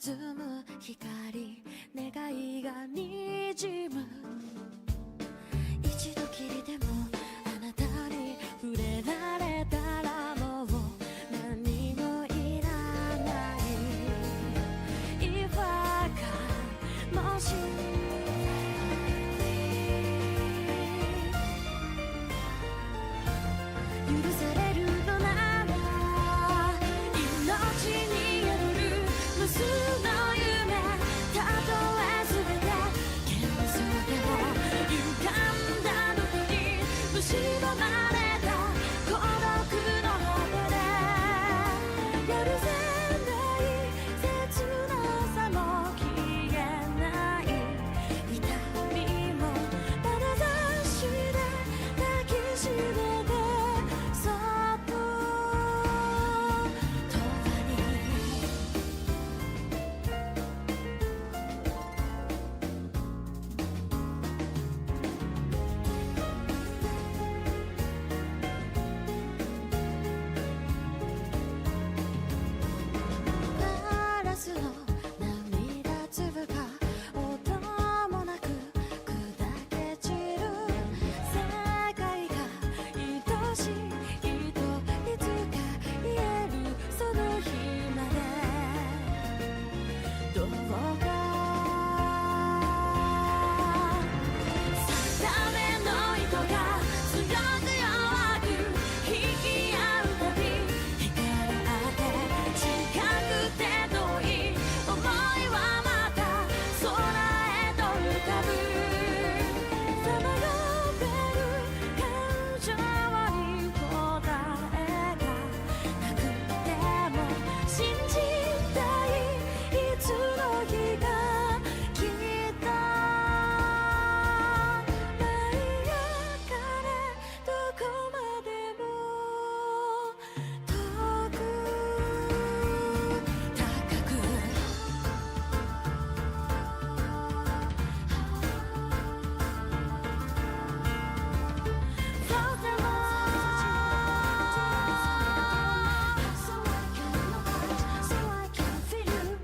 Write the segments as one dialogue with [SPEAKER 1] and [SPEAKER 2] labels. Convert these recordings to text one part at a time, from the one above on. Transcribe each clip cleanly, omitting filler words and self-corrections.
[SPEAKER 1] 佇む光願いがにじむ一度きりでもあなたに触れられたらもう何もいらない違和感もし許されるのなら命に宿る無数の夢たとえ全て現実でも歪んだどこに蝕まれた孤独の果てでやるせない切なさも消えない痛みも眼差しで抱きしめてそっと永遠にガラスの涙粒が音もなく砕け散る世界が愛しいといつか言えるその日までどうか定めの糸が強く弱く引き合うたび光あって近くて遠い想いはまた空へと浮かぶさまよってる感情に答えがなくても信じたいいつの日かきっと舞い上がれどこまでも遠く高くそうでもSo I can love it, so I can feel you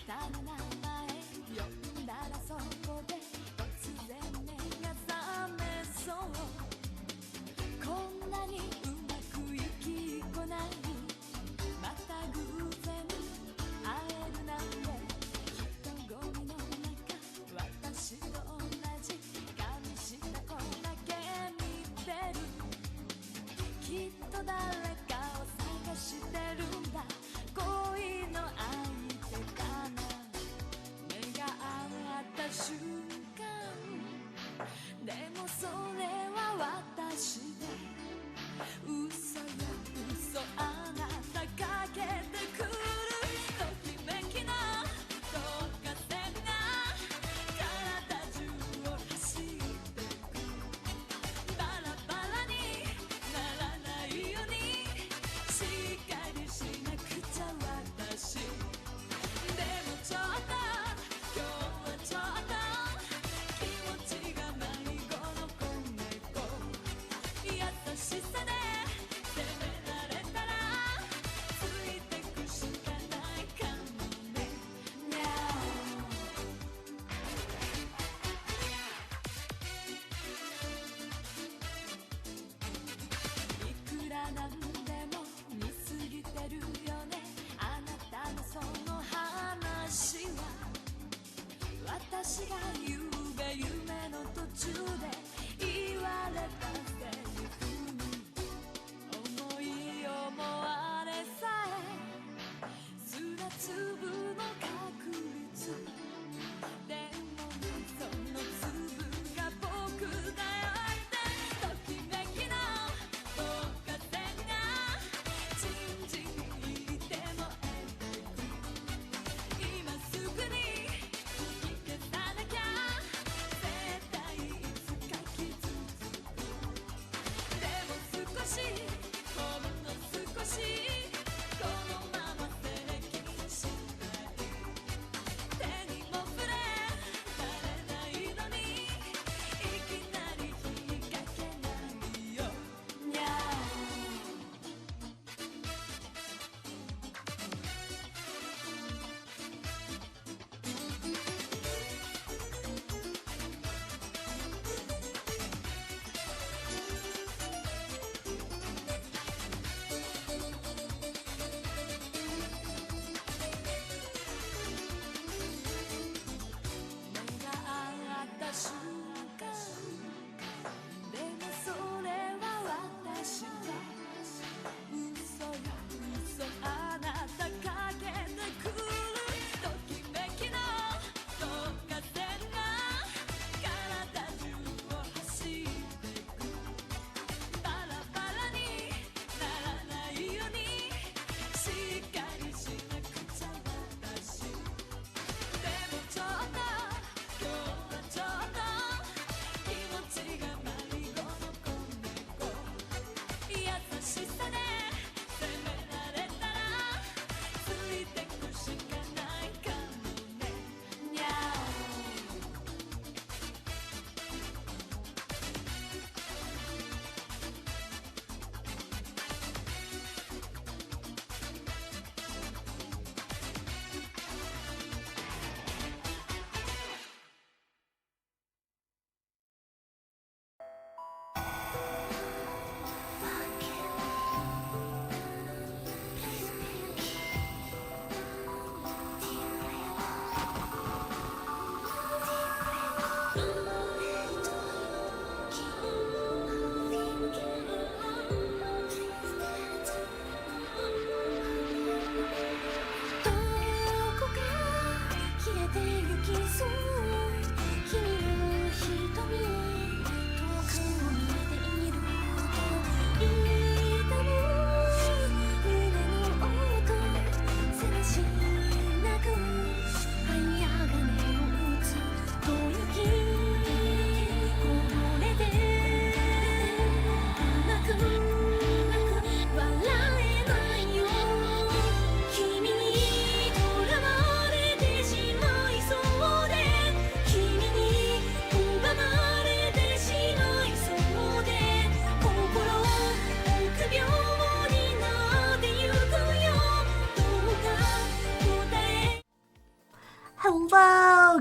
[SPEAKER 1] あなたの名前呼んだらそこで突然目が覚めそうこんなにうまくいきこないまた偶然会えるなんて人混みの中私と同じ髪した子だけ見てるきっと誰かを探してるんだ恋の相手かな目が合った瞬間でもそれは私で嘘よ嘘あなたかけてくるときめきの導火線が体中を走ってくバラバラにならないようにしっかりしなくちゃ私でもちょっと今日はちょっと気持ちが迷子の子猫優しさで責められたらついてくしかないかもねいくらなんでも見すぎてるよねあなたのその話は私がゆうべ夢の途中で言われたセリフに思い思われさえ砂粒の確率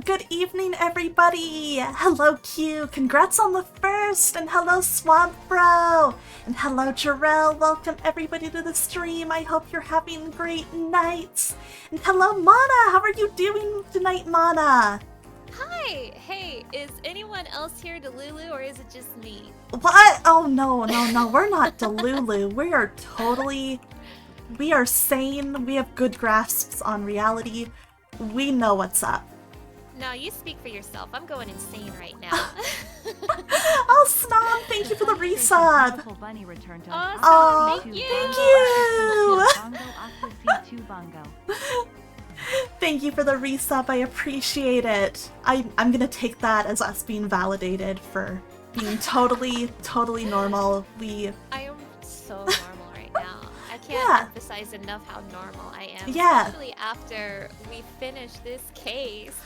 [SPEAKER 2] Good evening, everybody! Hello, Q! Congrats on the first! And hello, Swamp Bro! And hello, Jarrell! Welcome, everybody, to the stream! I hope you're having great nights! And hello, Mana! How are you doing tonight, Mana?
[SPEAKER 3] Hi! Hey, is anyone else here Delulu, or is it just me?
[SPEAKER 2] What? Oh, no, we're not Delulu. We are sane, we have good grasps on reality. We know what's up.
[SPEAKER 3] No, you speak for yourself. I'm going insane right now.
[SPEAKER 2] Oh, Snom, thank you for the resub.
[SPEAKER 3] Awesome,
[SPEAKER 2] Oh,
[SPEAKER 3] thank you.
[SPEAKER 2] Thank you for the resub. I appreciate it. I'm gonna take that as us being validated for being totally normal.
[SPEAKER 3] I am so normal right now. I can't emphasize enough how normal I am.
[SPEAKER 2] Yeah.
[SPEAKER 3] Especially after we finish this case.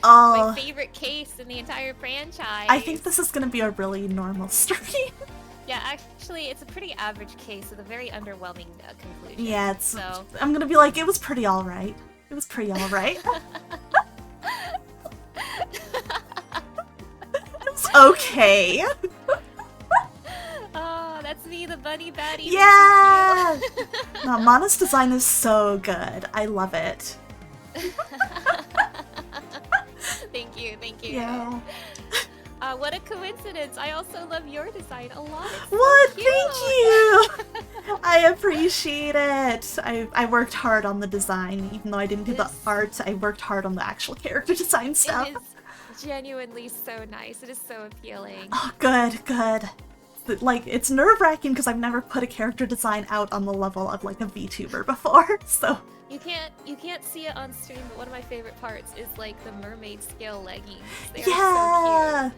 [SPEAKER 2] Oh,
[SPEAKER 3] my favorite case in the entire franchise.
[SPEAKER 2] I think this is gonna be a really normal stream.
[SPEAKER 3] Yeah, actually, it's a pretty average case with a very underwhelming conclusion.
[SPEAKER 2] Yeah,
[SPEAKER 3] so
[SPEAKER 2] I'm gonna be like, it was pretty alright. It was pretty alright. It's okay.
[SPEAKER 3] Oh, that's me, the bunny baddie.
[SPEAKER 2] Yeah! No, Mana's design is so good. I love it.
[SPEAKER 3] Thank you.
[SPEAKER 2] Yeah.
[SPEAKER 3] What a coincidence. I also love your design a lot. It's so
[SPEAKER 2] What?
[SPEAKER 3] cute.
[SPEAKER 2] Thank you! I appreciate it. I worked hard on the design. Even though I didn't do the art, I worked hard on the actual character design stuff.
[SPEAKER 3] It is genuinely so nice. It is so appealing.
[SPEAKER 2] Oh, good. Like, it's nerve-wracking because I've never put a character design out on the level of, like, a VTuber before, so...
[SPEAKER 3] You can't see it on stream, but one of my favorite parts is, like, the mermaid scale leggings. They are so cute.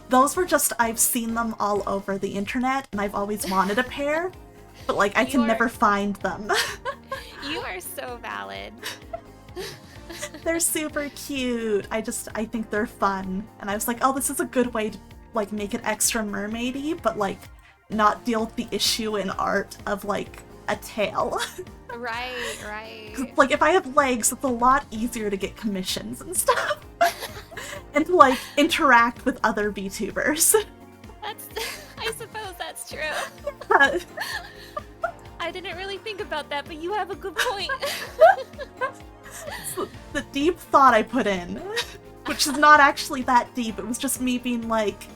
[SPEAKER 2] Those were just, I've seen them all over the internet, and I've always wanted a pair, but, like, I can never find them.
[SPEAKER 3] You are so valid.
[SPEAKER 2] They're super cute. I think they're fun. And I was like, oh, this is a good way to, like, make it extra mermaidy, but, like, not deal with the issue in art of, like, a tail.
[SPEAKER 3] Right.
[SPEAKER 2] Like, if I have legs, it's a lot easier to get commissions and stuff. And to, like, interact with other VTubers.
[SPEAKER 3] I suppose that's true. I didn't really think about that, but you have a good point.
[SPEAKER 2] The deep thought I put in, which is not actually that deep, it was just me being like,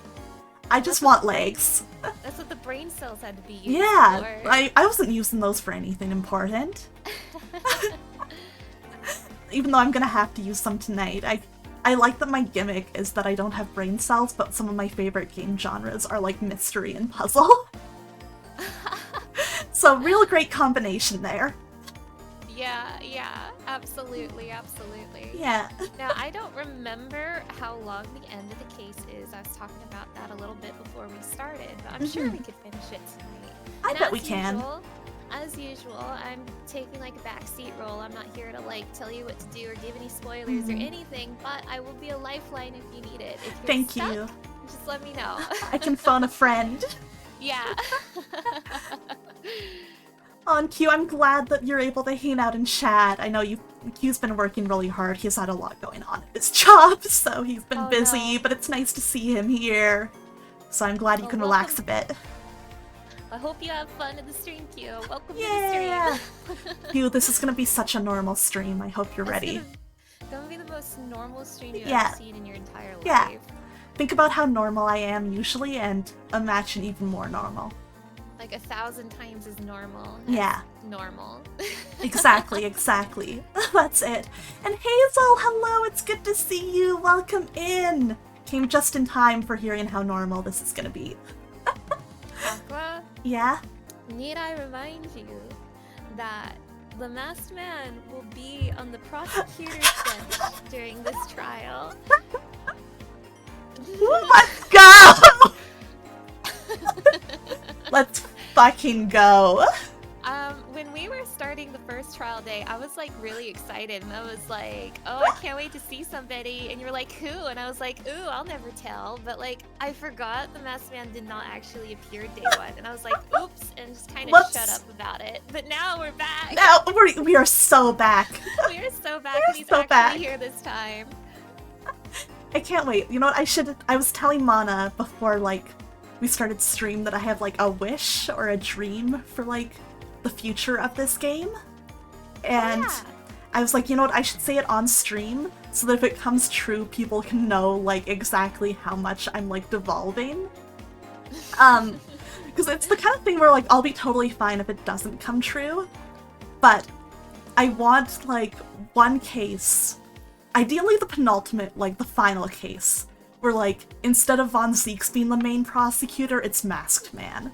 [SPEAKER 2] I just want legs.
[SPEAKER 3] That's what the brain cells had to be used
[SPEAKER 2] yeah,
[SPEAKER 3] for.
[SPEAKER 2] I wasn't using those for anything important. Even though I'm gonna have to use some tonight. I like that my gimmick is that I don't have brain cells, but some of my favorite game genres are like mystery and puzzle. So real great combination there.
[SPEAKER 3] Yeah, absolutely.
[SPEAKER 2] Yeah.
[SPEAKER 3] Now, I don't remember how long the end of the case is. I was talking about that a little bit before we started, but I'm sure we could finish it tonight.
[SPEAKER 2] I bet we can.
[SPEAKER 3] As usual, I'm taking like a backseat role. I'm not here to like tell you what to do or give any spoilers or anything, but I will be a lifeline if you need it. If you're
[SPEAKER 2] Thank
[SPEAKER 3] stuck,
[SPEAKER 2] you.
[SPEAKER 3] just let me know.
[SPEAKER 2] I can phone a friend.
[SPEAKER 3] Yeah.
[SPEAKER 2] On Q, I'm glad that you're able to hang out and chat. I know Q's been working really hard. He's had a lot going on at his job, so he's been busy, but it's nice to see him here. So I'm glad you can relax a bit.
[SPEAKER 3] I hope you have fun in the stream, Q. Welcome to
[SPEAKER 2] Yeah.
[SPEAKER 3] the stream.
[SPEAKER 2] Q, this is gonna be such a normal stream. I hope you're ready.
[SPEAKER 3] Gonna be the most normal stream you've ever seen in your entire life.
[SPEAKER 2] Yeah. Think about how normal I am usually and imagine even more normal.
[SPEAKER 3] Like 1,000 times as normal.
[SPEAKER 2] Yeah.
[SPEAKER 3] Normal.
[SPEAKER 2] Exactly. That's it. And Hazel, hello, it's good to see you. Welcome in. Came just in time for hearing how normal this is gonna be.
[SPEAKER 3] Aqua?
[SPEAKER 2] Yeah?
[SPEAKER 3] Need I remind you that the masked man will be on the prosecutor's bench during this trial.
[SPEAKER 2] Let's go! Let's fucking go.
[SPEAKER 3] When we were starting the first trial day, I was like really excited and I was like, oh, I can't wait to see somebody. And you're like, who? And I was like, ooh, I'll never tell. But like, I forgot the masked man did not actually appear day one. And I was like, oops, and just kind of shut up about it. But now we're back.
[SPEAKER 2] Now we are so back.
[SPEAKER 3] We are so back and he's actually here this time.
[SPEAKER 2] I can't wait. You know what? I was telling Mana before, like, we started stream that I have, like, a wish or a dream for, like, the future of this game. And I was like, you know what? I should say it on stream so that if it comes true, people can know, like, exactly how much I'm, like, devolving. Because it's the kind of thing where, like, I'll be totally fine if it doesn't come true. But I want, like, one case, ideally the penultimate, like, the final case, where, like, instead of Von Zeeks being the main prosecutor, it's Masked Man.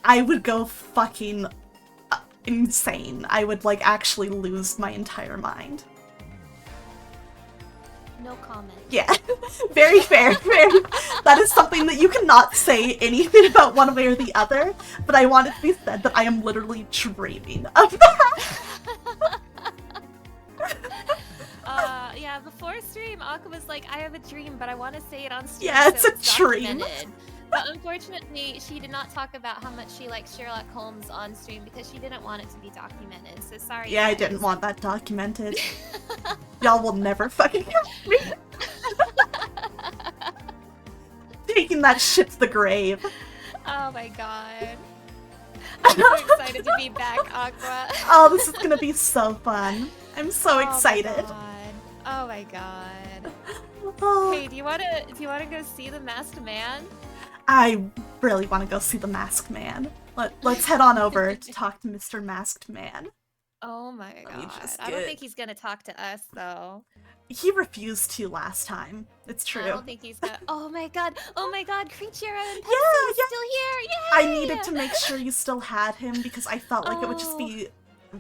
[SPEAKER 2] I would go fucking insane. I would, like, actually lose my entire mind.
[SPEAKER 3] No comment.
[SPEAKER 2] Yeah, very fair, very. That is something that you cannot say anything about one way or the other, but I want it to be said that I am literally dreaming of that.
[SPEAKER 3] Yeah, before stream, Aqua was like, I have a dream, but I want to say it on stream.
[SPEAKER 2] Yeah, it's
[SPEAKER 3] so
[SPEAKER 2] a dream.
[SPEAKER 3] Documented. But unfortunately, she did not talk about how much she likes Sherlock Holmes on stream because she didn't want it to be documented. So sorry.
[SPEAKER 2] Yeah,
[SPEAKER 3] guys.
[SPEAKER 2] I didn't want that documented. Y'all will never fucking have me. Taking that shit to the grave.
[SPEAKER 3] Oh my god. I'm so excited to be back, Aqua.
[SPEAKER 2] Oh, this is gonna be so fun. I'm so excited.
[SPEAKER 3] Oh my god.
[SPEAKER 2] Oh.
[SPEAKER 3] Hey, do you wanna go see the Masked Man?
[SPEAKER 2] I really want to go see the Masked Man. Let's head on over to talk to Mr. Masked Man.
[SPEAKER 3] Oh my god. I don't think he's gonna talk to us though.
[SPEAKER 2] He refused to last time. It's true.
[SPEAKER 3] I don't think he's gonna. Oh my god, Creature and Pepsi
[SPEAKER 2] Yeah,
[SPEAKER 3] is still here! Yay!
[SPEAKER 2] I needed to make sure you still had him because I felt like it would just be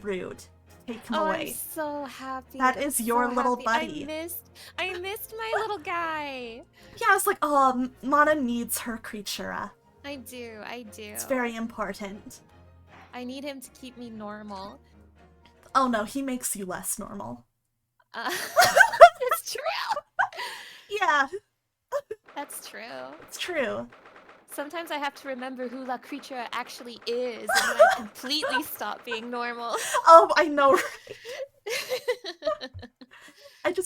[SPEAKER 2] rude. Take him away.
[SPEAKER 3] I'm so happy.
[SPEAKER 2] That is your little
[SPEAKER 3] happy.
[SPEAKER 2] buddy.
[SPEAKER 3] I missed my little guy.
[SPEAKER 2] Yeah, I was like, oh, Mana needs her Creatura.
[SPEAKER 3] I do.
[SPEAKER 2] It's very important.
[SPEAKER 3] I need him to keep me normal.
[SPEAKER 2] Oh no, he makes you less normal.
[SPEAKER 3] It's true.
[SPEAKER 2] Yeah.
[SPEAKER 3] That's true.
[SPEAKER 2] It's true.
[SPEAKER 3] Sometimes I have to remember who La Creatura actually is, and then I completely stop being normal.
[SPEAKER 2] Oh, I know, right?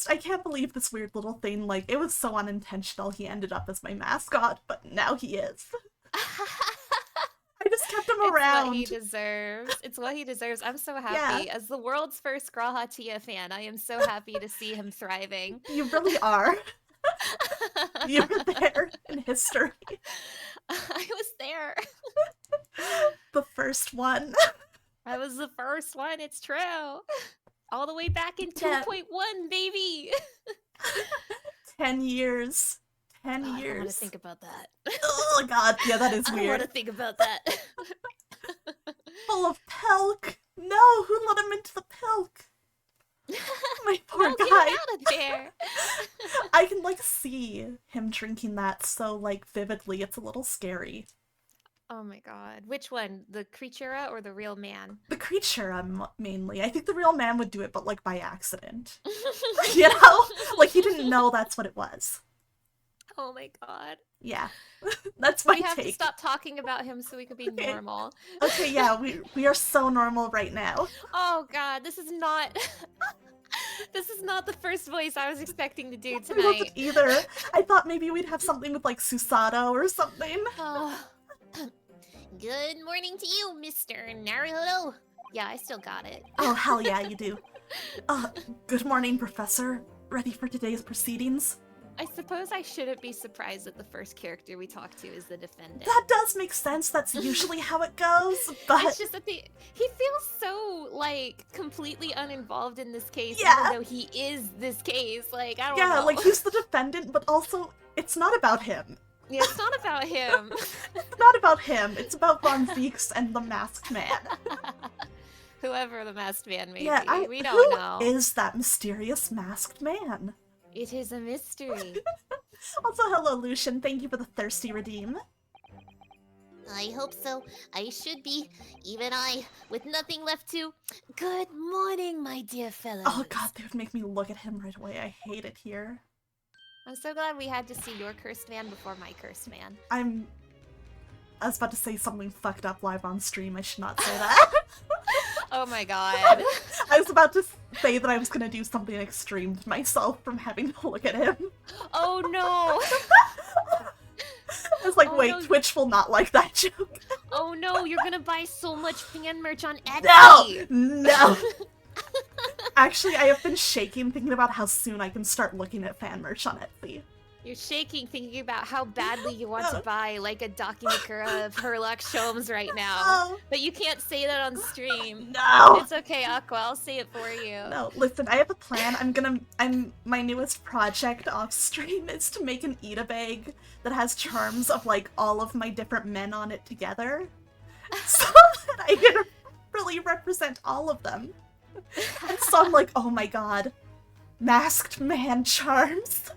[SPEAKER 2] I can't believe this weird little thing, like, it was so unintentional he ended up as my mascot, but now he is. I just kept him around.
[SPEAKER 3] It's what he deserves. It's what he deserves. I'm so happy. Yeah. As the world's first Grahatia fan, I am so happy to see him thriving.
[SPEAKER 2] You really are. You were there in history.
[SPEAKER 3] I was there.
[SPEAKER 2] The first one.
[SPEAKER 3] I was the first one, it's true. All the way back in 2.1, baby.
[SPEAKER 2] 10 years. 10 years.
[SPEAKER 3] I don't want to think about that.
[SPEAKER 2] Oh god, yeah, that is weird.
[SPEAKER 3] I don't want to think about that.
[SPEAKER 2] Full of Pelk. No, who let him into the Pelk? My poor guy.
[SPEAKER 3] Get him out of there.
[SPEAKER 2] I can, like, see him drinking that so, like, vividly. It's a little scary.
[SPEAKER 3] Oh my god. Which one? The Creatura or the real man?
[SPEAKER 2] The Creatura, mainly. I think the real man would do it, but, like, by accident. You know? Like, he didn't know that's what it was.
[SPEAKER 3] Oh my god.
[SPEAKER 2] Yeah. That's my take.
[SPEAKER 3] We have to stop talking about him so we can be normal.
[SPEAKER 2] Okay, yeah, we are so normal right now.
[SPEAKER 3] Oh god, this is not... This is not the first voice I was expecting to do tonight.
[SPEAKER 2] I wasn't either. I thought maybe we'd have something with, like, Susato or something.
[SPEAKER 3] Good morning to you, Mr. Naruhodo. Yeah, I still got it.
[SPEAKER 2] Oh, hell yeah, you do. Good morning, Professor. Ready for today's proceedings?
[SPEAKER 3] I suppose I shouldn't be surprised that the first character we talk to is the defendant.
[SPEAKER 2] That does make sense. That's usually how it goes, but...
[SPEAKER 3] It's just that he feels so, like, completely uninvolved in this case,
[SPEAKER 2] yeah.
[SPEAKER 3] Even though he is this case. Like, I don't know.
[SPEAKER 2] Yeah, like, he's the defendant, but also, it's not about him.
[SPEAKER 3] Yeah, it's not about him.
[SPEAKER 2] It's not about him. It's about Von Zeeks and the Masked Man.
[SPEAKER 3] Whoever the Masked Man may
[SPEAKER 2] be.
[SPEAKER 3] We don't know.
[SPEAKER 2] Who is that mysterious Masked Man?
[SPEAKER 3] It is a mystery.
[SPEAKER 2] Also, hello, Lucian. Thank you for the thirsty redeem.
[SPEAKER 4] I hope so. I should be. Even I, with nothing left to... Good morning, my dear fellows.
[SPEAKER 2] Oh god, they would make me look at him right away. I hate it here.
[SPEAKER 3] I'm so glad we had to see your cursed man before my cursed man.
[SPEAKER 2] I was about to say something fucked up live on stream. I should not say that.
[SPEAKER 3] Oh my god.
[SPEAKER 2] I was about to say that I was gonna do something extreme to myself from having to look at him.
[SPEAKER 3] Oh no.
[SPEAKER 2] I was like,
[SPEAKER 3] Oh,
[SPEAKER 2] wait,
[SPEAKER 3] no.
[SPEAKER 2] Twitch will not like that joke.
[SPEAKER 3] Oh no, you're gonna buy so much fan merch on
[SPEAKER 2] No!
[SPEAKER 3] Etsy.
[SPEAKER 2] No! Actually, I have been shaking thinking about how soon I can start looking at fan merch on Etsy.
[SPEAKER 3] You're shaking thinking about how badly you want to buy like a Dakimakura of Herlock Sholmes right now.
[SPEAKER 2] No!
[SPEAKER 3] But you can't say that on stream.
[SPEAKER 2] No!
[SPEAKER 3] It's okay, Aqua, I'll say it for you.
[SPEAKER 2] No, listen, I have a plan. My newest project off stream is to make an Ida bag that has charms of like all of my different men on it together. So that I can really represent all of them. And so I'm like, oh my god. Masked man charms.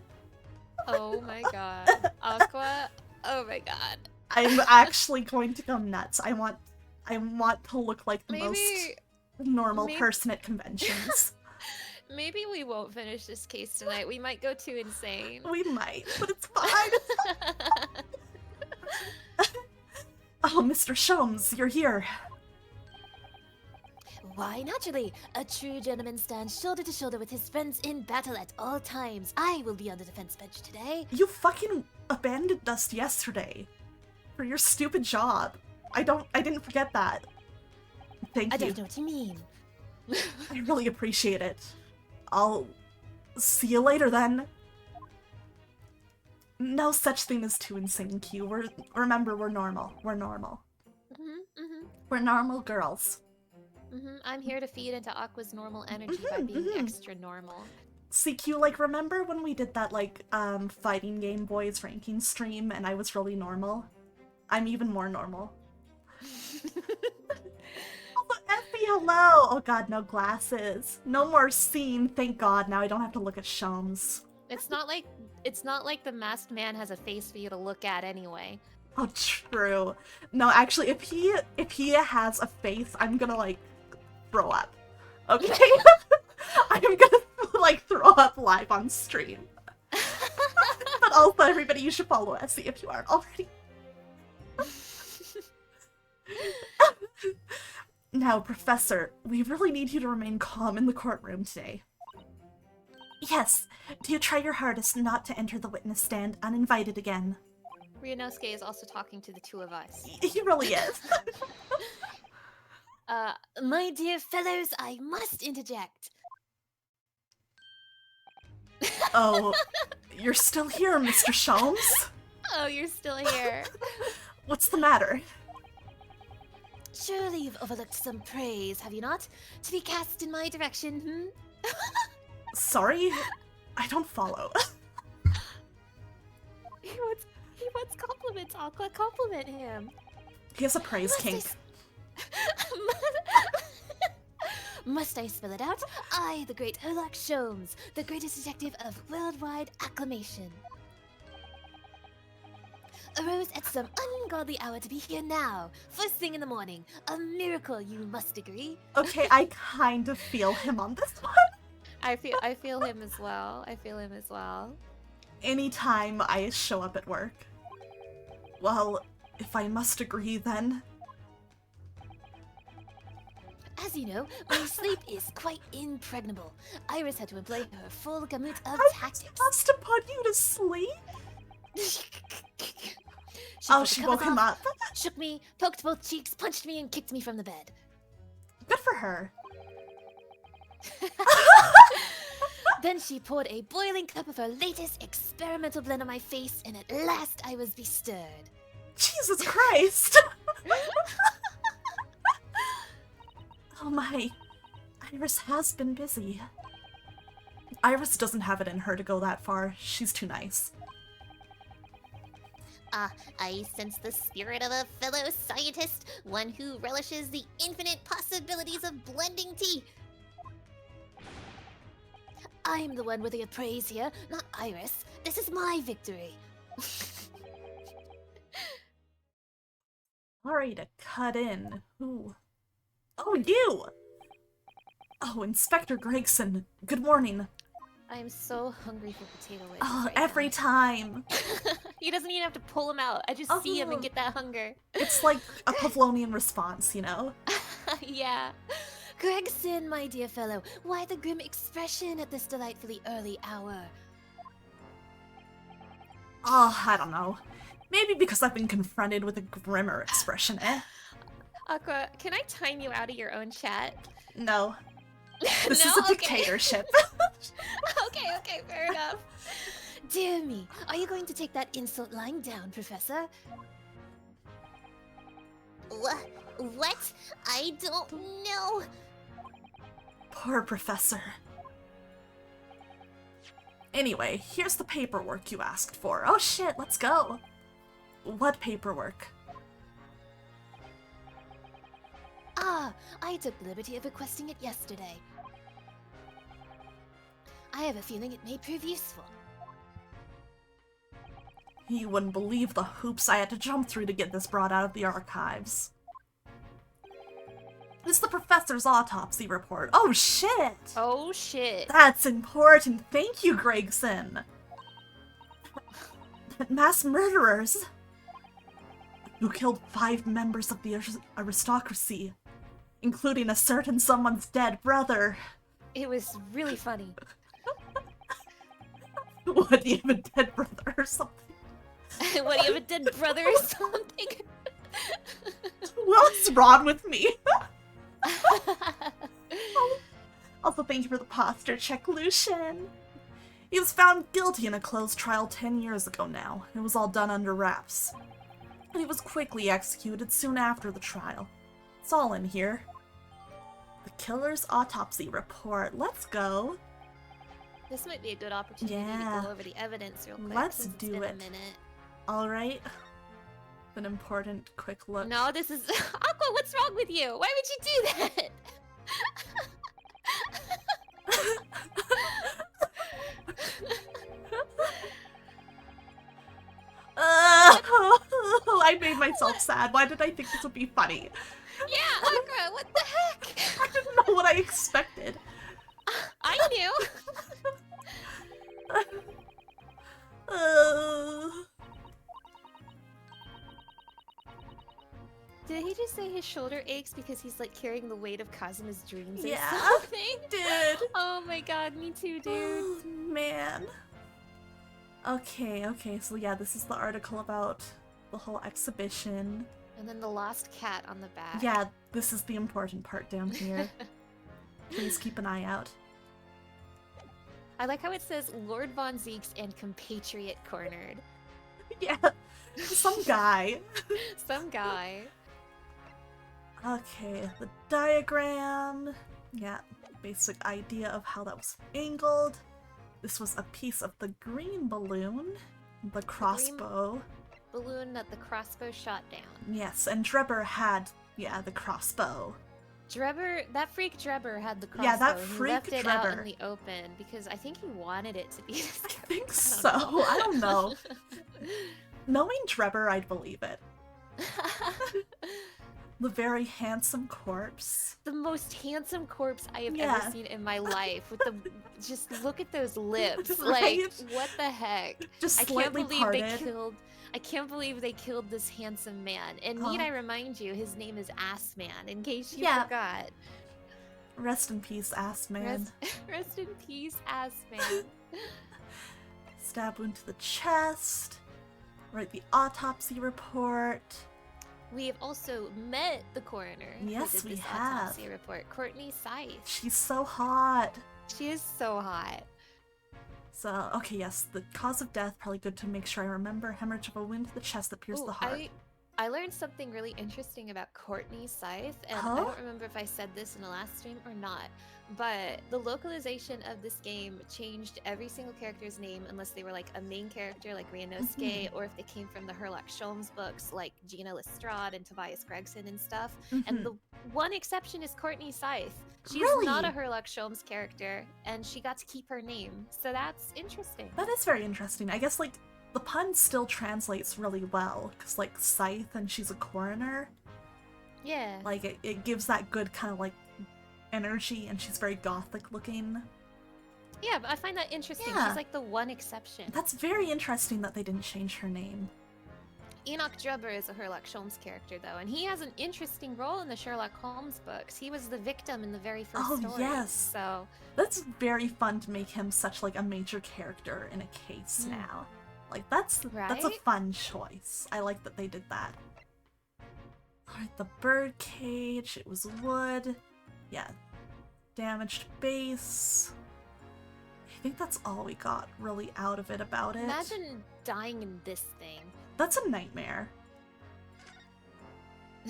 [SPEAKER 3] Oh my god. Aqua, oh my god.
[SPEAKER 2] I'm actually going to go nuts. I want to look like the most normal person at conventions.
[SPEAKER 3] Maybe we won't finish this case tonight. We might go too insane.
[SPEAKER 2] We might, but it's fine. Oh, Mr. Sholmes, you're here.
[SPEAKER 4] Why, naturally. A true gentleman stands shoulder to shoulder with his friends in battle at all times. I will be on the defense bench today.
[SPEAKER 2] You fucking abandoned us yesterday for your stupid job. I didn't forget that. Thank
[SPEAKER 4] I
[SPEAKER 2] you.
[SPEAKER 4] don't know what you mean.
[SPEAKER 2] I really appreciate it. I'll see you later then. No such thing as too insane, Q. Remember, we're normal. We're normal. We're normal girls.
[SPEAKER 3] I'm here to feed into Aqua's normal energy by being extra normal.
[SPEAKER 2] CQ, like, remember when we did that, like, fighting game boys ranking stream and I was really normal? I'm even more normal. Oh, Effie, hello! Oh god, no glasses. No more scene, thank god, now I don't have to look at Sholmes.
[SPEAKER 3] It's not like the masked man has a face for you to look at anyway.
[SPEAKER 2] Oh, true. No, actually, if he has a face, I'm gonna, like, throw up. Okay? I'm gonna, like, throw up live on stream. But also, everybody, you should follow Essie if you aren't already. Now, Professor, we really need you to remain calm in the courtroom today. Yes, do you try your hardest not to enter the witness stand uninvited again?
[SPEAKER 3] Ryunosuke is also talking to the two of us.
[SPEAKER 2] He really is.
[SPEAKER 4] My dear fellows, I must interject.
[SPEAKER 2] Oh, you're still here, Mr. Sholmes?
[SPEAKER 3] Oh, you're still here.
[SPEAKER 2] What's the matter?
[SPEAKER 4] Surely you've overlooked some praise, have you not? To be cast in my direction,
[SPEAKER 2] Sorry? I don't follow.
[SPEAKER 3] He wants compliments, Aqua. Compliment him.
[SPEAKER 2] He has a praise kink.
[SPEAKER 4] Must I spell it out? I, the great Herlock Sholmes, the greatest detective of worldwide acclamation. Arose at some ungodly hour to be here now, first thing in the morning. A miracle, you must agree.
[SPEAKER 2] Okay, I kind of feel him on this one.
[SPEAKER 3] I feel him as well. I feel him as well.
[SPEAKER 2] Anytime I show up at work. Well, if I must agree then.
[SPEAKER 4] As you know, my sleep is quite impregnable. Iris had to employ her full gamut of tactics.
[SPEAKER 2] Just to put you to sleep? Oh, she woke him up.
[SPEAKER 4] Shook me, poked both cheeks, punched me, and kicked me from the bed.
[SPEAKER 2] Good for her.
[SPEAKER 4] Then she poured a boiling cup of her latest experimental blend on my face, and at last I was bestirred.
[SPEAKER 2] Jesus Christ! Oh my. Iris has been busy. Iris doesn't have it in her to go that far. She's too nice.
[SPEAKER 4] I sense the spirit of a fellow scientist, one who relishes the infinite possibilities of blending tea. I'm the one worthy of praise here, not Iris. This is my victory.
[SPEAKER 2] Sorry to cut in. Who? Oh, you! Oh, Inspector Gregson. Good morning.
[SPEAKER 3] I'm so hungry for potato wedges.
[SPEAKER 2] Oh,
[SPEAKER 3] right
[SPEAKER 2] every
[SPEAKER 3] now.
[SPEAKER 2] time.
[SPEAKER 3] He doesn't even have to pull him out. I just see him and get that hunger.
[SPEAKER 2] It's like a Pavlovian response, you know?
[SPEAKER 3] Yeah.
[SPEAKER 4] Gregson, my dear fellow, why the grim expression at this delightfully early hour?
[SPEAKER 2] Oh, I don't know. Maybe because I've been confronted with a grimmer expression, eh?
[SPEAKER 3] Aqua, can I time you out of your own chat?
[SPEAKER 2] No. This
[SPEAKER 3] No?
[SPEAKER 2] is a
[SPEAKER 3] Okay.
[SPEAKER 2] dictatorship.
[SPEAKER 3] Okay, fair enough.
[SPEAKER 4] Dear me, are you going to take that insult lying down, Professor? What? I don't know.
[SPEAKER 2] Poor professor. Anyway, here's the paperwork you asked for. Oh shit, let's go. What paperwork?
[SPEAKER 4] Ah, I took the liberty of requesting it yesterday. I have a feeling it may prove useful.
[SPEAKER 2] You wouldn't believe the hoops I had to jump through to get this brought out of the archives. It's the professor's autopsy report. Oh shit!
[SPEAKER 3] Oh shit.
[SPEAKER 2] That's important. Thank you, Gregson. But mass murderers who killed 5 members of the aristocracy, including a certain someone's dead brother.
[SPEAKER 3] It was really funny.
[SPEAKER 2] What, do you have a dead brother or something?
[SPEAKER 3] What, do you have a dead brother or something?
[SPEAKER 2] What's wrong with me? Also, thank you for the posture check, Lucian. He was found guilty in a closed trial 10 years ago now. It was all done under wraps. And he was quickly executed soon after the trial. It's all in here. The killer's autopsy report. Let's go.
[SPEAKER 3] This might be a good opportunity
[SPEAKER 2] Yeah.
[SPEAKER 3] to go over the evidence real quick.
[SPEAKER 2] Let's
[SPEAKER 3] since it's
[SPEAKER 2] do
[SPEAKER 3] been
[SPEAKER 2] it.
[SPEAKER 3] A minute.
[SPEAKER 2] Alright. An important quick look.
[SPEAKER 3] No, this is Aqua. What's wrong with you? Why would you do that?
[SPEAKER 2] I made myself sad. Why did I think this would be funny?
[SPEAKER 3] Yeah, Aqua. What the heck?
[SPEAKER 2] I didn't know what I expected.
[SPEAKER 3] I knew. Did he just say his shoulder aches because he's like carrying the weight of Kazuma's dreams or
[SPEAKER 2] Yeah,
[SPEAKER 3] something?
[SPEAKER 2] Dude.
[SPEAKER 3] Oh my god, me too, dude.
[SPEAKER 2] Oh, man. Okay, so yeah, this is the article about the whole exhibition.
[SPEAKER 3] And then the lost cat on the back.
[SPEAKER 2] Yeah, this is the important part down here. Please keep an eye out.
[SPEAKER 3] I like how it says Lord Von Zeeks and compatriot cornered.
[SPEAKER 2] Yeah, some guy.
[SPEAKER 3] Some guy.
[SPEAKER 2] Okay, the diagram. Yeah, basic idea of how that was angled. This was a piece of the green balloon, the crossbow.
[SPEAKER 3] Balloon that the crossbow shot down.
[SPEAKER 2] Yes, and Drebber had, yeah, the crossbow.
[SPEAKER 3] That freak Drebber had the crossbow.
[SPEAKER 2] Yeah, that
[SPEAKER 3] and he
[SPEAKER 2] freak
[SPEAKER 3] left it out in
[SPEAKER 2] Drebber.
[SPEAKER 3] the open because I think he wanted it to be this
[SPEAKER 2] I
[SPEAKER 3] character.
[SPEAKER 2] think so. I don't know. Knowing Drebber, I'd believe it. The very handsome corpse.
[SPEAKER 3] The most handsome corpse I have
[SPEAKER 2] Yeah.
[SPEAKER 3] ever seen in my life. With the just look at those lips.
[SPEAKER 2] Right?
[SPEAKER 3] Like what the heck?
[SPEAKER 2] Just
[SPEAKER 3] I can't
[SPEAKER 2] slightly
[SPEAKER 3] believe
[SPEAKER 2] parted.
[SPEAKER 3] they killed. I can't believe they killed this handsome man. And need I remind you, his name is Ass Man. In case you forgot.
[SPEAKER 2] Rest in peace, ass man.
[SPEAKER 3] Rest in peace, Ass Man.
[SPEAKER 2] Stab wound to the chest. Write the autopsy report.
[SPEAKER 3] We have also met the coroner. who
[SPEAKER 2] Yes,
[SPEAKER 3] did
[SPEAKER 2] we
[SPEAKER 3] this
[SPEAKER 2] have.
[SPEAKER 3] Autopsy report, Courtney Scythe.
[SPEAKER 2] She's so hot.
[SPEAKER 3] She is so hot.
[SPEAKER 2] So, okay, yes, the cause of death, probably good to make sure I remember. Hemorrhage of a wound to the chest that pierced
[SPEAKER 3] Ooh,
[SPEAKER 2] the heart.
[SPEAKER 3] I learned something really interesting about Courtney Scythe, and I don't remember if I said this in the last stream or not, but the localization of this game changed every single character's name unless they were like a main character like Ryanosuke, or if they came from the Herlock Sholmes books like Gina Lestrade and Tobias Gregson and stuff. And the one exception is Courtney Scythe. She's not a Herlock Sholmes character, and she got to keep her name, so that's interesting.
[SPEAKER 2] That is very interesting. I guess, like, the pun still translates really well, because, like, Scythe and she's a coroner.
[SPEAKER 3] Yeah.
[SPEAKER 2] Like, it gives that good kind of, like, energy, and she's very gothic looking.
[SPEAKER 3] Yeah, but I find that interesting.
[SPEAKER 2] Yeah.
[SPEAKER 3] She's like the one exception.
[SPEAKER 2] That's very interesting that they didn't change her name.
[SPEAKER 3] Enoch Drebber is a Sherlock Holmes character, though, and he has an interesting role in the Sherlock Holmes books. He was the victim in the very first story.
[SPEAKER 2] Oh, yes.
[SPEAKER 3] So
[SPEAKER 2] That's very fun to make him such like a major character in a case now. Like that's a
[SPEAKER 3] Right?
[SPEAKER 2] fun choice. I like that they did that. Alright, the bird cage, it was wood. Yeah. Damaged base. I think that's all we got really out of it about it.
[SPEAKER 3] imagine dying in this thing.
[SPEAKER 2] That's a nightmare.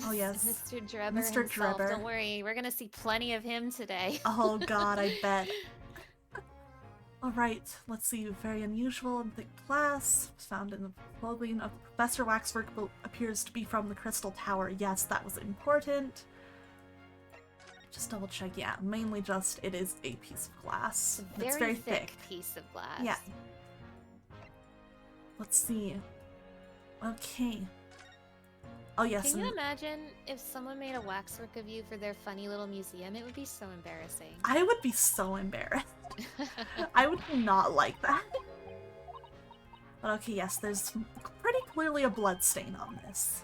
[SPEAKER 2] Oh yes.
[SPEAKER 3] Mr. Drebber
[SPEAKER 2] Mr.
[SPEAKER 3] himself.
[SPEAKER 2] Drebber.
[SPEAKER 3] Don't worry, we're gonna see plenty of him today.
[SPEAKER 2] Oh god, I bet. Alright, let's see. Very unusual and thick glass. Found in the clothing of Professor Waxwork appears to be from the Crystal Tower. Yes, that was important. Just double check. Yeah, mainly just it is a piece of glass.
[SPEAKER 3] It's
[SPEAKER 2] It's very thick.
[SPEAKER 3] piece of glass.
[SPEAKER 2] Yeah. Let's see. Okay. Oh yes.
[SPEAKER 3] Can you
[SPEAKER 2] and
[SPEAKER 3] imagine if someone made a waxwork of you for their funny little museum? It would be so embarrassing.
[SPEAKER 2] I would be so embarrassed. I would not like that. But okay, yes, there's pretty clearly a blood stain on this.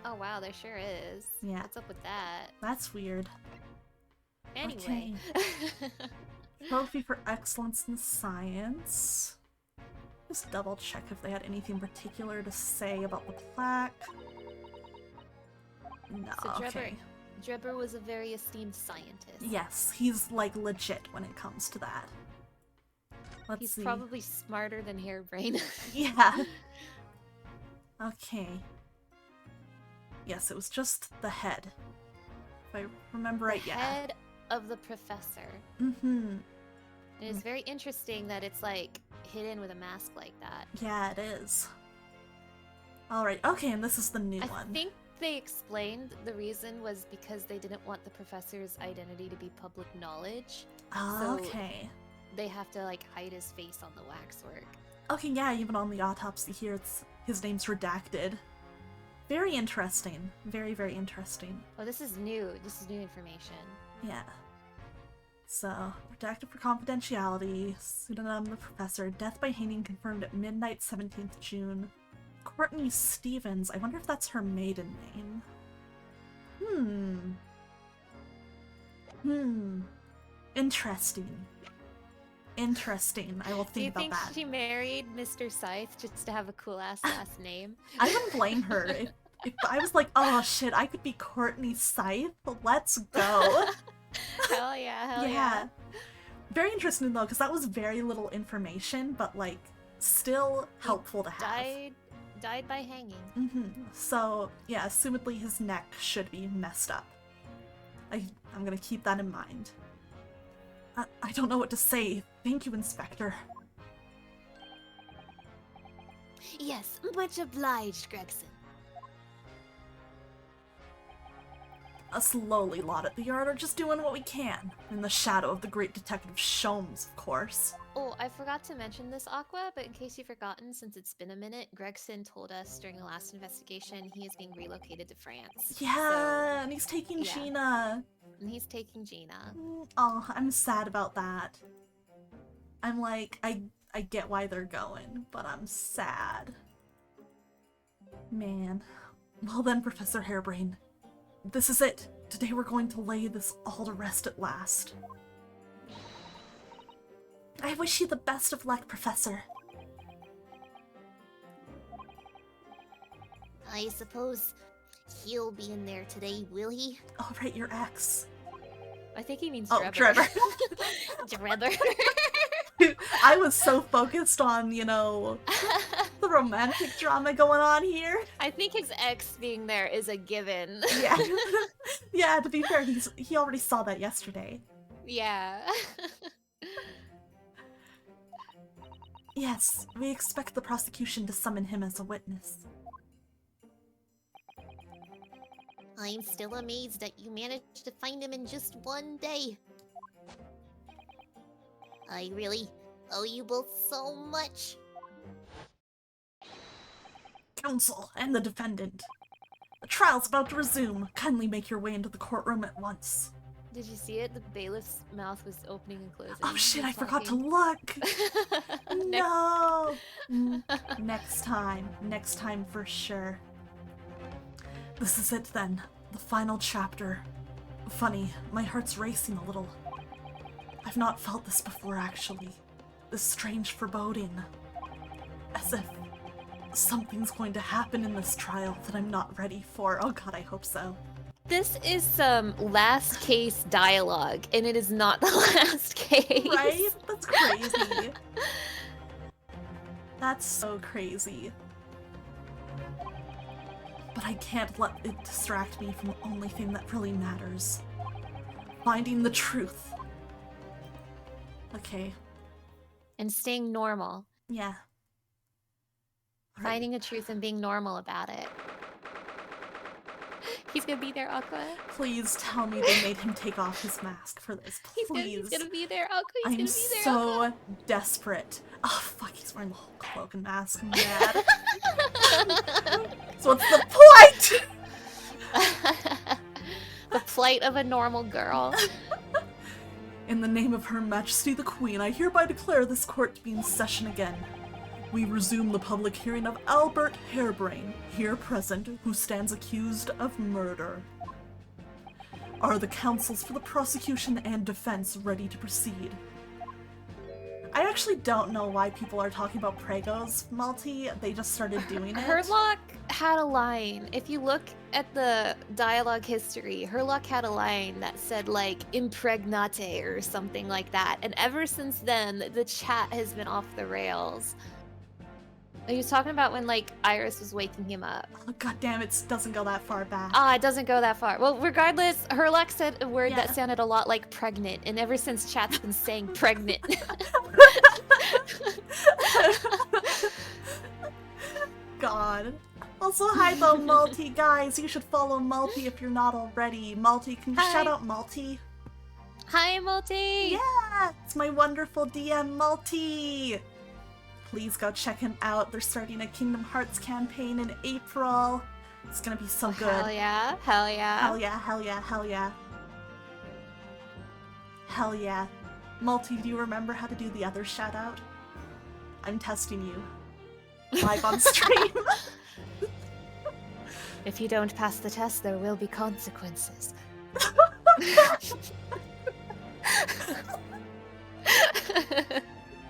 [SPEAKER 3] Oh wow, there sure is.
[SPEAKER 2] Yeah.
[SPEAKER 3] What's up with that?
[SPEAKER 2] That's weird.
[SPEAKER 3] Anyway.
[SPEAKER 2] Trophy for excellence in science. Just double check if they had anything particular to say about the plaque. No,
[SPEAKER 3] So
[SPEAKER 2] okay.
[SPEAKER 3] Drebber was a very esteemed scientist.
[SPEAKER 2] Yes, he's like legit when it comes to that. Let's
[SPEAKER 3] He's
[SPEAKER 2] see.
[SPEAKER 3] probably smarter than Hairbrain.
[SPEAKER 2] Yeah. Okay. Yes, it was just the head. If I remember right, yeah.
[SPEAKER 3] Head of the professor.
[SPEAKER 2] Mm-hmm.
[SPEAKER 3] It is very interesting that it's like hidden with a mask like that.
[SPEAKER 2] Yeah, it is. Alright, okay, and this is the new
[SPEAKER 3] I
[SPEAKER 2] one.
[SPEAKER 3] think they explained the reason was because they didn't want the professor's identity to be public knowledge.
[SPEAKER 2] Oh,
[SPEAKER 3] so-
[SPEAKER 2] okay.
[SPEAKER 3] They have to like hide his face on the waxwork.
[SPEAKER 2] Okay, yeah, even on the autopsy here, his name's redacted. Very interesting. Very, very interesting.
[SPEAKER 3] Oh, this is new. This is new information.
[SPEAKER 2] Yeah. So, redacted for confidentiality. Pseudonym the professor. Death by hanging confirmed at midnight 17th June. Courtney Stevens. I wonder if that's her maiden name. Interesting. Interesting. I will
[SPEAKER 3] Do you
[SPEAKER 2] think about
[SPEAKER 3] think
[SPEAKER 2] that.
[SPEAKER 3] she married Mr. Scythe just to have a cool ass last name?
[SPEAKER 2] I wouldn't blame her. If I was like, oh shit, I could be Courtney Scythe. Let's go.
[SPEAKER 3] Hell yeah, hell yeah.
[SPEAKER 2] Very interesting though, because that was very little information, but like still helpful to have.
[SPEAKER 3] Died by hanging.
[SPEAKER 2] So yeah, assumedly his neck should be messed up. I'm gonna keep that in mind. I don't know what to say. Thank you, Inspector.
[SPEAKER 4] Yes, much obliged, Gregson.
[SPEAKER 2] Us lowly lot at the yard are just doing what we can. In the shadow of the great detective Sholmes, of course.
[SPEAKER 3] Oh, I forgot to mention this, Aqua, but in case you've forgotten, since it's been a minute, Gregson told us during the last investigation he is being relocated to France.
[SPEAKER 2] Yeah, and he's taking
[SPEAKER 3] yeah.
[SPEAKER 2] Gina.
[SPEAKER 3] And he's taking Gina.
[SPEAKER 2] Oh, I'm sad about that. I'm like, I get why they're going, but I'm sad. Man. Well then, Professor Hairbrain. This is it. Today we're going to lay this all to rest at last. I wish you the best of luck, Professor.
[SPEAKER 4] I suppose he'll be in there today, will he?
[SPEAKER 2] Oh, right, your ex.
[SPEAKER 3] I think he means
[SPEAKER 2] Oh,
[SPEAKER 3] Drebber.
[SPEAKER 4] Drebber.
[SPEAKER 2] I was so focused on, you know, the romantic drama going on here.
[SPEAKER 3] I think his ex being there is a given.
[SPEAKER 2] Yeah. Yeah, to be fair, he already saw that yesterday.
[SPEAKER 3] Yeah.
[SPEAKER 2] Yes, we expect the prosecution to summon him as a witness.
[SPEAKER 4] I'm still amazed that you managed to find him in just one day. I really owe you both so much.
[SPEAKER 2] Counsel and the defendant. The trial's about to resume. Kindly make your way into the courtroom at once.
[SPEAKER 3] Did you see it? The bailiff's mouth was opening and closing.
[SPEAKER 2] Oh shit, I
[SPEAKER 3] while
[SPEAKER 2] forgot to
[SPEAKER 3] talking.
[SPEAKER 2] look! No! Next time. Next time for sure. This is it then. The final chapter. Funny, my heart's racing a little. I've not felt this before, actually. This strange foreboding. As if something's going to happen in this trial that I'm not ready for. Oh god, I hope so.
[SPEAKER 3] This is some last case dialogue, and it is not the last case.
[SPEAKER 2] Right? That's crazy. That's so crazy. But I can't let it distract me from the only thing that really matters. Finding the truth. Okay.
[SPEAKER 3] And staying normal.
[SPEAKER 2] Yeah. Right.
[SPEAKER 3] Finding the truth and being normal about it. He's gonna be there, Aqua.
[SPEAKER 2] Please tell me they made him take off his mask for this. Please.
[SPEAKER 3] He's gonna be there, Aqua. He's
[SPEAKER 2] I'm
[SPEAKER 3] gonna be there,
[SPEAKER 2] so
[SPEAKER 3] Aqua.
[SPEAKER 2] desperate. Oh fuck, he's wearing the whole cloak and mask. I'm mad. So what's the point?
[SPEAKER 3] The plight of a normal girl.
[SPEAKER 2] In the name of Her Majesty the Queen, I hereby declare this court to be in session again. We resume the public hearing of Albert Harebrain, here present, who stands accused of murder. Are the counsels for the prosecution and defense ready to proceed? I actually don't know why people are talking about Pregos, Malty. They just started doing it.
[SPEAKER 3] Herlock had a line. If you look at the dialogue history, Herlock had a line that said, like, impregnate or something like that. And ever since then, the chat has been off the rails. He was talking about when, like, Iris was waking him up.
[SPEAKER 2] Oh, god damn, it doesn't go that far back.
[SPEAKER 3] Ah, it doesn't go that far. Well, regardless, Herlock said a word
[SPEAKER 2] Yeah.
[SPEAKER 3] that sounded a lot like pregnant, and ever since chat's been saying pregnant.
[SPEAKER 2] God. Also, hi though, Malty. Guys, you should follow Malty if you're not already. Malty, can you
[SPEAKER 3] Hi.
[SPEAKER 2] shout out Malty?
[SPEAKER 3] Hi, Multi!
[SPEAKER 2] Yeah! It's my wonderful DM, Malty! Please go check him out. They're starting a Kingdom Hearts campaign in April. It's gonna be so good.
[SPEAKER 3] Hell yeah, hell yeah.
[SPEAKER 2] Hell yeah, hell yeah, hell yeah. Hell yeah. Malty, do you remember how to do the other shout out? I'm testing you. Live on stream.
[SPEAKER 3] If you don't pass the test, there will be consequences.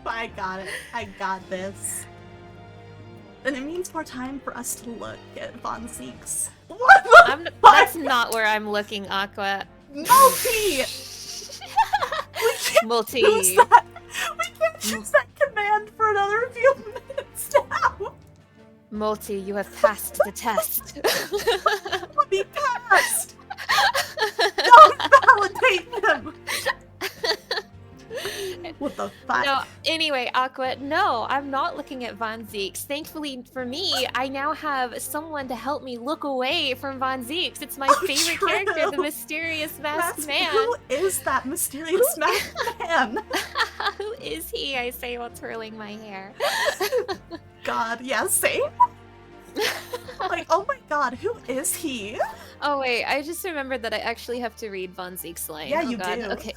[SPEAKER 2] I got it. I got this. And it means more time for us to look at Von Zeke's. What the fuck?
[SPEAKER 3] That's not where I'm looking, Aqua.
[SPEAKER 2] Malty!
[SPEAKER 3] Multi.
[SPEAKER 2] Use that. We can't use that command for another few minutes now.
[SPEAKER 3] Multi, you have passed the test.
[SPEAKER 2] Let me passed. Don't validate them. What the fuck?
[SPEAKER 3] No, anyway, Aqua, no, I'm not looking at Von Zeeks. Thankfully for me, I now have someone to help me look away from Von Zeeks. It's my favorite
[SPEAKER 2] true.
[SPEAKER 3] character, the mysterious masked man.
[SPEAKER 2] Who is that mysterious masked man?
[SPEAKER 3] Who is he? I say while twirling my hair.
[SPEAKER 2] God, yeah, same. Like, oh my god, who is he?
[SPEAKER 3] Oh wait, I just remembered that I actually have to read Von Zeek's line.
[SPEAKER 2] Yeah,
[SPEAKER 3] oh,
[SPEAKER 2] you
[SPEAKER 3] God.
[SPEAKER 2] do.
[SPEAKER 3] Okay.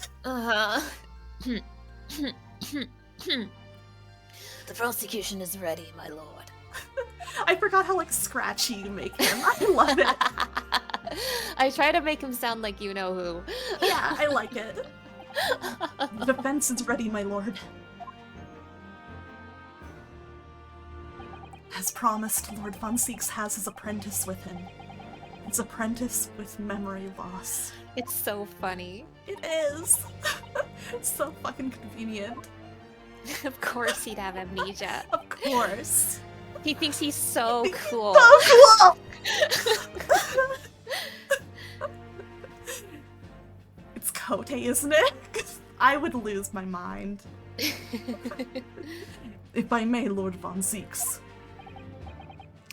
[SPEAKER 3] The prosecution is ready, my lord.
[SPEAKER 2] I forgot how, like, scratchy you make him. I love it.
[SPEAKER 3] I try to make him sound like you know who.
[SPEAKER 2] Yeah, I like it. The defense is ready, my lord. As promised, Lord Von Zeeks has his apprentice with him. His apprentice with memory loss.
[SPEAKER 3] It's so funny.
[SPEAKER 2] It is. It's so fucking convenient.
[SPEAKER 3] Of course he'd have amnesia.
[SPEAKER 2] Of course.
[SPEAKER 3] He thinks he's so cool.
[SPEAKER 2] So cool! It's Kote, isn't it? 'Cause I would lose my mind. If I may, Lord Von Zeeks.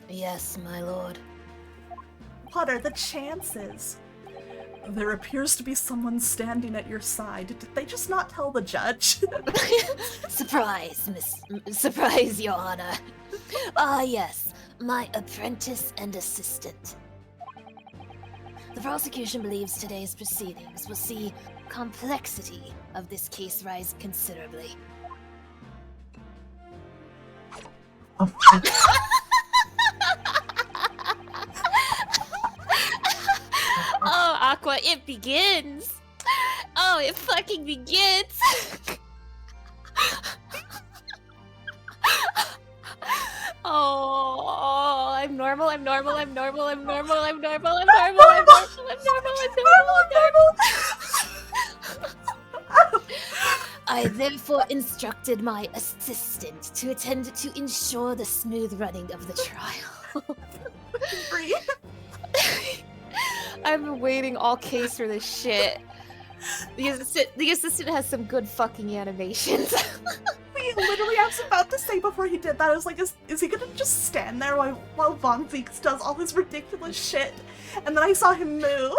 [SPEAKER 3] Yes, my lord.
[SPEAKER 2] What are the chances? There appears to be someone standing at your side. Did they just not tell the judge?
[SPEAKER 4] Surprise, surprise, Your Honor. Ah, yes, my apprentice and assistant. The prosecution believes today's proceedings will see complexity of this case rise considerably.
[SPEAKER 3] Aqua, it begins! Oh, it fucking begins! Oh, I'm normal, I'm normal, I'm normal, I'm normal, I'm normal, I'm normal, I'm normal, I'm normal, I'm normal, I'm normal. I therefore instructed my assistant to attend to ensure the smooth running of the trial. I've been waiting all case for this shit. The assistant has some good fucking animations.
[SPEAKER 2] Literally, I was about to say before he did that, I was like, is he gonna just stand there while Von Zeeks does all his ridiculous shit? And then I saw him move.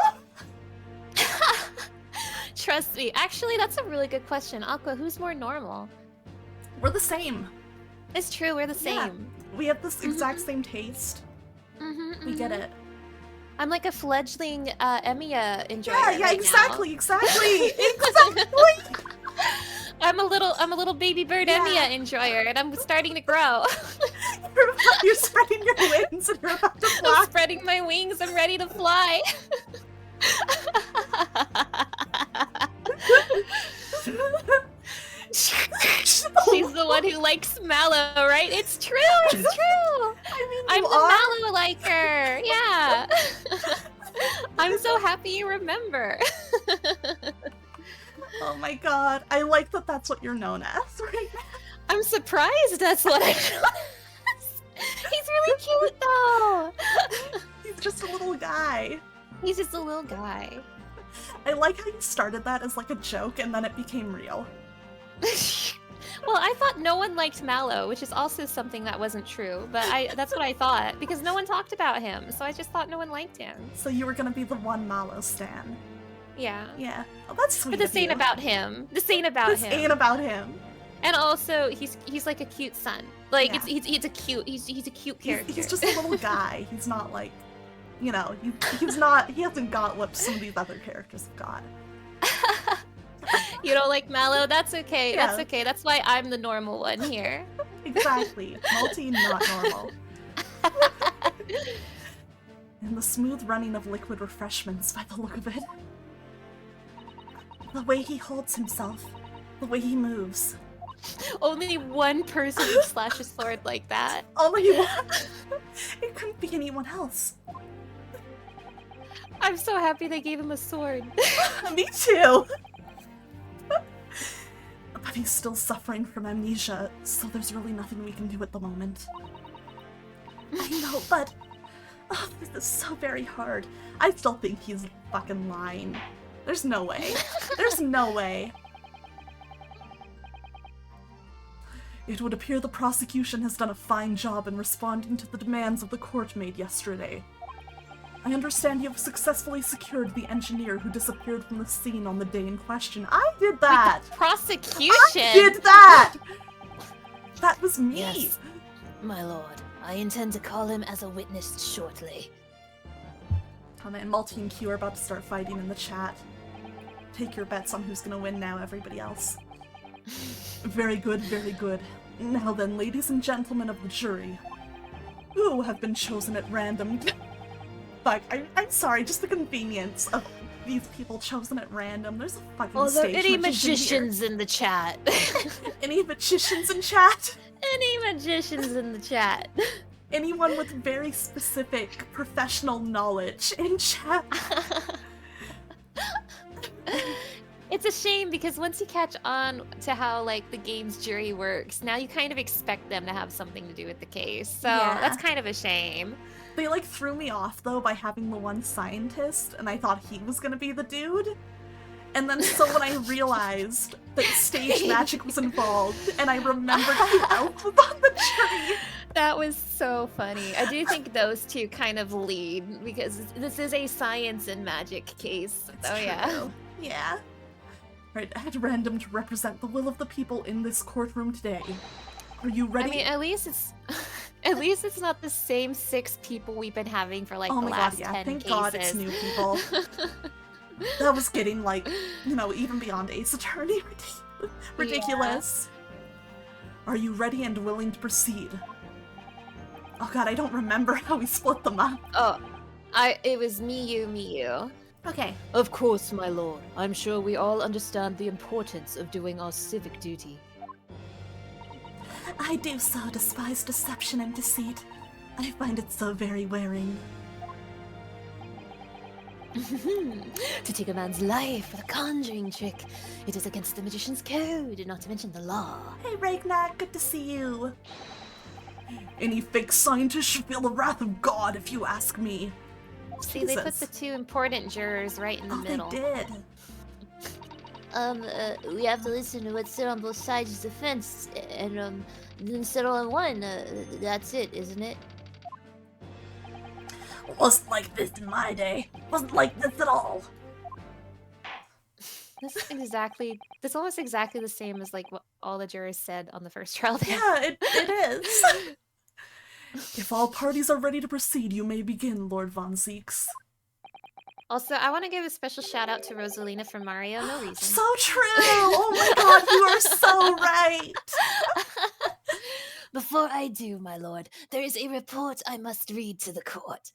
[SPEAKER 3] Trust me. Actually, that's a really good question. Aqua, who's more normal?
[SPEAKER 2] We're the same.
[SPEAKER 3] It's true, we're the same.
[SPEAKER 2] Yeah. We have this exact same taste. We get it.
[SPEAKER 3] I'm like a fledgling Emiya enjoyer.
[SPEAKER 2] Yeah,
[SPEAKER 3] right
[SPEAKER 2] exactly,
[SPEAKER 3] now.
[SPEAKER 2] exactly.
[SPEAKER 3] I'm a little baby bird Emiya enjoyer, and I'm starting to grow.
[SPEAKER 2] You're spreading your wings and you're about to fly.
[SPEAKER 3] I'm spreading my wings. I'm ready to fly. She's the one who likes Mallow, right? It's true. It's true. I'm the Mallow liker. Yeah. I'm so happy you remember.
[SPEAKER 2] Oh my god, I like that that's what you're known as right now.
[SPEAKER 3] I'm surprised that's what I'm known as. He's really cute though.
[SPEAKER 2] He's just a little guy.
[SPEAKER 3] He's just a little guy.
[SPEAKER 2] I like how you started that as like a joke and then it became real.
[SPEAKER 3] Well, I thought no one liked Mallow, which is also something that wasn't true, but that's what I thought, because no one talked about him, so I just thought no one liked him.
[SPEAKER 2] So you were gonna be the one Mallow stan.
[SPEAKER 3] Yeah.
[SPEAKER 2] Yeah. Oh, that's sweet.
[SPEAKER 3] But this ain't about him. This ain't about him.
[SPEAKER 2] This ain't about him.
[SPEAKER 3] And also, he's like a cute son. Like,
[SPEAKER 2] Yeah.
[SPEAKER 3] he's a cute character.
[SPEAKER 2] He's just a little guy. He's not like, you know, he's not, he hasn't got what some of these other characters have got.
[SPEAKER 3] You don't like Mallow? That's okay.
[SPEAKER 2] Yeah.
[SPEAKER 3] That's okay. That's why I'm the normal one here.
[SPEAKER 2] Exactly. Multi, not normal. And the smooth running of liquid refreshments by the look of it. The way he holds himself. The way he moves.
[SPEAKER 3] Only one person would slash a sword like that.
[SPEAKER 2] Only one? It couldn't be anyone else.
[SPEAKER 3] I'm so happy they gave him a sword.
[SPEAKER 2] Me too! But he's still suffering from amnesia, so there's really nothing we can do at the moment. I know, but... Oh, this is so very hard. I still think he's fucking lying. There's no way. There's no way. It would appear the prosecution has done a fine job in responding to the demands of the court made yesterday. I understand you have successfully secured the engineer who disappeared from the scene on the day in question. I did that!
[SPEAKER 3] Wait, the prosecution?
[SPEAKER 2] I did that! That was me!
[SPEAKER 4] Yes, my lord. I intend to call him as a witness shortly.
[SPEAKER 2] Oh man, Multi and Q are about to start fighting in the chat. Take your bets on who's gonna win now, everybody else. Very good, very good. Now then, ladies and gentlemen of the jury, who have been chosen at random... Fuck, I'm sorry, just the convenience of these people chosen at random. There's a fucking stage
[SPEAKER 4] any
[SPEAKER 2] magician
[SPEAKER 4] magicians in the chat?
[SPEAKER 2] Any magicians in chat?
[SPEAKER 3] Any magicians in the chat?
[SPEAKER 2] Anyone with very specific professional knowledge in chat?
[SPEAKER 3] It's a shame because once you catch on to how like the game's jury works, now you kind of expect them to have something to do with the case. So that's kind of a shame.
[SPEAKER 2] They like threw me off though by having the one scientist, and I thought he was gonna be the dude. And then so when I realized that stage magic was involved, and I remembered who else was on the jury.
[SPEAKER 3] That was so funny. I do think those two kind of lead because this is a science and magic case.
[SPEAKER 2] It's
[SPEAKER 3] Oh
[SPEAKER 2] true.
[SPEAKER 3] yeah.
[SPEAKER 2] Yeah. Right, at random to represent the will of the people in this courtroom today. Are you ready?
[SPEAKER 3] I mean, at least it's not the same 6 people we've been having for like
[SPEAKER 2] oh
[SPEAKER 3] the
[SPEAKER 2] my
[SPEAKER 3] last
[SPEAKER 2] god, yeah.
[SPEAKER 3] 10
[SPEAKER 2] Thank
[SPEAKER 3] cases.
[SPEAKER 2] God it's new people. That was getting like, you know, even beyond Ace Attorney ridiculous. Yeah. Are you ready and willing to proceed? Oh god, I don't remember how we split them up.
[SPEAKER 3] Oh, it was me, you, me, you.
[SPEAKER 2] Okay.
[SPEAKER 5] Of course, my lord. I'm sure we all understand the importance of doing our civic duty.
[SPEAKER 2] I do so despise deception and deceit. I find it so very wearing.
[SPEAKER 5] To take a man's life with a conjuring trick. It is against the magician's code, not to mention the law.
[SPEAKER 2] Hey, Ragnak, good to see you. Any fake scientist should feel the wrath of God, if you ask me.
[SPEAKER 3] See, they put the two important jurors right in the middle.
[SPEAKER 2] They did.
[SPEAKER 4] We have to listen to what's said on both sides of the fence, and, then settle on one. That's it, isn't it?
[SPEAKER 2] Wasn't like this in my day. Wasn't like this at all.
[SPEAKER 3] That's almost exactly the same as like what all the jurors said on the first trial day.
[SPEAKER 2] Yeah, it is. If all parties are ready to proceed, you may begin, Lord Von Zeeks.
[SPEAKER 3] Also, I want to give a special shout out to Rosalina from Mario. No reason.
[SPEAKER 2] So true! Oh my god, you are so right!
[SPEAKER 5] Before I do, my lord, there is a report I must read to the court.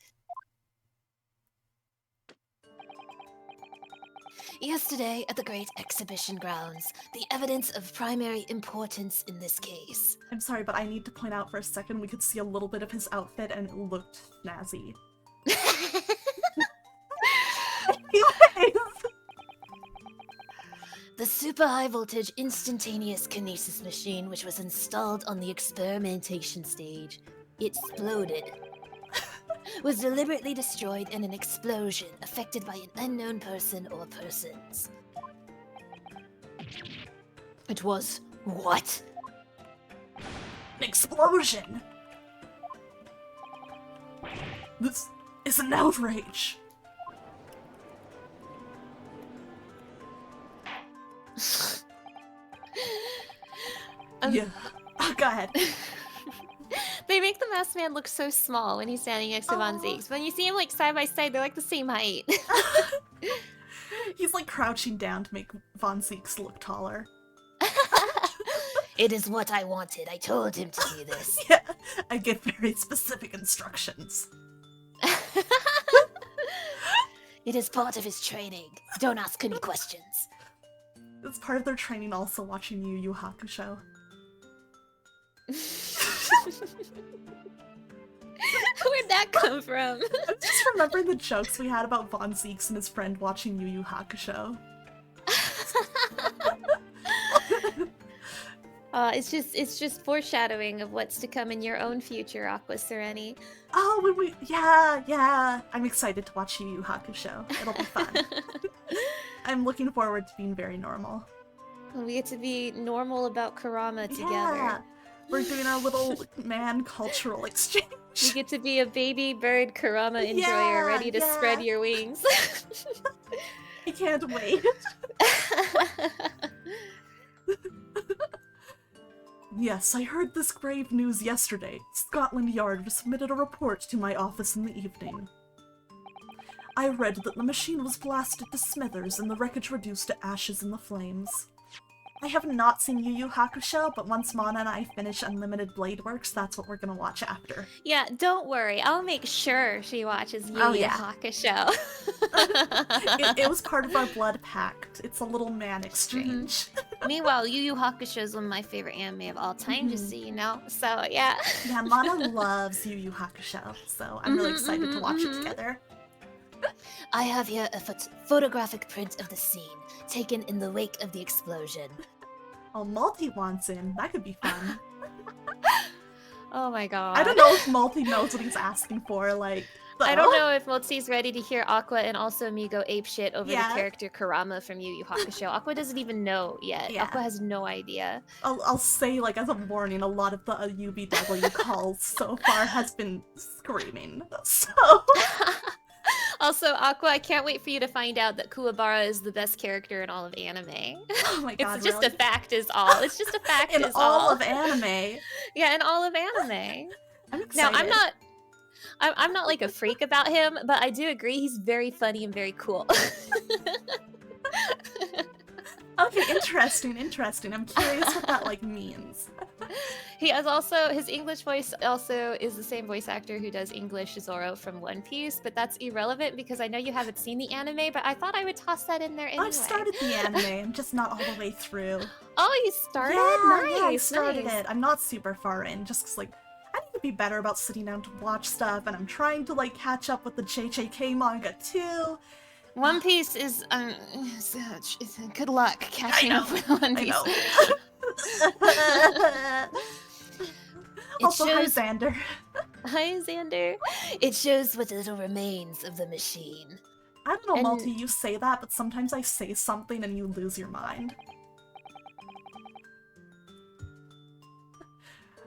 [SPEAKER 5] Yesterday, at the Great Exhibition Grounds, the evidence of primary importance in this case.
[SPEAKER 2] I'm sorry, but I need to point out for a second, we could see a little bit of his outfit and it looked snazzy. Anyways.
[SPEAKER 5] The super high voltage instantaneous kinesis machine, which was installed on the experimentation stage, exploded. Was deliberately destroyed in an explosion affected by an unknown person or persons. It was what?
[SPEAKER 2] An explosion! This is an outrage! Yeah. Oh, go ahead.
[SPEAKER 3] They make the masked man look so small when he's standing next to Von Zeeks. When you see him like side by side, they're like the same height.
[SPEAKER 2] He's like crouching down to make Von Zeeks look taller.
[SPEAKER 5] It is what I wanted. I told him to do this.
[SPEAKER 2] Yeah, I give very specific instructions.
[SPEAKER 5] It is part of his training. Don't ask any questions.
[SPEAKER 2] It's part of their training also watching Yu Yu Hakusho.
[SPEAKER 3] Where'd that come from?
[SPEAKER 2] I'm just remembering the jokes we had about Von Zeeks and his friend watching Yu Yu Hakusho.
[SPEAKER 3] It's just foreshadowing of what's to come in your own future, Aqua Sereni.
[SPEAKER 2] Oh, yeah. I'm excited to watch Yu Yu Hakusho. It'll be fun. I'm looking forward to being very normal.
[SPEAKER 3] We get to be normal about Kurama together.
[SPEAKER 2] Yeah. We're doing our little man cultural exchange.
[SPEAKER 3] You get to be a baby bird Kurama enjoyer ready to spread your wings.
[SPEAKER 2] I can't wait. Yes, I heard this grave news yesterday. Scotland Yard submitted a report to my office in the evening. I read that the machine was blasted to smithers and the wreckage reduced to ashes in the flames. I have not seen Yu Yu Hakusho, but once Mana and I finish Unlimited Blade Works, that's what we're gonna watch after.
[SPEAKER 3] Yeah, don't worry. I'll make sure she watches Yu Yu Hakusho.
[SPEAKER 2] It was part of our blood pact. It's a little man exchange.
[SPEAKER 3] Meanwhile, Yu Yu Hakusho is one of my favorite anime of all time, just so you know. So, yeah.
[SPEAKER 2] Yeah, Mana loves Yu Yu Hakusho, so I'm really excited to watch it together.
[SPEAKER 5] I have here a photographic print of the scene, taken in the wake of the explosion.
[SPEAKER 2] Oh, Multi wants in. That could be fun.
[SPEAKER 3] Oh my god.
[SPEAKER 2] I don't know if Multi knows what he's asking for, like...
[SPEAKER 3] I don't know if Multi's ready to hear Aqua and also me go apeshit over the character Kurama from Yu Yu Hakusho. Aqua doesn't even know yet.
[SPEAKER 2] Yeah.
[SPEAKER 3] Aqua has no idea.
[SPEAKER 2] I'll say, like, as a warning, a lot of the UBW calls so far has been screaming, so...
[SPEAKER 3] Also, Aqua, I can't wait for you to find out that Kuwabara is the best character in all of anime.
[SPEAKER 2] Oh my god,
[SPEAKER 3] It's just
[SPEAKER 2] really?
[SPEAKER 3] a fact is all. It's just a fact
[SPEAKER 2] in
[SPEAKER 3] is
[SPEAKER 2] all of anime.
[SPEAKER 3] Yeah, in all of anime.
[SPEAKER 2] I'm excited.
[SPEAKER 3] Now, I'm not like a freak about him, but I do agree he's very funny and very cool.
[SPEAKER 2] Okay, interesting. I'm curious what that, like, means.
[SPEAKER 3] He has also his English voice also is the same voice actor who does English Zoro from One Piece, but that's irrelevant because I know you haven't seen the anime, but I thought I would toss that in there anyway.
[SPEAKER 2] I've started the anime, I'm just not all the way through.
[SPEAKER 3] Oh, you started?
[SPEAKER 2] Yeah, I
[SPEAKER 3] Nice,
[SPEAKER 2] started
[SPEAKER 3] nice.
[SPEAKER 2] it. I'm not super far in, just 'cause, like, I need to be better about sitting down to watch stuff, and I'm trying to, like, catch up with the JJK manga, too.
[SPEAKER 3] One Piece is good luck catching up with One Piece.
[SPEAKER 2] I know. Also, hi,
[SPEAKER 5] shows-
[SPEAKER 2] Xander.
[SPEAKER 3] Hi, Xander.
[SPEAKER 5] It shows what little remains of the machine.
[SPEAKER 2] I don't know,
[SPEAKER 3] And-
[SPEAKER 2] Multi, you say that, but sometimes I say something and you lose your mind.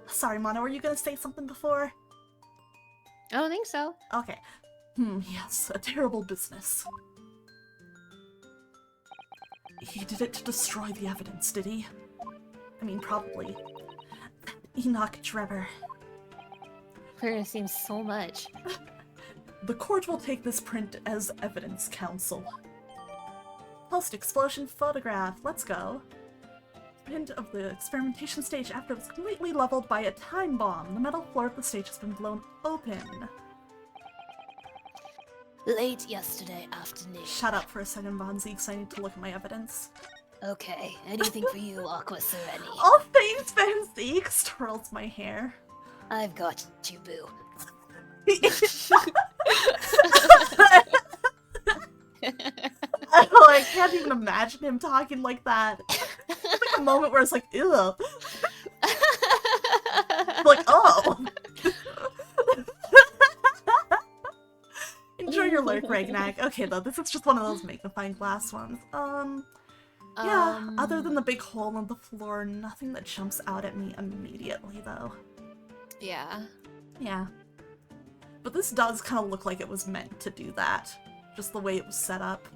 [SPEAKER 2] Sorry, Mono, were you gonna say something before?
[SPEAKER 3] I don't think so.
[SPEAKER 2] Okay. Yes, a terrible business. He did it to destroy the evidence, did he? I mean, probably. Enoch Drebber.
[SPEAKER 3] We're gonna seem so much.
[SPEAKER 2] The court will take this print as evidence, counsel. Post-explosion photograph. Let's go. Print of the experimentation stage after it was completely leveled by a time bomb. The metal floor of the stage has been blown open.
[SPEAKER 5] Late yesterday afternoon.
[SPEAKER 2] Shut up for a second, Bonzi, because I need to look at my evidence.
[SPEAKER 5] Okay, anything for you, Aqua Sereni.
[SPEAKER 2] All things fancy, twirls my hair.
[SPEAKER 5] I've got you, boo.
[SPEAKER 2] I can't even imagine him talking like that. It's like a moment where it's like, ew. Like, oh. Enjoy your lurk, Ragnak. Okay, though, this is just one of those magnifying glass ones. Yeah, other than the big hole in the floor, nothing that jumps out at me immediately, though.
[SPEAKER 3] Yeah.
[SPEAKER 2] Yeah. But this does kind of look like it was meant to do that. Just the way it was set up.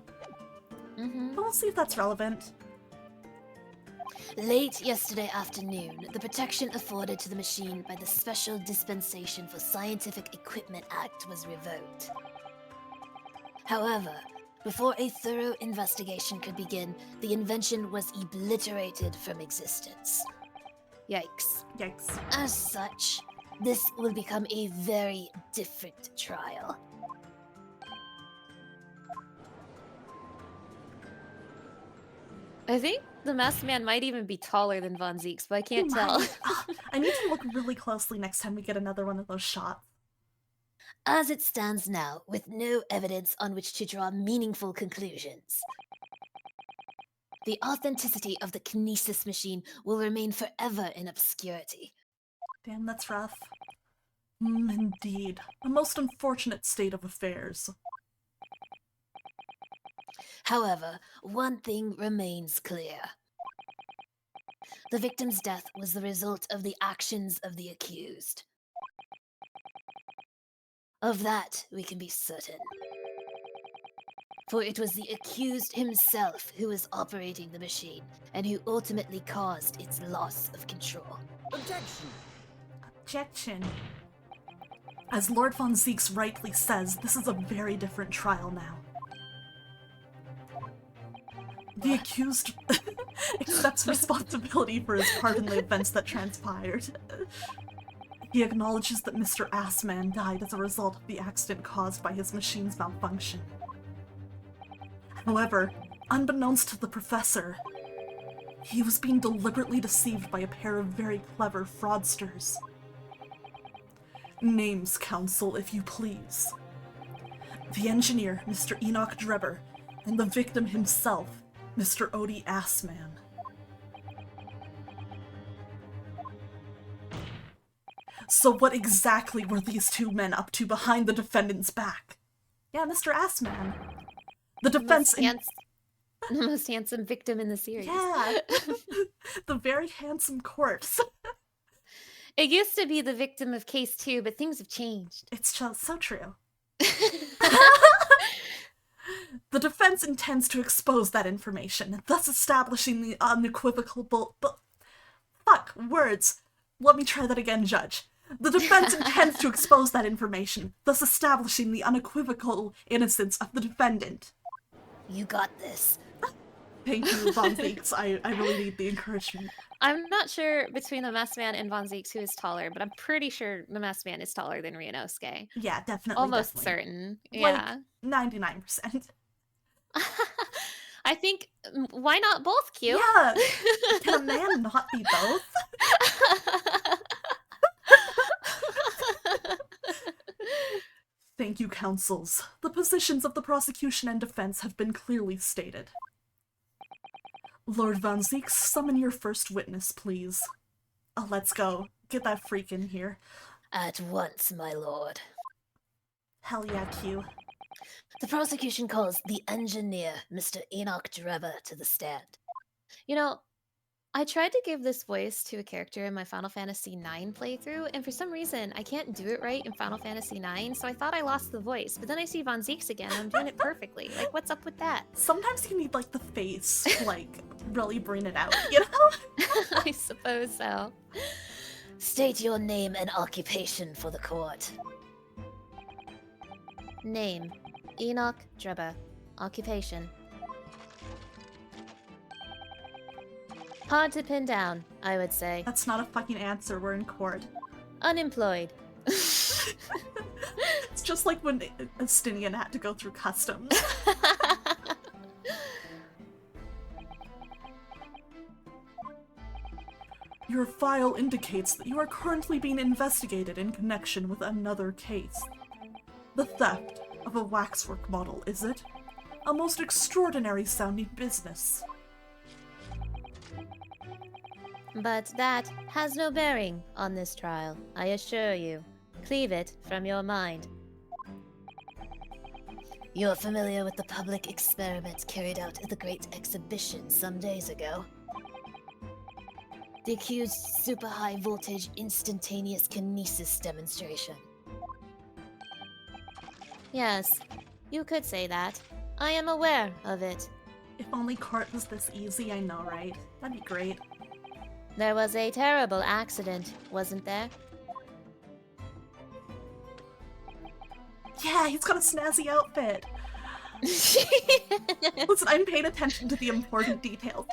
[SPEAKER 3] Mm-hmm.
[SPEAKER 2] But we'll see if that's relevant.
[SPEAKER 5] Late yesterday afternoon, the protection afforded to the machine by the Special Dispensation for Scientific Equipment Act was revoked. However, before a thorough investigation could begin, the invention was obliterated from existence.
[SPEAKER 3] Yikes.
[SPEAKER 2] Yikes.
[SPEAKER 5] As such, this will become a very different trial.
[SPEAKER 3] I think the masked man might even be taller than Von Zeeks, but I can't
[SPEAKER 2] He
[SPEAKER 3] tell.
[SPEAKER 2] might. I need to look really closely next time we get another one of those shots.
[SPEAKER 5] As it stands now, with no evidence on which to draw meaningful conclusions, the authenticity of the kinesis machine will remain forever in obscurity.
[SPEAKER 2] Damn, that's rough. Indeed. A most unfortunate state of affairs.
[SPEAKER 5] However, one thing remains clear. The victim's death was the result of the actions of the accused. Of that, we can be certain. For it was the accused himself who was operating the machine, and who ultimately caused its loss of control.
[SPEAKER 2] Objection. As Lord Von Zeeks rightly says, this is a very different trial now. The accused accepts responsibility for his part in the events that transpired. He acknowledges that Mr. Assman died as a result of the accident caused by his machine's malfunction. However, unbeknownst to the professor, he was being deliberately deceived by a pair of very clever fraudsters. Names, counsel, if you please. The engineer, Mr. Enoch Drebber, and the victim himself, Mr. Odie Assman. So what exactly were these two men up to behind the defendant's back? Yeah, Mr. Assman. The defense...
[SPEAKER 3] The most handsome victim in the series.
[SPEAKER 2] Yeah. The very handsome corpse.
[SPEAKER 3] It used to be the victim of case 2, but things have changed.
[SPEAKER 2] It's just so true. The defense intends to expose that information, thus establishing the unequivocal... Fuck, words. Let me try that again, Judge. The defense intends to expose that information, thus establishing the unequivocal innocence of the defendant.
[SPEAKER 5] You got this.
[SPEAKER 2] Thank you, Von Zeeks. I really need the encouragement.
[SPEAKER 3] I'm not sure between the Masked Man and Von Zeeks who is taller, but I'm pretty sure the Masked Man is taller than Ryunosuke.
[SPEAKER 2] Yeah, definitely,
[SPEAKER 3] Almost
[SPEAKER 2] definitely.
[SPEAKER 3] certain.
[SPEAKER 2] Like,
[SPEAKER 3] Yeah.
[SPEAKER 2] 99%.
[SPEAKER 3] I think, why not both, Q?
[SPEAKER 2] Yeah! Can a man not be both? Thank you, counsels. The positions of the prosecution and defense have been clearly stated. Lord Von Zeeks, summon your first witness, please. Oh, let's go. Get that freak in here.
[SPEAKER 5] At once, my lord.
[SPEAKER 2] Hell yeah, Q.
[SPEAKER 5] The prosecution calls the engineer, Mr. Enoch Dreva, to the stand.
[SPEAKER 3] You know, I tried to give this voice to a character in my Final Fantasy IX playthrough, and for some reason, I can't do it right in Final Fantasy IX, so I thought I lost the voice. But then I see Von Zeeks again, and I'm doing it perfectly. Like, what's up with that?
[SPEAKER 2] Sometimes you need, like, the face to, like, really bring it out, you know?
[SPEAKER 3] I suppose so.
[SPEAKER 5] State your name and occupation for the court.
[SPEAKER 3] Name: Enoch Dreba. Occupation: hard to pin down, I would say.
[SPEAKER 2] That's not a fucking answer, we're in court.
[SPEAKER 3] Unemployed.
[SPEAKER 2] It's just like when Estinian had to go through customs. Your file indicates that you are currently being investigated in connection with another case. The theft of a waxwork model, is it? A most extraordinary sounding business.
[SPEAKER 3] But that has no bearing on this trial, I assure you. Cleave it from your mind.
[SPEAKER 5] You're familiar with the public experiment carried out at the Great Exhibition some days ago? The accused super high voltage instantaneous kinesis demonstration.
[SPEAKER 3] Yes, you could say that. I am aware of it.
[SPEAKER 2] If only court was this easy, I know, right? That'd be great.
[SPEAKER 3] There was a terrible accident, wasn't there?
[SPEAKER 2] Yeah, he's got a snazzy outfit. Listen, I'm paying attention to the important details.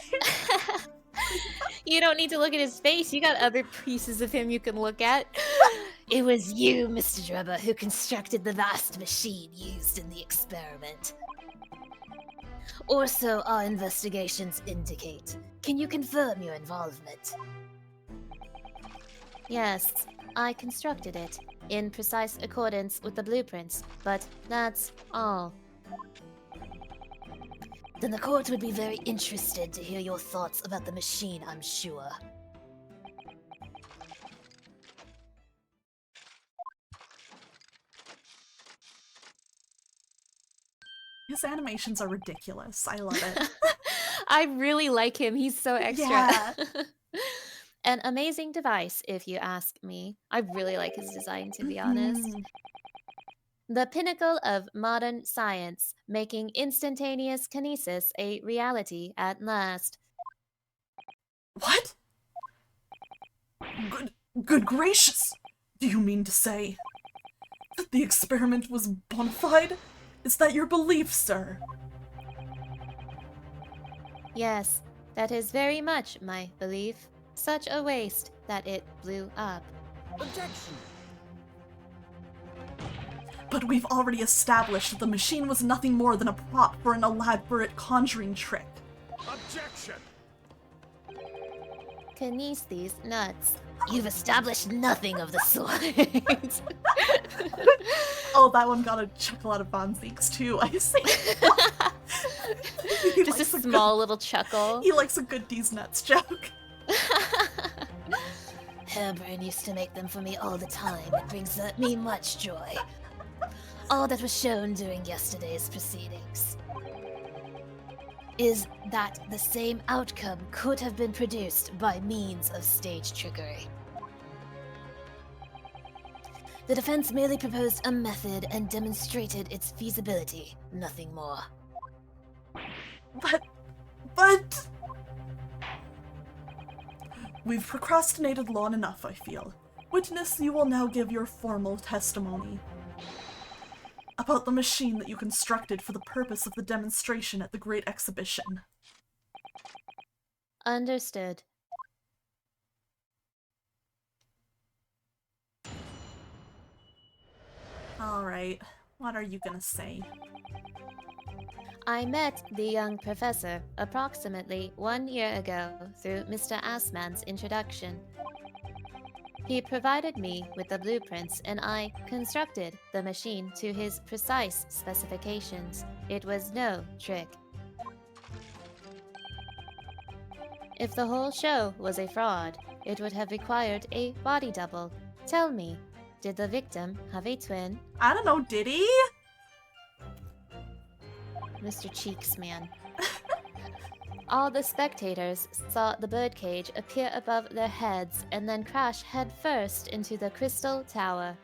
[SPEAKER 3] You don't need to look at his face, you got other pieces of him you can look at.
[SPEAKER 5] It was you, Mr. Dreba, who constructed the vast machine used in the experiment. Or so our investigations indicate. Can you confirm your involvement?
[SPEAKER 3] Yes, I constructed it, in precise accordance with the blueprints, but that's all.
[SPEAKER 5] Then the court would be very interested to hear your thoughts about the machine, I'm sure.
[SPEAKER 2] His animations are ridiculous. I love it.
[SPEAKER 3] I really like him, he's so extra.
[SPEAKER 2] Yeah.
[SPEAKER 3] An amazing device, if you ask me. I really like his design, to be honest.
[SPEAKER 2] Mhm.
[SPEAKER 3] The pinnacle of modern science, making instantaneous kinesis a reality at last.
[SPEAKER 2] What? Good gracious! Do you mean to say that the experiment was bona fide? Is that your belief, sir?
[SPEAKER 3] Yes, that is very much my belief. Such a waste that it blew up.
[SPEAKER 6] Objection!
[SPEAKER 2] But we've already established that the machine was nothing more than a prop for an elaborate conjuring trick.
[SPEAKER 6] Objection!
[SPEAKER 3] Kinese these nuts.
[SPEAKER 5] You've established nothing of the sort.
[SPEAKER 2] Oh, that one got a chuckle out of Von Zeeks too, I see. He
[SPEAKER 3] Just a
[SPEAKER 2] likes
[SPEAKER 3] small little chuckle.
[SPEAKER 2] He likes a good D's nuts joke.
[SPEAKER 5] Hairbrain used to make them for me all the time. It brings me much joy. All that was shown during yesterday's proceedings is that the same outcome could have been produced by means of stage trickery. The defense merely proposed a method and demonstrated its feasibility, nothing more.
[SPEAKER 2] But... We've procrastinated long enough, I feel. Witness, you will now give your formal testimony about the machine that you constructed for the purpose of the demonstration at the Great Exhibition.
[SPEAKER 5] Understood.
[SPEAKER 2] Alright, what are you gonna say?
[SPEAKER 5] I met the young professor approximately 1 year ago through Mr. Assman's introduction. He provided me with the blueprints and I constructed the machine to his precise specifications. It was no trick. If the whole show was a fraud, it would have required a body double. Tell me, did the victim have a twin?
[SPEAKER 2] I don't know, did he?
[SPEAKER 5] Mr. Cheeks, man. All the spectators saw the birdcage appear above their heads and then crash headfirst into the crystal tower.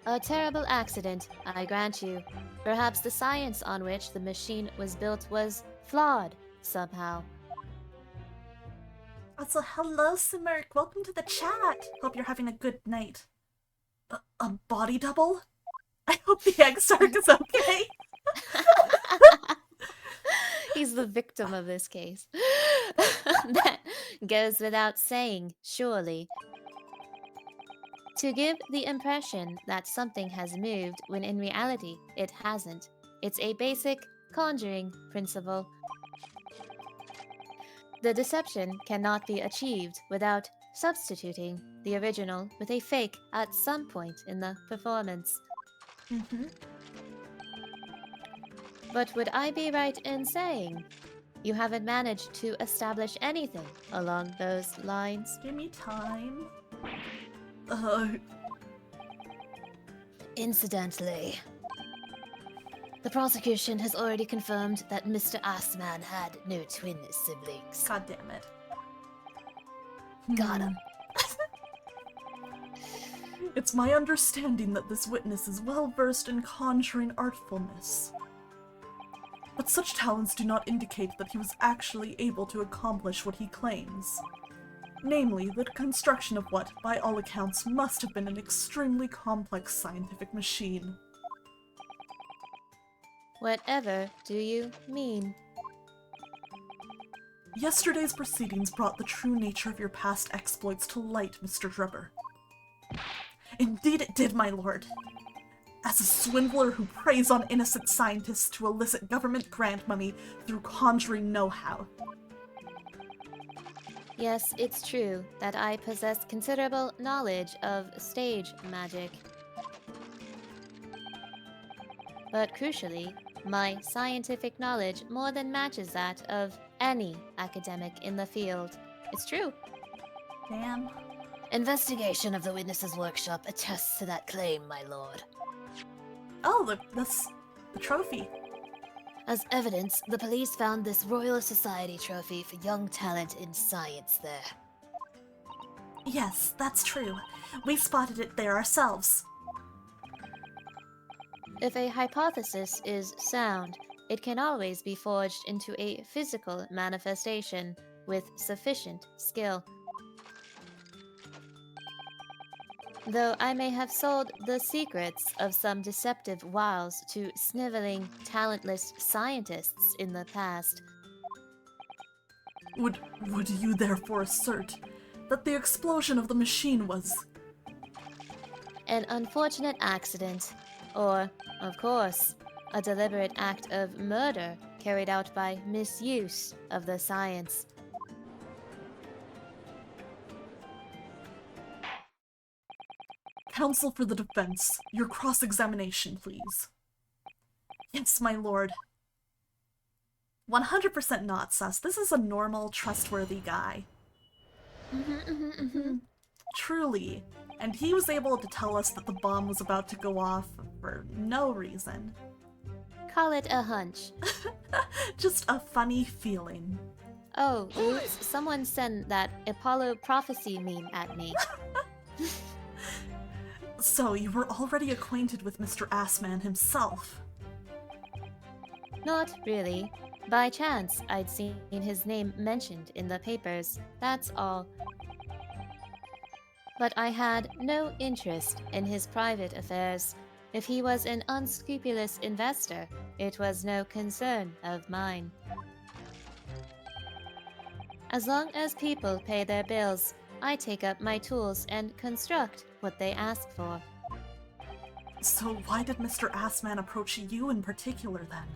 [SPEAKER 5] A terrible accident, I grant you. Perhaps the science on which the machine was built was flawed somehow.
[SPEAKER 2] Also, hello, Simirk. Welcome to the chat. Hope you're having a good night. A body double? I hope the egg sark is okay.
[SPEAKER 5] He's the victim of this case. That goes without saying, surely. To give the impression that something has moved when in reality it hasn't. It's a basic conjuring principle. The deception cannot be achieved without substituting the original with a fake at some point in the performance.
[SPEAKER 2] Mm-hmm.
[SPEAKER 5] But would I be right in saying you haven't managed to establish anything along those lines?
[SPEAKER 2] Give me time.
[SPEAKER 5] Incidentally, the prosecution has already confirmed that Mr. Assman had no twin siblings.
[SPEAKER 2] God damn it.
[SPEAKER 5] Got him.
[SPEAKER 2] It's my understanding that this witness is well versed in conjuring artfulness. But such talents do not indicate that he was actually able to accomplish what he claims. Namely, the construction of what, by all accounts, must have been an extremely complex scientific machine.
[SPEAKER 5] Whatever do you mean?
[SPEAKER 2] Yesterday's proceedings brought the true nature of your past exploits to light, Mr. Drubber. Indeed it did, my lord. As a swindler who preys on innocent scientists to elicit government grant money through conjuring know-how.
[SPEAKER 5] Yes, it's true that I possess considerable knowledge of stage magic. But crucially, my scientific knowledge more than matches that of any academic in the field. It's true.
[SPEAKER 2] Damn.
[SPEAKER 5] Investigation of the witness's workshop attests to that claim, my lord.
[SPEAKER 2] Oh, that's the trophy.
[SPEAKER 5] As evidence, the police found this Royal Society trophy for young talent in science there.
[SPEAKER 2] Yes, that's true. We spotted it there ourselves.
[SPEAKER 5] If a hypothesis is sound, it can always be forged into a physical manifestation with sufficient skill. Though I may have sold the secrets of some deceptive wiles to sniveling, talentless scientists in the past.
[SPEAKER 2] Would you therefore assert that the explosion of the machine was...
[SPEAKER 5] An unfortunate accident, or, of course, a deliberate act of murder carried out by misuse of the science?
[SPEAKER 2] Counsel for the defense, your cross-examination, please. Yes, my lord. 100% not sus. This is a normal, trustworthy guy. Truly. And he was able to tell us that the bomb was about to go off for no reason.
[SPEAKER 5] Call it a hunch.
[SPEAKER 2] Just a funny feeling.
[SPEAKER 5] Oh, oops, someone sent that Apollo prophecy meme at me.
[SPEAKER 2] So, you were already acquainted with Mr. Assman himself?
[SPEAKER 5] Not really. By chance, I'd seen his name mentioned in the papers, that's all. But I had no interest in his private affairs. If he was an unscrupulous investor, it was no concern of mine.
[SPEAKER 3] As long as people pay their bills, I take up my tools and construct what they ask for.
[SPEAKER 2] So why did Mr. Assman approach you in particular then?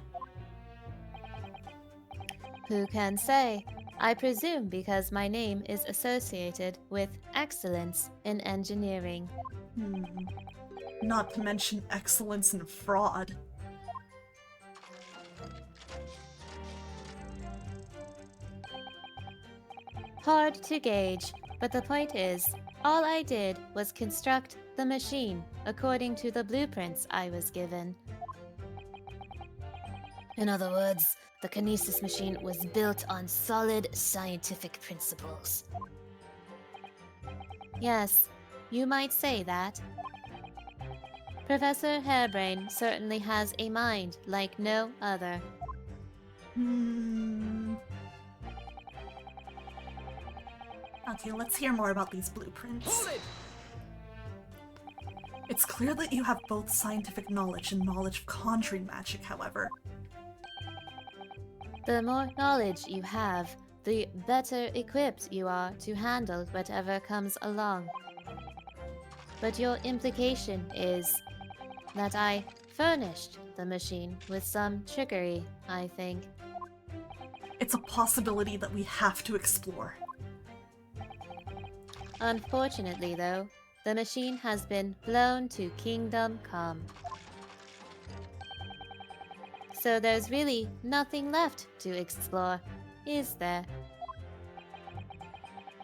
[SPEAKER 3] Who can say? I presume because my name is associated with excellence in engineering.
[SPEAKER 2] Not to mention excellence in fraud.
[SPEAKER 3] Hard to gauge, but the point is, all I did was construct the machine according to the blueprints I was given.
[SPEAKER 5] In other words, the kinesis machine was built on solid scientific principles.
[SPEAKER 3] Yes, you might say that. Professor Hairbrain certainly has a mind like no other.
[SPEAKER 2] Okay, let's hear more about these blueprints.
[SPEAKER 6] Hold it!
[SPEAKER 2] It's clear that you have both scientific knowledge and knowledge of conjuring magic, however.
[SPEAKER 3] The more knowledge you have, the better equipped you are to handle whatever comes along. But your implication is that I furnished the machine with some trickery, I think.
[SPEAKER 2] It's a possibility that we have to explore.
[SPEAKER 3] Unfortunately, though, the machine has been blown to Kingdom Come. So there's really nothing left to explore, is there?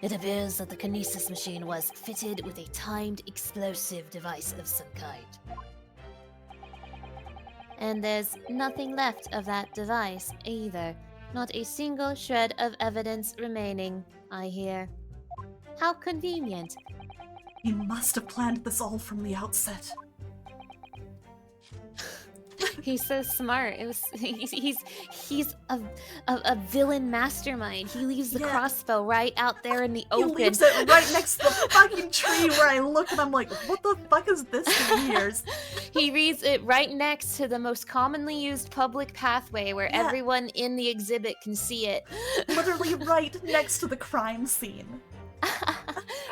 [SPEAKER 5] It appears that the kinesis machine was fitted with a timed explosive device of some kind.
[SPEAKER 3] And there's nothing left of that device either. Not a single shred of evidence remaining, I hear. How convenient.
[SPEAKER 2] He must have planned this all from the outset.
[SPEAKER 3] He's so smart. He's a villain mastermind. He leaves the crossbow right out there in the open.
[SPEAKER 2] He leaves it right next to the fucking tree where I look and I'm like, what the fuck is this thing here?
[SPEAKER 3] He reads it right next to the most commonly used public pathway where everyone in the exhibit can see it.
[SPEAKER 2] Literally right next to the crime scene.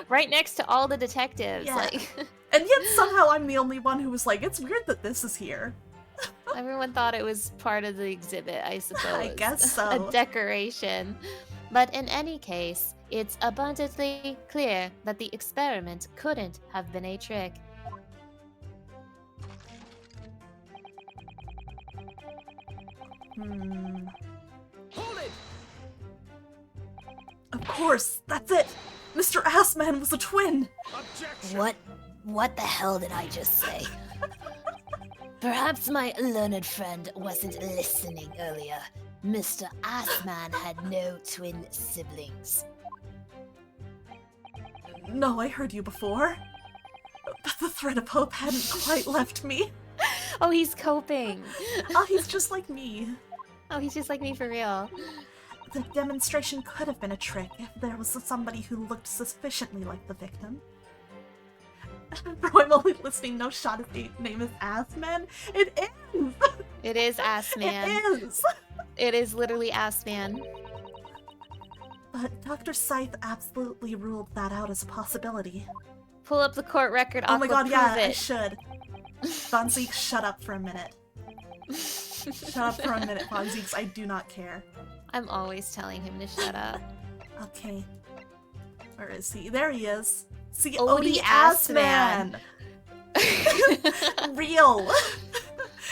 [SPEAKER 3] Right next to all the detectives.
[SPEAKER 2] Yeah.
[SPEAKER 3] Like
[SPEAKER 2] And yet somehow I'm the only one who was like, it's weird that this is here.
[SPEAKER 3] everyone thought it was part of the exhibit, I suppose.
[SPEAKER 2] I guess so.
[SPEAKER 3] A decoration. But in any case, it's abundantly clear that the experiment couldn't have been a trick.
[SPEAKER 6] Hold it!
[SPEAKER 2] Of course, that's it! Mr. Assman was a twin!
[SPEAKER 6] Objection!
[SPEAKER 5] What the hell did I just say? Perhaps my learned friend wasn't listening earlier. Mr. Assman had no twin siblings.
[SPEAKER 2] No, I heard you before. But the thread of hope hadn't quite left me.
[SPEAKER 3] Oh, he's coping.
[SPEAKER 2] Oh, he's just like me.
[SPEAKER 3] Oh, he's just like me for real.
[SPEAKER 2] The demonstration could have been a trick if there was somebody who looked sufficiently like the victim. Bro, I'm only listening. No shot his name is Assman. It is!
[SPEAKER 3] It is Assman.
[SPEAKER 2] It is!
[SPEAKER 3] It is literally Assman.
[SPEAKER 2] But Dr. Scythe absolutely ruled that out as a possibility.
[SPEAKER 3] Pull up the court record.
[SPEAKER 2] Oh my god, yeah,
[SPEAKER 3] prove
[SPEAKER 2] I
[SPEAKER 3] it.
[SPEAKER 2] should. Fonzique, shut up for a minute. Shut up for a minute, Fonzique. I do not care.
[SPEAKER 3] I'm always telling him to shut up.
[SPEAKER 2] Okay. Where is he? There he is. See,
[SPEAKER 3] Odie
[SPEAKER 2] Odie Assman! Real!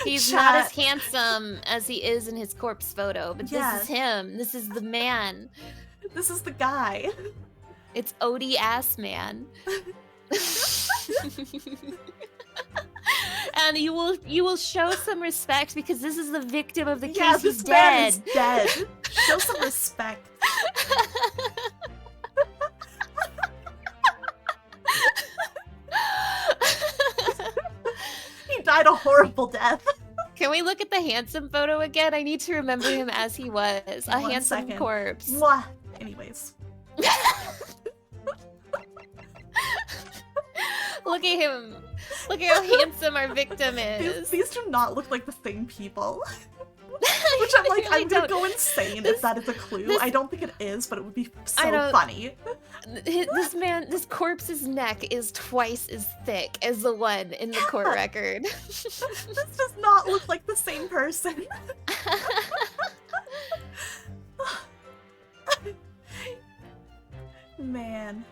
[SPEAKER 3] He's
[SPEAKER 2] Chat.
[SPEAKER 3] not as handsome as he is in his corpse photo, but
[SPEAKER 2] Yeah.
[SPEAKER 3] this is him. This is the man.
[SPEAKER 2] This is the guy.
[SPEAKER 3] It's Odie Assman. And you will show some respect because this is the victim of the case.
[SPEAKER 2] Yeah,
[SPEAKER 3] He's
[SPEAKER 2] this man
[SPEAKER 3] dead.
[SPEAKER 2] is dead. Show some respect. He died a horrible death.
[SPEAKER 3] Can we look at the handsome photo again? I need to remember him as he was. A
[SPEAKER 2] 1
[SPEAKER 3] handsome
[SPEAKER 2] second.
[SPEAKER 3] corpse.
[SPEAKER 2] Mwah. Anyways.
[SPEAKER 3] Look at him. Look at how handsome our victim is.
[SPEAKER 2] These do not look like the same people. Which I'm like,
[SPEAKER 3] really
[SPEAKER 2] I'm gonna
[SPEAKER 3] don't.
[SPEAKER 2] go insane if that is a clue. I don't think it is, but it would be so
[SPEAKER 3] I don't-
[SPEAKER 2] funny.
[SPEAKER 3] This corpse's neck is twice as thick as the one in the court record.
[SPEAKER 2] This does not look like the same person. Man.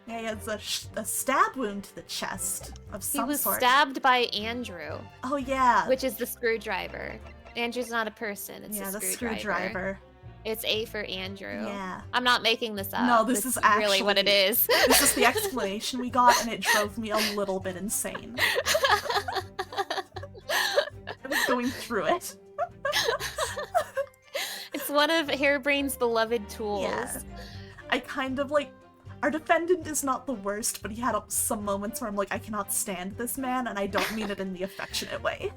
[SPEAKER 2] Yeah, he has a stab wound to the chest of
[SPEAKER 3] He
[SPEAKER 2] some
[SPEAKER 3] was
[SPEAKER 2] sort.
[SPEAKER 3] stabbed by Andrew,
[SPEAKER 2] Oh yeah.
[SPEAKER 3] which is the screwdriver. Andrew's not a person, it's
[SPEAKER 2] Yeah,
[SPEAKER 3] a
[SPEAKER 2] the
[SPEAKER 3] screwdriver.
[SPEAKER 2] screwdriver.
[SPEAKER 3] It's A for Andrew.
[SPEAKER 2] Yeah.
[SPEAKER 3] I'm not making this up.
[SPEAKER 2] No, this is
[SPEAKER 3] really what it
[SPEAKER 2] actually-
[SPEAKER 3] is.
[SPEAKER 2] This is the explanation we got, and it drove me a little bit insane. I was going through it.
[SPEAKER 3] It's one of Hairbrain's beloved tools.
[SPEAKER 2] Yeah. I kind of like... Our defendant is not the worst, but he had some moments where I'm like, I cannot stand this man, and I don't mean it in the affectionate way.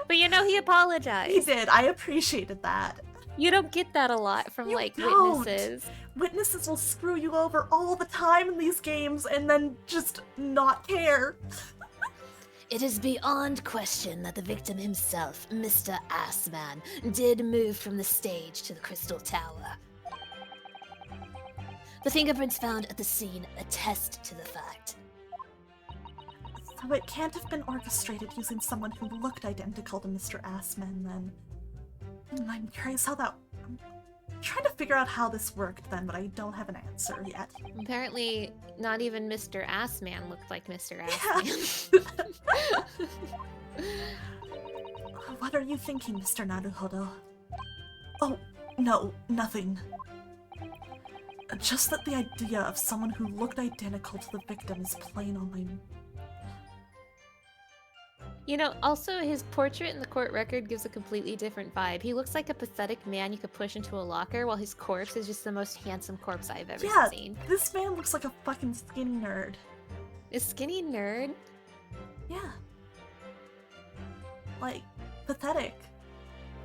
[SPEAKER 3] But you know, he apologized.
[SPEAKER 2] He did. I appreciated that.
[SPEAKER 3] You don't get that a lot from,
[SPEAKER 2] You
[SPEAKER 3] like,
[SPEAKER 2] don't.
[SPEAKER 3] witnesses.
[SPEAKER 2] Witnesses will screw you over all the time in these games and then just not care.
[SPEAKER 5] It is beyond question that the victim himself, Mr. Assman, did move from the stage to the Crystal Tower. The fingerprints found at the scene attest to the fact.
[SPEAKER 2] So it can't have been orchestrated using someone who looked identical to Mr. Assman, then. I'm curious how that... I'm trying to figure out how this worked then, but I don't have an answer yet.
[SPEAKER 3] Apparently, not even Mr. Assman looked like Mr.
[SPEAKER 2] Yeah.
[SPEAKER 3] Assman.
[SPEAKER 2] What are you thinking, Mr. Naruhodo? Oh, no, nothing. Just that the idea of someone who looked identical to the victim is plain on my...
[SPEAKER 3] You know, also his portrait in the court record gives a completely different vibe. He looks like a pathetic man you could push into a locker, while his corpse is just the most handsome corpse I've ever
[SPEAKER 2] Yeah,
[SPEAKER 3] seen.
[SPEAKER 2] this man looks like a fucking skinny nerd.
[SPEAKER 3] A skinny nerd?
[SPEAKER 2] Yeah. Like, pathetic.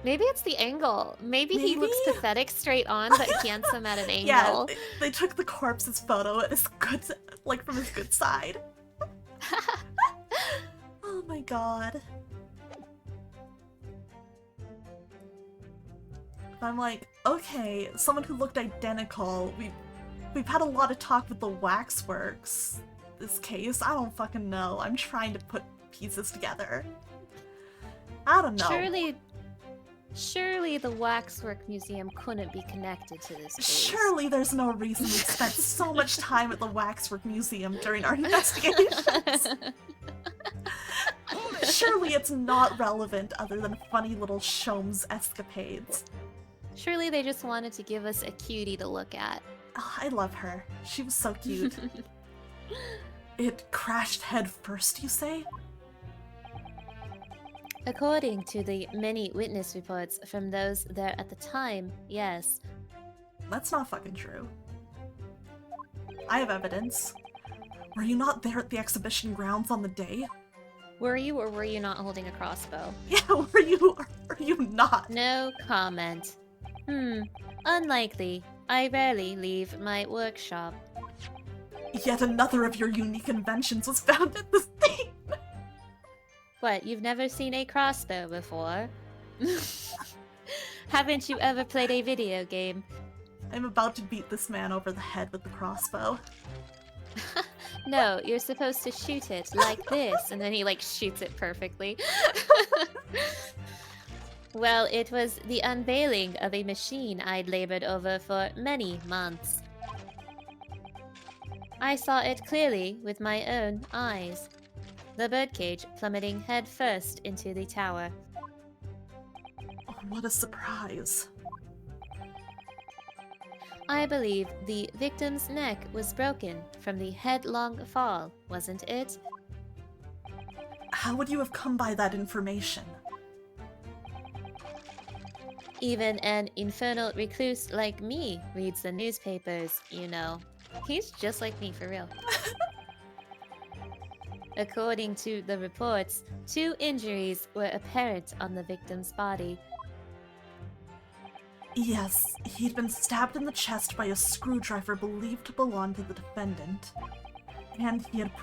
[SPEAKER 3] Maybe it's the angle. Maybe he looks
[SPEAKER 2] Maybe?
[SPEAKER 3] pathetic straight on, but handsome at an angle.
[SPEAKER 2] Yeah, they took the corpse's photo at his good, like from his good side. Oh my god. I'm like, okay, someone who looked identical. We've had a lot of talk with the waxworks. This case, I don't fucking know. I'm trying to put pieces together. I don't know.
[SPEAKER 3] Surely the Waxwork Museum couldn't be connected to this case.
[SPEAKER 2] Surely there's no reason we spent so much time at the Waxwork Museum during our investigations. Surely it's not relevant other than funny little Shom's escapades.
[SPEAKER 3] Surely they just wanted to give us a cutie to look at.
[SPEAKER 2] Oh, I love her. She was so cute. It crashed head first, you say?
[SPEAKER 3] According to the many witness reports from those there at the time, yes.
[SPEAKER 2] That's not fucking true. I have evidence. Were you not there at the exhibition grounds on the day?
[SPEAKER 3] Were you or were you not holding a crossbow?
[SPEAKER 2] Yeah, were you or were you not?
[SPEAKER 3] No comment. Unlikely. I rarely leave my workshop.
[SPEAKER 2] Yet another of your unique inventions was found at the scene.
[SPEAKER 3] What, you've never seen a crossbow before? Haven't you ever played a video game?
[SPEAKER 2] I'm about to beat this man over the head with the crossbow.
[SPEAKER 3] No, you're supposed to shoot it like this, and then he like shoots it perfectly. Well, it was the unveiling of a machine I'd labored over for many months. I saw it clearly with my own eyes. The birdcage plummeting head first into the tower.
[SPEAKER 2] Oh, what a surprise.
[SPEAKER 3] I believe the victim's neck was broken from the headlong fall, wasn't it?
[SPEAKER 2] How would you have come by that information?
[SPEAKER 3] Even an infernal recluse like me reads the newspapers, you know. He's just like me for real. According to the reports, 2 injuries were apparent on the victim's body.
[SPEAKER 2] Yes, he'd been stabbed in the chest by a screwdriver believed to belong to the defendant. And he had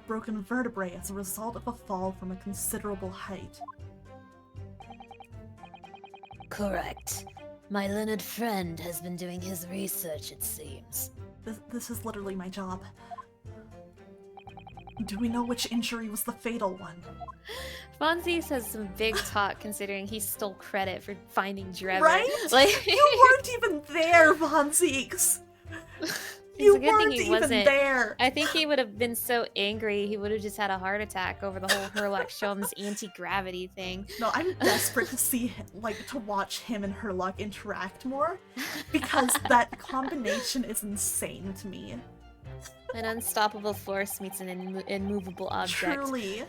[SPEAKER 2] broken vertebrae as a result of a fall from a considerable height.
[SPEAKER 5] Correct. My learned friend has been doing his research, it seems.
[SPEAKER 2] This is literally my job. Do we know which injury was the fatal one?
[SPEAKER 3] Fonzie says some big talk considering he stole credit for finding Trevor.
[SPEAKER 2] Right?
[SPEAKER 3] Like,
[SPEAKER 2] You weren't even there, Von Zeeks!
[SPEAKER 3] it's
[SPEAKER 2] You
[SPEAKER 3] a good thing
[SPEAKER 2] weren't
[SPEAKER 3] he
[SPEAKER 2] even
[SPEAKER 3] wasn't.
[SPEAKER 2] there!
[SPEAKER 3] I think he would have been so angry he would have just had a heart attack over the whole Herlock Sholmes anti-gravity thing.
[SPEAKER 2] No, I'm desperate to see him, to watch him and Herlock interact more, because that combination is insane to me.
[SPEAKER 3] An unstoppable force meets an immovable object.
[SPEAKER 2] Truly.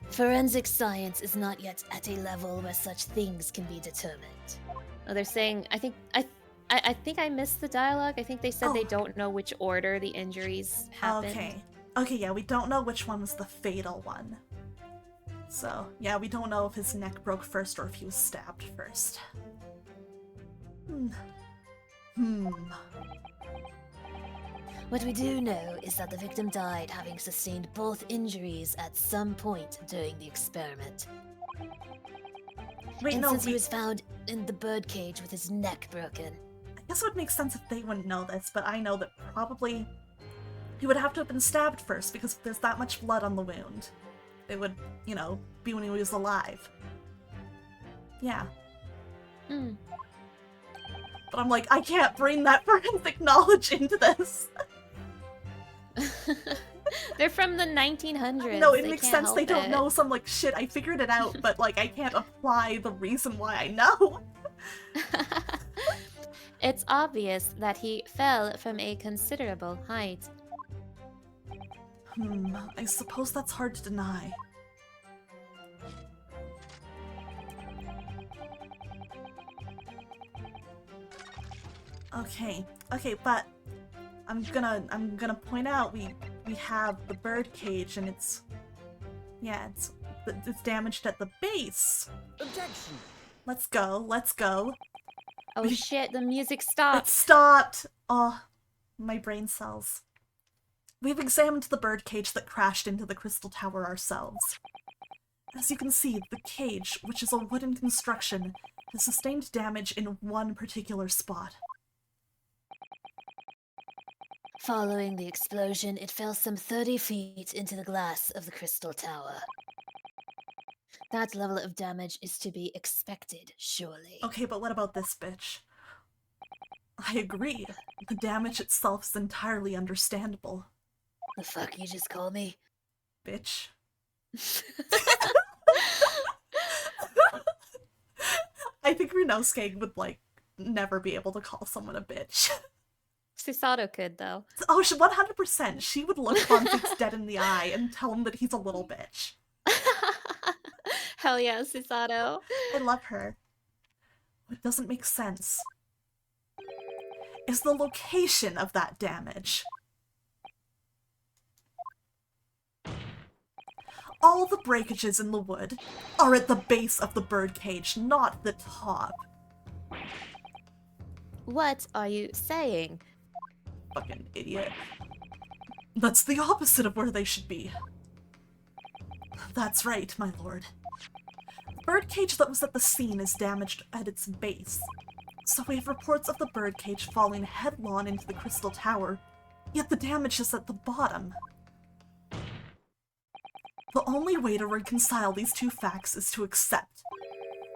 [SPEAKER 5] Forensic science is not yet at a level where such things can be determined.
[SPEAKER 3] Oh, they're saying, I think I missed the dialogue. I think they said they don't know which order the injuries happened.
[SPEAKER 2] Okay, yeah, we don't know which one was the fatal one. So, yeah, we don't know if his neck broke first or if he was stabbed first.
[SPEAKER 5] What we do know is that the victim died having sustained both injuries at some point during the experiment.
[SPEAKER 2] Wait,
[SPEAKER 5] And
[SPEAKER 2] no,
[SPEAKER 5] since he was found in the birdcage with his neck broken.
[SPEAKER 2] I guess it would make sense if they wouldn't know this, but I know that probably he would have to have been stabbed first because if there's that much blood on the wound, it would, be when he was alive. Yeah. But I'm like, I can't bring that forensic knowledge into this.
[SPEAKER 3] They're from the 1900s.
[SPEAKER 2] No, it
[SPEAKER 3] They
[SPEAKER 2] makes
[SPEAKER 3] can't
[SPEAKER 2] sense.
[SPEAKER 3] help
[SPEAKER 2] They don't
[SPEAKER 3] it.
[SPEAKER 2] know some, shit, I figured it out, but, I can't apply the reason why I know.
[SPEAKER 3] It's obvious that he fell from a considerable height.
[SPEAKER 2] I suppose that's hard to deny. Okay, but I'm gonna point out we have the bird cage and it's damaged at the base.
[SPEAKER 6] Objection!
[SPEAKER 2] Let's go.
[SPEAKER 3] Oh shit, the music
[SPEAKER 2] It
[SPEAKER 3] stopped.
[SPEAKER 2] stopped! Oh, my brain cells. We've examined the birdcage that crashed into the crystal tower ourselves. As you can see, the cage, which is a wooden construction, has sustained damage in one particular spot.
[SPEAKER 5] Following the explosion, it fell some 30 feet into the glass of the crystal tower. That level of damage is to be expected, surely.
[SPEAKER 2] Okay, but what about this bitch? I agree. The damage itself is entirely understandable.
[SPEAKER 5] The fuck you just call me?
[SPEAKER 2] Bitch. I think Renosuke would, never be able to call someone a bitch.
[SPEAKER 3] Susato could, though.
[SPEAKER 2] Oh, 100%. She would look Fonzix dead in the eye and tell him that he's a little bitch.
[SPEAKER 3] Hell yeah, Susato.
[SPEAKER 2] I love her. What doesn't make sense is the location of that damage. All the breakages in the wood are at the base of the birdcage, not the top.
[SPEAKER 3] What are you saying?
[SPEAKER 2] Fucking idiot. That's the opposite of where they should be. That's right, my lord. The birdcage that was at the scene is damaged at its base. So we have reports of the birdcage falling headlong into the crystal tower, yet the damage is at the bottom. The only way to reconcile these two facts is to accept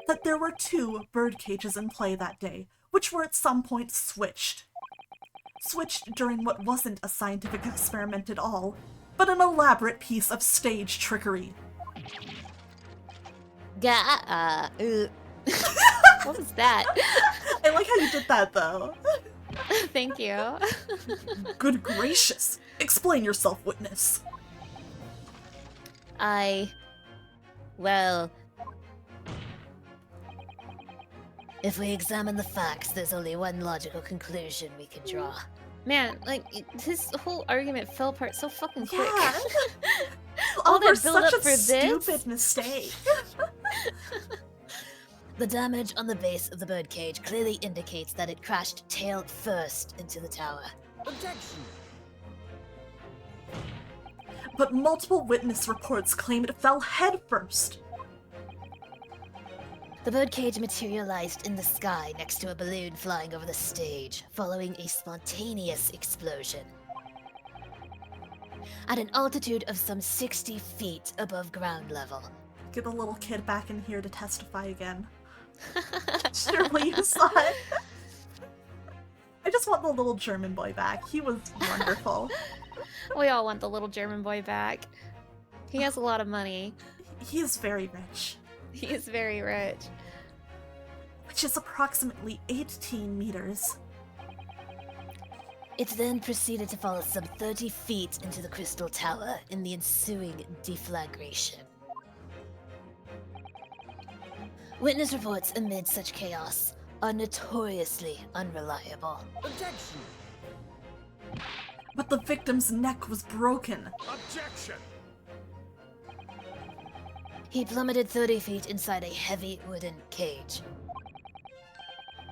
[SPEAKER 2] that there were two birdcages in play that day, which were at some point switched. Switched during what wasn't a scientific experiment at all, but an elaborate piece of stage trickery.
[SPEAKER 3] What was that?
[SPEAKER 2] I like how you did that, though.
[SPEAKER 3] Thank you.
[SPEAKER 2] Good gracious! Explain yourself, witness.
[SPEAKER 3] Well,
[SPEAKER 5] If we examine the facts, there's only one logical conclusion we can draw.
[SPEAKER 3] man, his whole argument fell apart so fucking quick.
[SPEAKER 2] Yeah.
[SPEAKER 3] All
[SPEAKER 2] Over
[SPEAKER 3] that build
[SPEAKER 2] such
[SPEAKER 3] up
[SPEAKER 2] a
[SPEAKER 3] for this?
[SPEAKER 2] stupid mistake.
[SPEAKER 5] The damage on the base of the birdcage clearly indicates that it crashed tail first into the tower.
[SPEAKER 6] Objection!
[SPEAKER 2] But multiple witness reports claim it fell head first.
[SPEAKER 5] The birdcage materialized in the sky next to a balloon flying over the stage, following a spontaneous explosion. At an altitude of some 60 feet above ground level.
[SPEAKER 2] Get the little kid back in here to testify again. Surely you saw it. I just want the little German boy back. He was wonderful.
[SPEAKER 3] We all want the little German boy back. He has a lot of money.
[SPEAKER 2] He is very rich.
[SPEAKER 3] He is very rich.
[SPEAKER 2] Which is approximately 18 meters.
[SPEAKER 5] It then proceeded to fall some 30 feet into the crystal tower in the ensuing deflagration. Witness reports amid such chaos are notoriously unreliable.
[SPEAKER 6] Objection!
[SPEAKER 2] But the victim's neck was broken.
[SPEAKER 6] Objection!
[SPEAKER 5] He plummeted 30 feet inside a heavy wooden cage.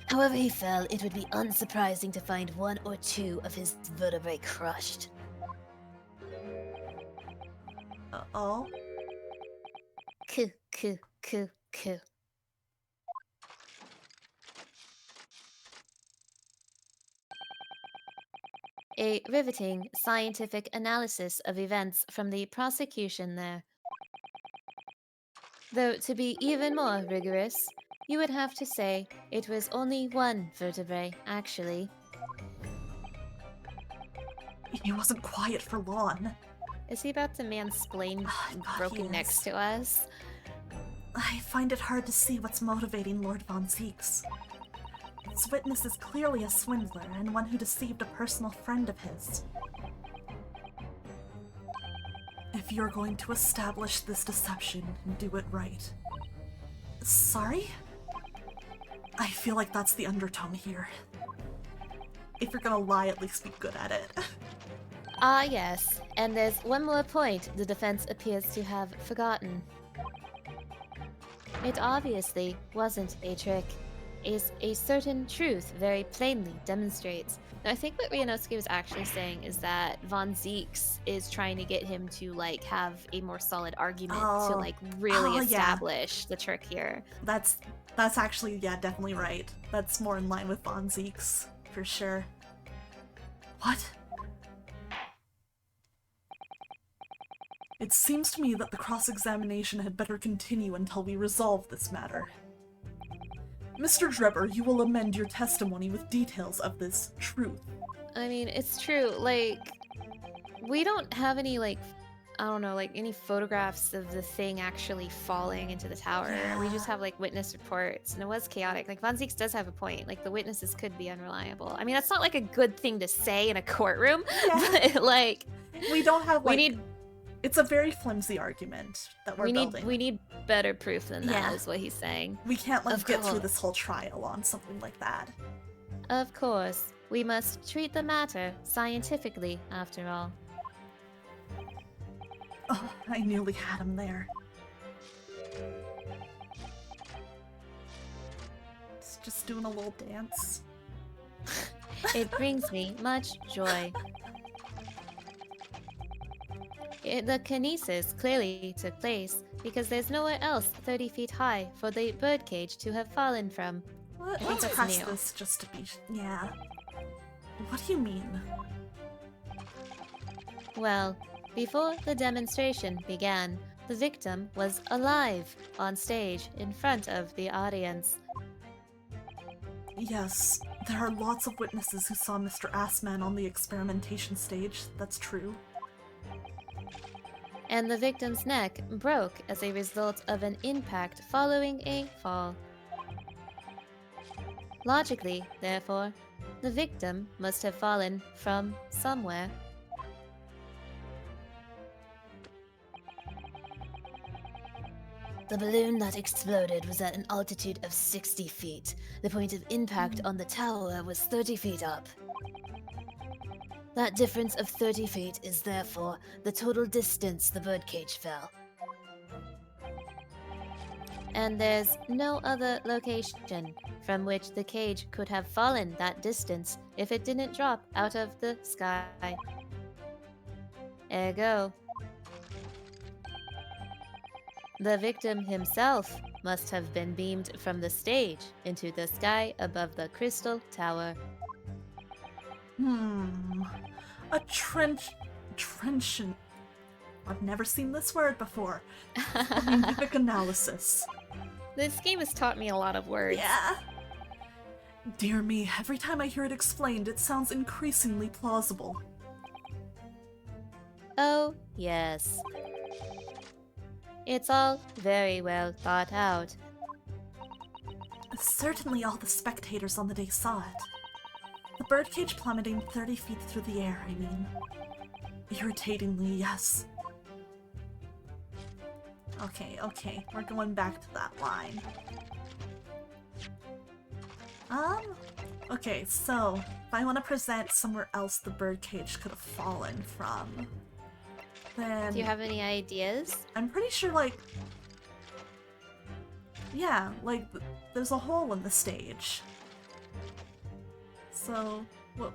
[SPEAKER 5] However he fell, it would be unsurprising to find one or two of his vertebrae crushed.
[SPEAKER 2] Uh-oh.
[SPEAKER 5] Ku.
[SPEAKER 3] A riveting scientific analysis of events from the prosecution there. Though to be even more rigorous, you would have to say it was only one vertebrae, actually.
[SPEAKER 2] He wasn't quiet for long.
[SPEAKER 3] Is he about to mansplain
[SPEAKER 2] God, he
[SPEAKER 3] broken necks
[SPEAKER 2] is.
[SPEAKER 3] to us?
[SPEAKER 2] I find it hard to see what's motivating Lord Von Zieks. This witness is clearly a swindler and one who deceived a personal friend of his. If you're going to establish this deception, do it right. Sorry? I feel like that's the undertone here. If you're gonna lie, at least be good at it.
[SPEAKER 3] Ah, yes. And there's one more point the defense appears to have forgotten. It obviously wasn't a trick. Is a certain truth very plainly demonstrates. Now, I think what Rianowski was actually saying is that Von Zieks is trying to get him to like have a more solid argument to like really
[SPEAKER 2] yeah.
[SPEAKER 3] establish the trick here.
[SPEAKER 2] That's actually, yeah, definitely right. That's more in line with Von Zieks, for sure. What? It seems to me that the cross-examination had better continue until we resolve this matter. Mr. Drebber, you will amend your testimony with details of this truth.
[SPEAKER 3] I mean, it's true. Like, we don't have any like, I don't know, like any photographs of the thing actually falling into the tower.
[SPEAKER 2] Yeah.
[SPEAKER 3] We just have like witness reports, and it was chaotic. Like Von Zieks does have a point. Like the witnesses could be unreliable. I mean, that's not like a good thing to say in a courtroom.
[SPEAKER 2] Yeah.
[SPEAKER 3] But like,
[SPEAKER 2] We don't have like...
[SPEAKER 3] we need
[SPEAKER 2] It's a very flimsy argument that we're building.
[SPEAKER 3] we need better proof than that.
[SPEAKER 2] Yeah.
[SPEAKER 3] Is what he's saying.
[SPEAKER 2] We can't like
[SPEAKER 3] Of
[SPEAKER 2] get through
[SPEAKER 3] course.
[SPEAKER 2] this whole trial on something like that.
[SPEAKER 3] Of course, we must treat the matter scientifically, after all.
[SPEAKER 2] Oh, I nearly had him there. Just doing a little dance.
[SPEAKER 3] It brings me much joy. The kinesis clearly took place because there's nowhere else 30 feet high for the birdcage to have fallen from.
[SPEAKER 2] What?
[SPEAKER 3] think
[SPEAKER 2] Let's
[SPEAKER 3] that's
[SPEAKER 2] press
[SPEAKER 3] new.
[SPEAKER 2] this just to be... Yeah. What do you mean?
[SPEAKER 3] Well, before the demonstration began, the victim was alive on stage in front of the audience.
[SPEAKER 2] Yes, there are lots of witnesses who saw Mr. Assman on the experimentation stage. That's true.
[SPEAKER 3] And the victim's neck broke as a result of an impact following a fall. Logically, therefore, the victim must have fallen from somewhere.
[SPEAKER 5] The balloon that exploded was at an altitude of 60 feet. The point of impact on the tower was 30 feet up. That difference of 30 feet is therefore the total distance the birdcage fell.
[SPEAKER 3] And there's no other location from which the cage could have fallen that distance if it didn't drop out of the sky. Ergo, the victim himself
[SPEAKER 5] must have been beamed from the stage into the sky above the crystal tower.
[SPEAKER 2] A trenchant. I've never seen this word before. Scientific analysis.
[SPEAKER 3] This game has taught me a lot of words.
[SPEAKER 2] Yeah. Dear me, every time I hear it explained, it sounds increasingly plausible.
[SPEAKER 5] Oh, yes. It's all very well thought out.
[SPEAKER 2] Certainly all the spectators on the day saw it. The birdcage plummeting 30 feet through the air, I mean. Irritatingly, yes. Okay, we're going back to that line. Okay, so, if I want to present somewhere else the birdcage could have fallen from, then...
[SPEAKER 3] Do you have any ideas?
[SPEAKER 2] I'm pretty sure, like... Yeah, like, there's a hole in the stage. So,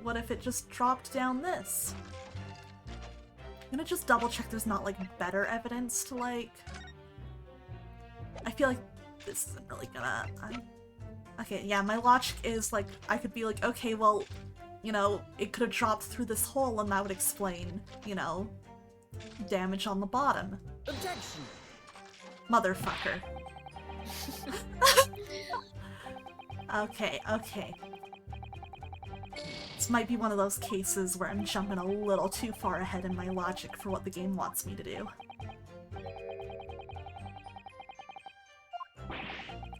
[SPEAKER 2] what if it just dropped down this? I'm gonna just double check there's not, like, better evidence to, like... I feel like this isn't really gonna... Okay, yeah, my logic is, like, I could be like, okay, well, you know, it could have dropped through this hole and that would explain, you know, damage on the bottom.
[SPEAKER 6] Objection!
[SPEAKER 2] Motherfucker. Okay. This might be one of those cases where I'm jumping a little too far ahead in my logic for what the game wants me to do.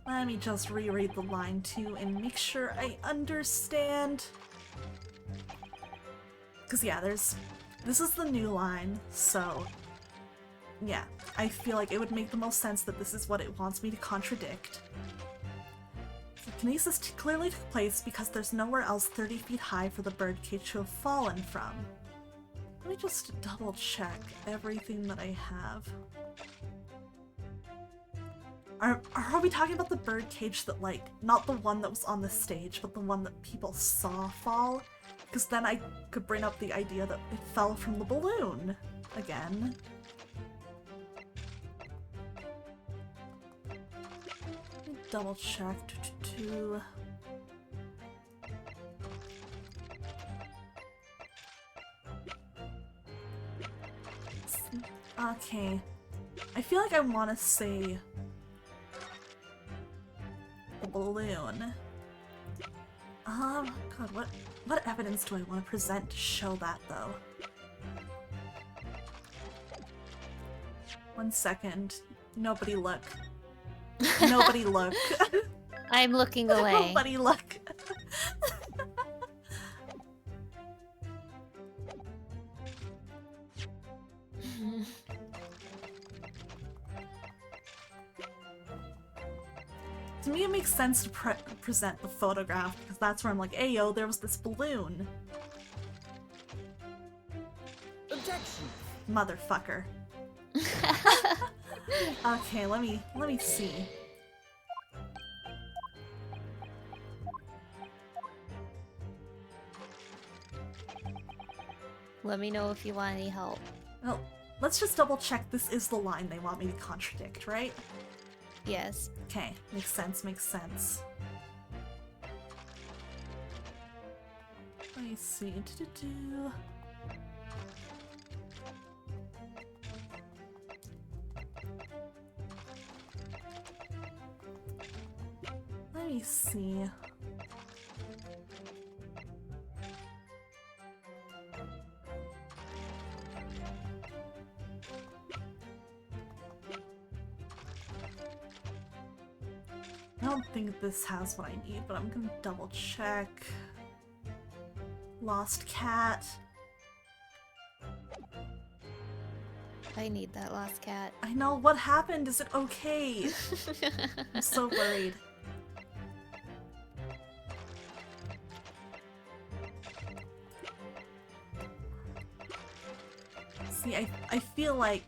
[SPEAKER 2] Let me just reread the line too and make sure I understand. Because yeah, this is the new line, so yeah, I feel like it would make the most sense that this is what it wants me to contradict. The kinesis clearly took place because there's nowhere else 30 feet high for the birdcage to have fallen from. Let me just double check everything that I have. Are we talking about the birdcage that, like, not the one that was on the stage, but the one that people saw fall? Because then I could bring up the idea that it fell from the balloon again. Let me double check. Okay. I feel like I want to say the balloon. God, what evidence do I want to present to show that, though? 1 second. Nobody look. Nobody look.
[SPEAKER 3] I'm looking away.
[SPEAKER 2] Nobody look. To me, it makes sense to present the photograph, because that's where I'm like, hey yo, there was this balloon.
[SPEAKER 6] Objection!
[SPEAKER 2] Motherfucker. Okay, let me see.
[SPEAKER 3] Let me know if you want any help.
[SPEAKER 2] Well, let's just double check this is the line they want me to contradict, right?
[SPEAKER 3] Yes.
[SPEAKER 2] Okay, makes sense. Let me see. Let me see. I don't think this has what I need, but I'm gonna double check. Lost cat.
[SPEAKER 3] I need that lost cat.
[SPEAKER 2] I know, what happened? Is it okay? I'm so worried. See, I feel like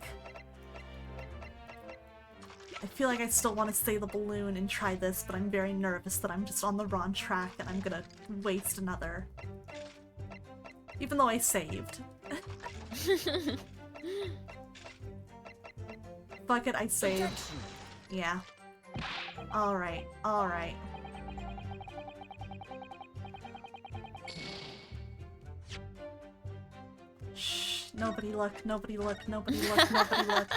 [SPEAKER 2] I still want to say the balloon and try this, but I'm very nervous that I'm just on the wrong track and I'm gonna waste another. Even though I saved. Fuck it, I saved. Yeah. Alright, alright. Shh, nobody look, nobody look, nobody look, nobody look.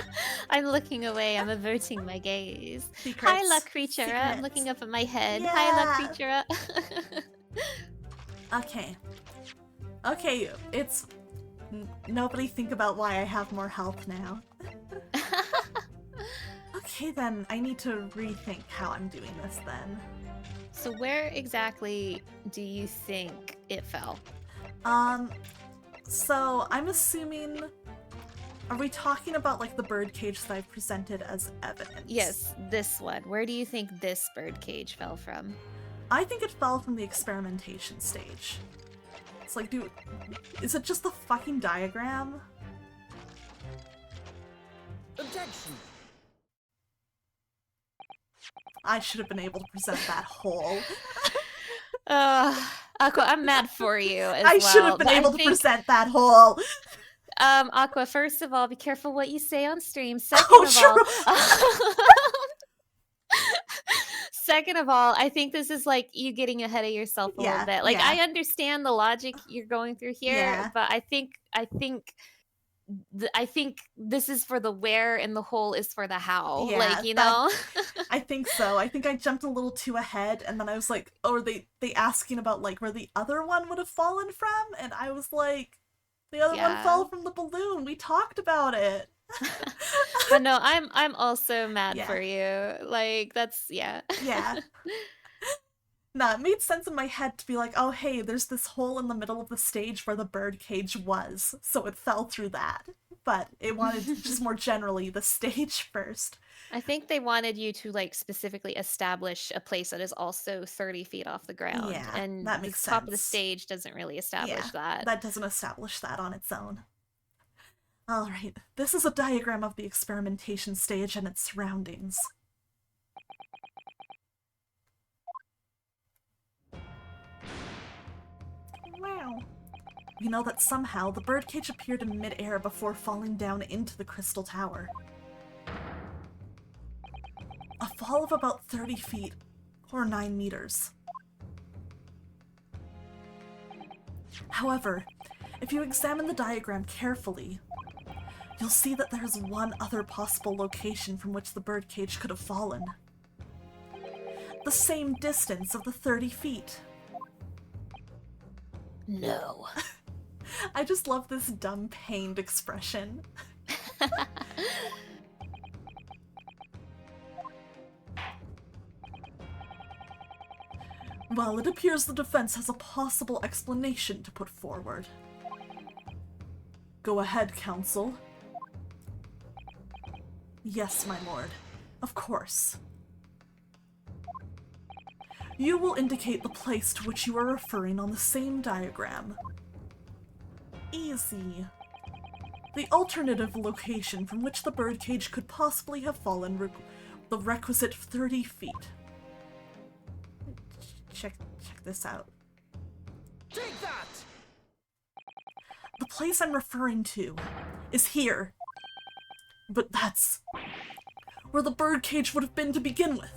[SPEAKER 3] I'm looking away. I'm averting my gaze.
[SPEAKER 2] Secrets.
[SPEAKER 3] Hi, luck creature. I'm
[SPEAKER 2] Secrets.
[SPEAKER 3] looking up at my head. Hi, luck
[SPEAKER 2] Yeah.
[SPEAKER 3] creature.
[SPEAKER 2] Okay. Okay, it's... Nobody think about why I have more health now. Okay then, I need to rethink how I'm doing this then.
[SPEAKER 3] So where exactly do you think it fell?
[SPEAKER 2] So I'm assuming... Are we talking about like the birdcage that I've presented as evidence?
[SPEAKER 3] Yes, this one. Where do you think this birdcage fell from?
[SPEAKER 2] I think it fell from the experimentation stage. It's like, dude, is it just the fucking diagram?
[SPEAKER 6] Objection.
[SPEAKER 2] I should have been able to present that whole.
[SPEAKER 3] Aqua, I'm mad for you as
[SPEAKER 2] I
[SPEAKER 3] well.
[SPEAKER 2] should have been
[SPEAKER 3] but
[SPEAKER 2] able
[SPEAKER 3] I
[SPEAKER 2] to
[SPEAKER 3] think,
[SPEAKER 2] present that whole.
[SPEAKER 3] Aqua, first of all, be careful what you say on stream. Second
[SPEAKER 2] Oh,
[SPEAKER 3] of
[SPEAKER 2] sure.
[SPEAKER 3] second of all, I think this is like you getting ahead of yourself a little bit. Like
[SPEAKER 2] yeah.
[SPEAKER 3] I understand the logic you're going through here,
[SPEAKER 2] Yeah.
[SPEAKER 3] but I think this is for the where and the whole is for the how.
[SPEAKER 2] Yeah,
[SPEAKER 3] like, you know?
[SPEAKER 2] I think so. I think I jumped a little too ahead, and then I was like, oh, are they asking about like where the other one would have fallen from? And I was like, the other one
[SPEAKER 3] Yeah.
[SPEAKER 2] fell from the balloon. We talked about it.
[SPEAKER 3] But no, I'm also mad
[SPEAKER 2] Yeah.
[SPEAKER 3] for you. Like that's yeah.
[SPEAKER 2] Yeah. Nah, it made sense in my head to be like, oh hey, there's this hole in the middle of the stage where the birdcage was, so it fell through that. But it wanted just more generally the stage first.
[SPEAKER 3] I think they wanted you to like specifically establish a place that is also 30 feet off the ground.
[SPEAKER 2] Yeah,
[SPEAKER 3] and
[SPEAKER 2] that
[SPEAKER 3] the
[SPEAKER 2] makes
[SPEAKER 3] top of the
[SPEAKER 2] sense.
[SPEAKER 3] stage doesn't really establish
[SPEAKER 2] Yeah,
[SPEAKER 3] that.
[SPEAKER 2] that doesn't establish that on its own. Alright, this is a diagram of the experimentation stage and its surroundings. Wow. We know that somehow the birdcage appeared in mid-air before falling down into the crystal tower. A fall of about 30 feet, or 9 meters. However, if you examine the diagram carefully, you'll see that there is one other possible location from which the birdcage could have fallen. The same distance of the 30 feet.
[SPEAKER 5] No.
[SPEAKER 2] I just love this dumb, pained expression. Well, it appears the defense has a possible explanation to put forward. Go ahead, counsel. Yes, my lord. Of course. You will indicate the place to which you are referring on the same diagram. Easy. The alternative location from which the birdcage could possibly have fallen the requisite 30 feet. Check this out.
[SPEAKER 6] Take that!
[SPEAKER 2] The place I'm referring to is here. But that's where the birdcage would have been to begin with.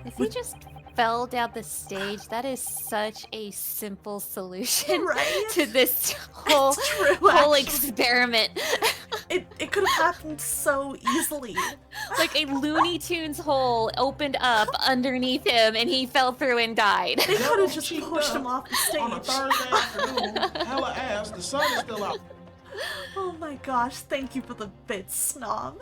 [SPEAKER 3] If we just fell down the stage, that is such a simple solution
[SPEAKER 2] Right?
[SPEAKER 3] to this whole,
[SPEAKER 2] It's true,
[SPEAKER 3] whole
[SPEAKER 2] actually.
[SPEAKER 3] experiment.
[SPEAKER 2] It could have happened so easily.
[SPEAKER 3] Like a Looney Tunes hole opened up underneath him and he fell through and died.
[SPEAKER 2] They could have just pushed him off the
[SPEAKER 7] On a
[SPEAKER 2] stage.
[SPEAKER 7] Thursday afternoon, hella ass, the sun is still out.
[SPEAKER 2] Oh my gosh, thank you for the bits, Snob.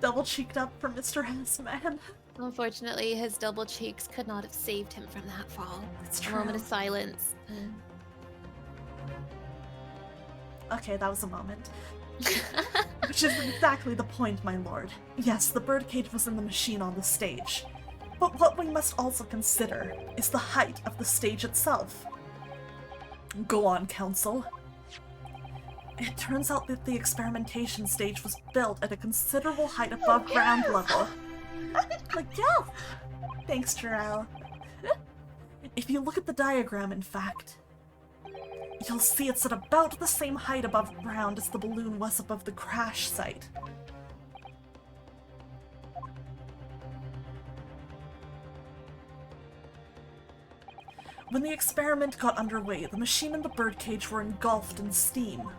[SPEAKER 2] Double cheeked up for Mr. Handsman.
[SPEAKER 3] Unfortunately, his double cheeks could not have saved him from that fall.
[SPEAKER 2] It's
[SPEAKER 3] A
[SPEAKER 2] true.
[SPEAKER 3] moment of silence.
[SPEAKER 2] Okay, that was a moment. Which is exactly the point, my lord. Yes, the birdcage was in the machine on the stage. But what we must also consider is the height of the stage itself. Go on, counsel. It turns out that the experimentation stage was built at a considerable height above ground level. Like, yeah! Thanks, Jarrell. If you look at the diagram, in fact, you'll see it's at about the same height above ground as the balloon was above the crash site. When the experiment got underway, the machine and the birdcage were engulfed in steam.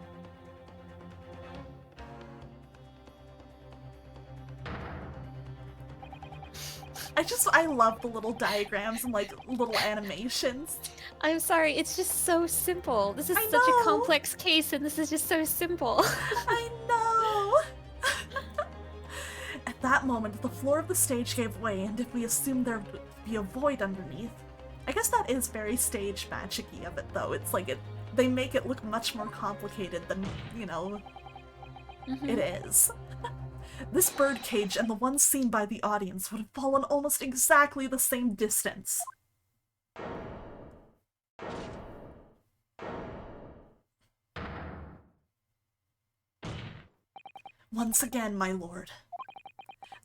[SPEAKER 2] I love the little diagrams and, like, little animations.
[SPEAKER 3] I'm sorry, it's just so simple. This is
[SPEAKER 2] I
[SPEAKER 3] such a
[SPEAKER 2] know.
[SPEAKER 3] complex case, and this is just so simple.
[SPEAKER 2] I know! At that moment, the floor of the stage gave way, and if we assumed there would be a void underneath... I guess that is very stage magic-y of it, though. It's like they make it look much more complicated than, you know, it is. This birdcage and the one seen by the audience would have fallen almost exactly the same distance. Once again, my lord,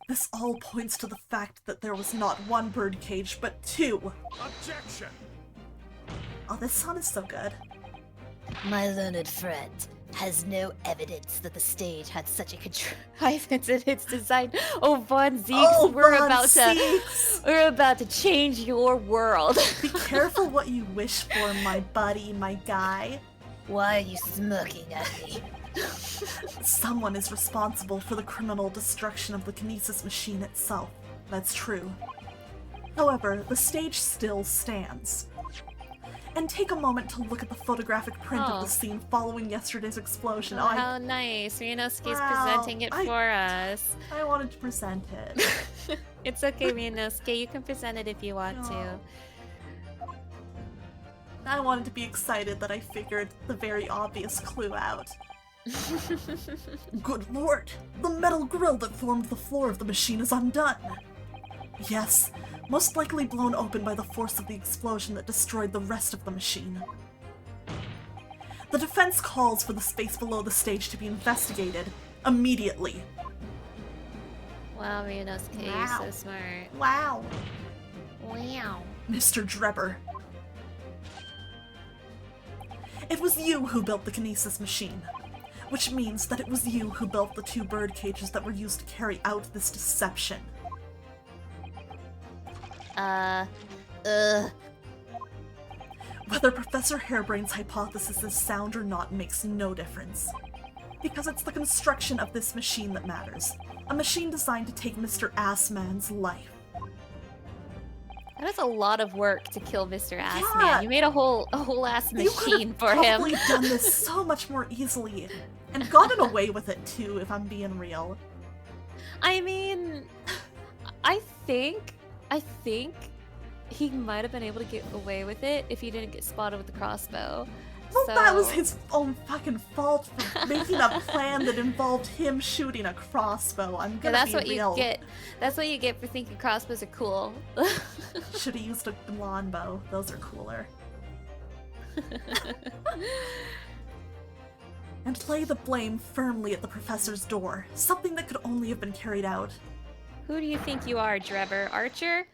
[SPEAKER 2] this all points to the fact that there was not one birdcage, but two.
[SPEAKER 6] Objection!
[SPEAKER 2] Oh, this song is so good.
[SPEAKER 5] My learned friend has no evidence that the stage had such a
[SPEAKER 3] Contrivance in its design. Oh, Von Zeeks,
[SPEAKER 2] Oh,
[SPEAKER 3] we're
[SPEAKER 2] Von
[SPEAKER 3] about
[SPEAKER 2] Zeeks.
[SPEAKER 3] we're about to change your world.
[SPEAKER 2] Be careful what you wish for, my buddy, my guy.
[SPEAKER 5] Why are you smirking at me?
[SPEAKER 2] Someone is responsible for the criminal destruction of the kinesis machine itself. That's true. However, the stage still stands. And take a moment to look at the photographic print of the scene following yesterday's explosion.
[SPEAKER 3] Oh, how nice. Ryunosuke's
[SPEAKER 2] Wow,
[SPEAKER 3] presenting it for us.
[SPEAKER 2] I wanted to present it.
[SPEAKER 3] It's okay, Ryunosuke. You can present it if you want to.
[SPEAKER 2] I wanted to be excited that I figured the very obvious clue out. Good lord! The metal grill that formed the floor of the machine is undone! Yes, most likely blown open by the force of the explosion that destroyed the rest of the machine. The defense calls for the space below the stage to be investigated immediately.
[SPEAKER 3] Wow, Ryunosuke,
[SPEAKER 2] Wow.
[SPEAKER 3] you're so smart.
[SPEAKER 2] Wow.
[SPEAKER 3] Wow.
[SPEAKER 2] Mr. Drebber. It was you who built the kinesis machine, which means that it was you who built the two bird cages that were used to carry out this deception. Whether Professor Hairbrain's hypothesis is sound or not makes no difference. Because it's the construction of this machine that matters. A machine designed to take Mr. Assman's life.
[SPEAKER 3] That is a lot of work to kill Mr. Assman.
[SPEAKER 2] Yeah.
[SPEAKER 3] You made a whole ass
[SPEAKER 2] You could
[SPEAKER 3] machine
[SPEAKER 2] have
[SPEAKER 3] for him.
[SPEAKER 2] probably done this so much more easily, and gotten away with it too, if I'm being real.
[SPEAKER 3] I mean, I think he might have been able to get away with it if he didn't get spotted with the crossbow.
[SPEAKER 2] Well,
[SPEAKER 3] So-
[SPEAKER 2] that was his own fucking fault for making a plan that involved him shooting a crossbow. I'm
[SPEAKER 3] Yeah,
[SPEAKER 2] gonna
[SPEAKER 3] that's
[SPEAKER 2] be
[SPEAKER 3] what
[SPEAKER 2] real.
[SPEAKER 3] you get. That's what you get for thinking crossbows are cool.
[SPEAKER 2] Should have used a longbow. Those are cooler. And lay the blame firmly at the professor's door. Something that could only have been carried out.
[SPEAKER 3] Who do you think you are, Drebber? Archer?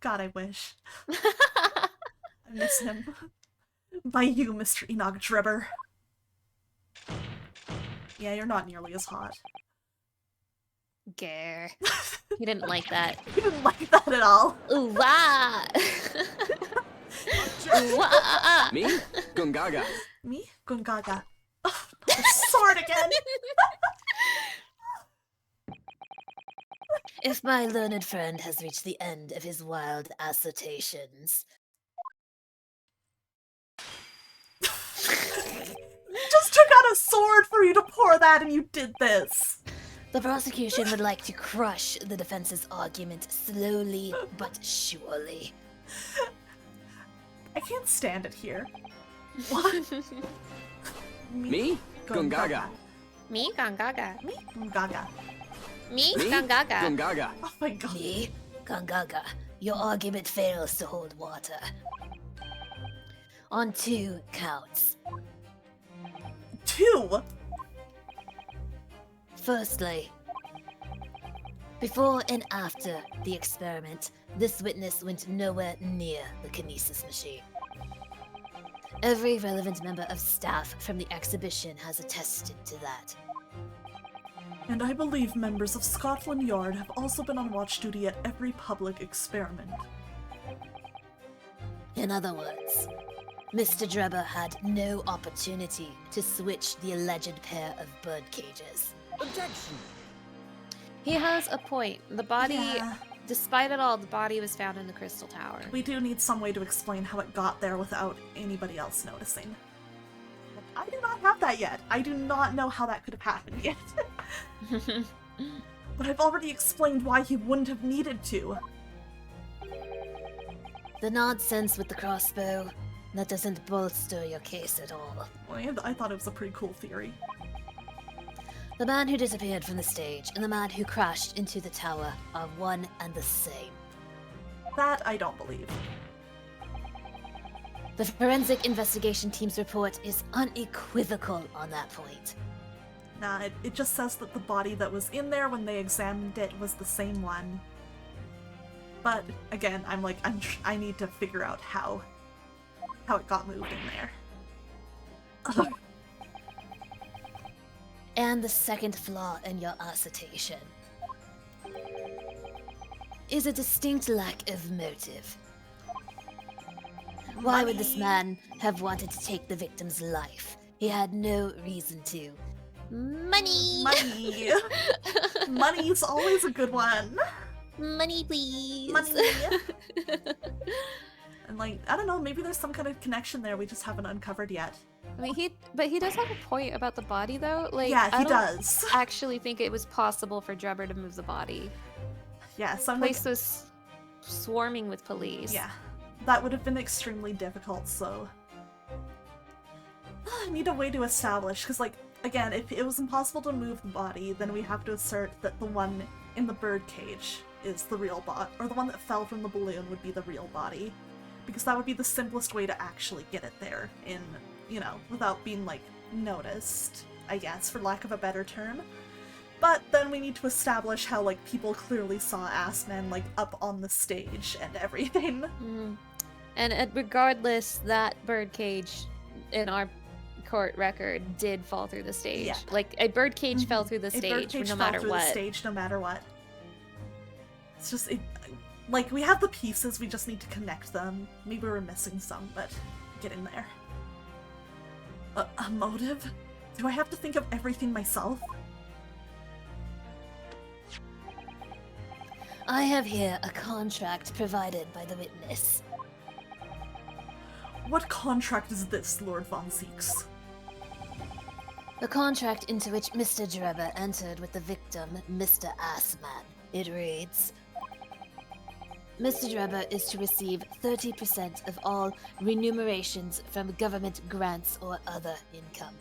[SPEAKER 2] God, I wish. I miss him. By you, Mr. Enoch Drebber. Yeah, you're not nearly as hot.
[SPEAKER 3] Gare. He didn't like that.
[SPEAKER 2] You didn't like that at all.
[SPEAKER 3] Ooh, wah! Ooh, wah!
[SPEAKER 6] Me? Gungaga.
[SPEAKER 2] Me? Gungaga. Oh, not the sword again!
[SPEAKER 5] If my learned friend has reached the end of his wild assertions,
[SPEAKER 2] Just took out a sword for you to pour that and you did this.
[SPEAKER 5] the prosecution would like to crush the defense's argument slowly but surely.
[SPEAKER 2] I can't stand it here. What?
[SPEAKER 6] Me? Gungaga.
[SPEAKER 3] Me, Gangaga.
[SPEAKER 2] Me? Gungaga.
[SPEAKER 3] Me,
[SPEAKER 6] Me?
[SPEAKER 3] Gangaga.
[SPEAKER 6] Gungaga.
[SPEAKER 2] Oh my god.
[SPEAKER 5] Me, Gangaga, your argument fails to hold water. On 2 counts.
[SPEAKER 2] 2?
[SPEAKER 5] Firstly, before and after the experiment, this witness went nowhere near the kinesis machine. Every relevant member of staff from the exhibition has attested to that.
[SPEAKER 2] And I believe members of Scotland Yard have also been on watch duty at every public experiment.
[SPEAKER 5] In other words, Mr. Drebber had no opportunity to switch the alleged pair of bird cages.
[SPEAKER 6] Objection.
[SPEAKER 3] He has a point. The body,
[SPEAKER 2] Yeah.
[SPEAKER 3] despite it all, the body was found in the Crystal Tower.
[SPEAKER 2] We do need some way to explain how it got there without anybody else noticing. I do not have that yet. I do not know how that could have happened yet. But I've already explained why he wouldn't have needed to.
[SPEAKER 5] The nonsense with the crossbow, that doesn't bolster your case at all.
[SPEAKER 2] Well, I thought it was a pretty cool theory.
[SPEAKER 5] The man who disappeared from the stage and the man who crashed into the tower are one and the same.
[SPEAKER 2] That I don't believe.
[SPEAKER 5] The forensic investigation team's report is unequivocal on that point.
[SPEAKER 2] Nah, it just says that the body that was in there when they examined it was the same one. But again, I need to figure out how it got moved in there. Ugh.
[SPEAKER 5] And the second flaw in your assertion is a distinct lack of motive. Why would this man have wanted to take the victim's life? He had no reason to.
[SPEAKER 4] Money!
[SPEAKER 2] Money! Money's always a good one.
[SPEAKER 4] Money, please!
[SPEAKER 2] Money! And I don't know, maybe there's some kind of connection there we just haven't uncovered yet.
[SPEAKER 3] I mean, he does have a point about the body, though.
[SPEAKER 2] Yeah,
[SPEAKER 3] I
[SPEAKER 2] he
[SPEAKER 3] don't
[SPEAKER 2] does.
[SPEAKER 3] actually think it was possible for Drebber to move the body.
[SPEAKER 2] Yeah, so
[SPEAKER 3] The place was swarming with police.
[SPEAKER 2] yeah, that would have been extremely difficult, so... I need a way to establish, because, again, if it was impossible to move the body, then we have to assert that the one in the bird cage is the real body, or the one that fell from the balloon would be the real body. Because that would be the simplest way to actually get it there in, without being, noticed, I guess, for lack of a better term. But then we need to establish how, people clearly saw Assman, up on the stage and everything.
[SPEAKER 3] And regardless, that bird cage in our court record did fall through the stage.
[SPEAKER 2] Yeah.
[SPEAKER 3] A bird cage fell through the
[SPEAKER 2] A bird
[SPEAKER 3] stage
[SPEAKER 2] cage
[SPEAKER 3] no
[SPEAKER 2] fell
[SPEAKER 3] matter
[SPEAKER 2] through
[SPEAKER 3] what.
[SPEAKER 2] the stage no matter what. It's just, we have the pieces, we just need to connect them. Maybe we're missing some, but getting there. A motive? Do I have to think of everything myself?
[SPEAKER 5] I have here a contract provided by the witness.
[SPEAKER 2] What contract is this, Lord Von Zieks?
[SPEAKER 5] The contract into which Mr. Drebber entered with the victim, Mr. Assman. It reads, Mr. Drebber is to receive 30% of all remunerations from government grants or other income.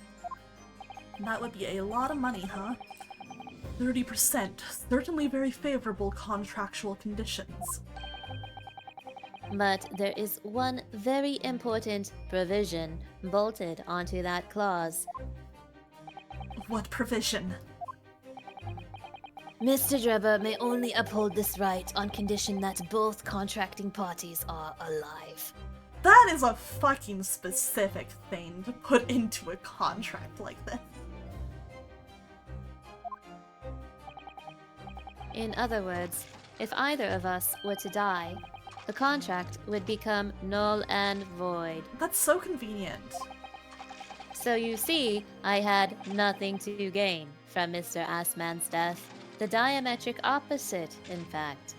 [SPEAKER 2] That would be a lot of money, huh? 30%. Certainly very favorable contractual conditions.
[SPEAKER 8] But there is one very important provision bolted onto that clause.
[SPEAKER 2] What provision?
[SPEAKER 5] Mr. Drebber may only uphold this right on condition that both contracting parties are alive.
[SPEAKER 2] That is a fucking specific thing to put into a contract like this.
[SPEAKER 8] In other words, if either of us were to die, the contract would become null and void.
[SPEAKER 2] That's so convenient.
[SPEAKER 8] So you see, I had nothing to gain from Mr. Assman's death. The diametric opposite, in fact.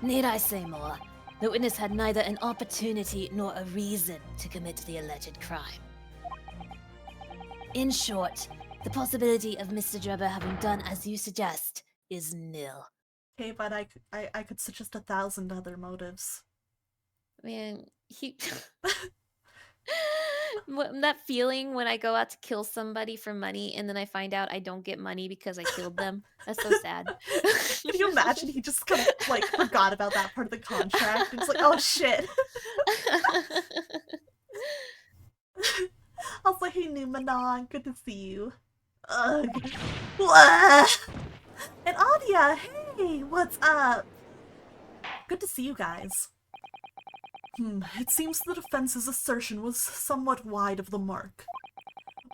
[SPEAKER 5] Need I say more? The witness had neither an opportunity nor a reason to commit the alleged crime. In short, the possibility of Mr. Drebber having done as you suggest is nil.
[SPEAKER 2] Okay, but I could suggest 1,000 other motives.
[SPEAKER 3] Man, that feeling when I go out to kill somebody for money and then I find out I don't get money because I killed them. That's so sad.
[SPEAKER 2] Can you imagine he just kind of forgot about that part of the contract? It's oh shit. I was hey Numenon, good to see you. Ugh. And Adia, hey, what's up? Good to see you guys. It seems the defense's assertion was somewhat wide of the mark.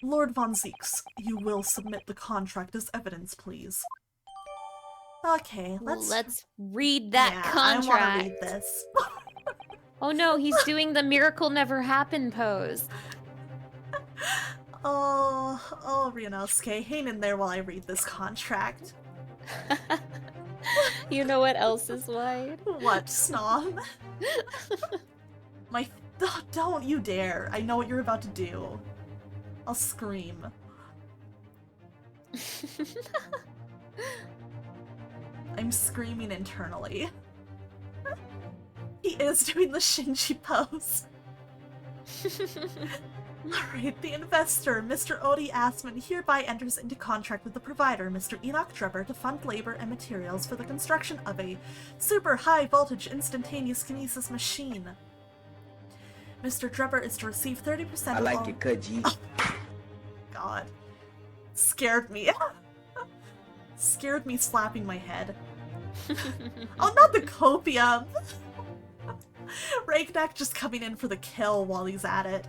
[SPEAKER 2] Lord Von Zieks, you will submit the contract as evidence, please. Okay,
[SPEAKER 8] Let's read that contract.
[SPEAKER 2] I want to read this.
[SPEAKER 8] Oh no, he's doing the miracle never happened pose.
[SPEAKER 2] Oh, Ryunosuke, hang in there while I read this contract.
[SPEAKER 8] You know what else is wide?
[SPEAKER 2] What, Snom? Don't you dare. I know what you're about to do. I'll scream. I'm screaming internally. He is doing the Shinji pose. Alright, the investor, Mr. Odi Assman, hereby enters into contract with the provider, Mr. Enoch Drebber, to fund labor and materials for the construction of a super high voltage instantaneous kinesis machine. Mr. Drebber is to receive 30%
[SPEAKER 9] I
[SPEAKER 2] of
[SPEAKER 9] like
[SPEAKER 2] all-
[SPEAKER 9] your cut, G.
[SPEAKER 2] Oh, God. Scared me. Scared me slapping my head. Oh, not the copium! Ragnak just coming in for the kill while he's at it.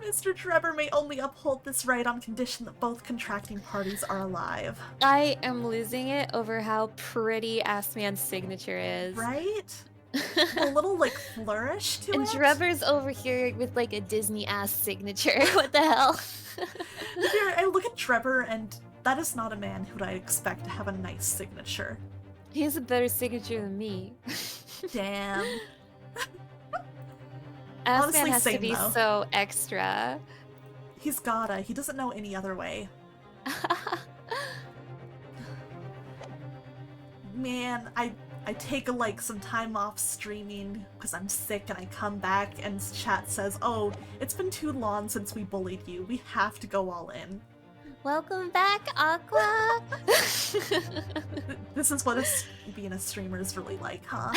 [SPEAKER 2] Mr. Drebber may only uphold this right on condition that both contracting parties are alive.
[SPEAKER 8] I am losing it over how pretty Assman's signature is.
[SPEAKER 2] Right? A little, like, flourish to
[SPEAKER 8] And
[SPEAKER 2] it.
[SPEAKER 8] Drebber's over here with like a Disney-ass signature. What the hell?
[SPEAKER 2] Here, I look at Drebber, and that is not a man who I expect to have a nice signature.
[SPEAKER 8] He has a better signature than me.
[SPEAKER 2] Damn.
[SPEAKER 8] Assman
[SPEAKER 2] Honestly,
[SPEAKER 8] has to
[SPEAKER 2] same,
[SPEAKER 8] be
[SPEAKER 2] though.
[SPEAKER 8] so extra.
[SPEAKER 2] He's gotta. He doesn't know any other way. Man, I take like some time off streaming because I'm sick, and I come back and chat says, "Oh, it's been too long since we bullied you. We have to go all in."
[SPEAKER 8] Welcome back, Aqua!
[SPEAKER 2] This is what being a streamer is really like, huh?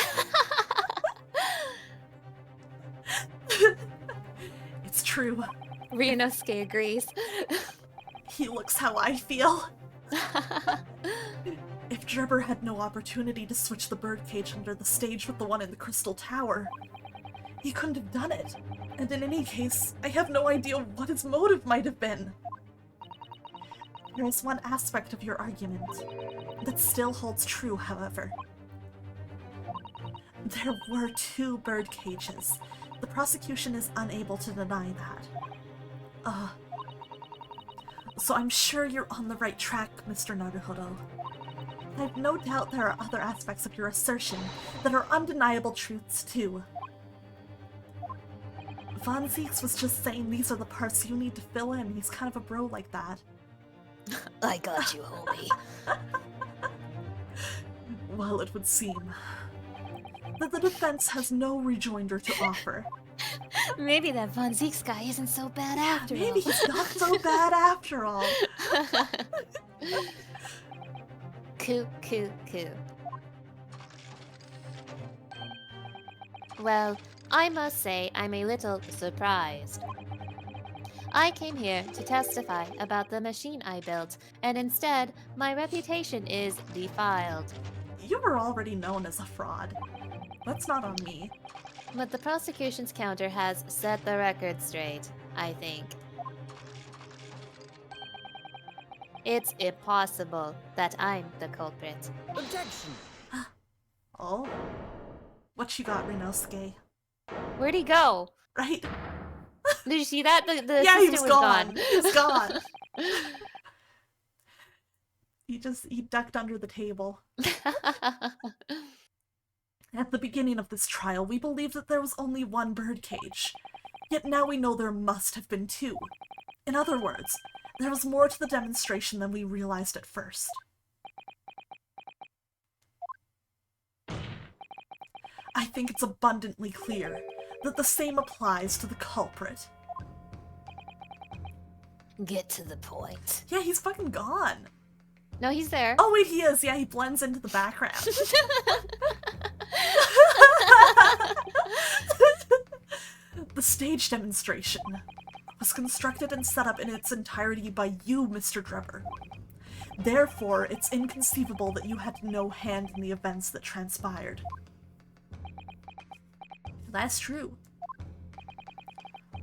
[SPEAKER 2] It's true.
[SPEAKER 8] Ryunosuke agrees.
[SPEAKER 2] He looks how I feel. If Drebber had no opportunity to switch the birdcage under the stage with the one in the Crystal Tower, he couldn't have done it. And in any case, I have no idea what his motive might have been. There is one aspect of your argument that still holds true, however. There were 2 bird cages. The prosecution is unable to deny that. So I'm sure you're on the right track, Mr. Naruhodo. I have no doubt there are other aspects of your assertion that are undeniable truths, too. Von Zeeks was just saying these are the parts you need to fill in. He's kind of a bro like that.
[SPEAKER 5] I got you, homie.
[SPEAKER 2] Well, it would seem that the defense has no rejoinder to offer.
[SPEAKER 5] Maybe that Von Zeeks guy isn't so bad after all.
[SPEAKER 2] Maybe he's not so bad after all.
[SPEAKER 8] Coo. Well, I must say I'm a little surprised. I came here to testify about the machine I built, and instead, my reputation is defiled.
[SPEAKER 2] You were already known as a fraud. That's not on me.
[SPEAKER 8] But the prosecution's counter has set the record straight, I think. It's impossible that I'm the culprit.
[SPEAKER 6] Objection!
[SPEAKER 2] Oh? What you got, Ryunosuke?
[SPEAKER 8] Where'd he go?
[SPEAKER 2] Right?
[SPEAKER 8] Did you see that? The
[SPEAKER 2] Yeah, he
[SPEAKER 8] assistant
[SPEAKER 2] was gone. He was gone. He ducked under the table. At the beginning of this trial, we believed that there was only 1 birdcage. Yet now we know there must have been 2. In other words, there was more to the demonstration than we realized at first. I think it's abundantly clear that the same applies to the culprit.
[SPEAKER 5] Get to the point.
[SPEAKER 2] Yeah, he's fucking gone.
[SPEAKER 8] No, he's there.
[SPEAKER 2] Oh wait, he is. Yeah, he blends into the background. The stage demonstration was constructed and set up in its entirety by you, Mr. Drebber. Therefore, it's inconceivable that you had no hand in the events that transpired. That's true.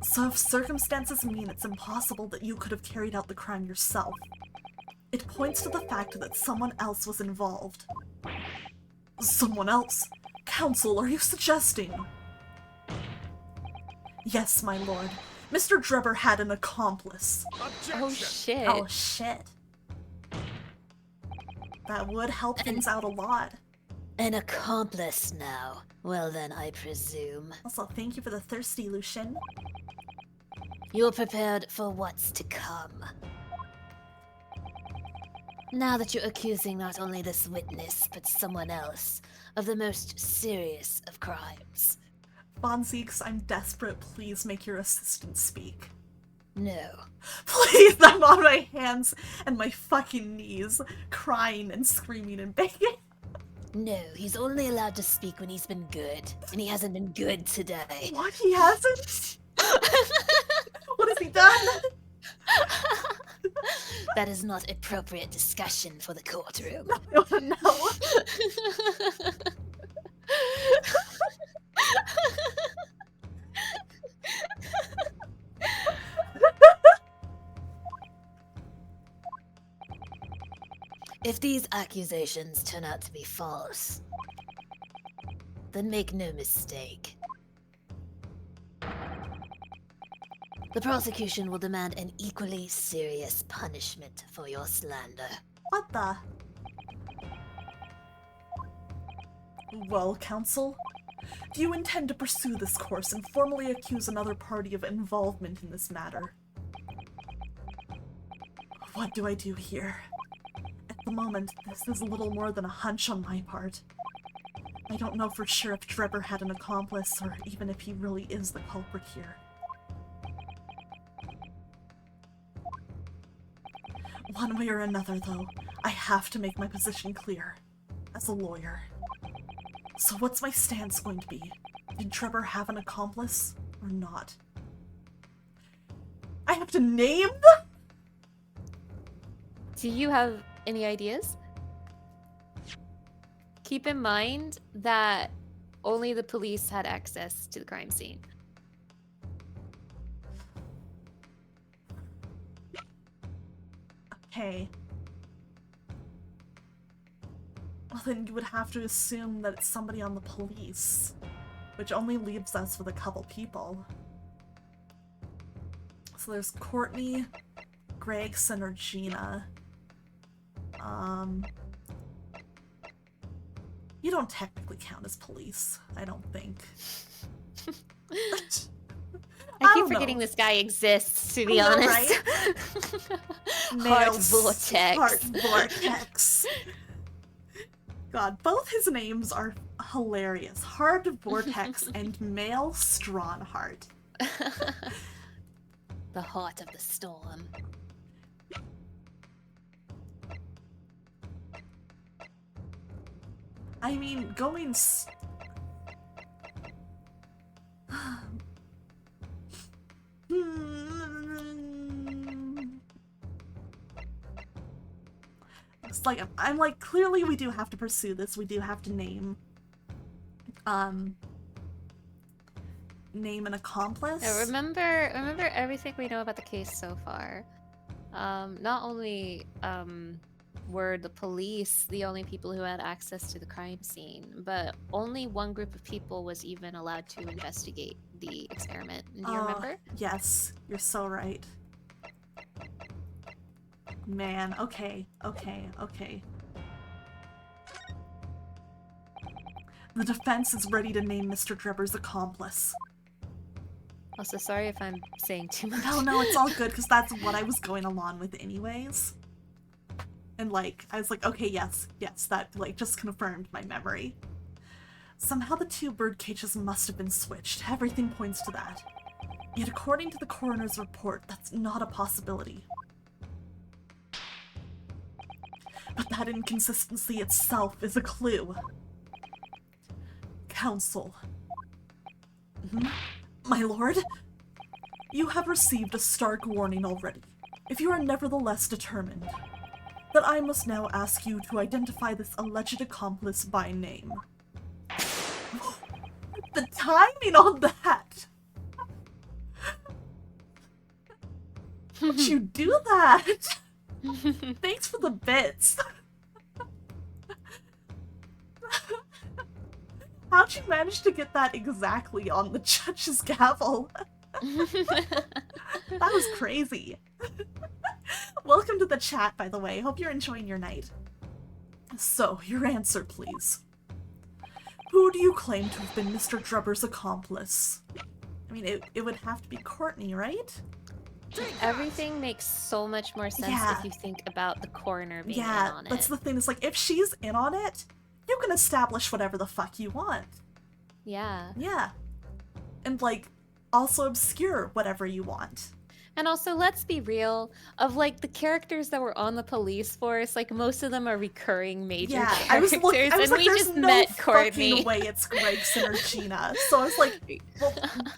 [SPEAKER 2] So if circumstances mean it's impossible that you could have carried out the crime yourself, It points to the fact that someone else was involved. Someone else? Counsel, are you suggesting? Yes, my lord. Mr. Drebber had an accomplice.
[SPEAKER 3] Oh shit.
[SPEAKER 2] Oh, shit. That would help things out a lot.
[SPEAKER 5] An accomplice now. Well then, I presume.
[SPEAKER 2] Also, thank you for the thirsty, Lucian.
[SPEAKER 5] You're prepared for what's to come. Now that you're accusing not only this witness, but someone else of the most serious of crimes.
[SPEAKER 2] Bonzeeks, I'm desperate. Please make your assistant speak.
[SPEAKER 5] No.
[SPEAKER 2] Please, I'm on my hands and my fucking knees, crying and screaming and begging.
[SPEAKER 5] No, he's only allowed to speak when he's been good, and he hasn't been good today.
[SPEAKER 2] What? He hasn't? What has he done?
[SPEAKER 5] That is not appropriate discussion for the courtroom.
[SPEAKER 2] No.
[SPEAKER 5] If these accusations turn out to be false, then make no mistake. The prosecution will demand an equally serious punishment for your slander.
[SPEAKER 2] What the? Well, counsel, do you intend to pursue this course and formally accuse another party of involvement in this matter? What do I do here? At the moment, this is little more than a hunch on my part. I don't know for sure if Drebber had an accomplice, or even if he really is the culprit here. One way or another, though, I have to make my position clear, as a lawyer. So what's my stance going to be? Did Drebber have an accomplice, or not? I have to name them?
[SPEAKER 3] Do you have any ideas? Keep in mind that only the police had access to the crime scene.
[SPEAKER 2] Okay. Well, then you would have to assume that it's somebody on the police, which only leaves us with a couple people. So there's Courtney, Gregson, or Gina. You don't technically count as police, I don't think.
[SPEAKER 3] I keep forgetting this guy exists, to be honest.
[SPEAKER 2] Right?
[SPEAKER 3] Heart Vortex.
[SPEAKER 2] Heart Vortex. God, both his names are hilarious. Heart Vortex and Male Strawnheart.
[SPEAKER 5] The heart of the storm.
[SPEAKER 2] I mean, going It's like, I'm like, clearly we do have to pursue this. We do have to name an accomplice.
[SPEAKER 3] Yeah, remember everything we know about the case so far. Not only were the police the only people who had access to the crime scene, but only one group of people was even allowed to investigate the experiment. Do you remember?
[SPEAKER 2] Yes, you're so right. Man, okay. The defense is ready to name Mr. Drebber's accomplice.
[SPEAKER 3] Also, sorry if I'm saying too much.
[SPEAKER 2] No, it's all good, because that's what I was going along with anyways. And, like, I was like, okay, yes, that, like, just confirmed my memory. Somehow the two bird cages must have been switched. Everything points to that. Yet according to the coroner's report, that's not a possibility. But that inconsistency itself is a clue. Counsel. My lord? You have received a stark warning already. If you are nevertheless determined, that I must now ask you to identify this alleged accomplice by name. The timing on that! How'd you do that? Thanks for the bits. How'd you manage to get that exactly on the judge's gavel? That was crazy. Welcome to the chat, by the way. Hope you're enjoying your night. So, your answer, please. Who do you claim to have been Mr. Drubber's accomplice? I mean, it would have to be Courtney, right?
[SPEAKER 8] Everything makes so much more sense if you think about the coroner being in on it.
[SPEAKER 2] That's the thing. Is like, if she's in on it, you can establish whatever the fuck you want.
[SPEAKER 8] Yeah.
[SPEAKER 2] Yeah. And, like, also obscure whatever you want.
[SPEAKER 8] And also, let's be real, of like the characters that were on the police force, like most of them are recurring major characters, and we just met Courtney.
[SPEAKER 2] Way it's Gregson or Gina. So I was like, well,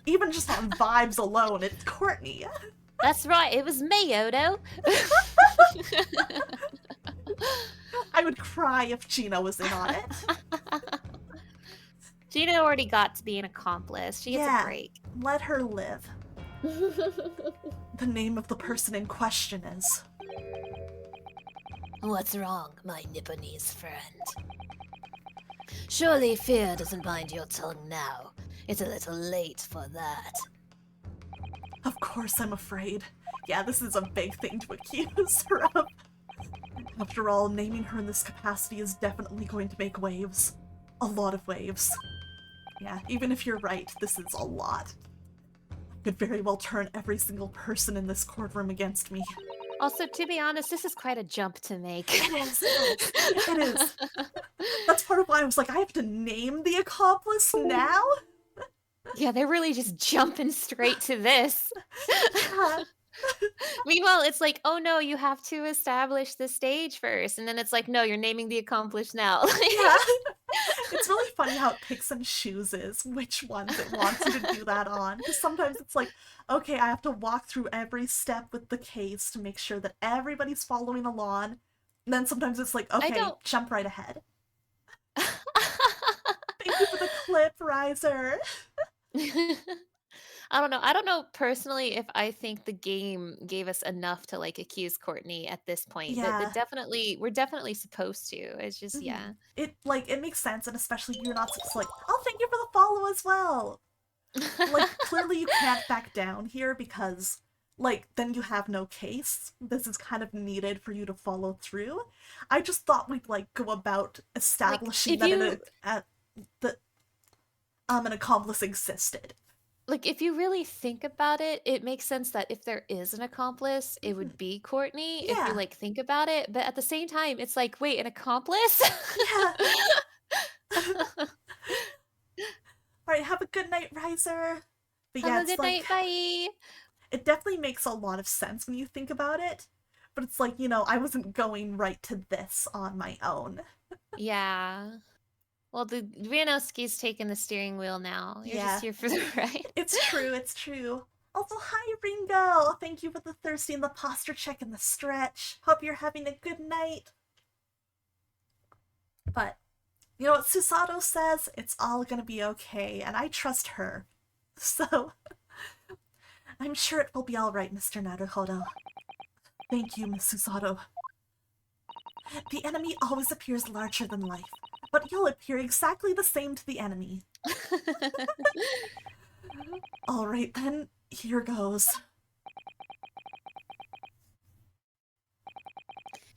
[SPEAKER 2] even just on vibes alone, it's Courtney.
[SPEAKER 8] That's right, it was me, Odo.
[SPEAKER 2] I would cry if Gina was in on it.
[SPEAKER 8] Gina already got to be an accomplice. She gets a break.
[SPEAKER 2] Let her live. The name of the person in question is...
[SPEAKER 5] What's wrong, my Nipponese friend? Surely fear doesn't bind your tongue now. It's a little late for that.
[SPEAKER 2] Of course I'm afraid. Yeah, this is a big thing to accuse her of. After all, naming her in this capacity is definitely going to make waves. A lot of waves. Yeah, even if you're right, this is a lot. Could very well turn every single person in this courtroom against me.
[SPEAKER 8] Also, to be honest, this is quite a jump to make.
[SPEAKER 2] It is. It is. That's part of why I was like, I have to name the accomplice now?
[SPEAKER 8] Yeah, they're really just jumping straight to this. Meanwhile, it's like, oh no, you have to establish the stage first. And then it's like, no, you're naming the accomplice now.
[SPEAKER 2] Yeah. It's really funny how it picks and chooses which ones it wants you to do that on. Because sometimes it's like, okay, I have to walk through every step with the case to make sure that everybody's following along. And then sometimes it's like, okay, jump right ahead. Thank you for the clip, Riser.
[SPEAKER 8] I don't know. I don't know personally if I think the game gave us enough to like accuse Courtney at this point. But we're definitely supposed to. It's just
[SPEAKER 2] It makes sense, and especially you're not supposed to like, oh, thank you for the follow as well. Like clearly you can't back down here because like then you have no case. This is kind of needed for you to follow through. I just thought we'd like go about establishing that an accomplice existed.
[SPEAKER 8] Like, if you really think about it, it makes sense that if there is an accomplice, it would be Courtney, if you, like, think about it. But at the same time, it's like, wait, an accomplice?
[SPEAKER 2] Yeah. Alright, have a good night, Riser. But yeah,
[SPEAKER 8] have a good night, bye!
[SPEAKER 2] It definitely makes a lot of sense when you think about it. But it's like, you know, I wasn't going right to this on my own.
[SPEAKER 8] Yeah. Well, the Rianowski's taking the steering wheel now. You're just here for the ride.
[SPEAKER 2] It's true, it's true. Also, hi, Ringo! Thank you for the thirsty and the posture check and the stretch. Hope you're having a good night. But, you know what Susato says? It's all gonna be okay, and I trust her. So, I'm sure it will be alright, Mr. Naruhodo. Thank you, Miss Susato. The enemy always appears larger than life, but you'll appear exactly the same to the enemy. Alright then, here goes.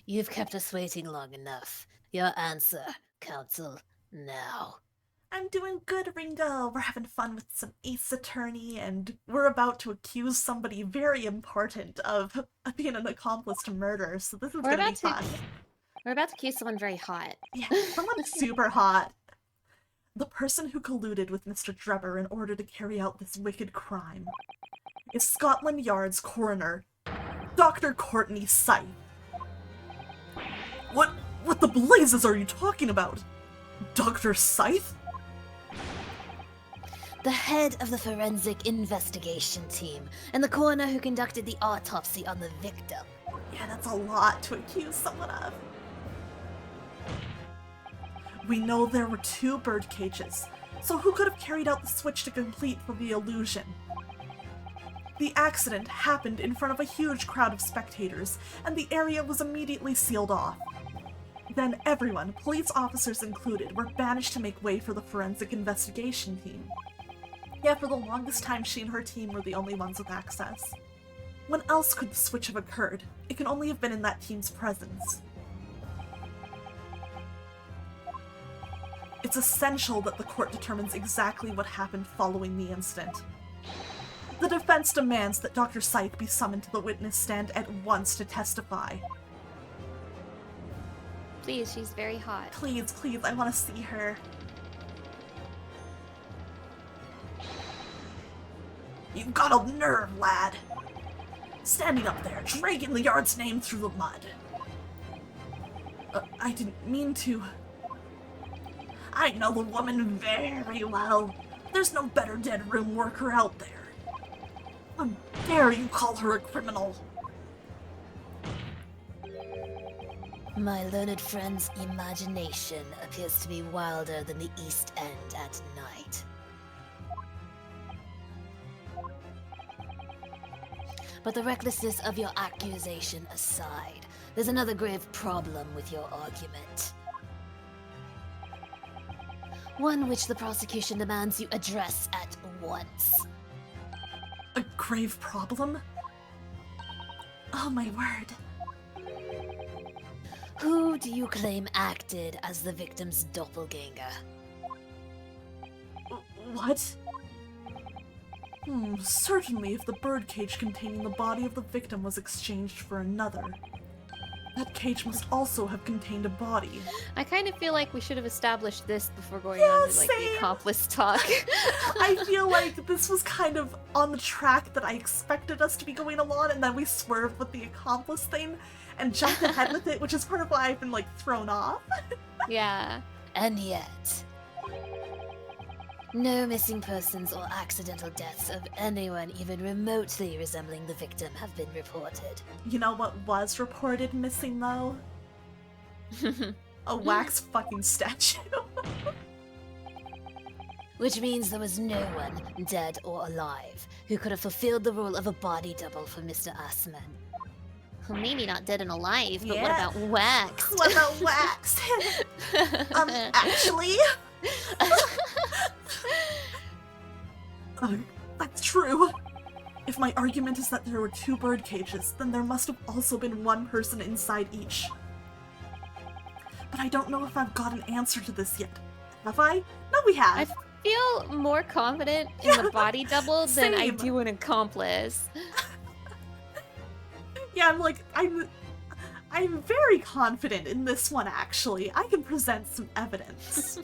[SPEAKER 5] You've kept us waiting long enough. Your answer, Counsel, now.
[SPEAKER 2] I'm doing good, Ringo. We're having fun with some Ace Attorney, and we're about to accuse somebody very important of being an accomplice to murder, so this is gonna be fun.
[SPEAKER 8] We're about to accuse someone very hot.
[SPEAKER 2] Yeah, someone super hot. The person who colluded with Mr. Drubber in order to carry out this wicked crime is Scotland Yard's coroner, Dr. Courtney Scythe. What the blazes are you talking about? Dr. Scythe?
[SPEAKER 5] The head of the forensic investigation team, and the coroner who conducted the autopsy on the victim.
[SPEAKER 2] Yeah, that's a lot to accuse someone of. We know there were 2 bird cages, so who could have carried out the switch to complete the illusion? The accident happened in front of a huge crowd of spectators, and the area was immediately sealed off. Then everyone, police officers included, were banished to make way for the forensic investigation team. Yeah, for the longest time, she and her team were the only ones with access. When else could the switch have occurred? It can only have been in that team's presence. It's essential that the court determines exactly what happened following the incident. The defense demands that Dr. Scythe be summoned to the witness stand at once to testify.
[SPEAKER 3] Please, she's very hot.
[SPEAKER 2] Please, please, I want to see her. You've got a nerve, lad. Standing up there, dragging the yard's name through the mud. I didn't mean to. I know the woman very well. There's no better dead room worker out there. How dare you call her a criminal?
[SPEAKER 5] My learned friend's imagination appears to be wilder than the East End at night. But the recklessness of your accusation aside, there's another grave problem with your argument. One which the prosecution demands you address at once.
[SPEAKER 2] A grave problem? Oh my word.
[SPEAKER 5] Who do you claim acted as the victim's doppelganger?
[SPEAKER 2] What? Certainly if the birdcage containing the body of the victim was exchanged for another. That cage must also have contained a body.
[SPEAKER 3] I kind of feel like we should have established this before going
[SPEAKER 2] Yeah,
[SPEAKER 3] on to like the
[SPEAKER 2] same.
[SPEAKER 3] accomplice talk.
[SPEAKER 2] I feel like this was kind of on the track that I expected us to be going along, and then we swerved with the accomplice thing and jumped ahead with it, which is part of why I've been like thrown off.
[SPEAKER 3] Yeah.
[SPEAKER 5] And yet, no missing persons or accidental deaths of anyone even remotely resembling the victim have been reported.
[SPEAKER 2] You know what was reported missing though? A wax fucking statue.
[SPEAKER 5] Which means there was no one, dead or alive, who could have fulfilled the role of a body double for Mr. Assman.
[SPEAKER 4] Well, maybe not dead and alive, but what
[SPEAKER 2] Yeah.
[SPEAKER 4] about waxed?
[SPEAKER 2] What about wax? Actually... that's true. If my argument is that there were 2 bird cages, then there must have also been one person inside each. But I don't know if I've got an answer to this yet. Have I? No, we have.
[SPEAKER 3] I feel more confident in the body double than I
[SPEAKER 2] same.
[SPEAKER 3] do an accomplice.
[SPEAKER 2] Yeah, I'm very confident in this one, actually. I can present some evidence.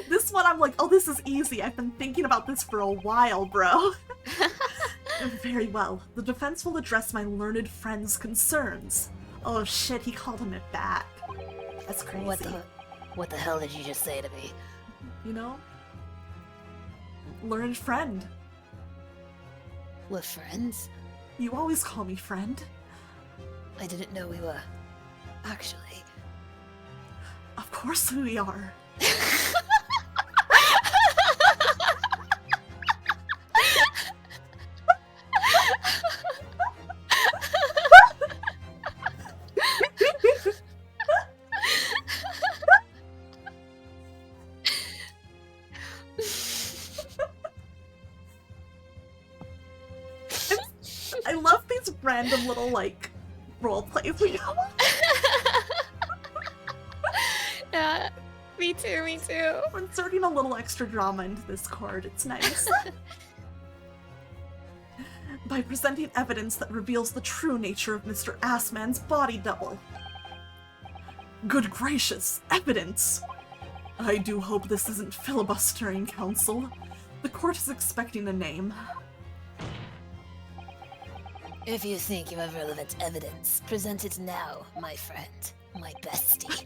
[SPEAKER 2] This one, I'm like, oh, this is easy. I've been thinking about this for a while, bro. Very well. The defense will address my learned friend's concerns. Oh shit, he called him it back. That's crazy.
[SPEAKER 5] What the hell did you just say to me?
[SPEAKER 2] You know? Learned friend.
[SPEAKER 5] We're friends?
[SPEAKER 2] You always call me friend.
[SPEAKER 5] I didn't know we were. Actually.
[SPEAKER 2] Of course we are. I love these random little, like, role plays we go.
[SPEAKER 3] Yeah, me too, me too.
[SPEAKER 2] We're inserting a little extra drama into this card. It's nice. By presenting evidence that reveals the true nature of Mr. Assman's body double. Good gracious, evidence! I do hope this isn't filibustering, counsel. The court is expecting a name.
[SPEAKER 5] If you think you have relevant evidence, present it now, my friend. My bestie.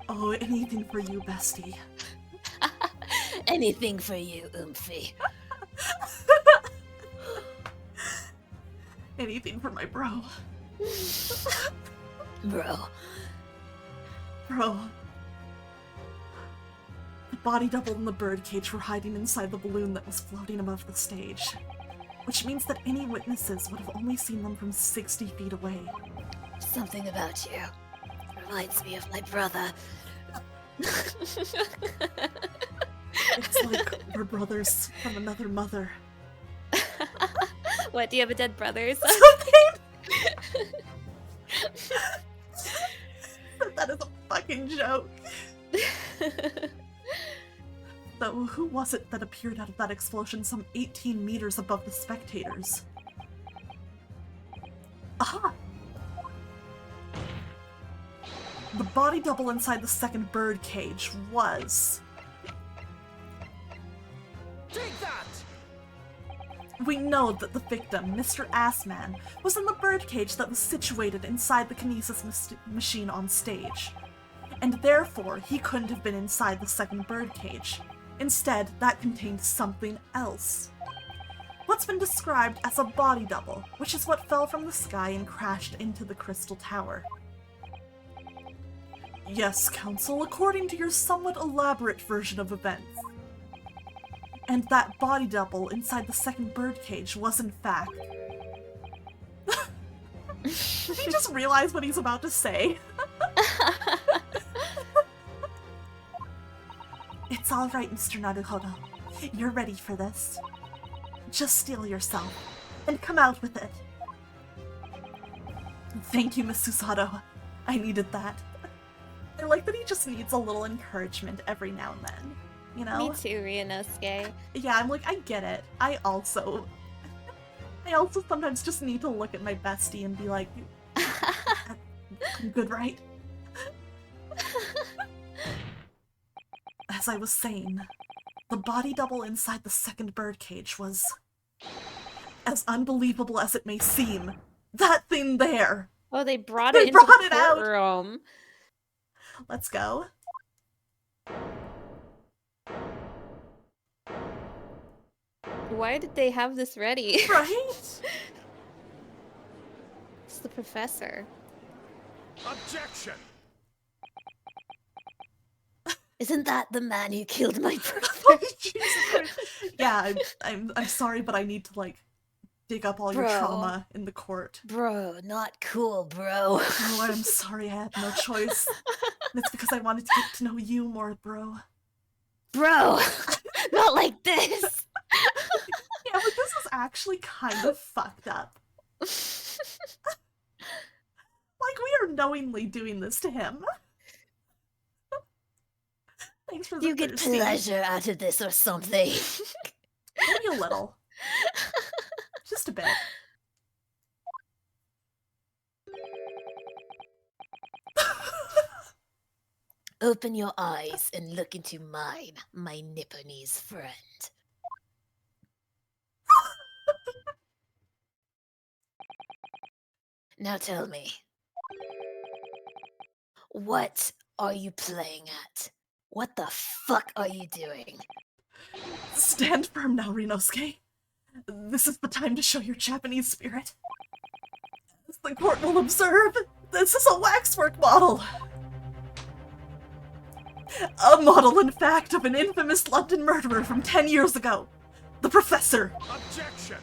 [SPEAKER 2] Oh, anything for you, bestie.
[SPEAKER 5] Anything for you, Oomphy.
[SPEAKER 2] Anything for my bro.
[SPEAKER 5] Bro.
[SPEAKER 2] Bro. The body double and the birdcage were hiding inside the balloon that was floating above the stage. which means that any witnesses would have only seen them from 60 feet away.
[SPEAKER 5] Something about you reminds me of my brother.
[SPEAKER 2] It's like we're brothers from another mother.
[SPEAKER 3] What, do you have a dead brother? or something?
[SPEAKER 2] That is a fucking joke. Though, who was it that appeared out of that explosion some 18 meters above the spectators? Aha! The body double inside the second bird cage was...
[SPEAKER 6] Take that!
[SPEAKER 2] We know that the victim, Mr. Assman, was in the birdcage that was situated inside the kinesis machine on stage. And therefore, he couldn't have been inside the second birdcage. Instead, that contained something else. What's been described as a body double, which is what fell from the sky and crashed into the Crystal Tower. Yes, Counsel, according to your somewhat elaborate version of events. And that body double inside the second birdcage was in fact... Did he just realize what he's about to say? It's alright, Mr. Naruhodo. You're ready for this. Just steel yourself, and come out with it. Thank you, Miss Susato. I needed that. I like that he just needs a little encouragement every now and then. You know?
[SPEAKER 3] Me too, Ryunosuke.
[SPEAKER 2] Yeah, I'm like, I get it. I also sometimes just need to look at my bestie and be like, I'm good, right? As I was saying, the body double inside the second birdcage was, as unbelievable as it may seem, that thing there.
[SPEAKER 3] Oh, they brought
[SPEAKER 2] They
[SPEAKER 3] it into
[SPEAKER 2] brought
[SPEAKER 3] the
[SPEAKER 2] it out.
[SPEAKER 3] courtroom.
[SPEAKER 2] Let's go.
[SPEAKER 3] Why did they have this ready?
[SPEAKER 2] Right?
[SPEAKER 3] It's the professor.
[SPEAKER 6] Objection!
[SPEAKER 5] Isn't that the man who killed my brother?
[SPEAKER 2] Oh, Jesus Christ. Yeah, I'm sorry, but I need to like dig up all your
[SPEAKER 5] Bro.
[SPEAKER 2] trauma in the court.
[SPEAKER 5] Bro, not cool, bro.
[SPEAKER 2] Oh, I'm sorry, I had no choice. And it's because I wanted to get to know you more, bro.
[SPEAKER 5] Bro, not like this.
[SPEAKER 2] Yeah, but this is actually kind of fucked up. Like, we are knowingly doing this to him. Thanks for the
[SPEAKER 5] You get
[SPEAKER 2] thirsty.
[SPEAKER 5] pleasure out of this or something.
[SPEAKER 2] Maybe a little. Just a bit.
[SPEAKER 5] Open your eyes and look into mine, my Nipponese friend. Now tell me, what are you playing at? What the fuck are you doing?
[SPEAKER 2] Stand firm now, Ryunosuke. This is the time to show your Japanese spirit. As the court will observe, this is a waxwork model. A model, in fact, of an infamous London murderer from 10 years ago. The Professor.
[SPEAKER 6] Objection!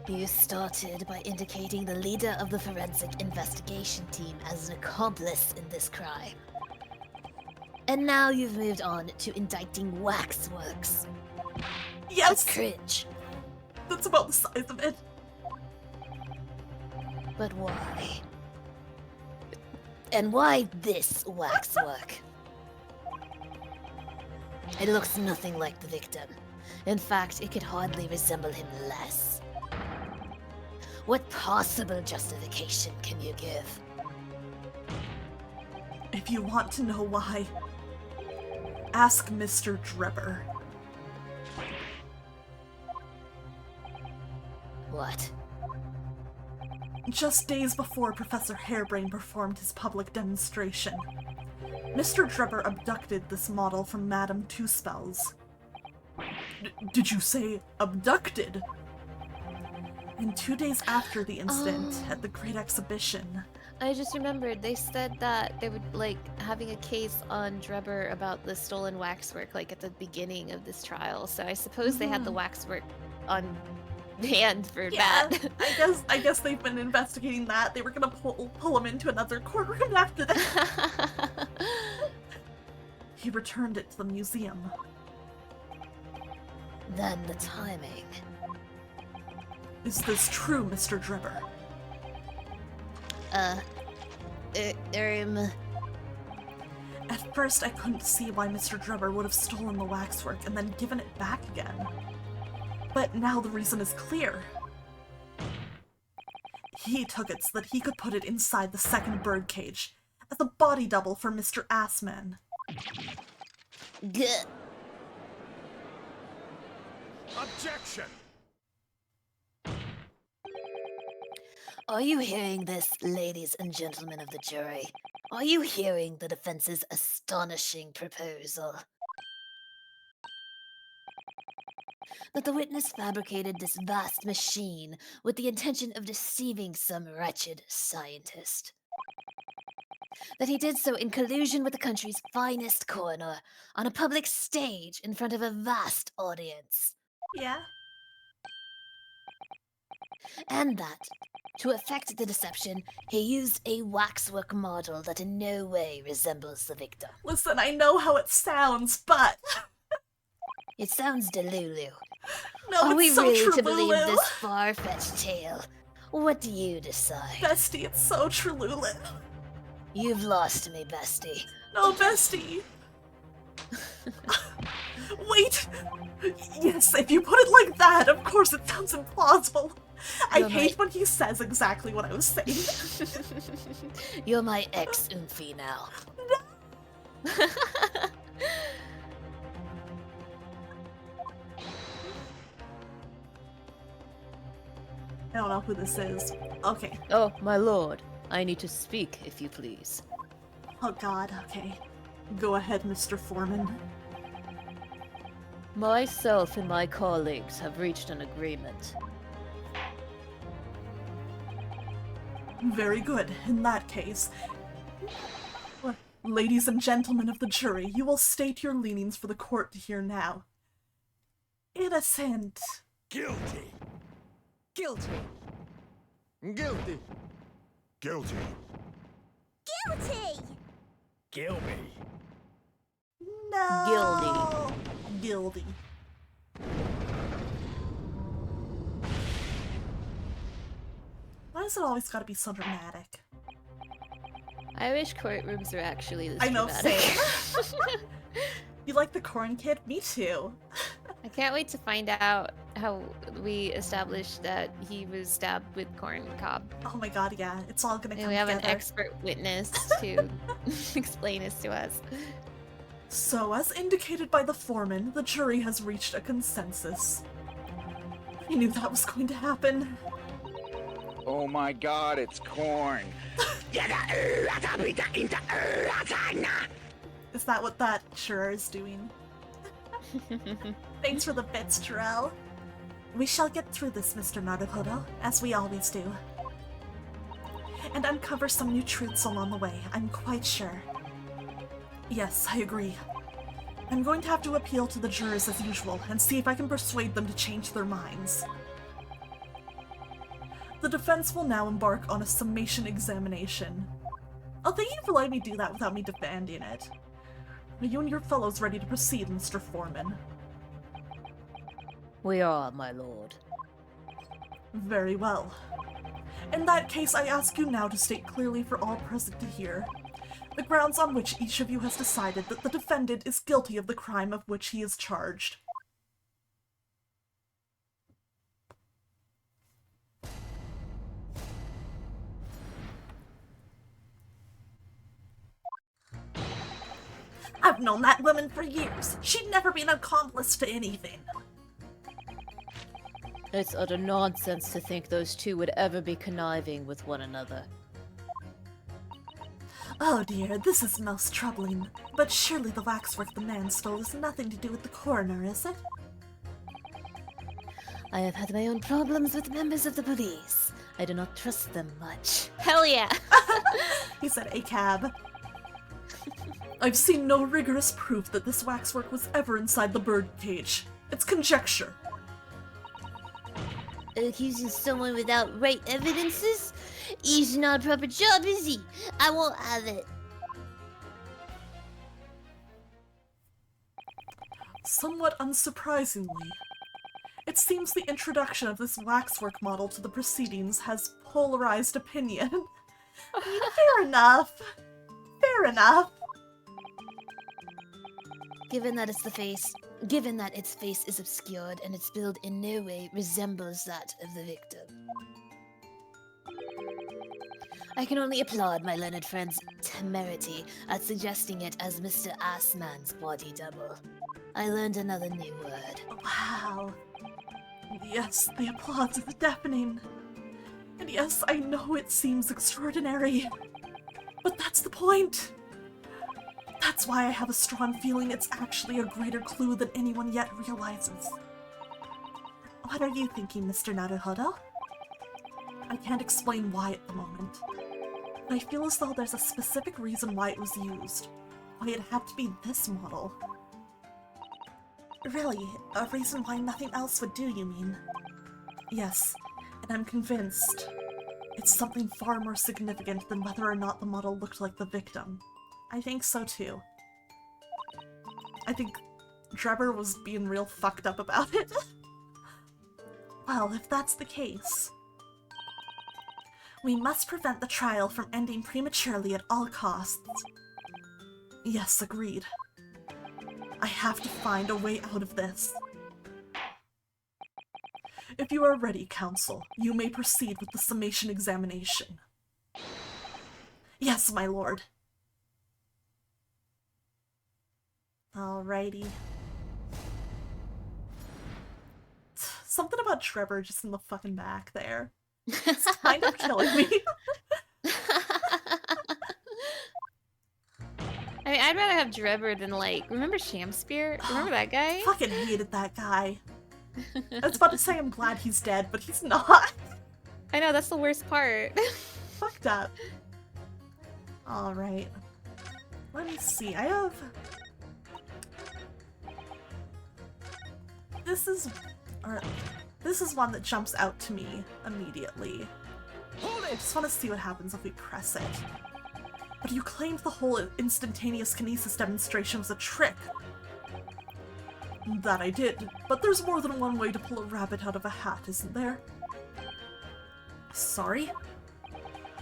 [SPEAKER 5] You started by indicating the leader of the forensic investigation team as an accomplice in this crime. And now you've moved on to indicting waxworks.
[SPEAKER 2] Yes,
[SPEAKER 5] That's cringe.
[SPEAKER 2] that's about the size of it.
[SPEAKER 5] But why? And why this waxwork? It looks nothing like the victim. In fact, it could hardly resemble him less. What possible justification can you give?
[SPEAKER 2] If you want to know why, ask Mr. Drebber.
[SPEAKER 5] What?
[SPEAKER 2] Just days before Professor Harebrain performed his public demonstration, Mr. Drebber abducted this model from Madame Two Spells. Did you say abducted? And 2 days after the incident at the Great Exhibition.
[SPEAKER 3] I just remembered they said that they would having a case on Drebber about the stolen waxwork at the beginning of this trial. So I suppose they had the waxwork on hand for
[SPEAKER 2] Yeah,
[SPEAKER 3] that.
[SPEAKER 2] I guess they've been investigating that. They were gonna pull him into another courtroom after that. He returned it to the museum.
[SPEAKER 5] Then the timing.
[SPEAKER 2] Is this true, Mr. Drebber? At first, I couldn't see why Mr. Drebber would have stolen the waxwork and then given it back again. But now the reason is clear. He took it so that he could put it inside the second birdcage, as a body double for Mr. Assman.
[SPEAKER 5] Gah.
[SPEAKER 6] Objection!
[SPEAKER 5] Are you hearing this, ladies and gentlemen of the jury? Are you hearing the defense's astonishing proposal? That the witness fabricated this vast machine with the intention of deceiving some wretched scientist. That he did so in collusion with the country's finest coroner, on a public stage in front of a vast audience.
[SPEAKER 2] Yeah?
[SPEAKER 5] And that, to effect the deception, he used a waxwork model that in no way resembles the victim.
[SPEAKER 2] Listen, I know how it sounds, but...
[SPEAKER 5] It sounds delulu.
[SPEAKER 2] No,
[SPEAKER 5] Are we
[SPEAKER 2] it's so
[SPEAKER 5] really
[SPEAKER 2] true,
[SPEAKER 5] to believe
[SPEAKER 2] Lulu.
[SPEAKER 5] this far-fetched tale? What do you decide?
[SPEAKER 2] Bestie, it's so true, Lulu.
[SPEAKER 5] You've lost me, bestie.
[SPEAKER 2] No, Bestie. Wait! Yes, if you put it like that, of course it sounds implausible. I
[SPEAKER 5] You're
[SPEAKER 2] hate when he says exactly what I was saying.
[SPEAKER 5] You're my ex-oomphy now.
[SPEAKER 2] I don't know who this is. Okay.
[SPEAKER 9] Oh, my lord. I need to speak, if you please.
[SPEAKER 2] Oh god, okay. Go ahead, Mr. Foreman.
[SPEAKER 9] Myself and my colleagues have reached an agreement.
[SPEAKER 2] Very good. In that case... Ladies and gentlemen of the jury, you will state your leanings for the court to hear now. Innocent.
[SPEAKER 6] Guilty!
[SPEAKER 10] Guilty.
[SPEAKER 6] Guilty! Guilty!
[SPEAKER 4] Guilty!
[SPEAKER 6] Kill me!
[SPEAKER 2] No. Guilty. Why does it always gotta be so dramatic?
[SPEAKER 3] I wish courtrooms were actually this
[SPEAKER 2] I know,
[SPEAKER 3] dramatic.
[SPEAKER 2] same. You like the corn kid? Me too.
[SPEAKER 3] I can't wait to find out how we established that he was stabbed with corn cob.
[SPEAKER 2] Oh my god, yeah. It's all gonna come
[SPEAKER 3] And we have
[SPEAKER 2] together.
[SPEAKER 3] an expert witness to explain this to us.
[SPEAKER 2] So, as indicated by the foreman, the jury has reached a consensus. I knew that was going to happen.
[SPEAKER 11] Oh my god, it's corn.
[SPEAKER 2] Is that what that sure is doing? Thanks for the bits, Terrell. We shall get through this, Mr. Naruhodo, as we always do. And uncover some new truths along the way, I'm quite sure. Yes, I agree. I'm going to have to appeal to the jurors as usual, and see if I can persuade them to change their minds. The defense will now embark on a summation examination. Oh, thank you for letting me do that without me demanding it. Are you and your fellows ready to proceed, Mr. Foreman?
[SPEAKER 9] We are, my lord.
[SPEAKER 2] Very well. In that case, I ask you now to state clearly for all present to hear the grounds on which each of you has decided that the defendant is guilty of the crime of which he is charged. I've known that woman for years. She'd never been an accomplice to anything.
[SPEAKER 9] It's utter nonsense to think those two would ever be conniving with one another.
[SPEAKER 2] Oh dear, this is most troubling. But surely the waxwork the man stole has nothing to do with the coroner, is it?
[SPEAKER 5] I have had my own problems with members of the police. I do not trust them much.
[SPEAKER 3] Hell yeah.
[SPEAKER 2] He said a cab. I've seen no rigorous proof that this waxwork was ever inside the bird cage. It's conjecture.
[SPEAKER 4] Accusing someone without right evidences? He's not a proper job, is he? I won't have it.
[SPEAKER 2] Somewhat unsurprisingly, it seems the introduction of this waxwork model to the proceedings has polarized opinion. Fair enough. Fair enough.
[SPEAKER 5] Given that its face is obscured and its build in no way resembles that of the victim. I can only applaud my learned friend's temerity at suggesting it as Mr. Assman's body double. I learned another new word.
[SPEAKER 2] Wow. Yes, the applause is deafening. And yes, I know it seems extraordinary. But that's the point. That's why I have a strong feeling it's actually a greater clue than anyone yet realizes. What are you thinking, Mr. Naruhodo? I can't explain why at the moment, but I feel as though there's a specific reason why it was used. Why it had to be this model. Really, a reason why nothing else would do, you mean? Yes, and I'm convinced it's something far more significant than whether or not the model looked like the victim. I think so too. I think Drebber was being real fucked up about it. Well, if that's the case, we must prevent the trial from ending prematurely at all costs. Yes, agreed. I have to find a way out of this. If you are ready, Counsel, you may proceed with the summation examination. Yes, my lord. Alrighty. Something about Trevor just in the fucking back there. It's kind of killing me.
[SPEAKER 3] I mean, I'd rather have Drebber than, like, remember Shamspear? Remember that guy?
[SPEAKER 2] Fucking hated that guy. I was about to say I'm glad he's dead, but he's not.
[SPEAKER 3] I know, that's the worst part.
[SPEAKER 2] Fucked up. Alright. Let me see, I have... This is one that jumps out to me immediately. I just want to see what happens if we press it. But you claimed the whole instantaneous kinesis demonstration was a trick. That I did, but there's more than one way to pull a rabbit out of a hat, isn't there? Sorry?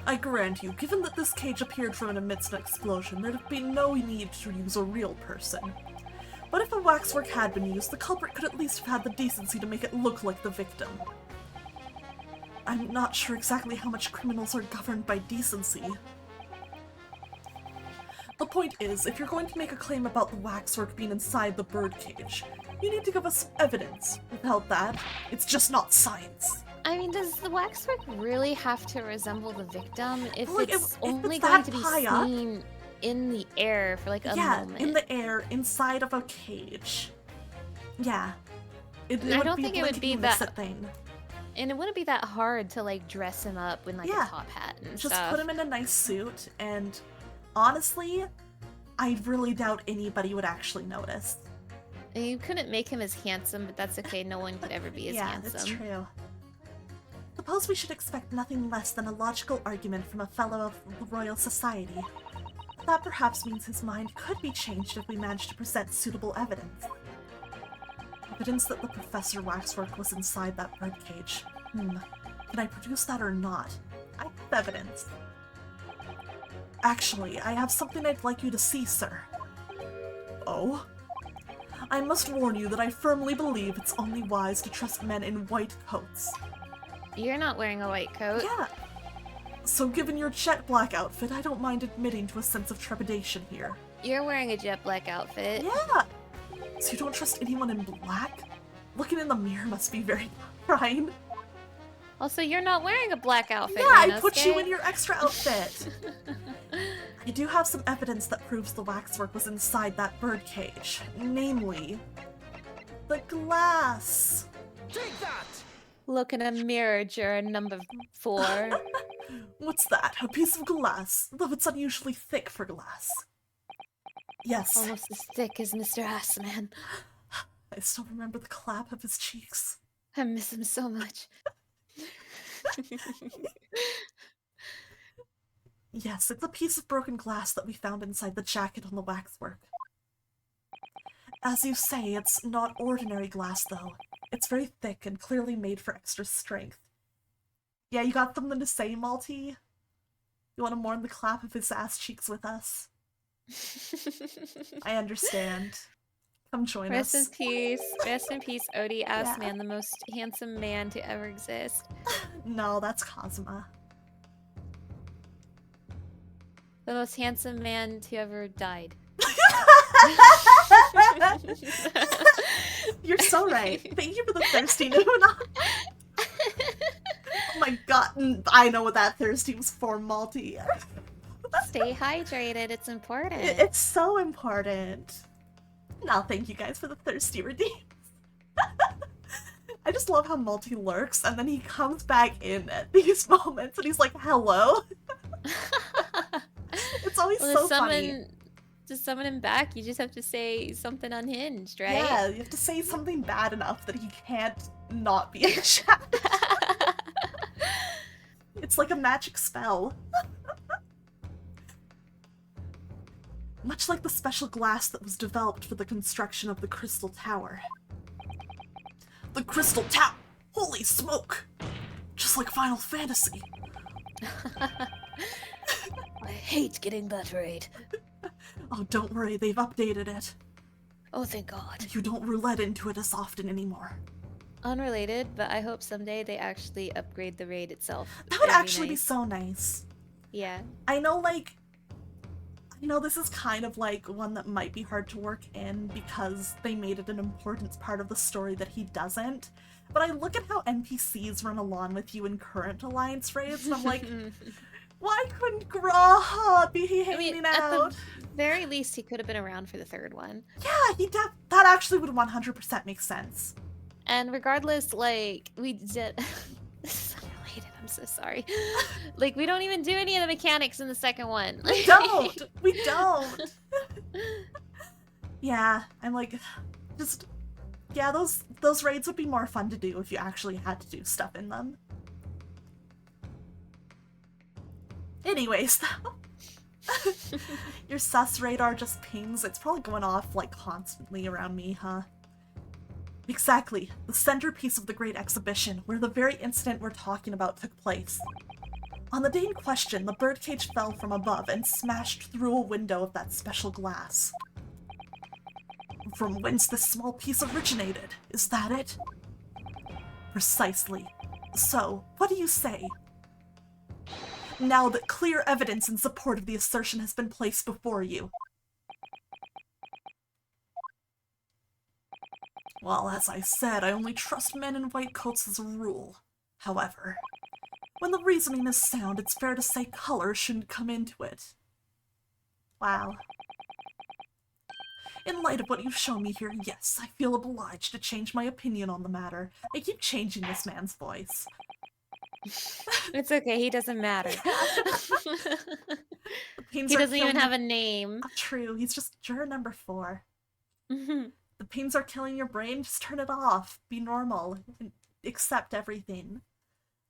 [SPEAKER 2] I grant you, given that this cage appeared from amidst an explosion, there'd be no need to use a real person. But if a waxwork had been used, the culprit could at least have had the decency to make it look like the victim. I'm not sure exactly how much criminals are governed by decency. The point is, if you're going to make a claim about the waxwork being inside the birdcage, you need to give us evidence. Without that, it's just not science.
[SPEAKER 3] I mean, does the waxwork really have to resemble the victim if
[SPEAKER 2] Like,
[SPEAKER 3] it's
[SPEAKER 2] if
[SPEAKER 3] only
[SPEAKER 2] it's
[SPEAKER 3] going
[SPEAKER 2] that
[SPEAKER 3] to be
[SPEAKER 2] high up-
[SPEAKER 3] seen in the air for like a moment?
[SPEAKER 2] In the air, inside of a cage. Yeah. It
[SPEAKER 3] I
[SPEAKER 2] would
[SPEAKER 3] don't
[SPEAKER 2] be
[SPEAKER 3] think
[SPEAKER 2] a
[SPEAKER 3] it would be that-
[SPEAKER 2] illicit thing.
[SPEAKER 3] And it wouldn't be that hard to like dress him up in like
[SPEAKER 2] Yeah.
[SPEAKER 3] a top hat and
[SPEAKER 2] Just
[SPEAKER 3] stuff.
[SPEAKER 2] put him in a nice suit, and honestly, I really doubt anybody would actually notice.
[SPEAKER 3] And you couldn't make him as handsome, but that's okay. No one could ever be as
[SPEAKER 2] Yeah,
[SPEAKER 3] handsome.
[SPEAKER 2] that's true. Suppose we should expect nothing less than a logical argument from a fellow of the Royal Society. That perhaps means his mind could be changed if we manage to present suitable evidence. Evidence that the Professor Waxwork was inside that birdcage. Can I produce that or not? I have evidence. Actually, I have something I'd like you to see, sir. Oh? I must warn you that I firmly believe it's only wise to trust men in white coats.
[SPEAKER 3] You're not wearing a white coat.
[SPEAKER 2] Yeah. So given your jet black outfit, I don't mind admitting to a sense of trepidation here.
[SPEAKER 3] You're wearing a jet black outfit.
[SPEAKER 2] Yeah! So you don't trust anyone in black? Looking in the mirror must be very trying.
[SPEAKER 3] Also, you're not wearing a black outfit.
[SPEAKER 2] Yeah, I
[SPEAKER 3] Ryunosuke.
[SPEAKER 2] put you in your extra outfit! I do have some evidence that proves the waxwork was inside that birdcage. Namely, the glass.
[SPEAKER 6] Take that!
[SPEAKER 8] Look in a mirror, juror number 4.
[SPEAKER 2] What's that? A piece of glass, though it's unusually thick for glass. Yes.
[SPEAKER 8] Almost as thick as Mr. Assman.
[SPEAKER 2] I still remember the clap of his cheeks.
[SPEAKER 8] I miss him so much.
[SPEAKER 2] Yes, it's a piece of broken glass that we found inside the jacket on the waxwork. As you say, it's not ordinary glass, though. It's very thick and clearly made for extra strength. Yeah, you got something to say, Malty? You want to mourn the clap of his ass cheeks with us? I understand. Come join us.
[SPEAKER 8] Rest in peace, Odie Assman, the most handsome man to ever exist.
[SPEAKER 2] No, that's Kazuma.
[SPEAKER 8] The most handsome man to ever died.
[SPEAKER 2] You're so right. Thank you for the thirsty Nuna. Oh my god, I know what that thirsty was for, Malty.
[SPEAKER 8] Stay hydrated, it's important.
[SPEAKER 2] It's so important. No, thank you guys for the thirsty redeems. I just love how Malty lurks and then he comes back in at these moments and he's like, hello? It's always so funny.
[SPEAKER 8] To summon him back, you just have to say something unhinged, right?
[SPEAKER 2] Yeah, you have to say something bad enough that he can't not be in the chat. It's like a magic spell. Much like the special glass that was developed for the construction of the Crystal Tower. The Crystal Tower! Holy smoke! Just like Final Fantasy.
[SPEAKER 5] I hate getting butterade.
[SPEAKER 2] Oh, don't worry, they've updated it.
[SPEAKER 5] Oh, thank God.
[SPEAKER 2] You don't roulette into it as often anymore.
[SPEAKER 8] Unrelated, but I hope someday they actually upgrade the raid itself.
[SPEAKER 2] That would
[SPEAKER 8] That'd
[SPEAKER 2] actually be so nice.
[SPEAKER 8] Yeah.
[SPEAKER 2] I know, this is kind of like one that might be hard to work in because they made it an important part of the story that he doesn't. But I look at how NPCs run along with you in current Alliance raids, and I'm like, why couldn't Graha be hanging out?
[SPEAKER 8] At the very least, he could have been around for the third one.
[SPEAKER 2] Yeah, that actually would 100% make sense.
[SPEAKER 8] And regardless, we did... This is unrelated, I'm so sorry. We don't even do any of the mechanics in the second one.
[SPEAKER 2] We don't! We don't! Yeah, I'm like, yeah, those raids would be more fun to do if you actually had to do stuff in them. Anyways, though. Your sus radar just pings. It's probably going off, constantly around me, huh? Exactly. The centerpiece of the Great Exhibition, where the very incident we're talking about took place. On the day in question, the birdcage fell from above and smashed through a window of that special glass. From whence this small piece originated, is that it? Precisely. So, what do you say? Now that clear evidence in support of the assertion has been placed before you. Well, as I said, I only trust men in white coats as a rule. However, when the reasoning is sound, it's fair to say color shouldn't come into it. Wow. In light of what you've shown me here, yes, I feel obliged to change my opinion on the matter. I keep changing this man's voice.
[SPEAKER 8] It's okay, he doesn't matter. He doesn't even have a name.
[SPEAKER 2] Oh, true, he's just juror number 4. The pains are killing your brain, just turn it off. Be normal. And accept everything.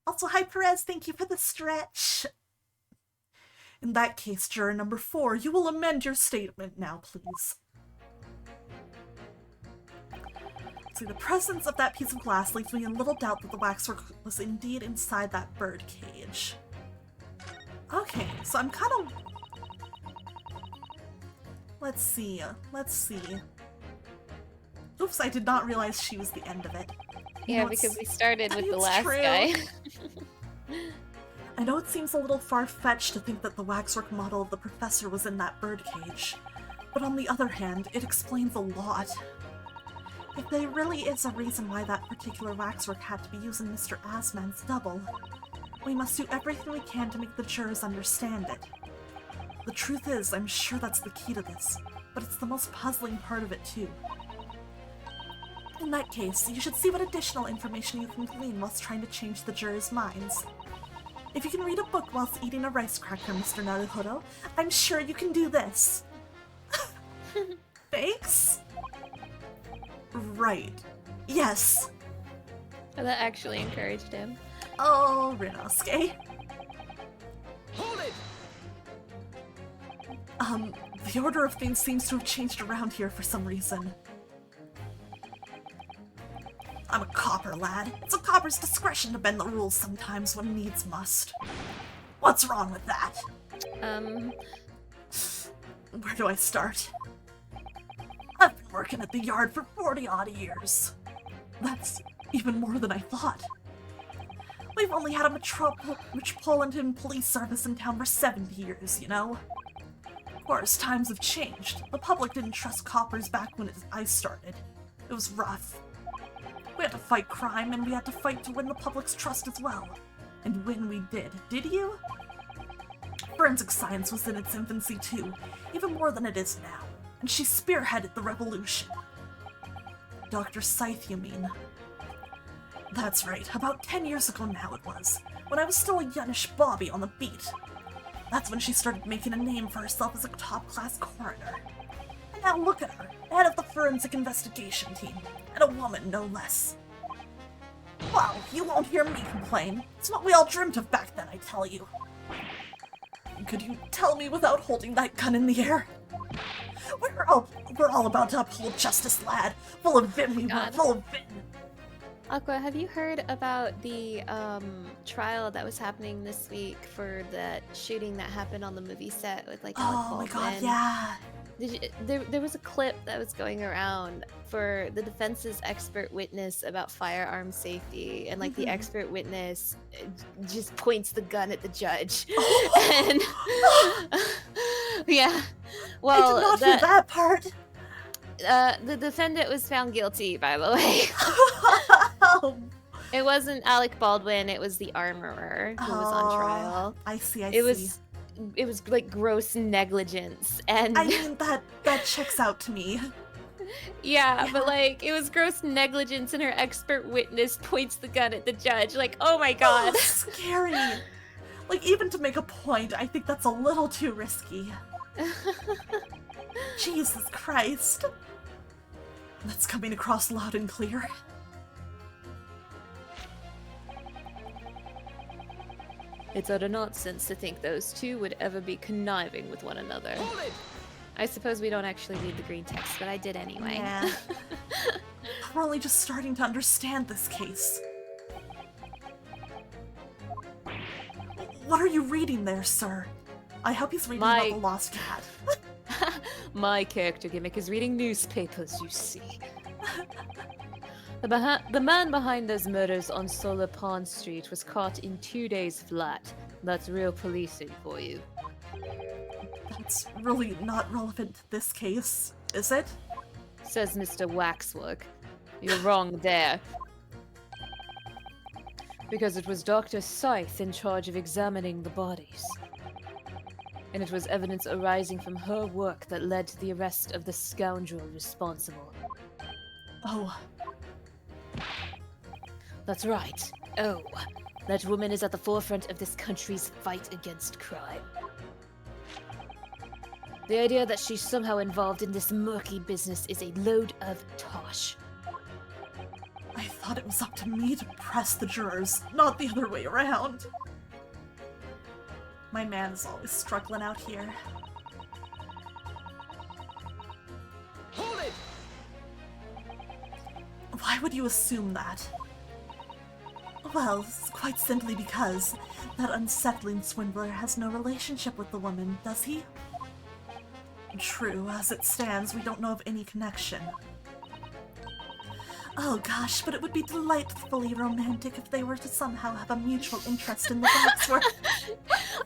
[SPEAKER 2] Also, hi Perez, thank you for the stretch. In that case, juror number 4, you will amend your statement now, please. See, the presence of that piece of glass leaves me in little doubt that the waxwork was indeed inside that bird cage. Okay, so I'm kind of... Let's see. Oops, I did not realize she was the end of it.
[SPEAKER 8] Yeah, because we started with the last guy.
[SPEAKER 2] I know it seems a little far-fetched to think that the waxwork model of the professor was in that birdcage, but on the other hand, it explains a lot. If there really is a reason why that particular waxwork had to be using Mr. Asman's double, we must do everything we can to make the jurors understand it. The truth is, I'm sure that's the key to this, but it's the most puzzling part of it too. In that case, you should see what additional information you can glean whilst trying to change the jurors' minds. If you can read a book whilst eating a rice cracker, Mr. Naruhodo, I'm sure you can do this. Thanks? Right. Yes.
[SPEAKER 3] That actually encouraged him.
[SPEAKER 2] Oh, Rinosuke.
[SPEAKER 6] Hold it!
[SPEAKER 2] The order of things seems to have changed around here for some reason. I'm a copper, lad. It's a copper's discretion to bend the rules sometimes when needs must. What's wrong with that? Where do I start? I've been working at the yard for 40-odd years. That's even more than I thought. We've only had a Metropolitan Police Service in town for 70 years, you know? Of course, times have changed. The public didn't trust coppers back when I started. It was rough. We had to fight crime, and we had to fight to win the public's trust as well. And when we did you? Forensic science was in its infancy too, even more than it is now, and she spearheaded the revolution. Dr. Scythe, you mean? That's right, about 10 years ago now it was, when I was still a youngish Bobby on the beat. That's when she started making a name for herself as a top-class coroner. And now look at her, head of the forensic investigation team, and a woman no less. Well, you won't hear me complain. It's what we all dreamt of back then, I tell you. Could you tell me without holding that gun in the air? We're all about to uphold justice, lad. Full of vim, we were, full of vim.
[SPEAKER 3] Aqua, have you heard about the trial that was happening this week for that shooting that happened on the movie set with like Alec
[SPEAKER 2] Oh my
[SPEAKER 3] Baldwin?
[SPEAKER 2] god, yeah.
[SPEAKER 3] There was a clip that was going around for the defense's expert witness about firearm safety, and like the expert witness just points the gun at the judge. And yeah, well,
[SPEAKER 2] I did not hear that part.
[SPEAKER 3] The defendant was found guilty, by the way. It wasn't Alec Baldwin, it was the armorer who was on trial.
[SPEAKER 2] I see,
[SPEAKER 3] It was like gross negligence, and
[SPEAKER 2] I mean, that checks out to me.
[SPEAKER 3] yeah, but like it was gross negligence, and her expert witness points the gun at the judge. Like, oh my god.
[SPEAKER 2] Oh, scary. Like, even to make a point, I think that's a little too risky. Jesus Christ. That's coming across loud and clear.
[SPEAKER 8] It's utter nonsense to think those two would ever be conniving with one another.
[SPEAKER 3] I suppose we don't actually read the green text, but I did anyway.
[SPEAKER 2] Yeah. We're only just starting to understand this case. What are you reading there, sir? I hope he's reading about the lost cat.
[SPEAKER 8] My character gimmick is reading newspapers, you see. The man behind those murders on Solar Pond Street was caught in 2 days flat. That's real policing for you.
[SPEAKER 2] That's really not relevant to this case, is it?
[SPEAKER 8] Says Mr. Waxwork. You're wrong there. Because it was Dr. Scythe in charge of examining the bodies. And it was evidence arising from her work that led to the arrest of the scoundrel responsible.
[SPEAKER 2] Oh.
[SPEAKER 8] That's right. Oh. That woman is at the forefront of this country's fight against crime. The idea that she's somehow involved in this murky business is a load of tosh.
[SPEAKER 2] I thought it was up to me to press the jurors, not the other way around. My man is always struggling out here.
[SPEAKER 6] Hold it!
[SPEAKER 2] Why would you assume that? Well, it's quite simply because that unsettling swindler has no relationship with the woman, does he? True, as it stands, we don't know of any connection. Oh gosh, but it would be delightfully romantic if they were to somehow have a mutual interest in the Waxwork.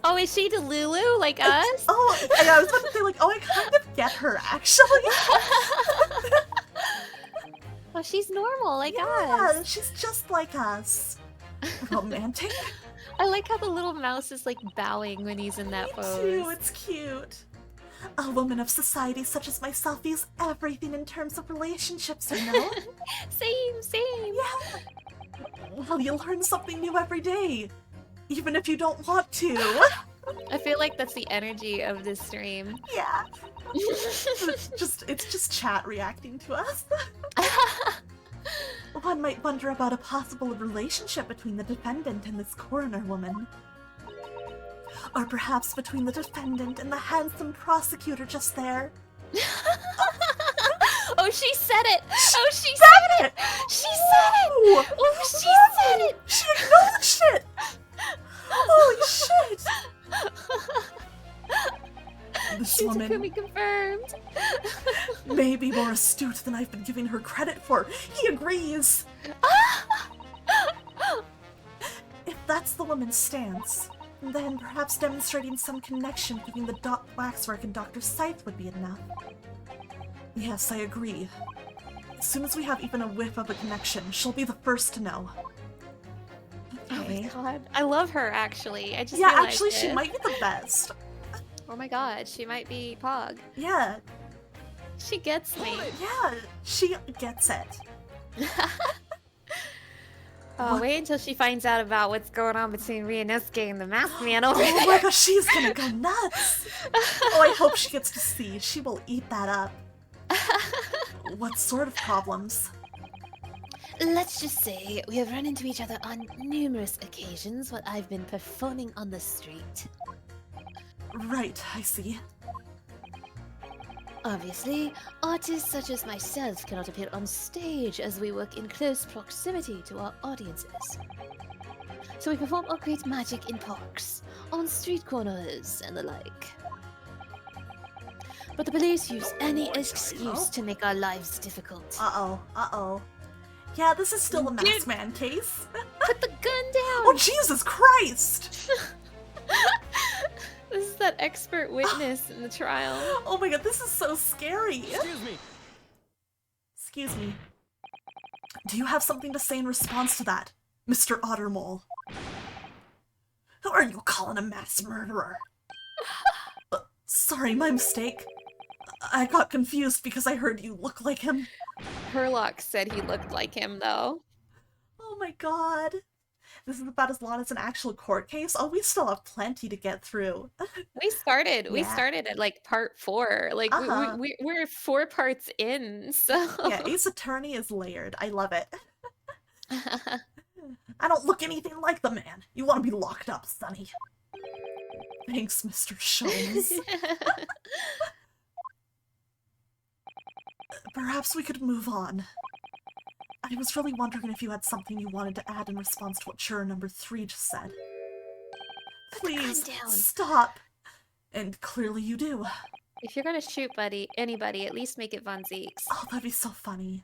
[SPEAKER 3] Oh, is she Delulu, like us?
[SPEAKER 2] Oh, I was about to say, like, oh, I kind of get her, actually.
[SPEAKER 3] Oh, she's normal, like
[SPEAKER 2] yeah,
[SPEAKER 3] us.
[SPEAKER 2] She's just like us. Romantic?
[SPEAKER 3] I like how the little mouse is, like, bowing when he's in that pose.
[SPEAKER 2] Me too, it's cute. A woman of society such as myself views everything in terms of relationships, you know?
[SPEAKER 3] Same.
[SPEAKER 2] Yeah. Well, you learn something new every day, even if you don't want to.
[SPEAKER 3] I feel like that's the energy of this stream.
[SPEAKER 2] Yeah. it's just chat reacting to us. One might wonder about a possible relationship between the defendant and this coroner woman. Or perhaps between the defendant and the handsome prosecutor just there.
[SPEAKER 3] Oh, she said it! Oh, she said it! She said it! Oh, she said it!
[SPEAKER 2] She acknowledged it! Holy shit! This woman
[SPEAKER 3] Takumi confirmed.
[SPEAKER 2] may be more astute than I've been giving her credit for. He agrees! If that's the woman's stance, then perhaps demonstrating some connection between the waxwork and Dr. Scythe would be enough. Yes, I agree. As soon as we have even a whiff of a connection, she'll be the first to know. Okay.
[SPEAKER 3] Oh my god. I love her, actually. I just
[SPEAKER 2] Yeah,
[SPEAKER 3] realized
[SPEAKER 2] actually, she
[SPEAKER 3] it.
[SPEAKER 2] might be the best.
[SPEAKER 3] Oh my god, she might be Pog.
[SPEAKER 2] Yeah,
[SPEAKER 3] She gets me.
[SPEAKER 2] yeah, she gets it.
[SPEAKER 3] Oh,
[SPEAKER 2] What?
[SPEAKER 3] wait until she finds out about what's going on between Ryunosuke and the masked man over
[SPEAKER 2] Oh
[SPEAKER 3] there.
[SPEAKER 2] my gosh, she's gonna go nuts! Oh, I hope she gets to see. She will eat that up. What sort of problems?
[SPEAKER 5] Let's just say we have run into each other on numerous occasions while I've been performing on the street.
[SPEAKER 2] Right, I see.
[SPEAKER 5] Obviously, artists such as myself cannot appear on stage as we work in close proximity to our audiences. So we perform our great magic in parks, on street corners, and the like. But the police use any excuse to make our lives difficult.
[SPEAKER 2] Uh-oh. Yeah, this is still a masked man case.
[SPEAKER 3] Put the gun down!
[SPEAKER 2] Oh, Jesus Christ!
[SPEAKER 3] This is that expert witness in the trial.
[SPEAKER 2] Oh my god, this is so scary.
[SPEAKER 6] Excuse me.
[SPEAKER 2] Excuse me. Do you have something to say in response to that, Mr. Ottermole? Who are you calling a mass murderer? Sorry, my mistake. I got confused because I heard you look like him.
[SPEAKER 3] Herlock said he looked like him, though.
[SPEAKER 2] Oh my god. This is about as long as an actual court case. Oh, we still have plenty to get through.
[SPEAKER 3] We started
[SPEAKER 2] Yeah.
[SPEAKER 3] at like part 4. Like
[SPEAKER 2] Uh-huh.
[SPEAKER 3] we're 4 parts in, so
[SPEAKER 2] Yeah, Ace Attorney is layered. I love it. I don't look anything like the man. You want to be locked up, Sonny. Thanks, Mr. Sholmes. Perhaps we could move on. I was really wondering if you had something you wanted to add in response to what juror number 3 just said. Please,
[SPEAKER 5] down.
[SPEAKER 2] stop. And clearly you do.
[SPEAKER 3] If you're gonna shoot anybody, at least make it Von Zeeks.
[SPEAKER 2] Oh, that'd be so funny.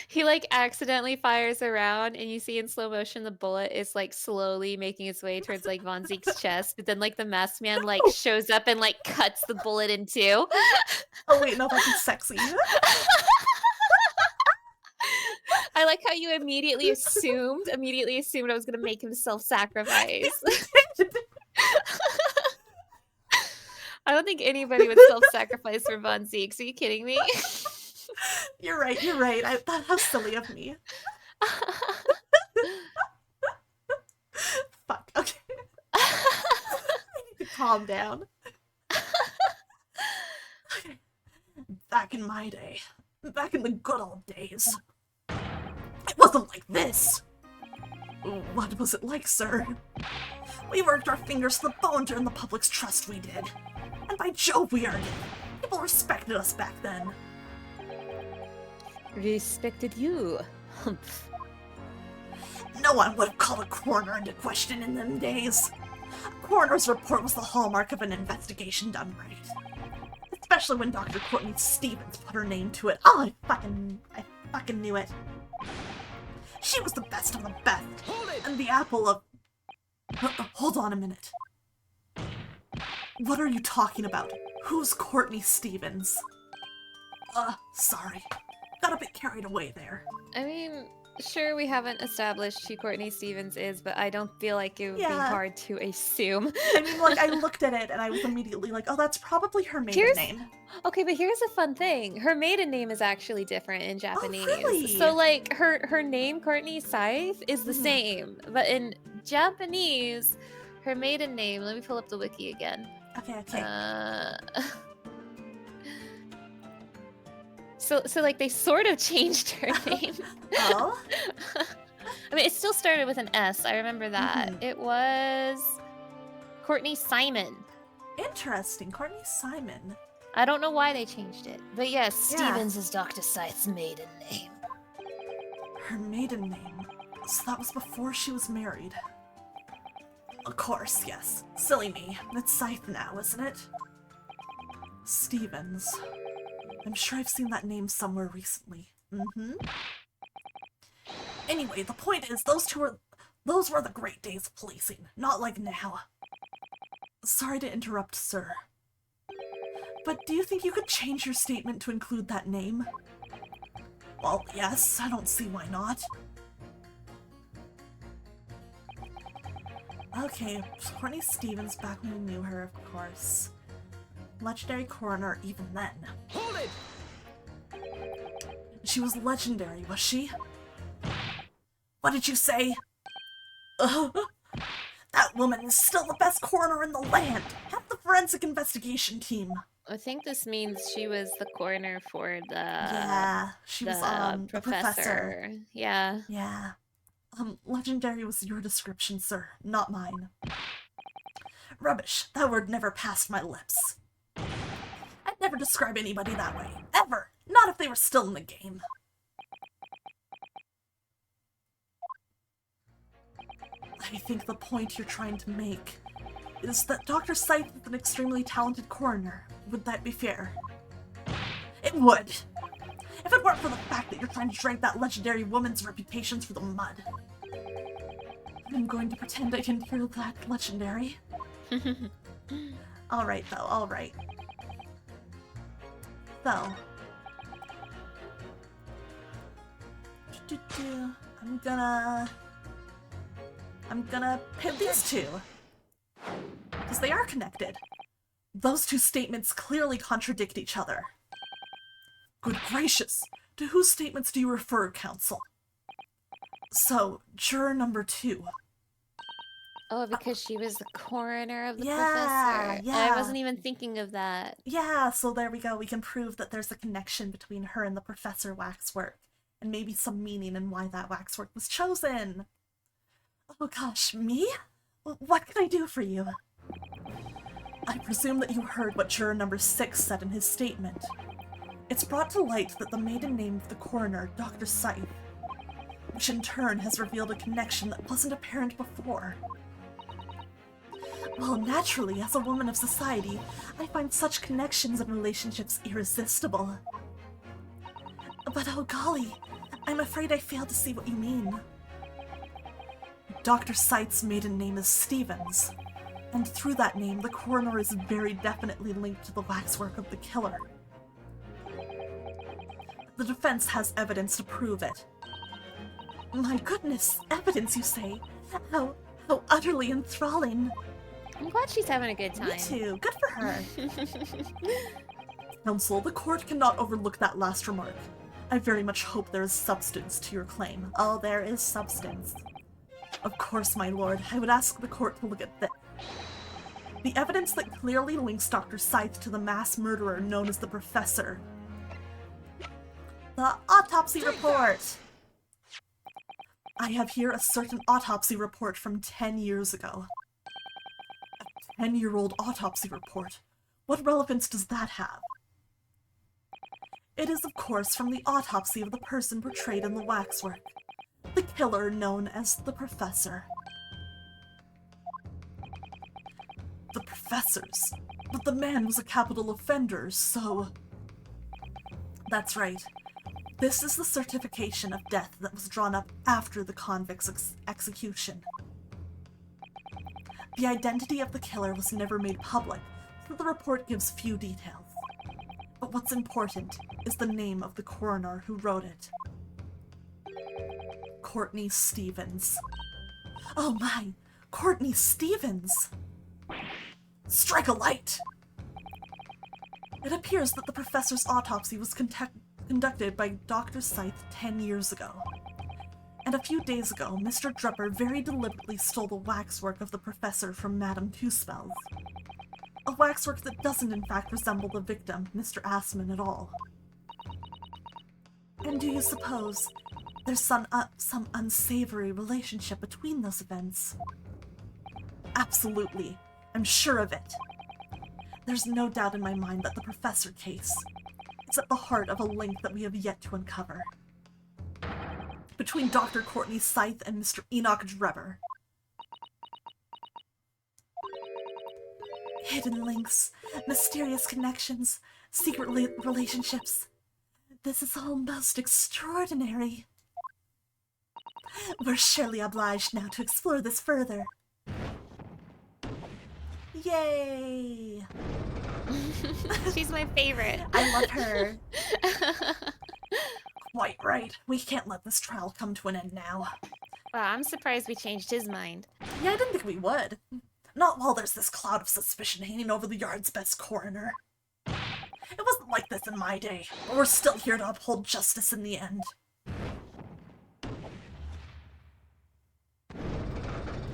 [SPEAKER 3] He like accidentally fires around and you see in slow motion the bullet is like slowly making its way towards like Von Zeek's chest, but then like the masked man like shows up and like cuts the bullet in two.
[SPEAKER 2] Oh wait, no, that'd be sexy.
[SPEAKER 3] I like how you immediately assumed I was gonna make him self-sacrifice. I don't think anybody would self-sacrifice for Von Zeeks. Are you kidding me?
[SPEAKER 2] You're right. How silly of me. Fuck, okay. I need to calm down. Okay. Back in my day, back in the good old days, it wasn't like this. What was it like, sir? We worked our fingers to the bone to earn the public's trust, we did. And by Jove, we earned it. People respected us back then.
[SPEAKER 9] Respected you. Humph.
[SPEAKER 2] No one would have called a coroner into question in them days. A coroner's report was the hallmark of an investigation done right. Especially when Dr. Courtney Stevens put her name to it. Oh, I fucking knew it. She was the best of the best. And the apple of... Hold on a minute. What are you talking about? Who's Courtney Stevens? Sorry. Got a bit carried away there.
[SPEAKER 3] I mean, sure we haven't established who Courtney Stevens is, but I don't feel like it would be
[SPEAKER 2] Yeah.
[SPEAKER 3] hard to assume.
[SPEAKER 2] I mean, like, I looked at it and I was immediately like, oh, that's probably her maiden name.
[SPEAKER 3] Okay, but here's a fun thing. Her maiden name is actually different in Japanese.
[SPEAKER 2] really?
[SPEAKER 3] So like her name, Courtney Scythe, is the same, but in Japanese, her maiden name, let me pull up the wiki again.
[SPEAKER 2] Okay.
[SPEAKER 3] So like they sort of changed her name.
[SPEAKER 2] Oh?
[SPEAKER 3] I mean, it still started with an S. I remember that. It was Courtney Simon.
[SPEAKER 2] Interesting. Courtney Simon.
[SPEAKER 3] I don't know why they changed it, but yes,
[SPEAKER 5] Stevens is Dr. Scythe's maiden name.
[SPEAKER 2] Her maiden name. So that was before she was married. Of course, yes. Silly me. It's Scythe now, isn't it? Stevens. I'm sure I've seen that name somewhere recently. Anyway, the point is, those were the great days of policing, not like now. Sorry to interrupt, sir. But do you think you could change your statement to include that name? Well, yes, I don't see why not. Okay, Courtney Stevens back when we knew her, of course. Legendary coroner even then.
[SPEAKER 6] Hold it!
[SPEAKER 2] She was legendary, was she? What did you say? That woman is still the best coroner in the land! Half the forensic investigation team!
[SPEAKER 3] I think this means she was the coroner for the...
[SPEAKER 2] Yeah, she was, the professor.
[SPEAKER 3] Yeah.
[SPEAKER 2] Yeah. Legendary was your description, sir, not mine. Rubbish, that word never passed my lips. I'd never describe anybody that way, ever! Not if they were still in the game. I think the point you're trying to make is that Dr. Scythe is an extremely talented coroner. Would that be fair? It would! If it weren't for the fact that you're trying to drag that legendary woman's reputation through the mud. I'm going to pretend I didn't hear that, legendary. Alright, though, alright. So. I'm gonna pit these two. Because they are connected. Those two statements clearly contradict each other. Good gracious! To whose statements do you refer, counsel? So, juror number 2.
[SPEAKER 3] Oh, because she was the coroner of the
[SPEAKER 2] Yeah,
[SPEAKER 3] professor.
[SPEAKER 2] yeah.
[SPEAKER 3] I wasn't even thinking of that.
[SPEAKER 2] Yeah, so there we go. We can prove that there's a connection between her and the professor waxwork. And maybe some meaning in why that waxwork was chosen. Oh gosh, me? What can I do for you? I presume that you heard what juror number 6 said in his statement. It's brought to light that the maiden name of the coroner, Dr. Scythe, which in turn has revealed a connection that wasn't apparent before. Well, naturally, as a woman of society, I find such connections and relationships irresistible. But oh golly, I'm afraid I fail to see what you mean. Dr. Scythe's maiden name is Stevens, and through that name, the coroner is very definitely linked to the waxwork of the killer. The defense has evidence to prove it. My goodness, evidence, you say? How utterly enthralling.
[SPEAKER 3] I'm glad she's having a good time.
[SPEAKER 2] Me too. Good for her. Counsel, the court cannot overlook that last remark. I very much hope there is substance to your claim. Oh, there is substance. Of course, my lord. I would ask the court to look at this. The evidence that clearly links Dr. Scythe to the mass murderer known as the Professor. The autopsy report! I have here a certain autopsy report from 10 years ago. A 10-year-old autopsy report? What relevance does that have? It is, of course, from the autopsy of the person portrayed in the waxwork. The killer known as the Professor. The Professors? But the man was a capital offender, so... That's right. This is the certification of death that was drawn up after the convict's execution. The identity of the killer was never made public, so the report gives few details. But what's important is the name of the coroner who wrote it. Courtney Stevens. Oh my, Courtney Stevens! Strike a light! It appears that the professor's autopsy was conducted by Dr. Scythe 10 years ago. And a few days ago, Mr. Drupper very deliberately stole the waxwork of the professor from Madame Two-Spells. A waxwork that doesn't in fact resemble the victim, Mr. Assman, at all. And do you suppose there's some unsavory relationship between those events? Absolutely. I'm sure of it. There's no doubt in my mind that the professor case is at the heart of a link that we have yet to uncover. Between Dr. Courtney Scythe and Mr. Enoch Drebber. Hidden links, mysterious connections, secret relationships. This is all most extraordinary. We're surely obliged now to explore this further. Yay!
[SPEAKER 3] She's my favorite.
[SPEAKER 2] I love her. Quite right. We can't let this trial come to an end now.
[SPEAKER 3] Wow, I'm surprised we changed his mind.
[SPEAKER 2] Yeah, I didn't think we would. Not while there's this cloud of suspicion hanging over the yard's best coroner. It wasn't like this in my day, but we're still here to uphold justice in the end.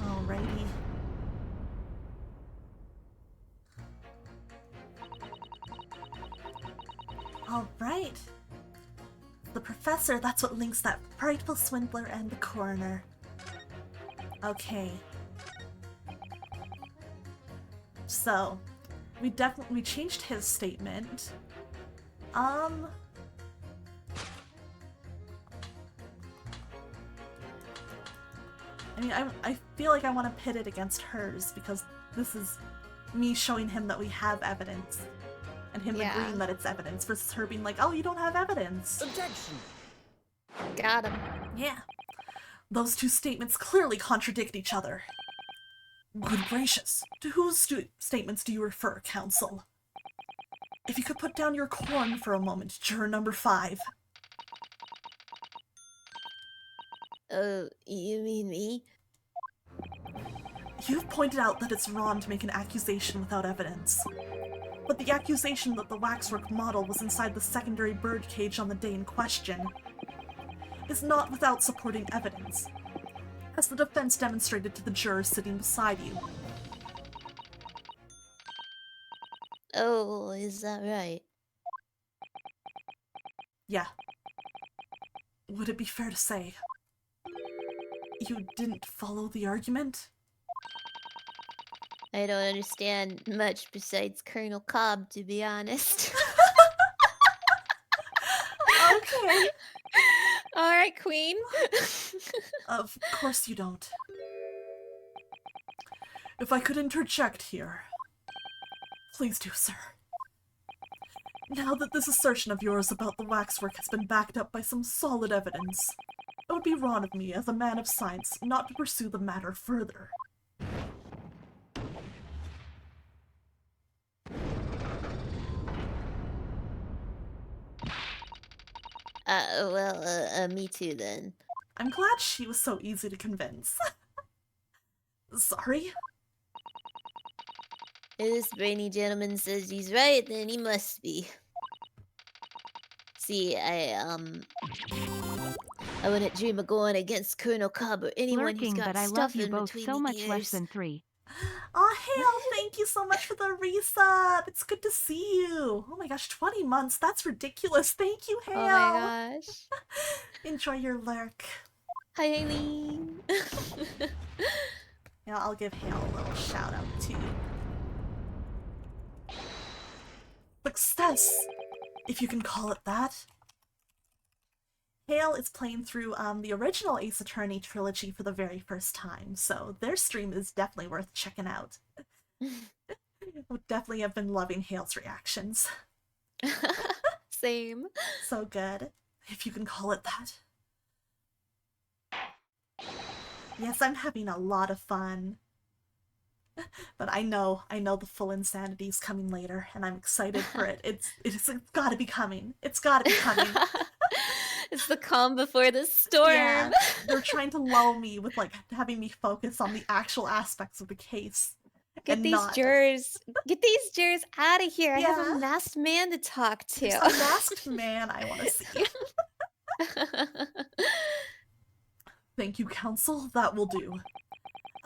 [SPEAKER 2] Alrighty. Alright. The professor, that's what links that frightful swindler and the coroner. Okay. So, we changed his statement. I mean, I feel like I want to pit it against hers because this is me showing him that we have evidence. And him agreeing that it's evidence versus her being like, oh, you don't have evidence.
[SPEAKER 6] Objection.
[SPEAKER 3] Got him.
[SPEAKER 2] Yeah. Those two statements clearly contradict each other. Good gracious. To whose statements do you refer, counsel? If you could put down your corn for a moment, juror number 5.
[SPEAKER 5] You mean me?
[SPEAKER 2] You've pointed out that it's wrong to make an accusation without evidence. But the accusation that the waxwork model was inside the secondary bird cage on the day in question is not without supporting evidence, as the defense demonstrated to the jurors sitting beside you.
[SPEAKER 5] Oh, is that right?
[SPEAKER 2] Yeah. Would it be fair to say you didn't follow the argument?
[SPEAKER 5] I don't understand much besides Colonel Cobb, to be honest.
[SPEAKER 2] Okay.
[SPEAKER 3] Alright, Queen.
[SPEAKER 2] Of course you don't. If I could interject here. Please do, sir. Now that this assertion of yours about the waxwork has been backed up by some solid evidence, it would be wrong of me as a man of science not to pursue the matter further.
[SPEAKER 5] Me too then.
[SPEAKER 2] I'm glad she was so easy to convince. Sorry?
[SPEAKER 5] If this brainy gentleman says he's right, then he must be. See, I wouldn't dream of going against Colonel Cobb or anyone who's
[SPEAKER 10] Lurking,
[SPEAKER 5] got
[SPEAKER 10] but I
[SPEAKER 5] stuff
[SPEAKER 10] love you
[SPEAKER 5] in
[SPEAKER 10] both
[SPEAKER 5] between
[SPEAKER 10] so
[SPEAKER 5] the
[SPEAKER 10] much
[SPEAKER 5] ears.
[SPEAKER 10] less than 3.
[SPEAKER 2] Oh, Hale, thank you so much for the resub. It's good to see you. Oh my gosh, 20 months. That's ridiculous. Thank you, Hale.
[SPEAKER 3] Oh my gosh.
[SPEAKER 2] Enjoy your lurk.
[SPEAKER 5] Hi, Aileen.
[SPEAKER 2] Yeah, I'll give Hale a little shout out too. Success, if you can call it that. Hale is playing through the original Ace Attorney trilogy for the very first time, so their stream is definitely worth checking out. Would definitely have been loving Hale's reactions.
[SPEAKER 3] Same.
[SPEAKER 2] So good, if you can call it that. Yes, I'm having a lot of fun. But I know the full insanity is coming later, and I'm excited for it. It's gotta be coming. It's gotta be coming.
[SPEAKER 8] It's the calm before the storm.
[SPEAKER 2] Yeah, they're trying to lull me with like having me focus on the actual aspects of the case.
[SPEAKER 8] Get
[SPEAKER 2] and
[SPEAKER 8] these
[SPEAKER 2] not...
[SPEAKER 8] jurors out of here. I have
[SPEAKER 2] Yeah.
[SPEAKER 8] a masked man to talk to.
[SPEAKER 2] There's a masked man I want to see. Thank you, counsel. That will do.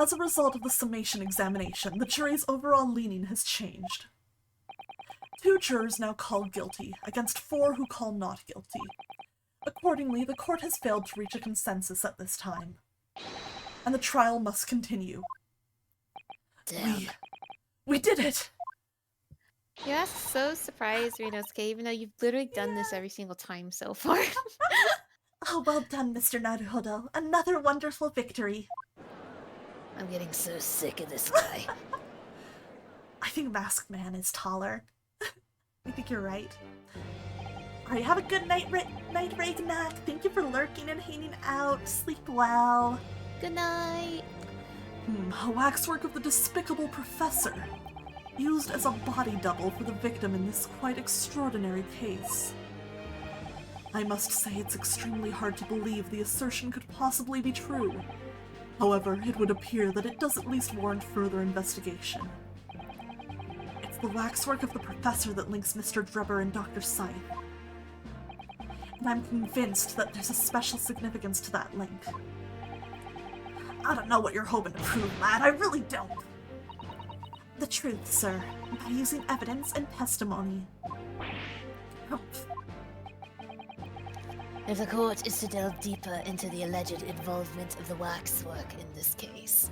[SPEAKER 2] As a result of the summation examination, the jury's overall leaning has changed. 2 jurors now call guilty, against 4 who call not guilty. Accordingly, the court has failed to reach a consensus at this time. And the trial must continue.
[SPEAKER 5] Damn.
[SPEAKER 2] We did it!
[SPEAKER 8] You're so surprised, Rinosuke, even though you've literally done this every single time so far.
[SPEAKER 2] Oh, well done, Mr. Naruhodo. Another wonderful victory.
[SPEAKER 5] I'm getting so sick of this guy.
[SPEAKER 2] I think Masked Man is taller. I think you're right. Alright, have a good night, Ragnak. Thank you for lurking and hanging out. Sleep well.
[SPEAKER 8] Good night.
[SPEAKER 2] A waxwork of the despicable professor, used as a body double for the victim in this quite extraordinary case. I must say it's extremely hard to believe the assertion could possibly be true. However, it would appear that it does at least warrant further investigation. It's the waxwork of the professor that links Mr. Drebber and Dr. Scythe. And I'm convinced that there's a special significance to that link. I don't know what you're hoping to prove, lad. I really don't. The truth, sir, by using evidence and testimony. Oh.
[SPEAKER 5] If the court is to delve deeper into the alleged involvement of the waxwork in this case,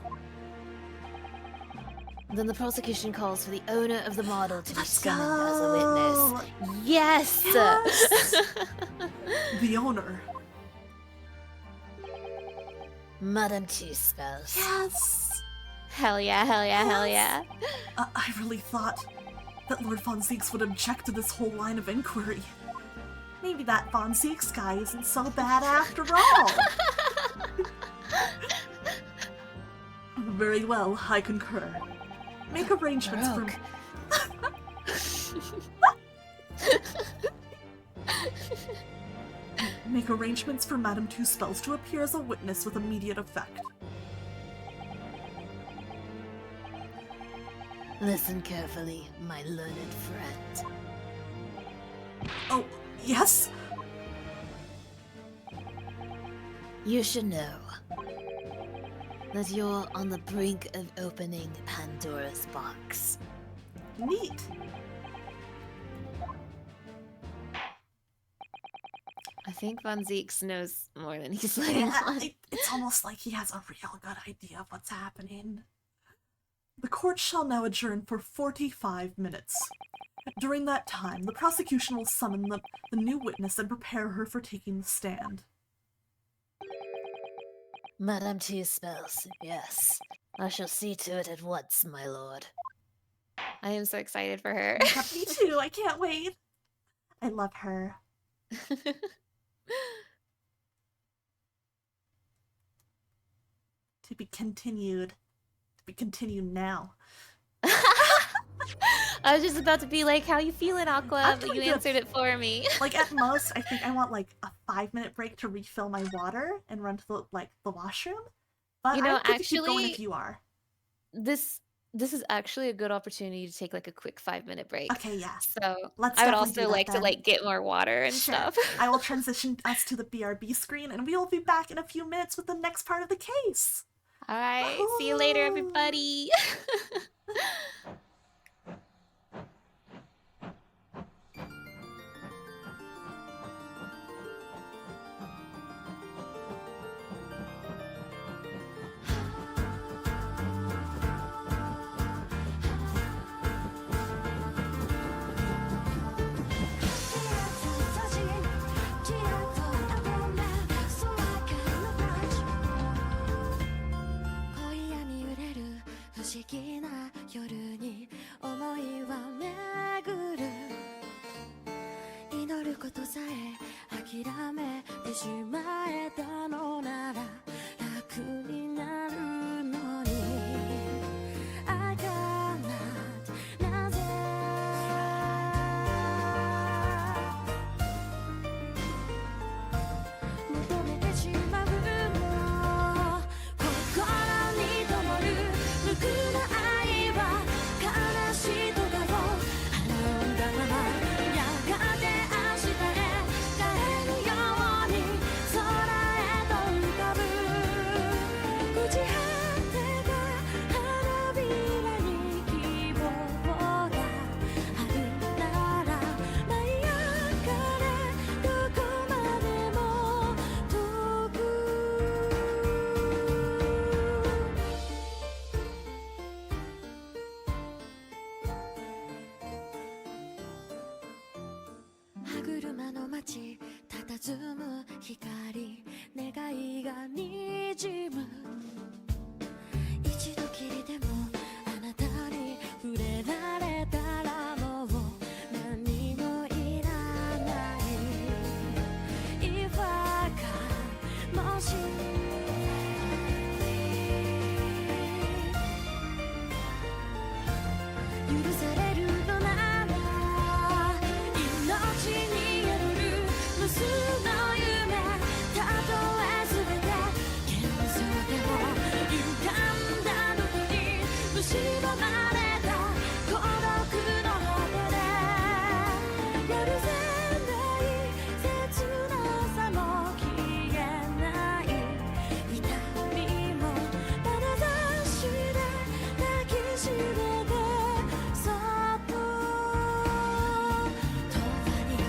[SPEAKER 5] then the prosecution calls for the owner of the model to be summoned as a witness.
[SPEAKER 8] Yes!
[SPEAKER 2] The owner.
[SPEAKER 5] Madame Two-Spells.
[SPEAKER 2] Yes!
[SPEAKER 8] Hell yeah, hell yeah, hell yeah.
[SPEAKER 2] I really thought that Lord Von Zieks would object to this whole line of inquiry. Maybe that Von Zieks guy isn't so bad after all. Very well, I concur. Make arrangements for... Make arrangements for Madame Two-Spells to appear as a witness with immediate effect.
[SPEAKER 5] Listen carefully, my learned friend.
[SPEAKER 2] Oh, yes?
[SPEAKER 5] You should know that you're on the brink of opening Pandora's box.
[SPEAKER 2] Neat.
[SPEAKER 8] I think Von Zieks knows more than he's letting on.
[SPEAKER 2] It's almost like he has a real good idea of what's happening. The court shall now adjourn for 45 minutes. During that time, the prosecution will summon the new witness and prepare her for taking the stand.
[SPEAKER 5] Madame Two-Spells, yes. I shall see to it at once, my lord.
[SPEAKER 8] I am so excited for her.
[SPEAKER 2] Me too, I can't wait. I love her. To be continued. To be continued now.
[SPEAKER 8] I was just about to be like, how you feeling, Aqua? But you
[SPEAKER 2] good.
[SPEAKER 8] answered it for me.
[SPEAKER 2] Like, at most, I think I want, like, a 5-minute break to refill my water and run to, the washroom. But
[SPEAKER 8] You know,
[SPEAKER 2] I'm good to keep going
[SPEAKER 8] actually-
[SPEAKER 2] if you are.
[SPEAKER 8] This is actually a good opportunity to take like a quick 5-minute break.
[SPEAKER 2] Okay, yeah.
[SPEAKER 8] So
[SPEAKER 2] Let's
[SPEAKER 8] I would
[SPEAKER 2] definitely
[SPEAKER 8] also
[SPEAKER 2] do that
[SPEAKER 8] like
[SPEAKER 2] then.
[SPEAKER 8] to like get more water and
[SPEAKER 2] Sure.
[SPEAKER 8] stuff.
[SPEAKER 2] I will transition us to the BRB screen, and we will be back in a few minutes with the next part of the case.
[SPEAKER 8] All right. See you later, everybody.
[SPEAKER 1] 車の街佇む光願いがにじむ一度きりでもあなたに触れられたらもう何もいらない違和感もし許されるのなら命に宿る無数の夢たとえ全て現実でも歪んだのに蝕まれた孤独の果てで許せない切なさも消えない痛みも眼差しで抱きしめてそっと永遠に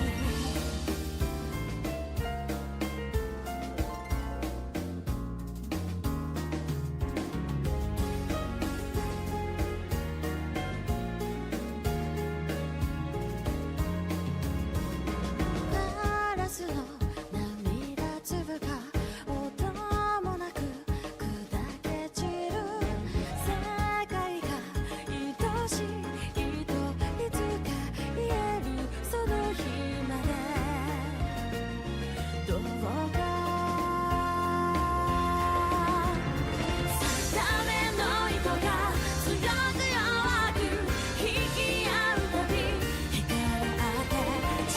[SPEAKER 1] ガラスの涙粒が音もなく砕け散る世界が愛しいといつか言えるその日までどうか定めの糸が強く弱く引き合うたび光って近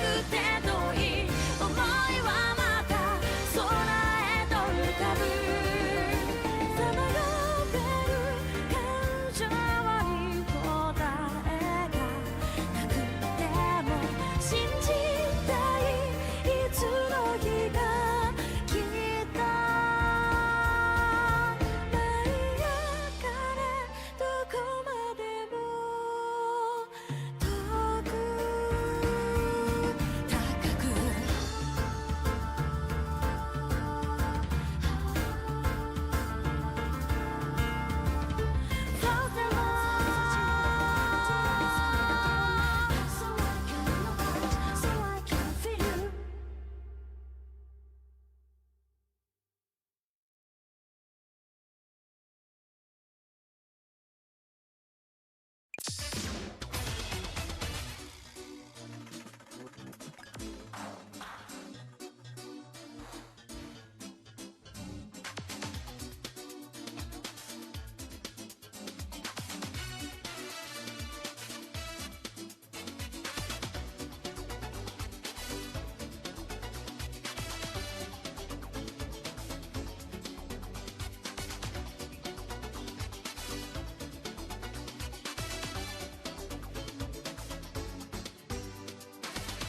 [SPEAKER 1] くて遠い想いはまた空へと浮かぶさまよってる感情に答えがなくても信じたいいつの日かきっと舞い上がれどこまでも遠く高くそうでもSo I can look out, so I can feel you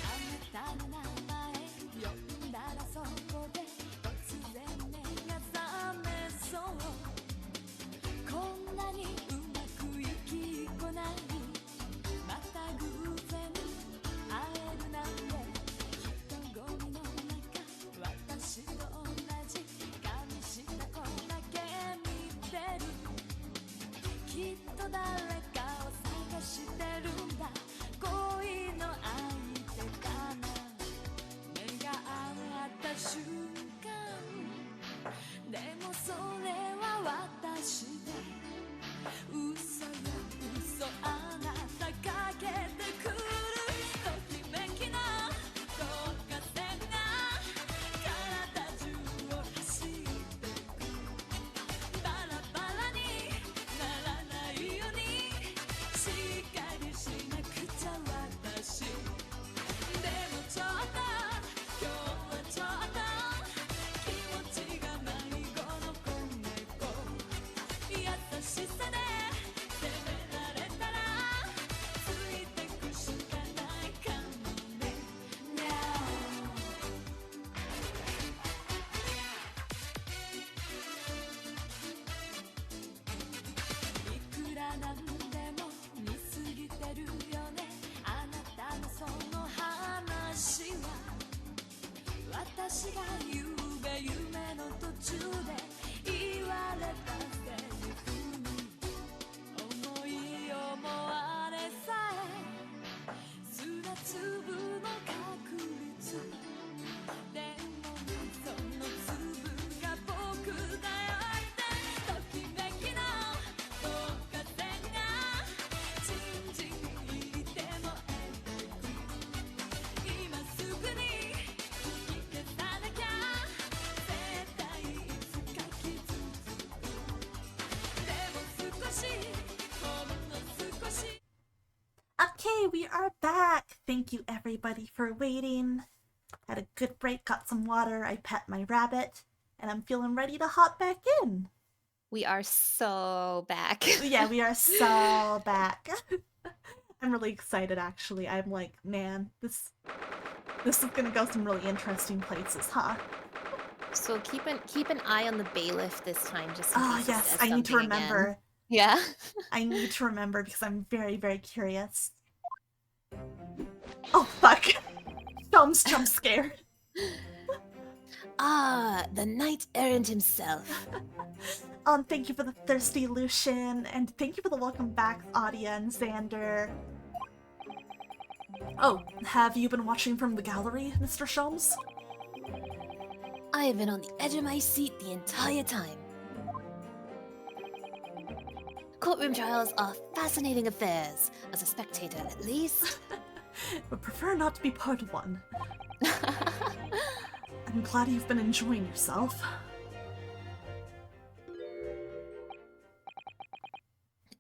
[SPEAKER 1] あなたの名前呼んだらそこで突然目が覚めそうこんなにうまくいきこないまた偶然会えるなんて人混みの中私と同じ顔にした子だけ見てるきっと誰かを探してるんだ恋の相手かな目が合った瞬間でもそれは私で嘘よ嘘あなたかけてくるときめきの導火線が体中を走ってくバラバラにならないようにしっかりしなくちゃ私でもちょっと今日はちょっと気持ちが迷子の子猫優しさで責められたらついてくしかないかもね Now いくらなんでも見過ぎてるよねあなたのその話は私がゆうべ夢の途中で言われたセリフに
[SPEAKER 2] are back! Thank you everybody for waiting. Had a good break, got some water, I pet my rabbit, and I'm feeling ready to hop back in.
[SPEAKER 3] We are so back.
[SPEAKER 2] Yeah, we are so back. I'm really excited actually. I'm like, man, this is gonna go some really interesting places, huh?
[SPEAKER 3] So keep an eye on the bailiff this time, just in
[SPEAKER 2] Oh
[SPEAKER 3] case he
[SPEAKER 2] yes,
[SPEAKER 3] says
[SPEAKER 2] I need to
[SPEAKER 3] something
[SPEAKER 2] remember.
[SPEAKER 3] again. Yeah.
[SPEAKER 2] I need to remember because I'm very, very curious. Oh fuck! Tom's jump scared.
[SPEAKER 5] Ah, the knight errant himself.
[SPEAKER 2] Thank you for the thirsty Lucian, and thank you for the welcome back, Adia and Xander. Oh, have you been watching from the gallery, Mr. Sholmes?
[SPEAKER 5] I have been on the edge of my seat the entire time. Courtroom trials are fascinating affairs, as a spectator at least.
[SPEAKER 2] Would prefer not to be part of one. I'm glad you've been enjoying yourself.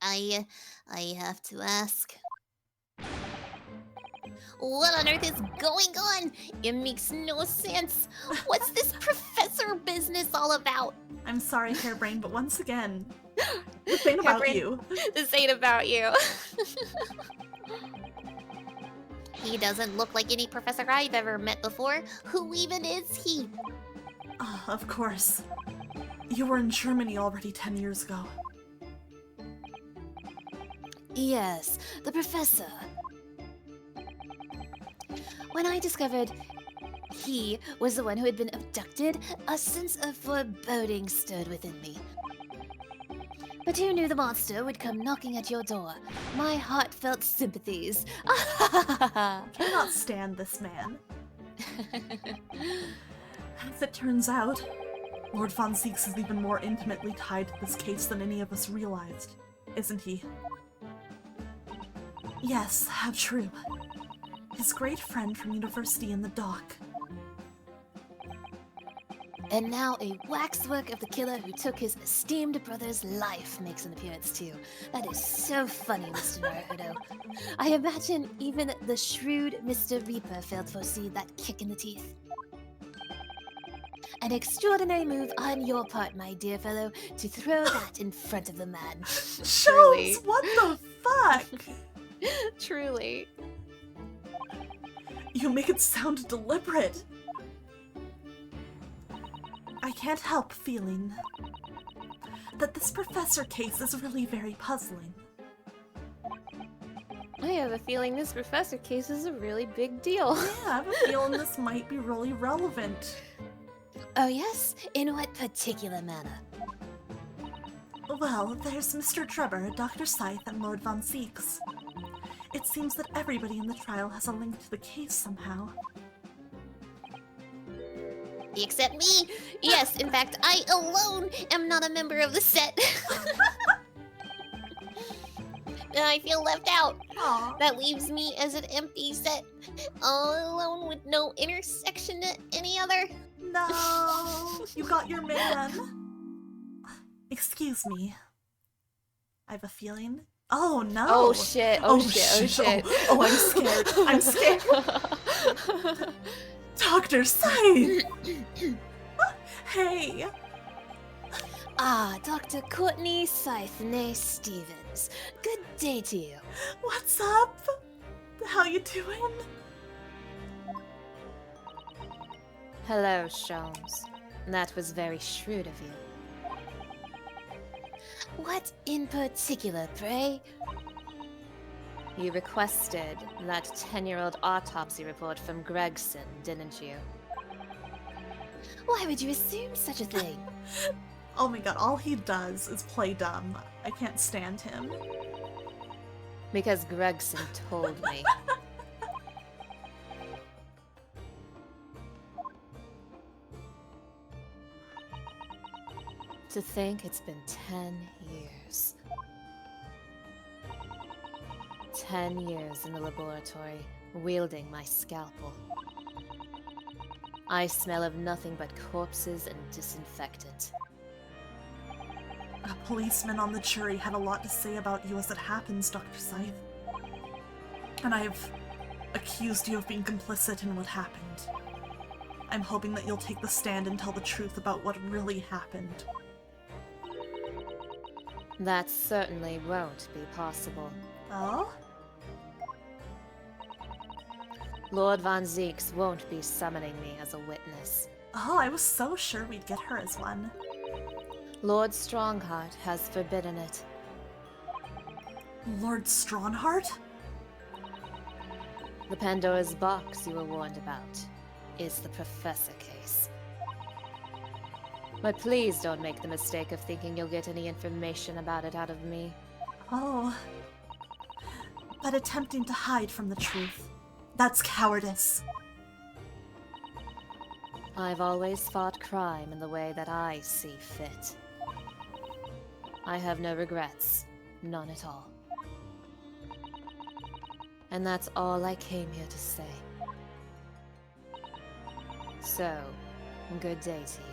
[SPEAKER 4] I have to ask. What on earth is going on? It makes no sense. What's this professor business all about?
[SPEAKER 2] I'm sorry, Hairbrain, but once again, this ain't about you.
[SPEAKER 3] This ain't about you.
[SPEAKER 4] He doesn't look like any professor I've ever met before. Who even is he?
[SPEAKER 2] Of course. You were in Germany already 10 years ago.
[SPEAKER 5] Yes, the professor. When I discovered he was the one who had been abducted, a sense of foreboding stirred within me. But who knew the monster would come knocking at your door? My heartfelt sympathies.
[SPEAKER 2] Cannot stand this man. As it turns out, Lord Von Zieks is even more intimately tied to this case than any of us realized, isn't he? Yes, how true. His great friend from university in the dock.
[SPEAKER 5] And now a waxwork of the killer who took his esteemed brother's life makes an appearance too. That is so funny, Mr. Naruto. I imagine even the shrewd Mr. Reaper failed to foresee that kick in the teeth. An extraordinary move on your part, my dear fellow, to throw that in front of the man.
[SPEAKER 2] Sholmes, what the fuck?
[SPEAKER 3] Truly.
[SPEAKER 2] You make it sound deliberate. I can't help feeling that this professor case is really very puzzling.
[SPEAKER 3] I have a feeling this professor case is a really big deal.
[SPEAKER 2] Yeah, I have a feeling this might be really relevant.
[SPEAKER 5] Oh yes? In what particular manner?
[SPEAKER 2] Well, there's Mr. Trevor, Dr. Scythe, and Lord Von Zieks. It seems that everybody in the trial has a link to the case somehow.
[SPEAKER 4] Except me. Yes, in fact, I alone am not a member of the set. I feel left out.
[SPEAKER 2] Aww.
[SPEAKER 4] That leaves me as an empty set, all alone with no intersection to any other.
[SPEAKER 2] No, you got your man. Excuse me. I have a feeling. Oh no.
[SPEAKER 3] Oh shit. Oh shit. Oh shit.
[SPEAKER 2] Oh, I'm scared. I'm scared. Dr. Scythe! Hey!
[SPEAKER 5] Ah, Dr. Courtney Scythe Stevens. Good day to you.
[SPEAKER 2] What's up? How you doing?
[SPEAKER 8] Hello, Sholmes. That was very shrewd of you.
[SPEAKER 5] What in particular, pray?
[SPEAKER 8] You requested that 10-year-old autopsy report from Gregson, didn't you?
[SPEAKER 5] Why would you assume such a thing?
[SPEAKER 2] Oh my god, all he does is play dumb. I can't stand him.
[SPEAKER 8] Because Gregson told me. To think it's been 10 years. 10 years in the laboratory, wielding my scalpel. I smell of nothing but corpses and disinfectant.
[SPEAKER 2] A policeman on the jury had a lot to say about you as it happens, Dr. Scythe. And I've accused you of being complicit in what happened. I'm hoping that you'll take the stand and tell the truth about what really happened.
[SPEAKER 8] That certainly won't be possible.
[SPEAKER 2] Oh?
[SPEAKER 8] Lord Von Zeeks won't be summoning me as a witness.
[SPEAKER 2] Oh, I was so sure we'd get her as one.
[SPEAKER 8] Lord Strongheart has forbidden it.
[SPEAKER 2] Lord Strongheart?
[SPEAKER 8] The Pandora's box you were warned about is the Professor case. But please don't make the mistake of thinking you'll get any information about it out of me.
[SPEAKER 2] Oh. But attempting to hide from the truth. That's cowardice.
[SPEAKER 8] I've always fought crime in the way that I see fit. I have no regrets. None at all. And that's all I came here to say. So, good day to you.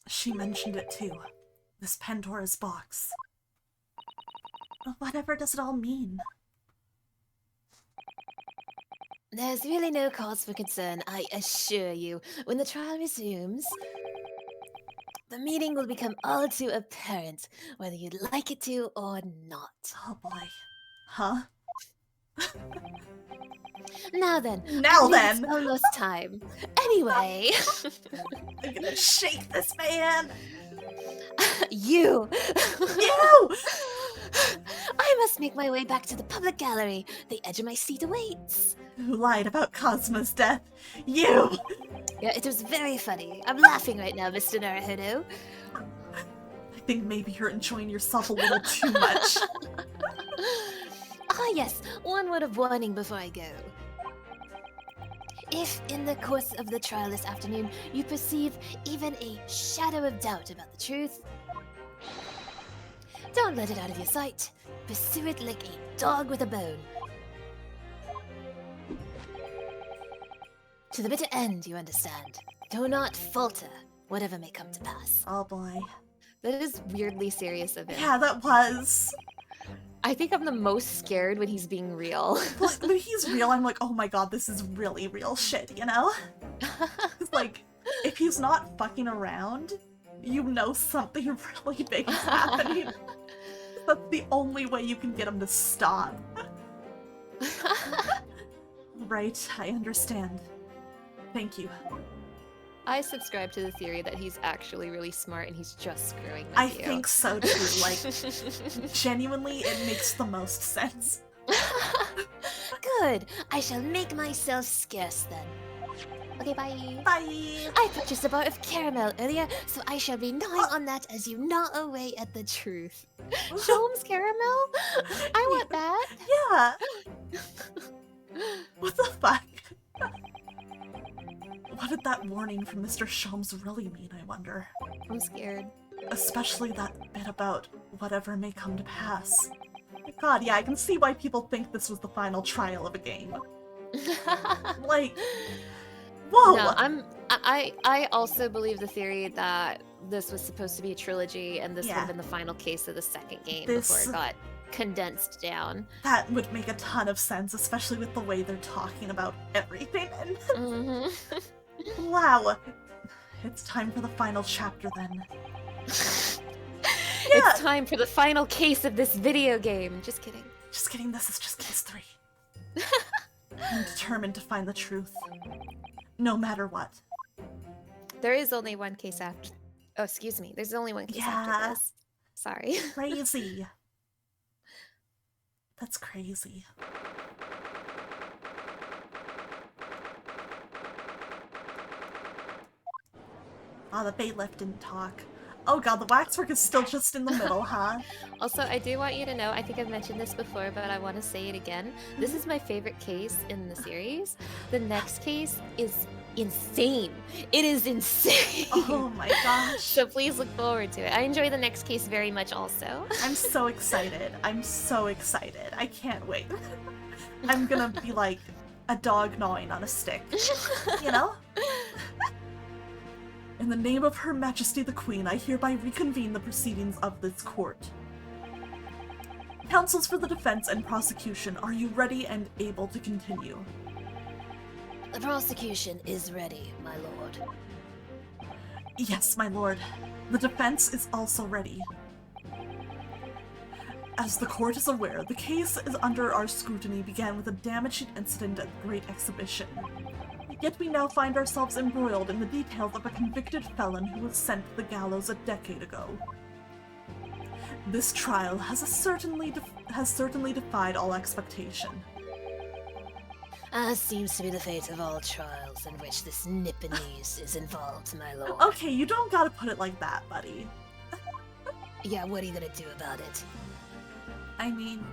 [SPEAKER 2] She mentioned it too. This Pandora's box. Whatever does it all mean?
[SPEAKER 5] There's really no cause for concern, I assure you. When the trial resumes, the meaning will become all too apparent, whether you'd like it to or not.
[SPEAKER 2] Oh boy. Huh?
[SPEAKER 5] Now then.
[SPEAKER 2] Now
[SPEAKER 5] I believe
[SPEAKER 2] then!
[SPEAKER 5] It's almost time. Anyway.
[SPEAKER 2] I'm gonna shake this man!
[SPEAKER 5] You!
[SPEAKER 2] You!
[SPEAKER 5] I must make my way back to the public gallery. The edge of my seat awaits.
[SPEAKER 2] Who lied about Cosmo's death? You!
[SPEAKER 5] Yeah, it was very funny. I'm laughing right now, Mr. Naruhodo.
[SPEAKER 2] I think maybe you're enjoying yourself a little too much.
[SPEAKER 5] Ah yes, one word of warning before I go. If, in the course of the trial this afternoon, you perceive even a shadow of doubt about the truth, don't let it out of your sight. Pursue it like a dog with a bone. To the bitter end, you understand. Do not falter, whatever may come to pass.
[SPEAKER 2] Oh boy.
[SPEAKER 3] That is weirdly serious of him.
[SPEAKER 2] Yeah, that was.
[SPEAKER 3] I think I'm the most scared when he's being real.
[SPEAKER 2] Like, when he's real, I'm like, oh my god, this is really real shit, you know? It's like, if he's not fucking around, you know something really big is happening. That's the only way you can get him to stop. Right, I understand. Thank you.
[SPEAKER 3] I subscribe to the theory that he's actually really smart and he's just screwing with
[SPEAKER 2] I
[SPEAKER 3] you.
[SPEAKER 2] think so too. Like, genuinely, it makes the most sense.
[SPEAKER 5] Good. I shall make myself scarce then. Okay, bye.
[SPEAKER 2] Bye!
[SPEAKER 5] I purchased a bar of caramel earlier, so I shall be gnawing on that as you gnaw away at the truth.
[SPEAKER 3] Sholmes caramel? I want that.
[SPEAKER 2] Yeah! What the fuck? What did that warning from Mr. Sholmes really mean, I wonder?
[SPEAKER 3] I'm scared.
[SPEAKER 2] Especially that bit about whatever may come to pass. God, yeah, I can see why people think this was the final trial of a game. Like, whoa!
[SPEAKER 3] No, I also believe the theory that this was supposed to be a trilogy and this would have been the final case of the second game before it got condensed down.
[SPEAKER 2] That would make a ton of sense, especially with the way they're talking about everything. And wow. It's time for the final chapter then.
[SPEAKER 3] It's time for the final case of this video game. Just kidding.
[SPEAKER 2] Just kidding, this is just case 3. I'm determined to find the truth. No matter what.
[SPEAKER 3] There is only one case after... Oh, excuse me. There's only one case after this. Sorry.
[SPEAKER 2] Crazy. That's crazy. Ah, the bailiff didn't talk. Oh god, the waxwork is still just in the middle, huh?
[SPEAKER 3] Also, I do want you to know, I think I've mentioned this before, but I want to say it again. This is my favorite case in the series. The next case is insane. It is insane.
[SPEAKER 2] Oh my gosh.
[SPEAKER 3] So please look forward to it. I enjoy the next case very much also.
[SPEAKER 2] I'm so excited. I'm so excited. I can't wait. I'm gonna be like a dog gnawing on a stick. You know? In the name of Her Majesty the Queen, I hereby reconvene the proceedings of this court. Counsels for the defense and prosecution, are you ready and able to continue?
[SPEAKER 5] The prosecution is ready, my lord.
[SPEAKER 2] Yes, my lord. The defense is also ready. As the court is aware, the case is under our scrutiny began with a damaging incident at the Great Exhibition. Yet we now find ourselves embroiled in the details of a convicted felon who was sent to the gallows a decade ago. This trial has certainly defied all expectation.
[SPEAKER 5] As seems to be the fate of all trials in which this Nipponese is involved, my lord.
[SPEAKER 2] Okay, you don't gotta put it like that, buddy.
[SPEAKER 5] Yeah, what are you gonna do about it?
[SPEAKER 2] I mean,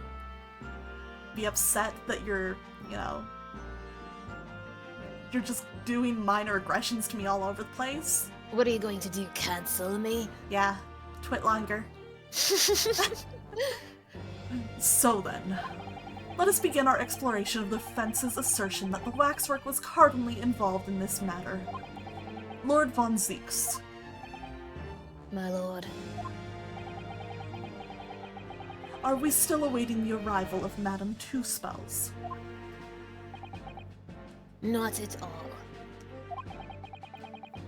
[SPEAKER 2] be upset that you're just doing minor aggressions to me all over the place.
[SPEAKER 5] What are you going to do, cancel me?
[SPEAKER 2] Yeah, twit longer. So then, let us begin our exploration of the defense's assertion that the waxwork was cardinally involved in this matter. Lord von Zieks.
[SPEAKER 5] My lord.
[SPEAKER 2] Are we still awaiting the arrival of Madame Two Spells?
[SPEAKER 5] Not at all.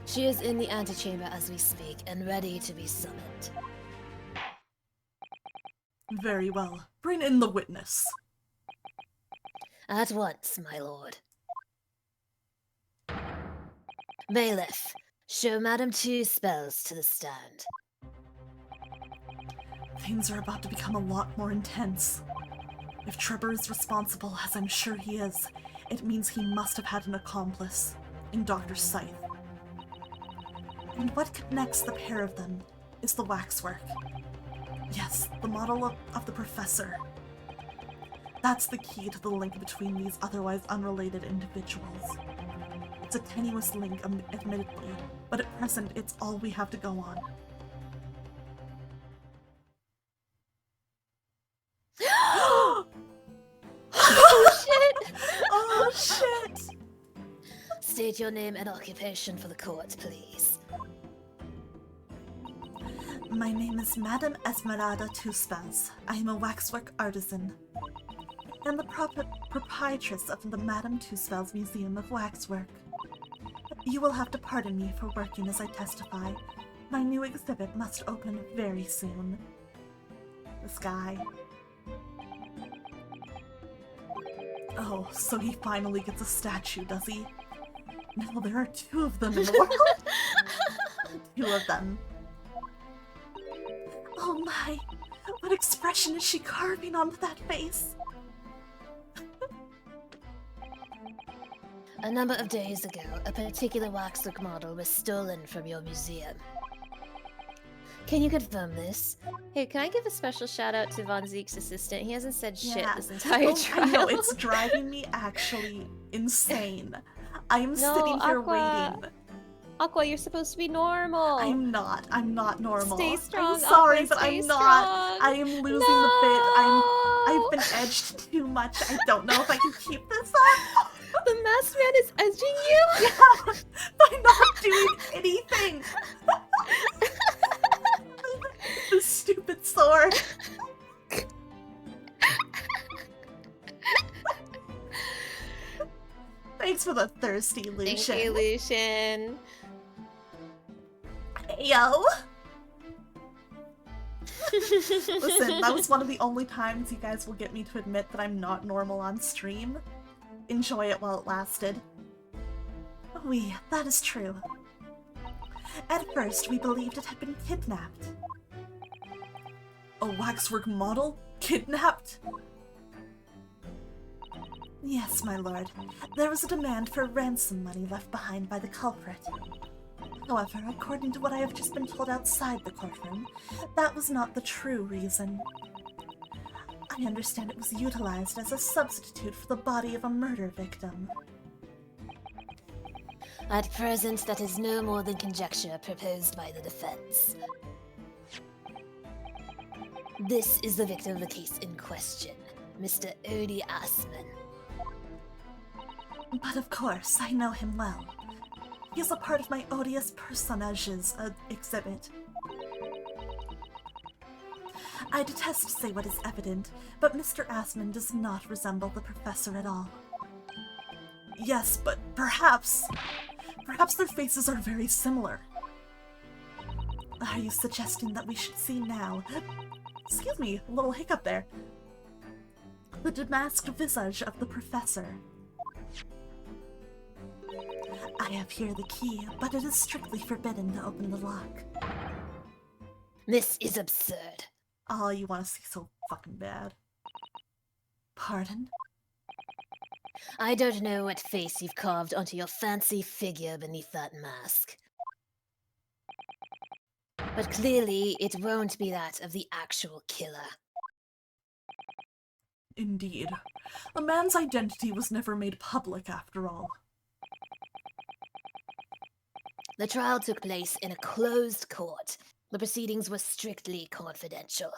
[SPEAKER 5] She is in the antechamber as we speak and ready to be summoned.
[SPEAKER 2] Very well. Bring in the witness.
[SPEAKER 5] At once, my lord. Bailiff, show Madame Two Spells to the stand.
[SPEAKER 2] Things are about to become a lot more intense. If Trevor is responsible, as I'm sure he is, it means he must have had an accomplice in Dr. Scythe. And what connects the pair of them is the waxwork. Yes, the model of the professor. That's the key to the link between these otherwise unrelated individuals. It's a tenuous link, admittedly, but at present it's all we have to go on.
[SPEAKER 5] Oh shit!
[SPEAKER 2] Oh shit!
[SPEAKER 5] State your name and occupation for the court, please.
[SPEAKER 2] My name is Madame Esmeralda Two Spells. I am a waxwork artisan, and the proprietress of the Madame Two Spells Museum of Waxwork. You will have to pardon me for working as I testify. My new exhibit must open very soon. This guy. Oh, so he finally gets a statue, does he? No, there are two of them in the world. Two of them. Oh my, what expression is she carving onto that face?
[SPEAKER 5] A number of days ago, a particular waxwork model was stolen from your museum. Can you confirm this?
[SPEAKER 8] Hey, can I give a special shout out to Von Zieks' assistant? He hasn't said shit
[SPEAKER 2] Yeah.
[SPEAKER 8] this entire trial.
[SPEAKER 2] I know, it's driving me actually insane. I'm sitting here
[SPEAKER 8] Aqua.
[SPEAKER 2] waiting.
[SPEAKER 8] Aqua, you're supposed to be normal.
[SPEAKER 2] I'm not normal.
[SPEAKER 8] Stay strong,
[SPEAKER 2] I'm sorry,
[SPEAKER 8] Aqua,
[SPEAKER 2] but
[SPEAKER 8] stay
[SPEAKER 2] I'm not.
[SPEAKER 8] strong.
[SPEAKER 2] I am losing
[SPEAKER 8] No.
[SPEAKER 2] the bit. I've been edged too much. I don't know if I can keep this up.
[SPEAKER 8] The masked man is edging you?
[SPEAKER 2] Yeah, by not doing anything. The stupid sword. Thanks for the thirsty, Lucian.
[SPEAKER 8] Thank you, Lucian.
[SPEAKER 2] Yo. Listen, that was one of the only times you guys will get me to admit that I'm not normal on stream. Enjoy it while it lasted. Oui, that is true. At first, we believed it had been kidnapped. A waxwork model? Kidnapped? Yes, my lord. There was a demand for ransom money left behind by the culprit. However, according to what I have just been told outside the courtroom, that was not the true reason. I understand it was utilized as a substitute for the body of a murder victim.
[SPEAKER 5] At present, that is no more than conjecture proposed by the defense. This is the victim of the case in question, Mr. Odie Assman.
[SPEAKER 2] But of course, I know him well. He is a part of my odious personages exhibit. I detest to say what is evident, but Mr. Asman does not resemble the professor at all. Yes, but perhaps their faces are very similar. Are you suggesting that we should see now? Excuse me, a little hiccup there. The damasked visage of the professor. I have here the key, but it is strictly forbidden to open the lock.
[SPEAKER 5] This is absurd.
[SPEAKER 2] Oh, you want to see so fucking bad. Pardon?
[SPEAKER 5] I don't know what face you've carved onto your fancy figure beneath that mask. But clearly, it won't be that of the actual killer.
[SPEAKER 2] Indeed. The man's identity was never made public, after all.
[SPEAKER 5] The trial took place in a closed court. The proceedings were strictly confidential.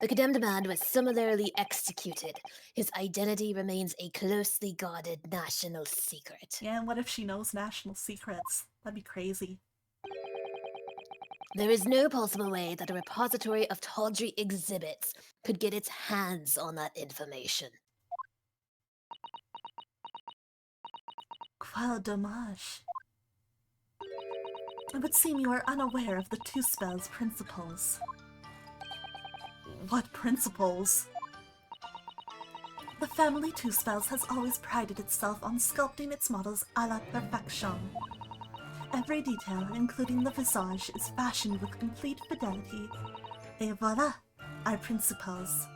[SPEAKER 5] The condemned man was summarily executed. His identity remains a closely guarded national secret.
[SPEAKER 2] Yeah, and what if she knows national secrets? That'd be crazy.
[SPEAKER 5] There is no possible way that a repository of tawdry exhibits could get its hands on that information.
[SPEAKER 2] Quel dommage. It would seem you are unaware of the two spells' principles. What principles? The family Two Spells has always prided itself on sculpting its models à la perfection. Every detail, including the visage, is fashioned with complete fidelity. Et voilà, our principles.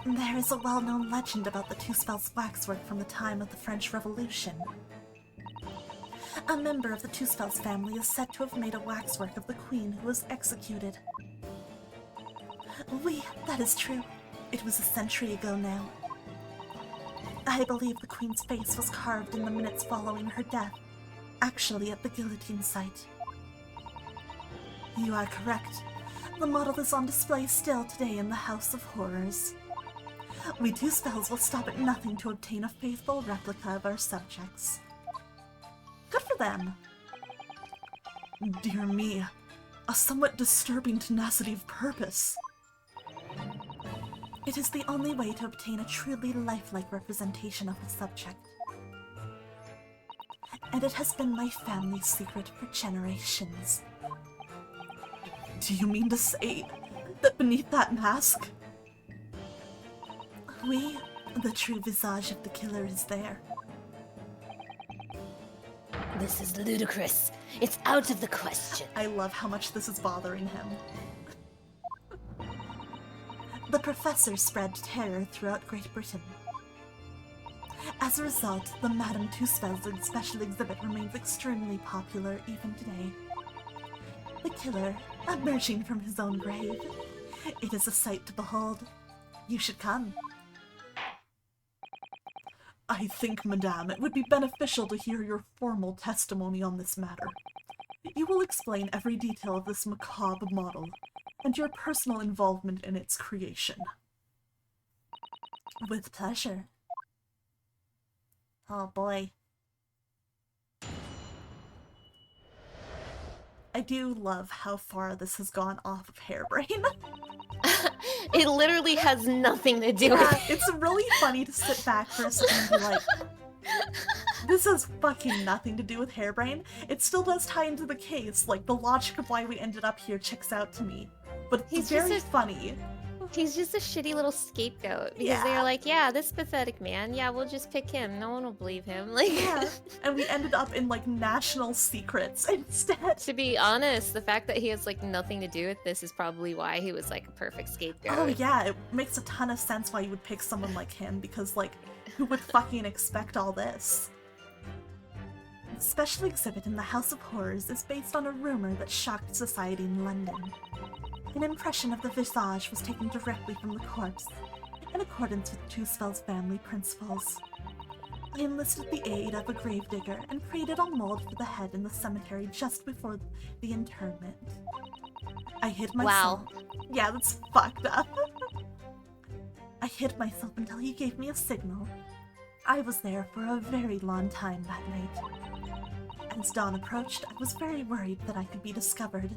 [SPEAKER 2] There is a well-known legend about the Two Spells waxwork from the time of the French Revolution. A member of the Two Spells family is said to have made a waxwork of the queen who was executed. Oui, that is true. It was a century ago now. I believe the queen's face was carved in the minutes following her death, actually at the guillotine site. You are correct. The model is on display still today in the House of Horrors. We Two Spells will stop at nothing to obtain a faithful replica of our subjects. Good for them. Dear me, a somewhat disturbing tenacity of purpose. It is the only way to obtain a truly lifelike representation of the subject. And it has been my family's secret for generations. Do you mean to say that beneath that mask? Oui, the true visage of the killer is there.
[SPEAKER 5] This is ludicrous. It's out of the question.
[SPEAKER 2] I love how much this is bothering him. The professor spread terror throughout Great Britain. As a result, the Madame Two-Spells special exhibit remains extremely popular even today. The killer, emerging from his own grave. It is a sight to behold. You should come. I think, Madame, it would be beneficial to hear your formal testimony on this matter. You will explain every detail of this macabre model, and your personal involvement in its creation. With pleasure. Oh boy. I do love how far this has gone off of Hairbrain.
[SPEAKER 3] It literally has nothing to do with it.
[SPEAKER 2] It's really funny to sit back for a second and be like, this has fucking nothing to do with Hairbrain. It still does tie into the case, like the logic of why we ended up here checks out to me. But it's very funny.
[SPEAKER 3] He's just a shitty little scapegoat because they're like, yeah, this pathetic man, yeah, we'll just pick him. No one will believe him. Like,
[SPEAKER 2] yeah. And we ended up in like national secrets instead.
[SPEAKER 3] To be honest, the fact that he has like nothing to do with this is probably why he was like a perfect scapegoat.
[SPEAKER 2] Oh yeah, it makes a ton of sense why you would pick someone like him because like, who would fucking expect all this? The special exhibit in the House of Horrors is based on a rumor that shocked society in London. An impression of the visage was taken directly from the corpse, in accordance with Two Spells' family principles. I enlisted the aid of a gravedigger and created a mold for the head in the cemetery just before the interment. I hid myself.
[SPEAKER 3] Wow.
[SPEAKER 2] Yeah, that's fucked up. I hid myself until he gave me a signal. I was there for a very long time that night. As dawn approached, I was very worried that I could be discovered.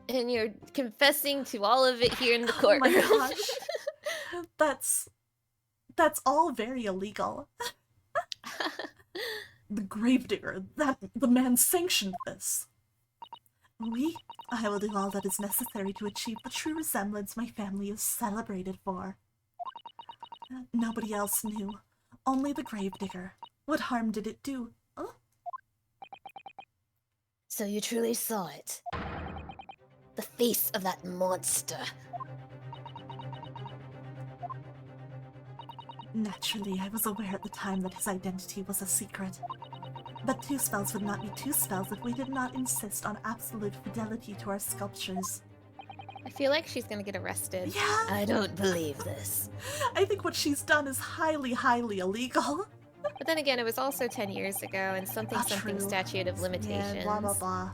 [SPEAKER 5] And you're confessing to all of it here in the
[SPEAKER 2] Oh
[SPEAKER 5] courtroom.
[SPEAKER 2] my gosh. That's all very illegal. The gravedigger, the man sanctioned this. I will do all that is necessary to achieve the true resemblance my family is celebrated for. Nobody else knew. Only the gravedigger. What harm did it do? Huh?
[SPEAKER 5] So you truly saw it. The face of that monster.
[SPEAKER 2] Naturally, I was aware at the time that his identity was a secret. But two spells would not be two spells if we did not insist on absolute fidelity to our sculptures.
[SPEAKER 3] I feel like she's gonna get arrested.
[SPEAKER 2] Yeah!
[SPEAKER 5] I don't believe this.
[SPEAKER 2] I think what she's done is highly, highly illegal.
[SPEAKER 3] But then again, it was also 10 years ago, and something
[SPEAKER 2] True.
[SPEAKER 3] statute of limitations.
[SPEAKER 2] Yeah, blah blah blah.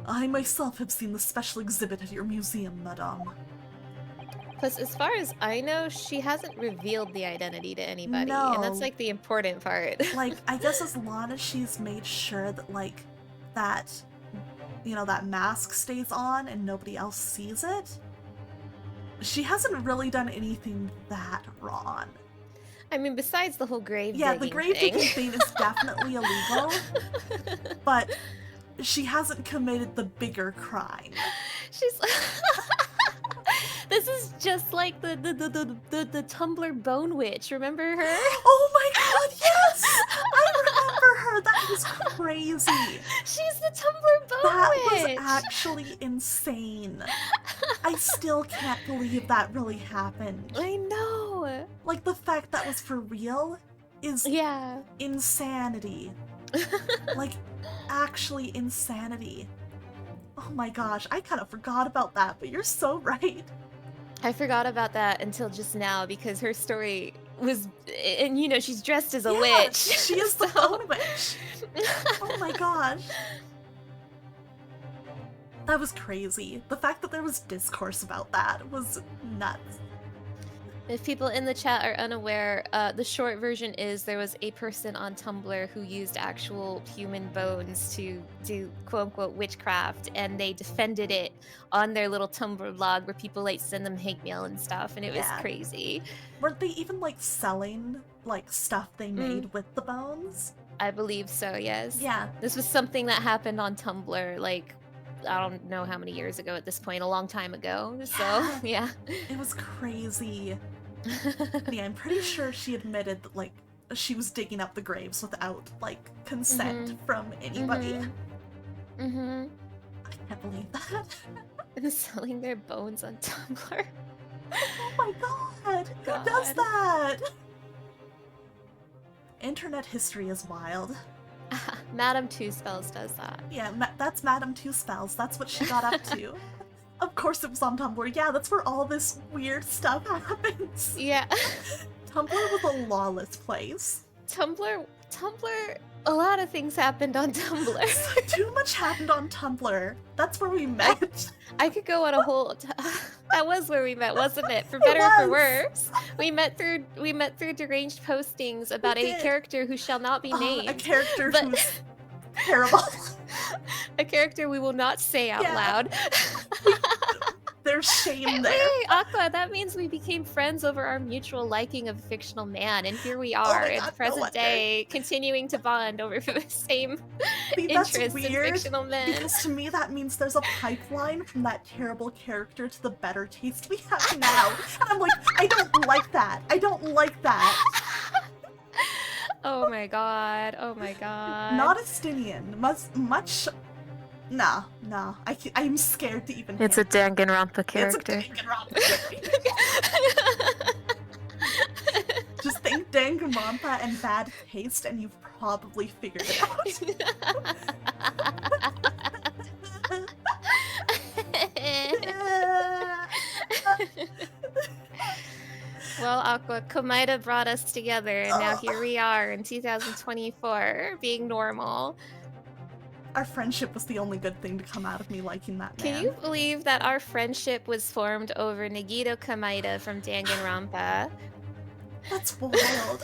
[SPEAKER 2] I myself have seen the special exhibit at your museum, madame.
[SPEAKER 3] Plus, as far as I know, she hasn't revealed the identity to anybody, and that's
[SPEAKER 2] No.
[SPEAKER 3] like the important part.
[SPEAKER 2] Like, I guess as long as she's made sure that, like, that, you know, that mask stays on and nobody else sees it, she hasn't really done anything that wrong.
[SPEAKER 3] I mean, besides the whole grave
[SPEAKER 2] Yeah, the
[SPEAKER 3] digging
[SPEAKER 2] grave
[SPEAKER 3] thing.
[SPEAKER 2] digging thing is definitely illegal, but she hasn't committed the bigger crime.
[SPEAKER 3] She's This is just like the Tumblr Bone Witch. Remember her?
[SPEAKER 2] Oh my god, yes! I remember her. That was crazy.
[SPEAKER 3] She's the Tumblr Bone
[SPEAKER 2] That
[SPEAKER 3] Witch.
[SPEAKER 2] was actually insane. I still can't believe that really happened.
[SPEAKER 3] I know.
[SPEAKER 2] Like, the fact that was for real is insanity. Like, actually insanity. Oh my gosh, I kind of forgot about that, but you're so right.
[SPEAKER 3] I forgot about that until just now because her story was, and you know, she's dressed as a witch.
[SPEAKER 2] She is the bone witch. Oh my gosh. That was crazy. The fact that there was discourse about that was nuts.
[SPEAKER 3] If people in the chat are unaware, the short version is there was a person on Tumblr who used actual human bones to do quote-unquote witchcraft, and they defended it on their little Tumblr blog where people like send them hate mail and stuff, and it was crazy.
[SPEAKER 2] Weren't they even like selling like stuff they made with the bones?
[SPEAKER 3] I believe so, yes.
[SPEAKER 2] Yeah.
[SPEAKER 3] This was something that happened on Tumblr, like, I don't know how many years ago at this point, a long time ago. So, yeah.
[SPEAKER 2] It was crazy. Yeah, I'm pretty sure she admitted that, like, she was digging up the graves without, like, consent from anybody.
[SPEAKER 3] Mm-hmm.
[SPEAKER 2] I can't believe that.
[SPEAKER 3] And selling their bones on Tumblr.
[SPEAKER 2] Oh my god! Who does that? Internet history is wild.
[SPEAKER 3] Madame Two Spells does that.
[SPEAKER 2] Yeah, that's Madame Two Spells. That's what she got up to. Of course it was on Tumblr. Yeah, that's where all this weird stuff happens.
[SPEAKER 3] Yeah.
[SPEAKER 2] Tumblr was a lawless place.
[SPEAKER 3] Tumblr, a lot of things happened on Tumblr.
[SPEAKER 2] Too much happened on Tumblr. That's where we met.
[SPEAKER 3] I could go on a whole. That was where we met, wasn't it? For better or for worse. We met through deranged postings about a character who shall not be named.
[SPEAKER 2] A character who's terrible.
[SPEAKER 3] A character we will not say out loud.
[SPEAKER 2] There's shame there.
[SPEAKER 3] Hey, Aqua, that means we became friends over our mutual liking of a fictional man, and here we are in the present day, continuing to bond over the same interests in fictional men.
[SPEAKER 2] Because to me that means there's a pipeline from that terrible character to the better taste we have now. And I'm like, I don't like that. I don't like that.
[SPEAKER 3] Oh my god. Oh my god.
[SPEAKER 2] Not Estinian. Much. Nah. I'm scared to even.
[SPEAKER 3] It's a Danganronpa character.
[SPEAKER 2] It's a Danganronpa character. Just think Danganronpa and bad taste, and you've probably figured it out.
[SPEAKER 3] Well, Aqua, Komaida brought us together, and now here we are in 2024, being normal.
[SPEAKER 2] Our friendship was the only good thing to come out of me liking that man.
[SPEAKER 3] Can you believe that our friendship was formed over Nagito Komaida from Danganronpa?
[SPEAKER 2] That's wild.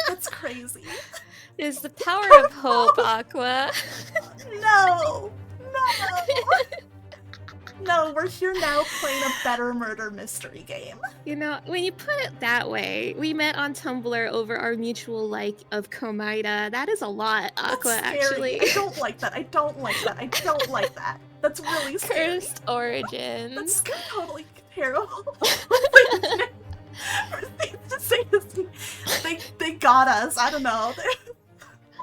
[SPEAKER 2] That's crazy.
[SPEAKER 3] It's the power of hope, Aqua.
[SPEAKER 2] No! No, we're here now playing a better murder mystery game.
[SPEAKER 3] You know, when you put it that way, we met on Tumblr over our mutual like of Komida. That is a lot, Aqua,
[SPEAKER 2] That's scary.
[SPEAKER 3] actually.
[SPEAKER 2] I don't like that. That's really scary.
[SPEAKER 3] Cursed origins.
[SPEAKER 2] That's totally terrible. For things to say they got us. I don't know.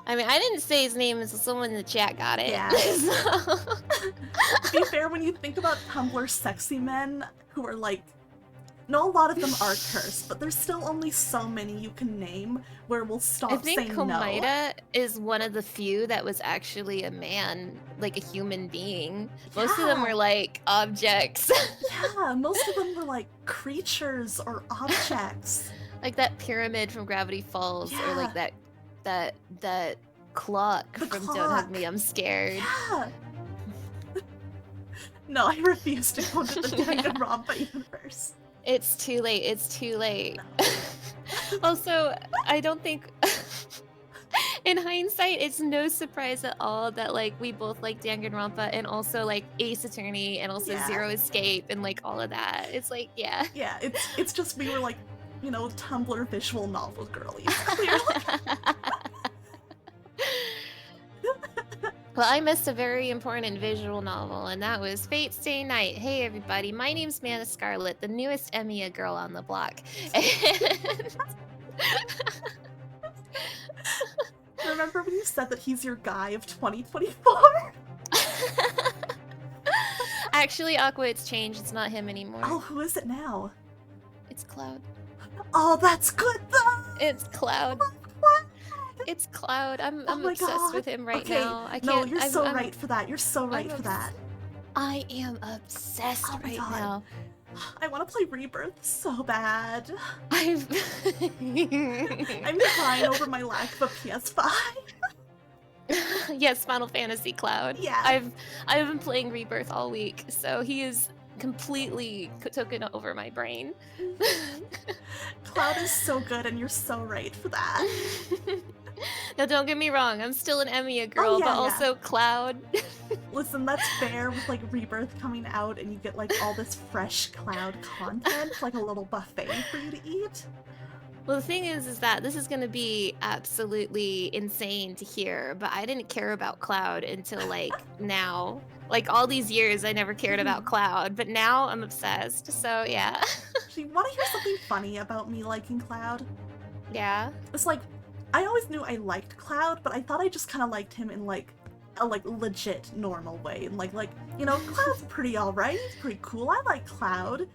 [SPEAKER 3] I mean, I didn't say his name, so someone in the chat got it.
[SPEAKER 2] Yeah.
[SPEAKER 3] So-
[SPEAKER 2] To be fair, when you think about Tumblr sexy men who are like, no, a lot of them are cursed, but there's still only so many you can name where we'll stop
[SPEAKER 3] I think
[SPEAKER 2] saying
[SPEAKER 3] Komida is one of the few that was actually a man, like a human being. Most of them were like objects.
[SPEAKER 2] Yeah, most of them were like creatures or objects.
[SPEAKER 3] Like that pyramid from Gravity Falls, or like that clock from Don't Hug Me, I'm Scared.
[SPEAKER 2] Yeah. No, I refuse to go to the Danganronpa universe.
[SPEAKER 3] It's too late. It's too late. Also, I don't think in hindsight, it's no surprise at all that like we both like Danganronpa and also like Ace Attorney and also Zero Escape and like all of that. It's like, yeah.
[SPEAKER 2] Yeah, it's just we were like, you know, Tumblr visual novel girlies. Clearly.
[SPEAKER 3] Well, I missed a very important visual novel, and that was Fate Stay Night. Hey, everybody. My name's Mana Scarlet, the newest Emiya girl on the block.
[SPEAKER 2] Remember when you said that he's your guy of 2024?
[SPEAKER 3] Actually, Aqua, it's changed. It's not him anymore.
[SPEAKER 2] Oh, who is it now?
[SPEAKER 3] It's Cloud.
[SPEAKER 2] Oh, that's good, though!
[SPEAKER 3] It's Cloud. It's Cloud. I'm obsessed with him right now. I can't.
[SPEAKER 2] No, you're so right for that. You're so right for that.
[SPEAKER 3] I am obsessed right now.
[SPEAKER 2] I want to play Rebirth so bad.
[SPEAKER 3] I'm
[SPEAKER 2] crying over my lack of a PS5.
[SPEAKER 3] Yes, Final Fantasy Cloud.
[SPEAKER 2] Yeah.
[SPEAKER 3] I've been playing Rebirth all week, so he is completely taken over my brain.
[SPEAKER 2] Cloud is so good, and you're so right for that.
[SPEAKER 3] Now, don't get me wrong, I'm still an Emiya girl, but also Cloud.
[SPEAKER 2] Listen, that's fair with like Rebirth coming out, and you get like all this fresh Cloud content, like a little buffet for you to eat.
[SPEAKER 3] Well, the thing is that this is going to be absolutely insane to hear, but I didn't care about Cloud until like now. Like all these years, I never cared about Cloud, but now I'm obsessed. So yeah.
[SPEAKER 2] Actually, want to hear something funny about me liking Cloud?
[SPEAKER 3] Yeah.
[SPEAKER 2] It's like, I always knew I liked Cloud, but I thought I just kind of liked him in like a legit normal way. And like you know, Cloud's pretty alright. He's pretty cool. I like Cloud.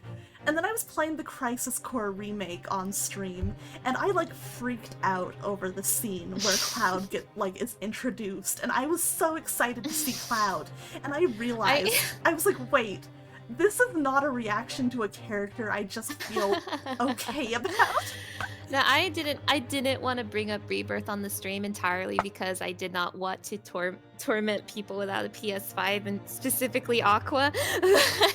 [SPEAKER 2] And then I was playing the Crisis Core remake on stream, and I like freaked out over the scene where Cloud is introduced, and I was so excited to see Cloud, and I realized I was like, wait, this is not a reaction to a character I just feel okay about.
[SPEAKER 3] Now, I didn't want to bring up Rebirth on the stream entirely because I did not want to torment people without a PS5, and specifically Aqua.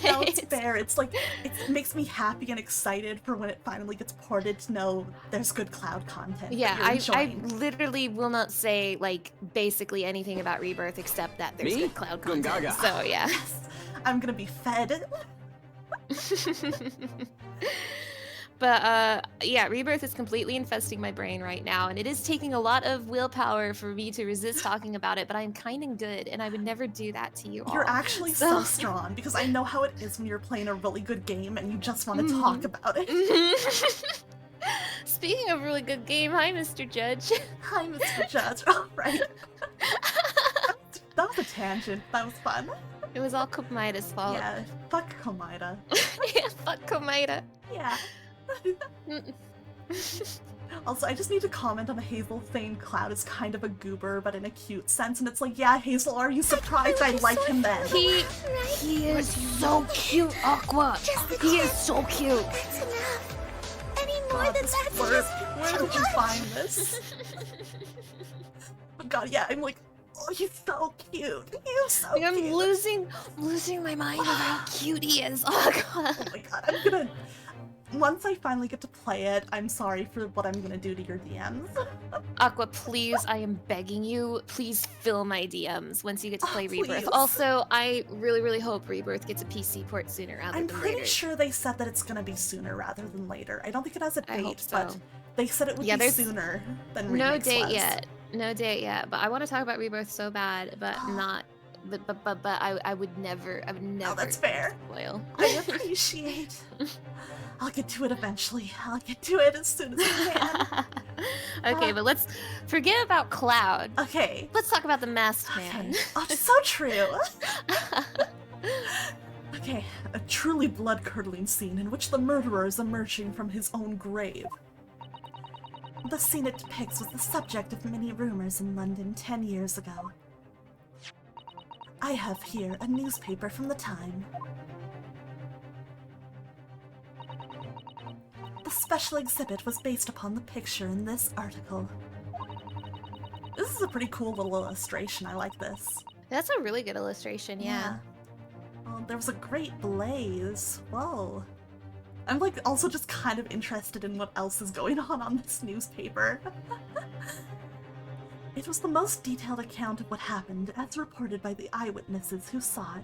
[SPEAKER 2] No, it's fair. It's like, it makes me happy and excited for when it finally gets ported to know there's good Cloud content.
[SPEAKER 3] Yeah, I literally will not say like basically anything about Rebirth except that there's good Cloud content. So yeah.
[SPEAKER 2] Yes, I'm gonna be fed.
[SPEAKER 3] But yeah, Rebirth is completely infesting my brain right now, and it is taking a lot of willpower for me to resist talking about it, but I'm kind of good, and I would never do that to you all.
[SPEAKER 2] You're actually so strong, because I know how it is when you're playing a really good game and you just want to talk about it.
[SPEAKER 3] Speaking of really good game, hi, Mr. Judge.
[SPEAKER 2] Hi, Mr. Judge. Oh, right. That was a tangent. That was fun.
[SPEAKER 3] It was all Komida's fault.
[SPEAKER 2] Yeah, fuck Komida.
[SPEAKER 3] Yeah, fuck Komida.
[SPEAKER 2] Yeah. Also, I just need to comment on Hazel saying Cloud is kind of a goober, but in a cute sense, and it's like, yeah, Hazel, are you surprised I like him then?
[SPEAKER 5] He is so cute, Aqua. He is so cute.
[SPEAKER 4] That's enough. Any more than that's
[SPEAKER 2] Where did you find this? Oh god, yeah, I'm like, oh, he's so cute. He's so cute.
[SPEAKER 5] I'm losing my mind over how cute he is. Oh god.
[SPEAKER 2] Oh my god, I'm gonna... once I finally get to play it, I'm sorry for what I'm gonna do to your DMs.
[SPEAKER 3] Aqua, please, I am begging you, please fill my DMs once you get to play Rebirth.
[SPEAKER 2] Please.
[SPEAKER 3] Also, I really, really hope Rebirth gets a PC port sooner rather
[SPEAKER 2] I'm
[SPEAKER 3] than
[SPEAKER 2] pretty
[SPEAKER 3] later.
[SPEAKER 2] sure they said that it's gonna be sooner rather than later. I don't think it has a
[SPEAKER 3] I hope
[SPEAKER 2] date,
[SPEAKER 3] so.
[SPEAKER 2] but they said it would be
[SPEAKER 3] there's
[SPEAKER 2] sooner than
[SPEAKER 3] no
[SPEAKER 2] Remix
[SPEAKER 3] date
[SPEAKER 2] was.
[SPEAKER 3] yet. No date yet. But I want to talk about Rebirth so bad, but not. But I would never. I would never.
[SPEAKER 2] Oh, that's fair.
[SPEAKER 3] Spoil.
[SPEAKER 2] I appreciate. I'll get to it eventually. I'll get to it as soon as I can.
[SPEAKER 3] Okay, but let's forget about Cloud.
[SPEAKER 2] Okay.
[SPEAKER 3] Let's talk about the Masked Man.
[SPEAKER 2] Okay. Oh, so true. Okay, a truly blood-curdling scene in which the murderer is emerging from his own grave. The scene it depicts was the subject of many rumors in London 10 years ago. I have here a newspaper from the time. The special exhibit was based upon the picture in this article. This is a pretty cool little illustration. I like this.
[SPEAKER 3] That's a really good illustration, yeah.
[SPEAKER 2] Oh, there was a great blaze. Whoa. I'm like also just kind of interested in what else is going on this newspaper. It was the most detailed account of what happened as reported by the eyewitnesses who saw it.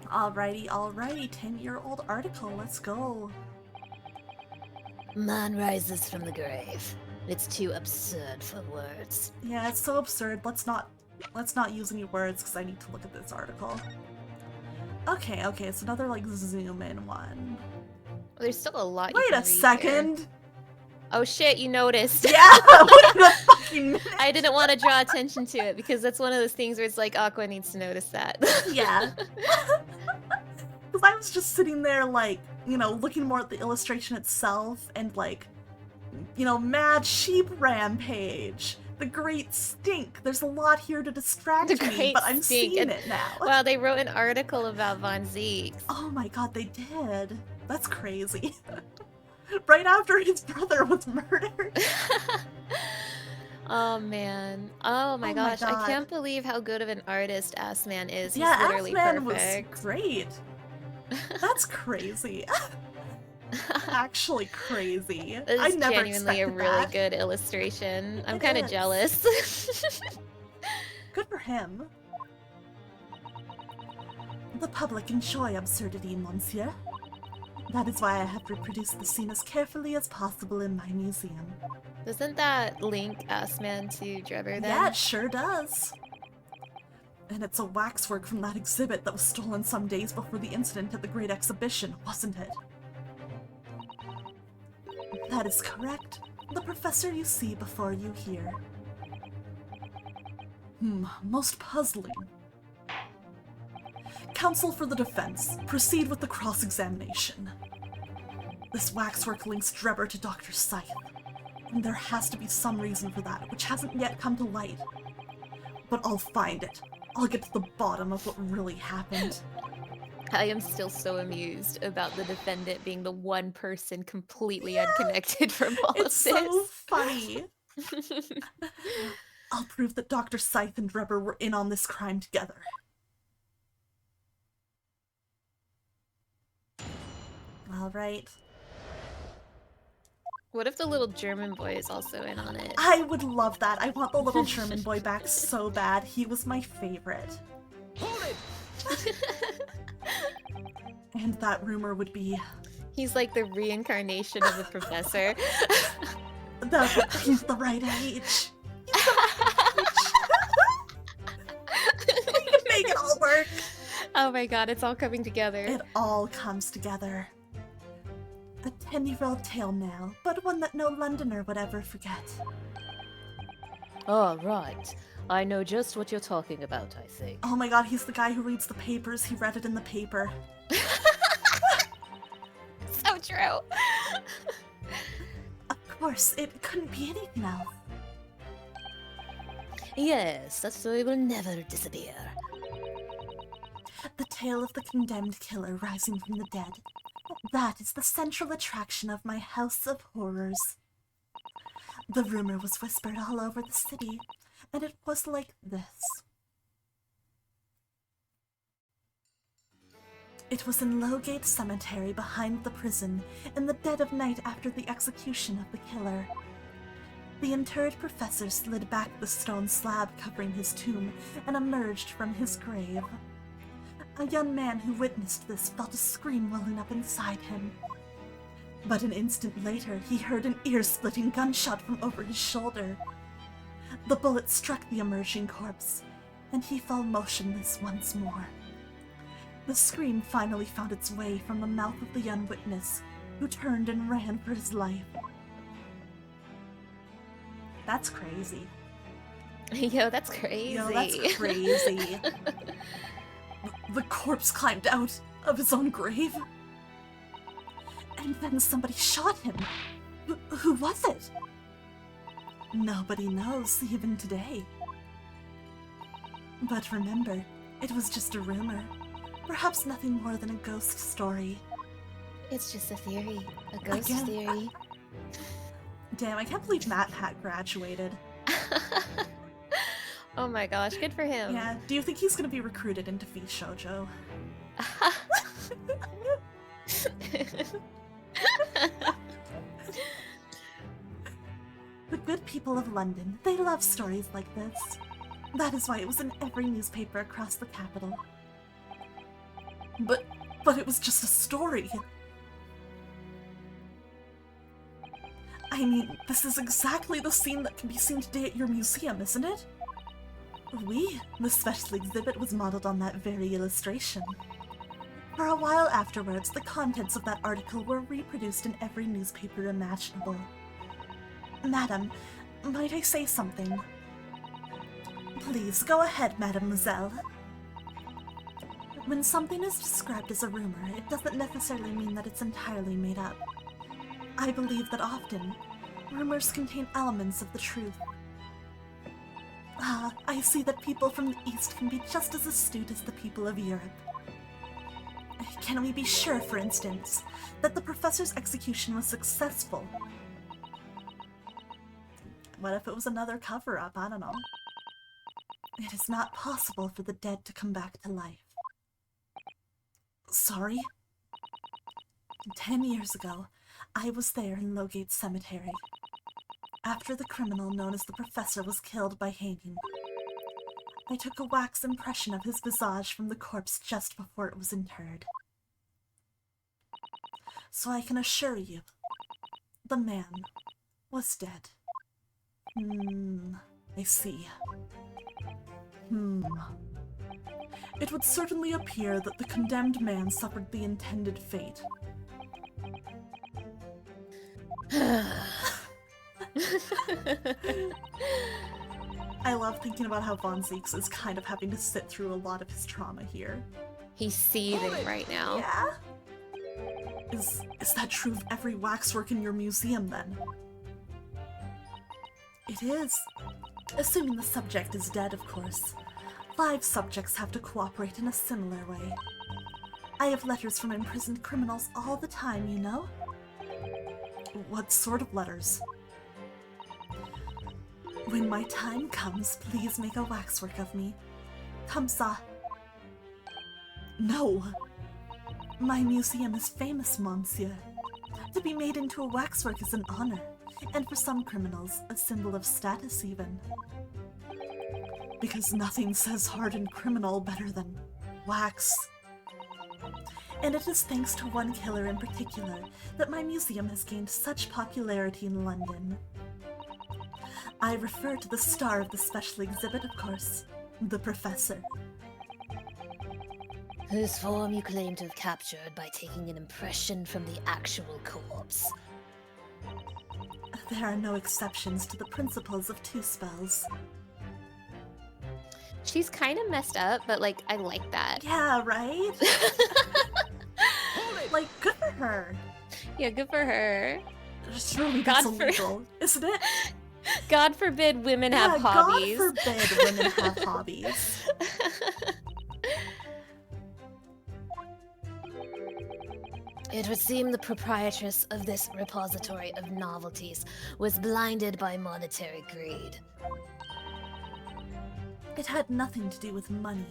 [SPEAKER 2] Alrighty, 10-year-old article, let's go.
[SPEAKER 5] Man rises from the grave. It's too absurd for words.
[SPEAKER 2] Yeah, it's so absurd. Let's not use any words because I need to look at this article. Okay, it's another like zoom in one.
[SPEAKER 3] There's still a lot.
[SPEAKER 2] Wait a second.
[SPEAKER 3] Oh shit, you noticed.
[SPEAKER 2] Yeah, wait a fucking minute.
[SPEAKER 3] I didn't want to draw attention to it because that's one of those things where it's like Aqua needs to notice that.
[SPEAKER 2] Yeah. Because I was just sitting there like, you know, looking more at the illustration itself and like, you know, mad sheep rampage. The great stink. There's a lot here to distract me, but I'm seeing it now.
[SPEAKER 3] Wow, they wrote an article about Von Zeeks.
[SPEAKER 2] Oh my god, they did. That's crazy. Right after his brother was murdered.
[SPEAKER 3] Oh man. Oh my gosh.
[SPEAKER 2] God.
[SPEAKER 3] I can't believe how good of an artist Assman is. He's
[SPEAKER 2] Yeah,
[SPEAKER 3] literally
[SPEAKER 2] Assman
[SPEAKER 3] perfect.
[SPEAKER 2] was great. That's crazy. Actually crazy.
[SPEAKER 3] This
[SPEAKER 2] I
[SPEAKER 3] is
[SPEAKER 2] never
[SPEAKER 3] genuinely a
[SPEAKER 2] expected
[SPEAKER 3] really
[SPEAKER 2] that.
[SPEAKER 3] good illustration. I'm kind of
[SPEAKER 2] is.
[SPEAKER 3] jealous.
[SPEAKER 2] Good for him. The public enjoy absurdity, monsieur. That is why I have reproduced the scene as carefully as possible in my museum.
[SPEAKER 3] Doesn't that link Assman to Drebber then?
[SPEAKER 2] Yeah, it sure does. And it's a waxwork from that exhibit that was stolen some days before the incident at the Great Exhibition, wasn't it? That is correct. The professor you see before you here. Most puzzling. Counsel for the defense, proceed with the cross-examination. This waxwork links Drebber to Dr. Scythe, and there has to be some reason for that, which hasn't yet come to light. But I'll find it. I'll get to the bottom of what really happened.
[SPEAKER 3] I am still so amused about the defendant being the one person completely unconnected from all
[SPEAKER 2] It's
[SPEAKER 3] of this.
[SPEAKER 2] so funny. I'll prove that Dr. Scythe and Drebber were in on this crime together. Alright.
[SPEAKER 3] What if the little German boy is also in on it?
[SPEAKER 2] I would love that. I want the little German boy back so bad. He was my favorite.
[SPEAKER 6] Hold it!
[SPEAKER 2] And that rumor would be
[SPEAKER 3] He's like the reincarnation of the professor.
[SPEAKER 2] that he's the right age. We can make it all work.
[SPEAKER 3] Oh my god, it's all coming together.
[SPEAKER 2] It all comes together. A 10-year-old tale now, but one that no Londoner would ever forget.
[SPEAKER 9] Oh, right. I know just what you're talking about, I think.
[SPEAKER 2] Oh my god, he's the guy who reads the papers. He read it in the paper.
[SPEAKER 3] So true.
[SPEAKER 2] Of course, it couldn't be anything else.
[SPEAKER 5] Yes, that story will never disappear.
[SPEAKER 2] The tale of the condemned killer rising from the dead. That is the central attraction of my house of horrors. The rumor was whispered all over the city, and it was like this. It was in Lowgate Cemetery behind the prison, in the dead of night after the execution of the killer. The interred professor slid back the stone slab covering his tomb and emerged from his grave. A young man who witnessed this felt a scream welling up inside him. But an instant later, he heard an ear-splitting gunshot from over his shoulder. The bullet struck the emerging corpse, and he fell motionless once more. The scream finally found its way from the mouth of the young witness, who turned and ran for his life. That's crazy.
[SPEAKER 3] Yo, that's crazy.
[SPEAKER 2] Yo, that's crazy. The corpse climbed out of his own grave. And then somebody shot him. Who was it? Nobody knows, even today. But remember, it was just a rumor. Perhaps nothing more than a ghost story.
[SPEAKER 3] It's just a theory. A ghost theory.
[SPEAKER 2] Damn, I can't believe Matt Pat graduated.
[SPEAKER 3] Oh my gosh, good for him.
[SPEAKER 2] Yeah, do you think he's gonna be recruited into V Shoujo? The good people of London, they love stories like this. That is why it was in every newspaper across the capital. But it was just a story. I mean, this is exactly the scene that can be seen today at your museum, isn't it? Oui, the special exhibit was modeled on that very illustration. For a while afterwards, the contents of that article were reproduced in every newspaper imaginable. Madam, might I say something? Please, go ahead, mademoiselle. When something is described as a rumor, it doesn't necessarily mean that it's entirely made up. I believe that often, rumors contain elements of the truth. Ah, I see that people from the East can be just as astute as the people of Europe. Can we be sure, for instance, that the professor's execution was successful? What if it was another cover-up? I don't know. It is not possible for the dead to come back to life. Sorry? 10 years ago, I was there in Lowgate Cemetery. After the criminal known as the Professor was killed by hanging, I took a wax impression of his visage from the corpse just before it was interred. So I can assure you, the man was dead. I see. It would certainly appear that the condemned man suffered the intended fate. I love thinking about how Von Zieks is kind of having to sit through a lot of his trauma here.
[SPEAKER 3] He's seething right now.
[SPEAKER 2] Yeah? Is that true of every waxwork in your museum, then? It is. Assuming the subject is dead, of course. Live subjects have to cooperate in a similar way. I have letters from imprisoned criminals all the time, you know? What sort of letters? When my time comes, please make a waxwork of me. Comme ça. No! My museum is famous, monsieur. To be made into a waxwork is an honor, and for some criminals, a symbol of status even. Because nothing says hardened criminal better than wax. And it is thanks to one killer in particular that my museum has gained such popularity in London. I refer to the star of the special exhibit, of course, the Professor.
[SPEAKER 5] Whose form you claim to have captured by taking an impression from the actual corpse.
[SPEAKER 2] There are no exceptions to the principles of two spells.
[SPEAKER 3] She's kind of messed up, but like, I like that.
[SPEAKER 2] Yeah, right? Like, good for her.
[SPEAKER 3] Yeah, good for her.
[SPEAKER 2] Surely that's illegal, isn't it?
[SPEAKER 3] God forbid women have hobbies.
[SPEAKER 2] God forbid women have hobbies.
[SPEAKER 5] It would seem the proprietress of this repository of novelties was blinded by monetary greed.
[SPEAKER 2] It had nothing to do with money.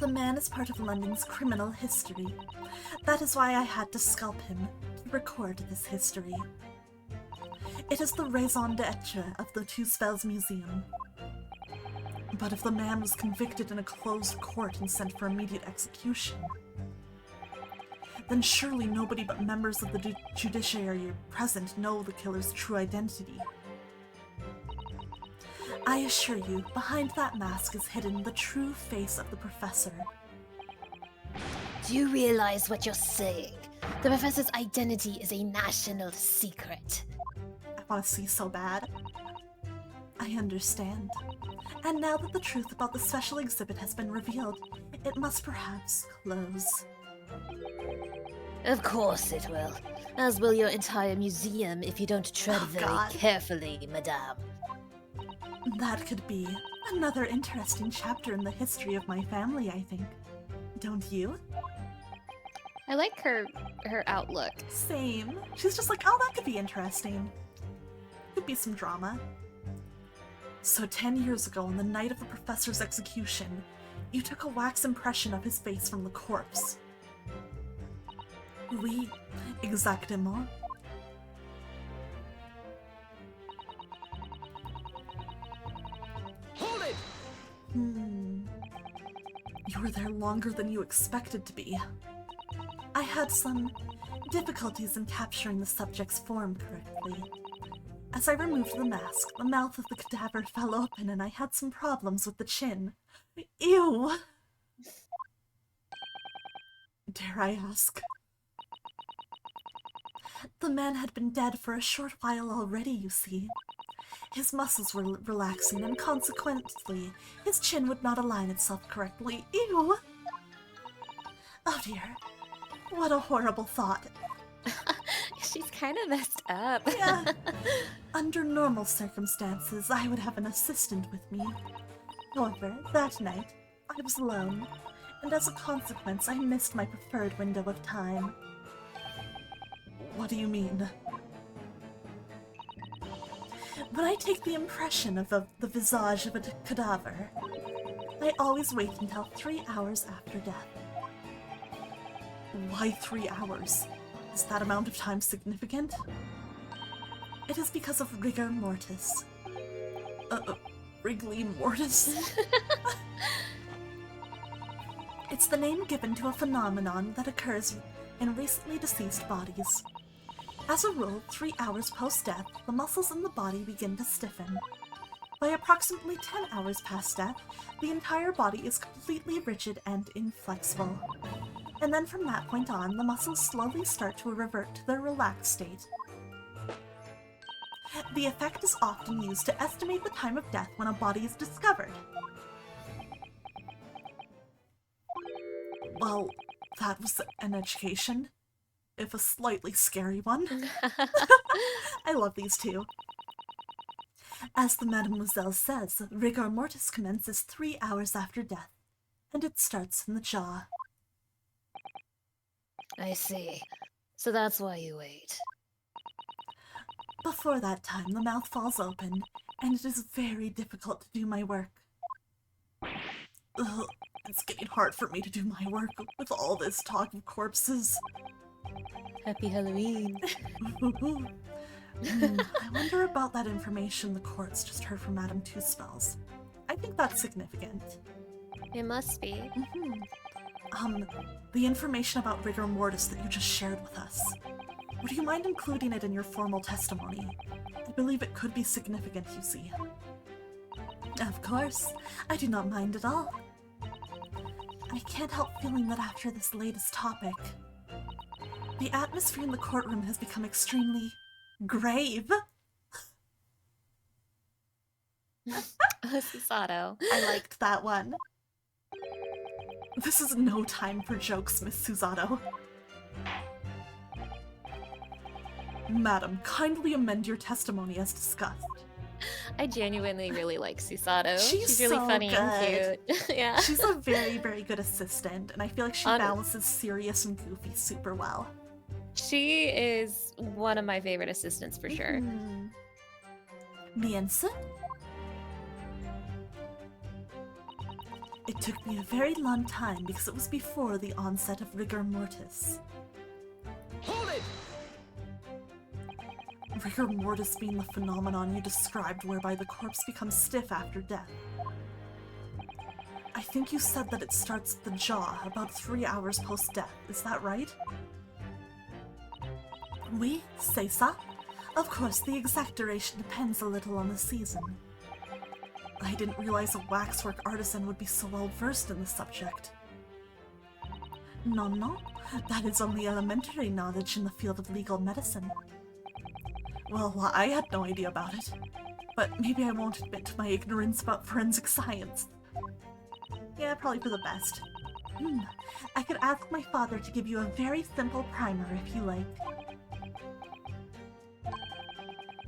[SPEAKER 2] The man is part of London's criminal history. That is why I had to scalp him to record this history. It is the raison d'etre of the Two Spells Museum. But if the man was convicted in a closed court and sent for immediate execution, then surely nobody but members of the judiciary present know the killer's true identity. I assure you, behind that mask is hidden the true face of the professor.
[SPEAKER 5] Do you realize what you're saying? The professor's identity is a national secret.
[SPEAKER 2] I want to see so bad. I understand. And now that the truth about the special exhibit has been revealed, it must perhaps close.
[SPEAKER 5] Of course it will. As will your entire museum if you don't tread very carefully, madame.
[SPEAKER 2] That could be another interesting chapter in the history of my family, I think. Don't you?
[SPEAKER 3] I like her outlook.
[SPEAKER 2] Same. She's just like, oh, that could be interesting. Could be some drama. So 10 years ago, on the night of the professor's execution, you took a wax impression of his face from the corpse. Oui, exactement.
[SPEAKER 6] Hold it!
[SPEAKER 2] You were there longer than you expected to be. I had some difficulties in capturing the subject's form correctly. As I removed the mask, the mouth of the cadaver fell open and I had some problems with the chin. Ew! Dare I ask? The man had been dead for a short while already, you see. His muscles were relaxing, and consequently, his chin would not align itself correctly. Ew! Oh dear. What a horrible thought.
[SPEAKER 3] She's kind of messed up.
[SPEAKER 2] Yeah. Under normal circumstances, I would have an assistant with me. However, that night, I was alone, and as a consequence, I missed my preferred window of time. What do you mean? When I take the impression of the visage of a cadaver, I always wait until 3 hours after death. Why 3 hours? Is that amount of time significant? It is because of rigor mortis. Wriggly mortis? It's the name given to a phenomenon that occurs in recently deceased bodies. As a rule, 3 hours post-death, the muscles in the body begin to stiffen. By approximately 10 hours past death, the entire body is completely rigid and inflexible. And then from that point on, the muscles slowly start to revert to their relaxed state. The effect is often used to estimate the time of death when a body is discovered. Well, that was an education. If a slightly scary one. I love these two. As the Mademoiselle says, rigor mortis commences 3 hours after death, and it starts in the jaw.
[SPEAKER 5] I see. So that's why you wait.
[SPEAKER 2] Before that time, the mouth falls open, and it is very difficult to do my work. Ugh, it's getting hard for me to do my work with all this talk of corpses.
[SPEAKER 5] Happy Halloween.
[SPEAKER 2] I wonder about that information the courts just heard from Madame Two Spells. I think that's significant.
[SPEAKER 3] It must be.
[SPEAKER 2] The information about rigor mortis that you just shared with us. Would you mind including it in your formal testimony? I believe it could be significant, you see. Of course. I do not mind at all. I can't help feeling that after this latest topic, the atmosphere in the courtroom has become extremely grave.
[SPEAKER 3] Susato.
[SPEAKER 2] I liked that one. This is no time for jokes, Miss Susato. Madam, kindly amend your testimony as discussed.
[SPEAKER 3] I genuinely really like Susato.
[SPEAKER 2] She's
[SPEAKER 3] really
[SPEAKER 2] so
[SPEAKER 3] funny
[SPEAKER 2] good.
[SPEAKER 3] and cute. Yeah.
[SPEAKER 2] She's a very, very good assistant, and I feel like she balances serious and goofy super well.
[SPEAKER 3] She is one of my favorite assistants for sure.
[SPEAKER 2] Miense? It took me a very long time because it was before the onset of rigor mortis.
[SPEAKER 6] Hold it!
[SPEAKER 2] Rigor mortis being the phenomenon you described whereby the corpse becomes stiff after death. I think you said that it starts at the jaw about 3 hours post-death, is that right? Oui, c'est ça. Of course, the exact duration depends a little on the season. I didn't realize a waxwork artisan would be so well versed in the subject. No, that is only elementary knowledge in the field of legal medicine. Well, I had no idea about it, but maybe I won't admit to my ignorance about forensic science. Yeah, probably for the best. I could ask my father to give you a very simple primer if you like.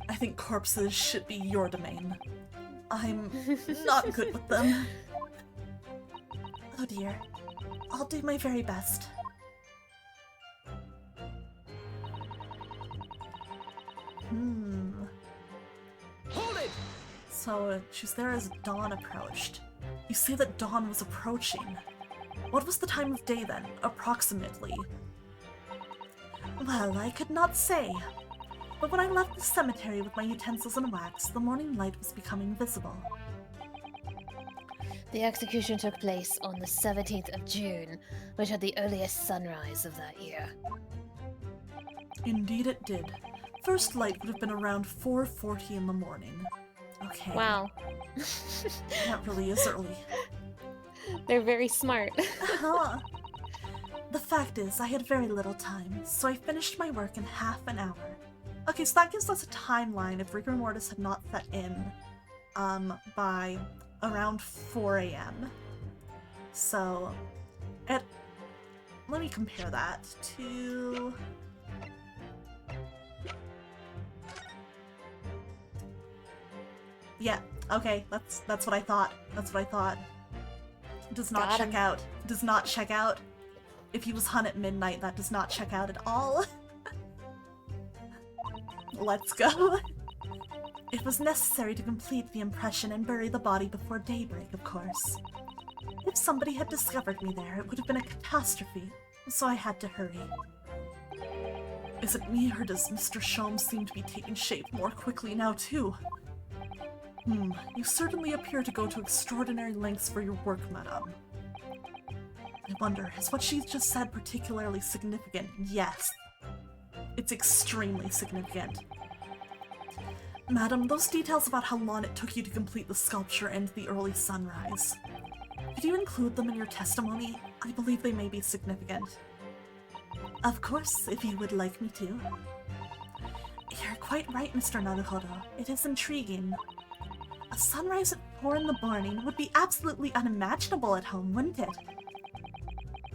[SPEAKER 2] I think corpses should be your domain. I'm not good with them. Oh dear. I'll do my very best.
[SPEAKER 6] Hold it!
[SPEAKER 2] So, she's there as dawn approached. You say that dawn was approaching. What was the time of day then, approximately? Well, I could not say. But when I left the cemetery with my utensils and wax, the morning light was becoming visible.
[SPEAKER 5] The execution took place on the 17th of June, which had the earliest sunrise of that year.
[SPEAKER 2] Indeed it did. First light would have been around 4:40 in the morning. Okay.
[SPEAKER 3] Wow.
[SPEAKER 2] That really is early.
[SPEAKER 3] They're very smart.
[SPEAKER 2] Huh. The fact is, I had very little time, so I finished my work in half an hour. Okay, so that gives us a timeline if rigor mortis had not set in by around 4 a.m. So, let me compare that to... Yeah, okay, that's what I thought. That's what I thought. Does not
[SPEAKER 3] Got
[SPEAKER 2] check
[SPEAKER 3] him.
[SPEAKER 2] out. Does not check out. If he was hung at midnight, that does not check out at all. Let's go. It was necessary to complete the impression and bury the body before daybreak, of course. If somebody had discovered me there, it would have been a catastrophe, so I had to hurry. Is it me, or does Mr. Sholmes seem to be taking shape more quickly now, too? You certainly appear to go to extraordinary lengths for your work, madame. I wonder, is what she's just said particularly significant? Yes. It's extremely significant. Madam, those details about how long it took you to complete the sculpture and the early sunrise. Could you include them in your testimony? I believe they may be significant. Of course, if you would like me to. You're quite right, Mr. Naruhodo. It is intriguing. A sunrise at 4 in the morning would be absolutely unimaginable at home, wouldn't it?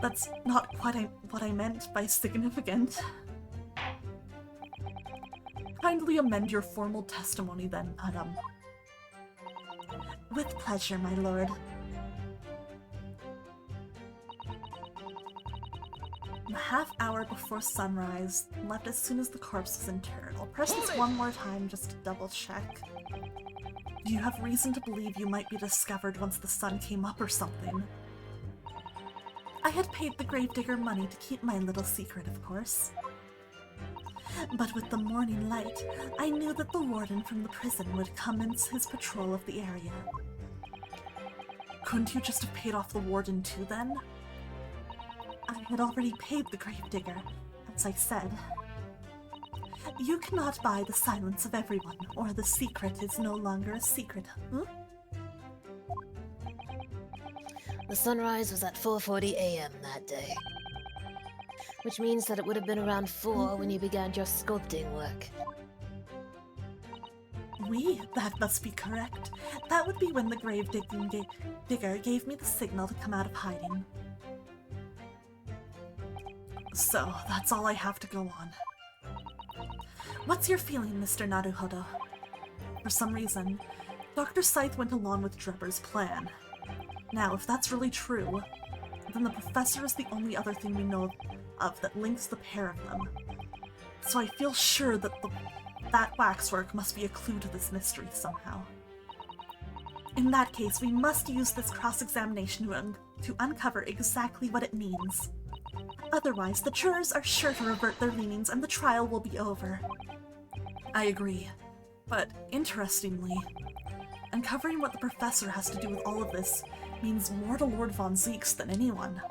[SPEAKER 2] That's not quite what I meant by significant. Kindly amend your formal testimony then, madam. With pleasure, my lord. A half hour before sunrise, left as soon as the corpse was interred. I'll press this one more time just to double check. Do you have reason to believe you might be discovered once the sun came up or something? I had paid the gravedigger money to keep my little secret, of course. But with the morning light, I knew that the warden from the prison would commence his patrol of the area. Couldn't you just have paid off the warden too, then? I had already paid the gravedigger, as I said. You cannot buy the silence of everyone, or the secret is no longer a secret,
[SPEAKER 5] The sunrise was at 4:40 a.m. that day, which means that it would have been around 4 when you began your sculpting work.
[SPEAKER 2] Oui, that must be correct. That would be when the digger gave me the signal to come out of hiding. So, that's all I have to go on. What's your feeling, Mr. Naruhodo? For some reason, Dr. Scythe went along with Drebber's plan. Now, if that's really true, then the professor is the only other thing we know of that links the pair of them. So I feel sure that that waxwork must be a clue to this mystery somehow. In that case, we must use this cross-examination to uncover exactly what it means. Otherwise, the jurors are sure to revert their leanings and the trial will be over. I agree. But, interestingly, uncovering what the professor has to do with all of this means more to Lord Von Zeeks than anyone.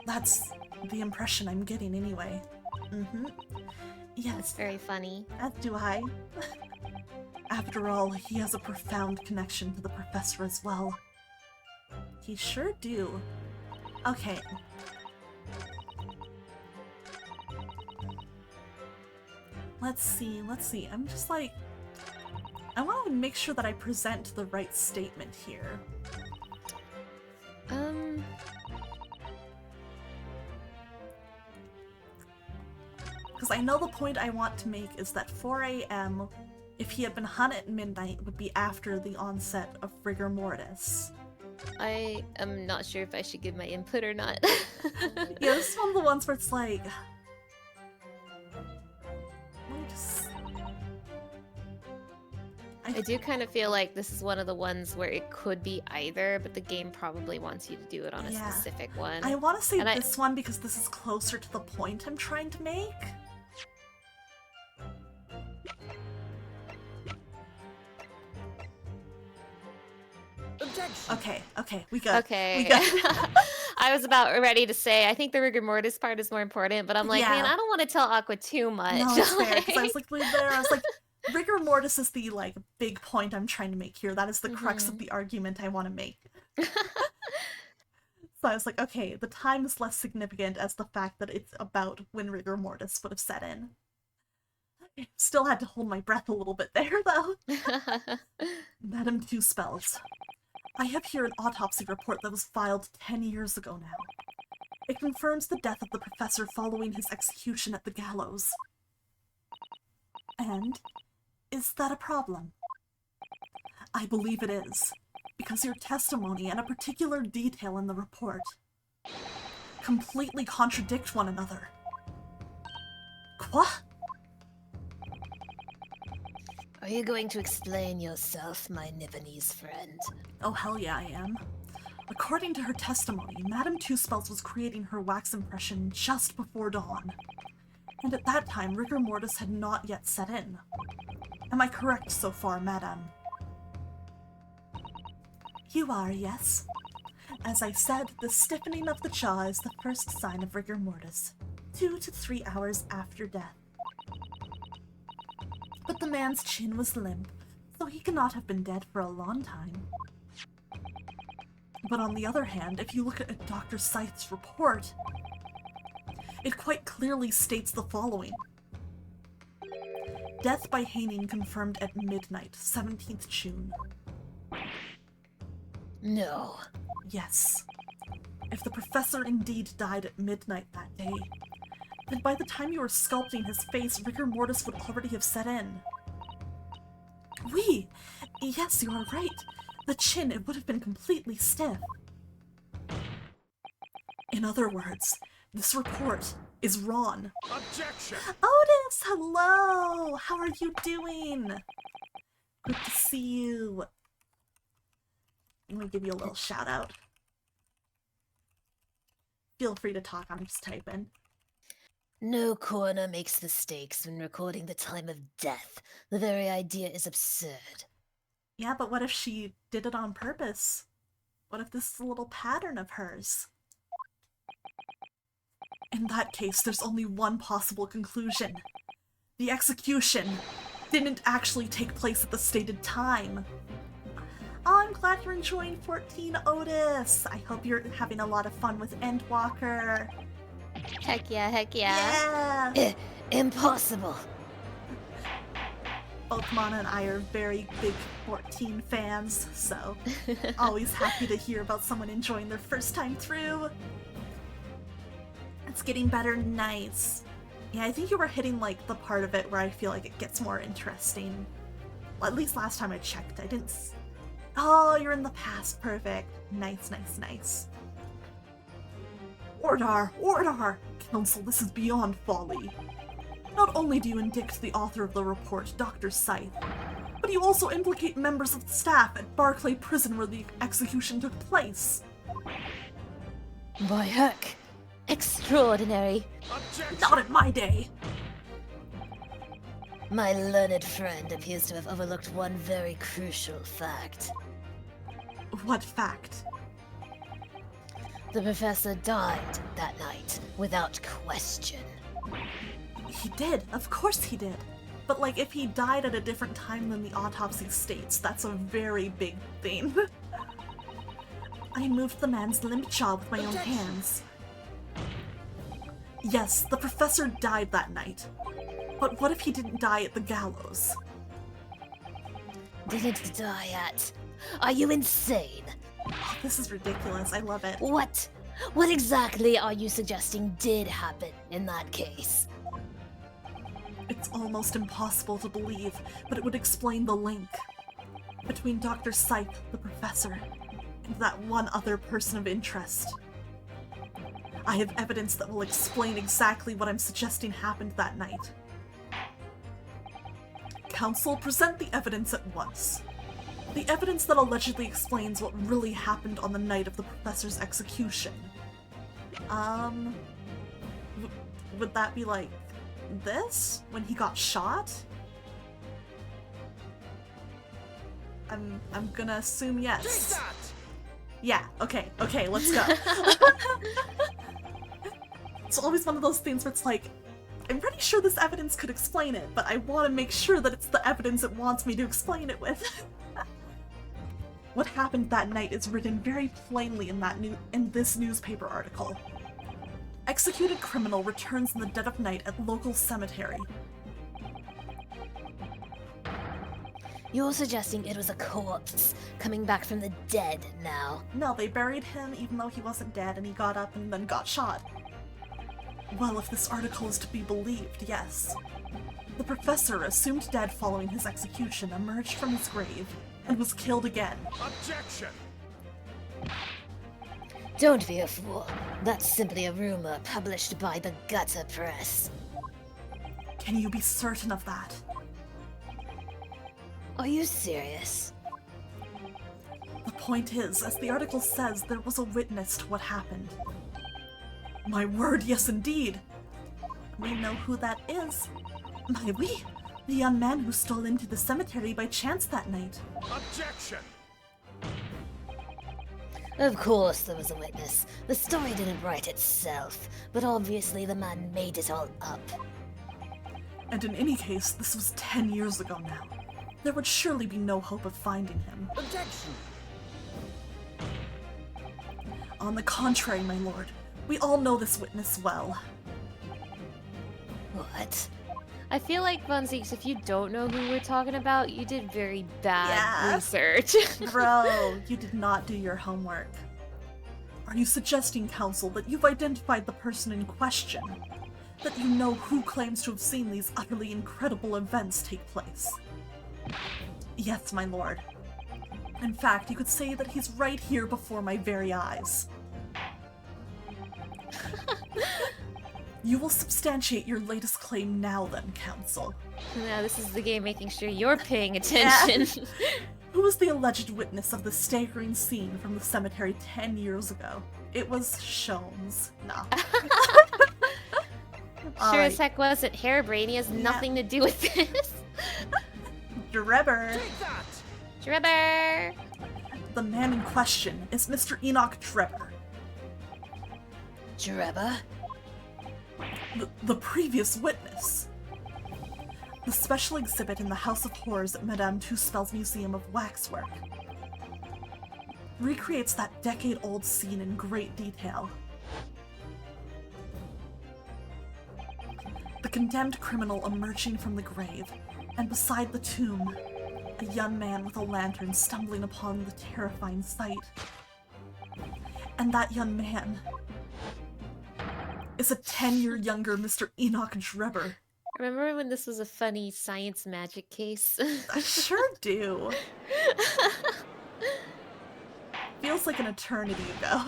[SPEAKER 2] That's the impression I'm getting anyway. Yes.
[SPEAKER 3] That's very funny.
[SPEAKER 2] As do I. After all, he has a profound connection to the professor as well. He sure do. Okay. Let's see. I'm just like... I want to make sure that I present the right statement here. Because I know the point I want to make is that 4 a.m., if he had been hung at midnight, would be after the onset of rigor mortis.
[SPEAKER 3] I am not sure if I should give my input or not.
[SPEAKER 2] Yeah, this is one of the ones where it's like... Let me just...
[SPEAKER 3] I do kind of feel like this is one of the ones where it could be either, but the game probably wants you to do it on a specific one.
[SPEAKER 2] I want to say this one because this is closer to the point I'm trying to make.
[SPEAKER 6] Objection.
[SPEAKER 2] Okay, we good.
[SPEAKER 3] Okay.
[SPEAKER 2] We good.
[SPEAKER 3] I was about ready to say, I think the rigor mortis part is more important, but I'm like, man, I don't want to tell Aqua too much.
[SPEAKER 2] No, it's fair, because I was like, I was like, rigor mortis is the, like, big point I'm trying to make here. That is the crux of the argument I want to make. So I was like, okay, the time is less significant as the fact that it's about when rigor mortis would have set in. I still had to hold my breath a little bit there, though. Madam Two Spells. I have here an autopsy report that was filed 10 years ago now. It confirms the death of the professor following his execution at the gallows. And is that a problem? I believe it is, because your testimony and a particular detail in the report completely contradict one another. Quoi?
[SPEAKER 5] Are you going to explain yourself, my Nipponese friend?
[SPEAKER 2] Oh, hell yeah, I am. According to her testimony, Madame Two Spells was creating her wax impression just before dawn. And at that time, rigor mortis had not yet set in. Am I correct so far, Madame? You are, yes. As I said, the stiffening of the jaw is the first sign of rigor mortis, 2 to 3 hours after death. But the man's chin was limp, so he cannot have been dead for a long time. But on the other hand, if you look at Dr. Scythe's report, it quite clearly states the following. Death by hanging confirmed at midnight, 17th June.
[SPEAKER 5] No.
[SPEAKER 2] Yes. If the professor indeed died at midnight that day, then by the time you were sculpting his face, rigor mortis would already have set in. Oui! Yes, you are right. The chin, it would have been completely stiff. In other words, this report is wrong.
[SPEAKER 6] Objection.
[SPEAKER 2] Otis, hello! How are you doing? Good to see you. Let me give you a little shout out. Feel free to talk, I'm just typing.
[SPEAKER 5] No coroner makes mistakes when recording the time of death. The very idea is absurd.
[SPEAKER 2] Yeah, but what if she did it on purpose? What if this is a little pattern of hers? In that case, there's only one possible conclusion. The execution didn't actually take place at the stated time. Oh, I'm glad you're enjoying 14, Otis. I hope you're having a lot of fun with Endwalker.
[SPEAKER 3] Heck yeah, heck yeah.
[SPEAKER 2] Yeah!
[SPEAKER 5] Impossible!
[SPEAKER 2] Both Mana and I are very big 14 fans, so always happy to hear about someone enjoying their first time through. It's getting better, nice. Yeah, I think you were hitting like the part of it where I feel like it gets more interesting. Well, at least last time I checked, I didn't Oh, you're in the past, perfect. Nice, nice, nice. Ordar! Ordar! Counsel, this is beyond folly. Not only do you indict the author of the report, Dr. Scythe, but you also implicate members of the staff at Barclay Prison where the execution took place.
[SPEAKER 5] By heck, extraordinary.
[SPEAKER 2] Not in my day.
[SPEAKER 5] My learned friend appears to have overlooked one very crucial fact.
[SPEAKER 2] What fact?
[SPEAKER 5] The professor died that night, without question.
[SPEAKER 2] He did. Of course he did. But, like, if he died at a different time than the autopsy states, that's a very big thing. I moved the man's limp jaw with my own hands. Yes, the professor died that night. But what if he didn't die at the gallows?
[SPEAKER 5] Didn't die at... Are you insane?
[SPEAKER 2] Oh, this is ridiculous. I love it.
[SPEAKER 5] What? What exactly are you suggesting did happen in that case?
[SPEAKER 2] It's almost impossible to believe, but it would explain the link between Dr. Scythe, the professor, and that one other person of interest. I have evidence that will explain exactly what I'm suggesting happened that night. Council, present the evidence at once. The evidence that allegedly explains what really happened on the night of the professor's execution. Would that be like this? When he got shot? I'm gonna assume yes. Yeah, okay, let's go. It's always one of those things where it's like, I'm pretty sure this evidence could explain it, but I want to make sure that it's the evidence it wants me to explain it with. What happened that night is written very plainly in this newspaper article. Executed criminal returns in the dead of night at local cemetery.
[SPEAKER 5] You're suggesting it was a corpse coming back from the dead now?
[SPEAKER 2] No, they buried him even though he wasn't dead and he got up and then got shot. Well, if this article is to be believed, yes. The professor, assumed dead following his execution, emerged from his grave and was killed again.
[SPEAKER 6] Objection!
[SPEAKER 5] Don't be a fool. That's simply a rumor published by the gutter press.
[SPEAKER 2] Can you be certain of that?
[SPEAKER 5] Are you serious?
[SPEAKER 2] The point is, as the article says, there was a witness to what happened. My word, yes indeed! We know who that is. My we? The young man who stole into the cemetery by chance that night.
[SPEAKER 6] Objection!
[SPEAKER 5] Of course there was a witness. The story didn't write itself, but obviously the man made it all up.
[SPEAKER 2] And in any case, this was 10 years ago now. There would surely be no hope of finding him.
[SPEAKER 6] Objection!
[SPEAKER 2] On the contrary, my lord. We all know this witness well.
[SPEAKER 5] What?
[SPEAKER 8] I feel like, Bunzies, if you don't know who we're talking about, you did very bad
[SPEAKER 2] Yeah.
[SPEAKER 8] research.
[SPEAKER 2] Bro, you did not do your homework. Are you suggesting, Council, that you've identified the person in question? That you know who claims to have seen these utterly incredible events take place? Yes, my lord. In fact, you could say that he's right here before my very eyes. You will substantiate your latest claim now then, Council.
[SPEAKER 8] Now this is the game making sure you're paying attention.
[SPEAKER 2] Who was the alleged witness of the staggering scene from the cemetery 10 years ago? It was Sholmes. No.
[SPEAKER 8] Sure as heck wasn't Hairbrain. He has nothing to do with this.
[SPEAKER 2] Drebber.
[SPEAKER 6] Take that!
[SPEAKER 8] Drebber!
[SPEAKER 2] The man in question is Mr. Enoch Drebber.
[SPEAKER 5] Drebber?
[SPEAKER 2] The previous witness. The special exhibit in the House of Horrors at Madame Tuspel's Museum of Waxwork recreates that decade-old scene in great detail. The condemned criminal emerging from the grave, and beside the tomb, a young man with a lantern stumbling upon the terrifying sight. And that young man is a 10-year younger Mr. Enoch Drebber.
[SPEAKER 8] Remember when this was a funny science magic case?
[SPEAKER 2] I sure do. Feels like an eternity ago.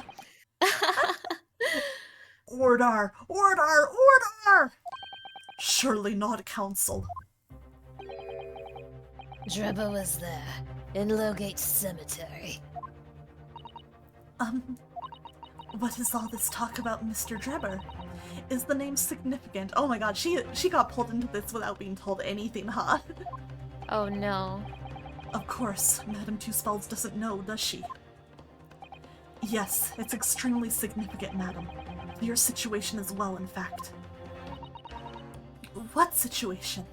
[SPEAKER 2] Order! Order! Order! Surely not, Council.
[SPEAKER 5] Drebber was there, in Lowgate Cemetery.
[SPEAKER 2] What is all this talk about Mr. Drebber? Is the name significant? Oh my god, she got pulled into this without being told anything, huh?
[SPEAKER 3] Oh no.
[SPEAKER 2] Of course, Madame Two Spells doesn't know, does she? Yes, it's extremely significant, madam. Your situation as well, in fact. What situation?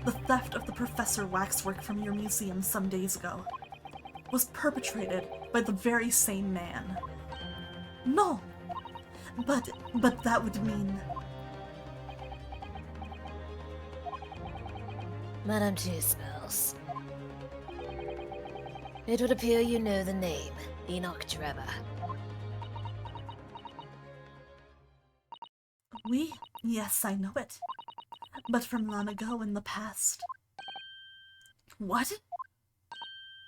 [SPEAKER 2] The theft of the Professor waxwork from your museum some days ago was perpetrated by the very same man. No! But that would mean...
[SPEAKER 5] Madame Two Spells. It would appear you know the name, Enoch Drebber.
[SPEAKER 2] Oui, yes, I know it. But from long ago in the past. What?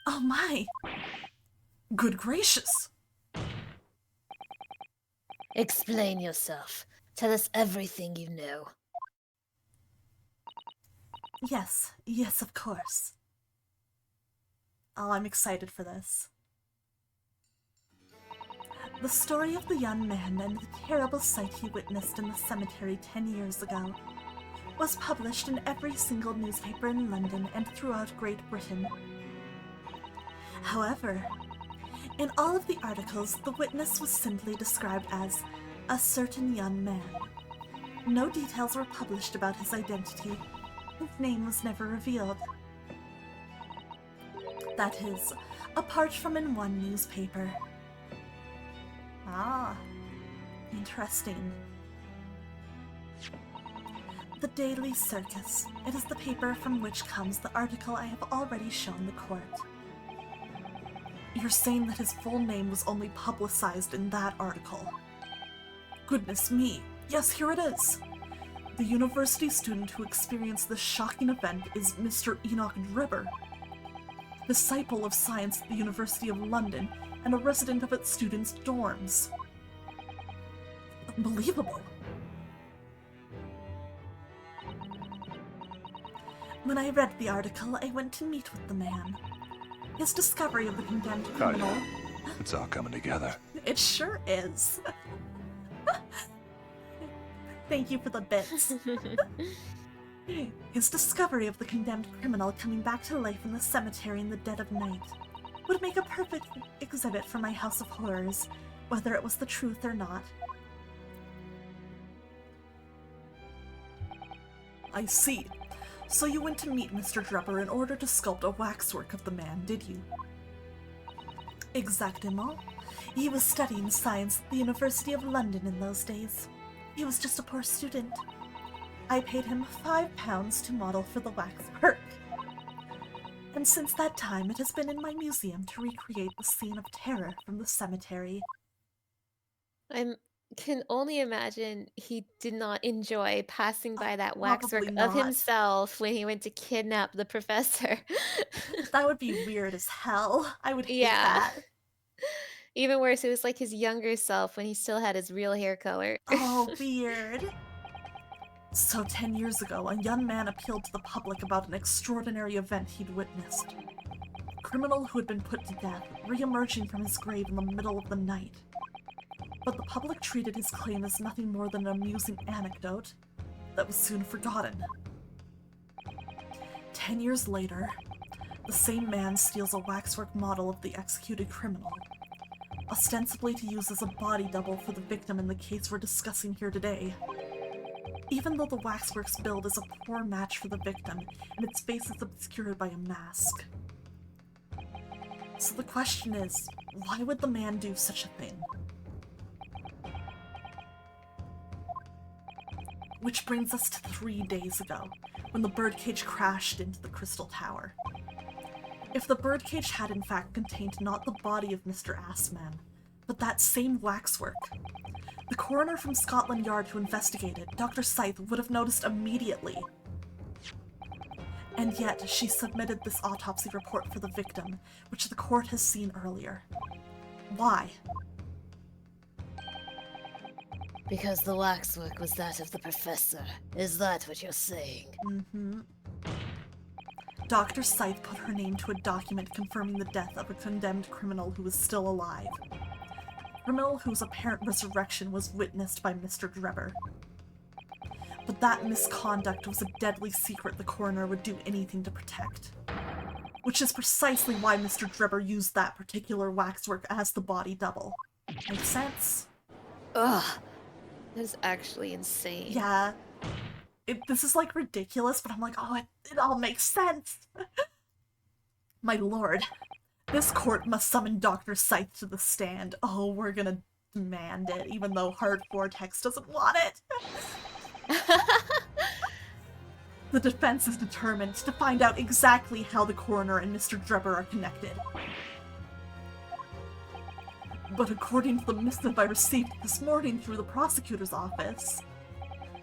[SPEAKER 2] Oh my! Good gracious!
[SPEAKER 5] Explain yourself. Tell us everything you know.
[SPEAKER 2] Yes, of course. Oh, I'm excited for this. The story of the young man and the terrible sight he witnessed in the cemetery 10 years ago was published in every single newspaper in London and throughout Great Britain. However, in all of the articles, the witness was simply described as a certain young man. No details were published about his identity. His name was never revealed. That is, apart from in one newspaper. Ah, interesting. The Daily Circus. It is the paper from which comes the article I have already shown the court. You're saying that his full name was only publicized in that article? Goodness me. Yes, here it is. The university student who experienced this shocking event is Mr. Enoch Drebber, disciple of science at the University of London and a resident of its students' dorms. Unbelievable. When I read the article, I went to meet with the man. His discovery of the condemned criminal...
[SPEAKER 10] Oh, yeah. It's all coming together.
[SPEAKER 2] It sure is. Thank you for the bits. His discovery of the condemned criminal coming back to life in the cemetery in the dead of night would make a perfect exhibit for my House of Horrors, whether it was the truth or not. I see. So you went to meet Mr. Drebber in order to sculpt a waxwork of the man, did you? Exactement. He was studying science at the University of London in those days. He was just a poor student. I paid him £5 to model for the waxwork. And since that time, it has been in my museum to recreate the scene of terror from the cemetery.
[SPEAKER 3] I can only imagine he did not enjoy passing by that waxwork
[SPEAKER 2] Probably
[SPEAKER 3] of
[SPEAKER 2] not.
[SPEAKER 3] himself when he went to kidnap the professor.
[SPEAKER 2] That would be weird as hell. I would hate
[SPEAKER 3] Yeah.
[SPEAKER 2] that.
[SPEAKER 3] Even worse, it was like his younger self when he still had his real hair color.
[SPEAKER 2] Oh, weird. So 10 years ago, a young man appealed to the public about an extraordinary event he'd witnessed. A criminal who had been put to death, re-emerging from his grave in the middle of the night. But the public treated his claim as nothing more than an amusing anecdote that was soon forgotten. 10 years later, the same man steals a waxwork model of the executed criminal, ostensibly to use as a body double for the victim in the case we're discussing here today. Even though the waxwork's build is a poor match for the victim, and its face is obscured by a mask. So the question is, why would the man do such a thing? Which brings us to 3 days ago, when the birdcage crashed into the Crystal Tower. If the birdcage had in fact contained not the body of Mr. Assman, but that same waxwork, the coroner from Scotland Yard who investigated, Dr. Scythe, would have noticed immediately. And yet, she submitted this autopsy report for the victim, which the court has seen earlier. Why?
[SPEAKER 5] Because the waxwork was that of the professor. Is that what you're saying?
[SPEAKER 2] Mm-hmm. Dr. Scythe put her name to a document confirming the death of a condemned criminal who was still alive. A criminal whose apparent resurrection was witnessed by Mr. Drebber. But that misconduct was a deadly secret the coroner would do anything to protect. Which is precisely why Mr. Drebber used that particular waxwork as the body double. Makes sense?
[SPEAKER 3] Ugh. That is actually insane.
[SPEAKER 2] Yeah. This is like ridiculous, but I'm like, oh, it all makes sense. My lord, this court must summon Dr. Scythe to the stand. Oh, we're gonna demand it, even though Heart Vortex doesn't want it. The defense is determined to find out exactly how the coroner and Mr. Drebber are connected. But according to the missive I received this morning through the prosecutor's office,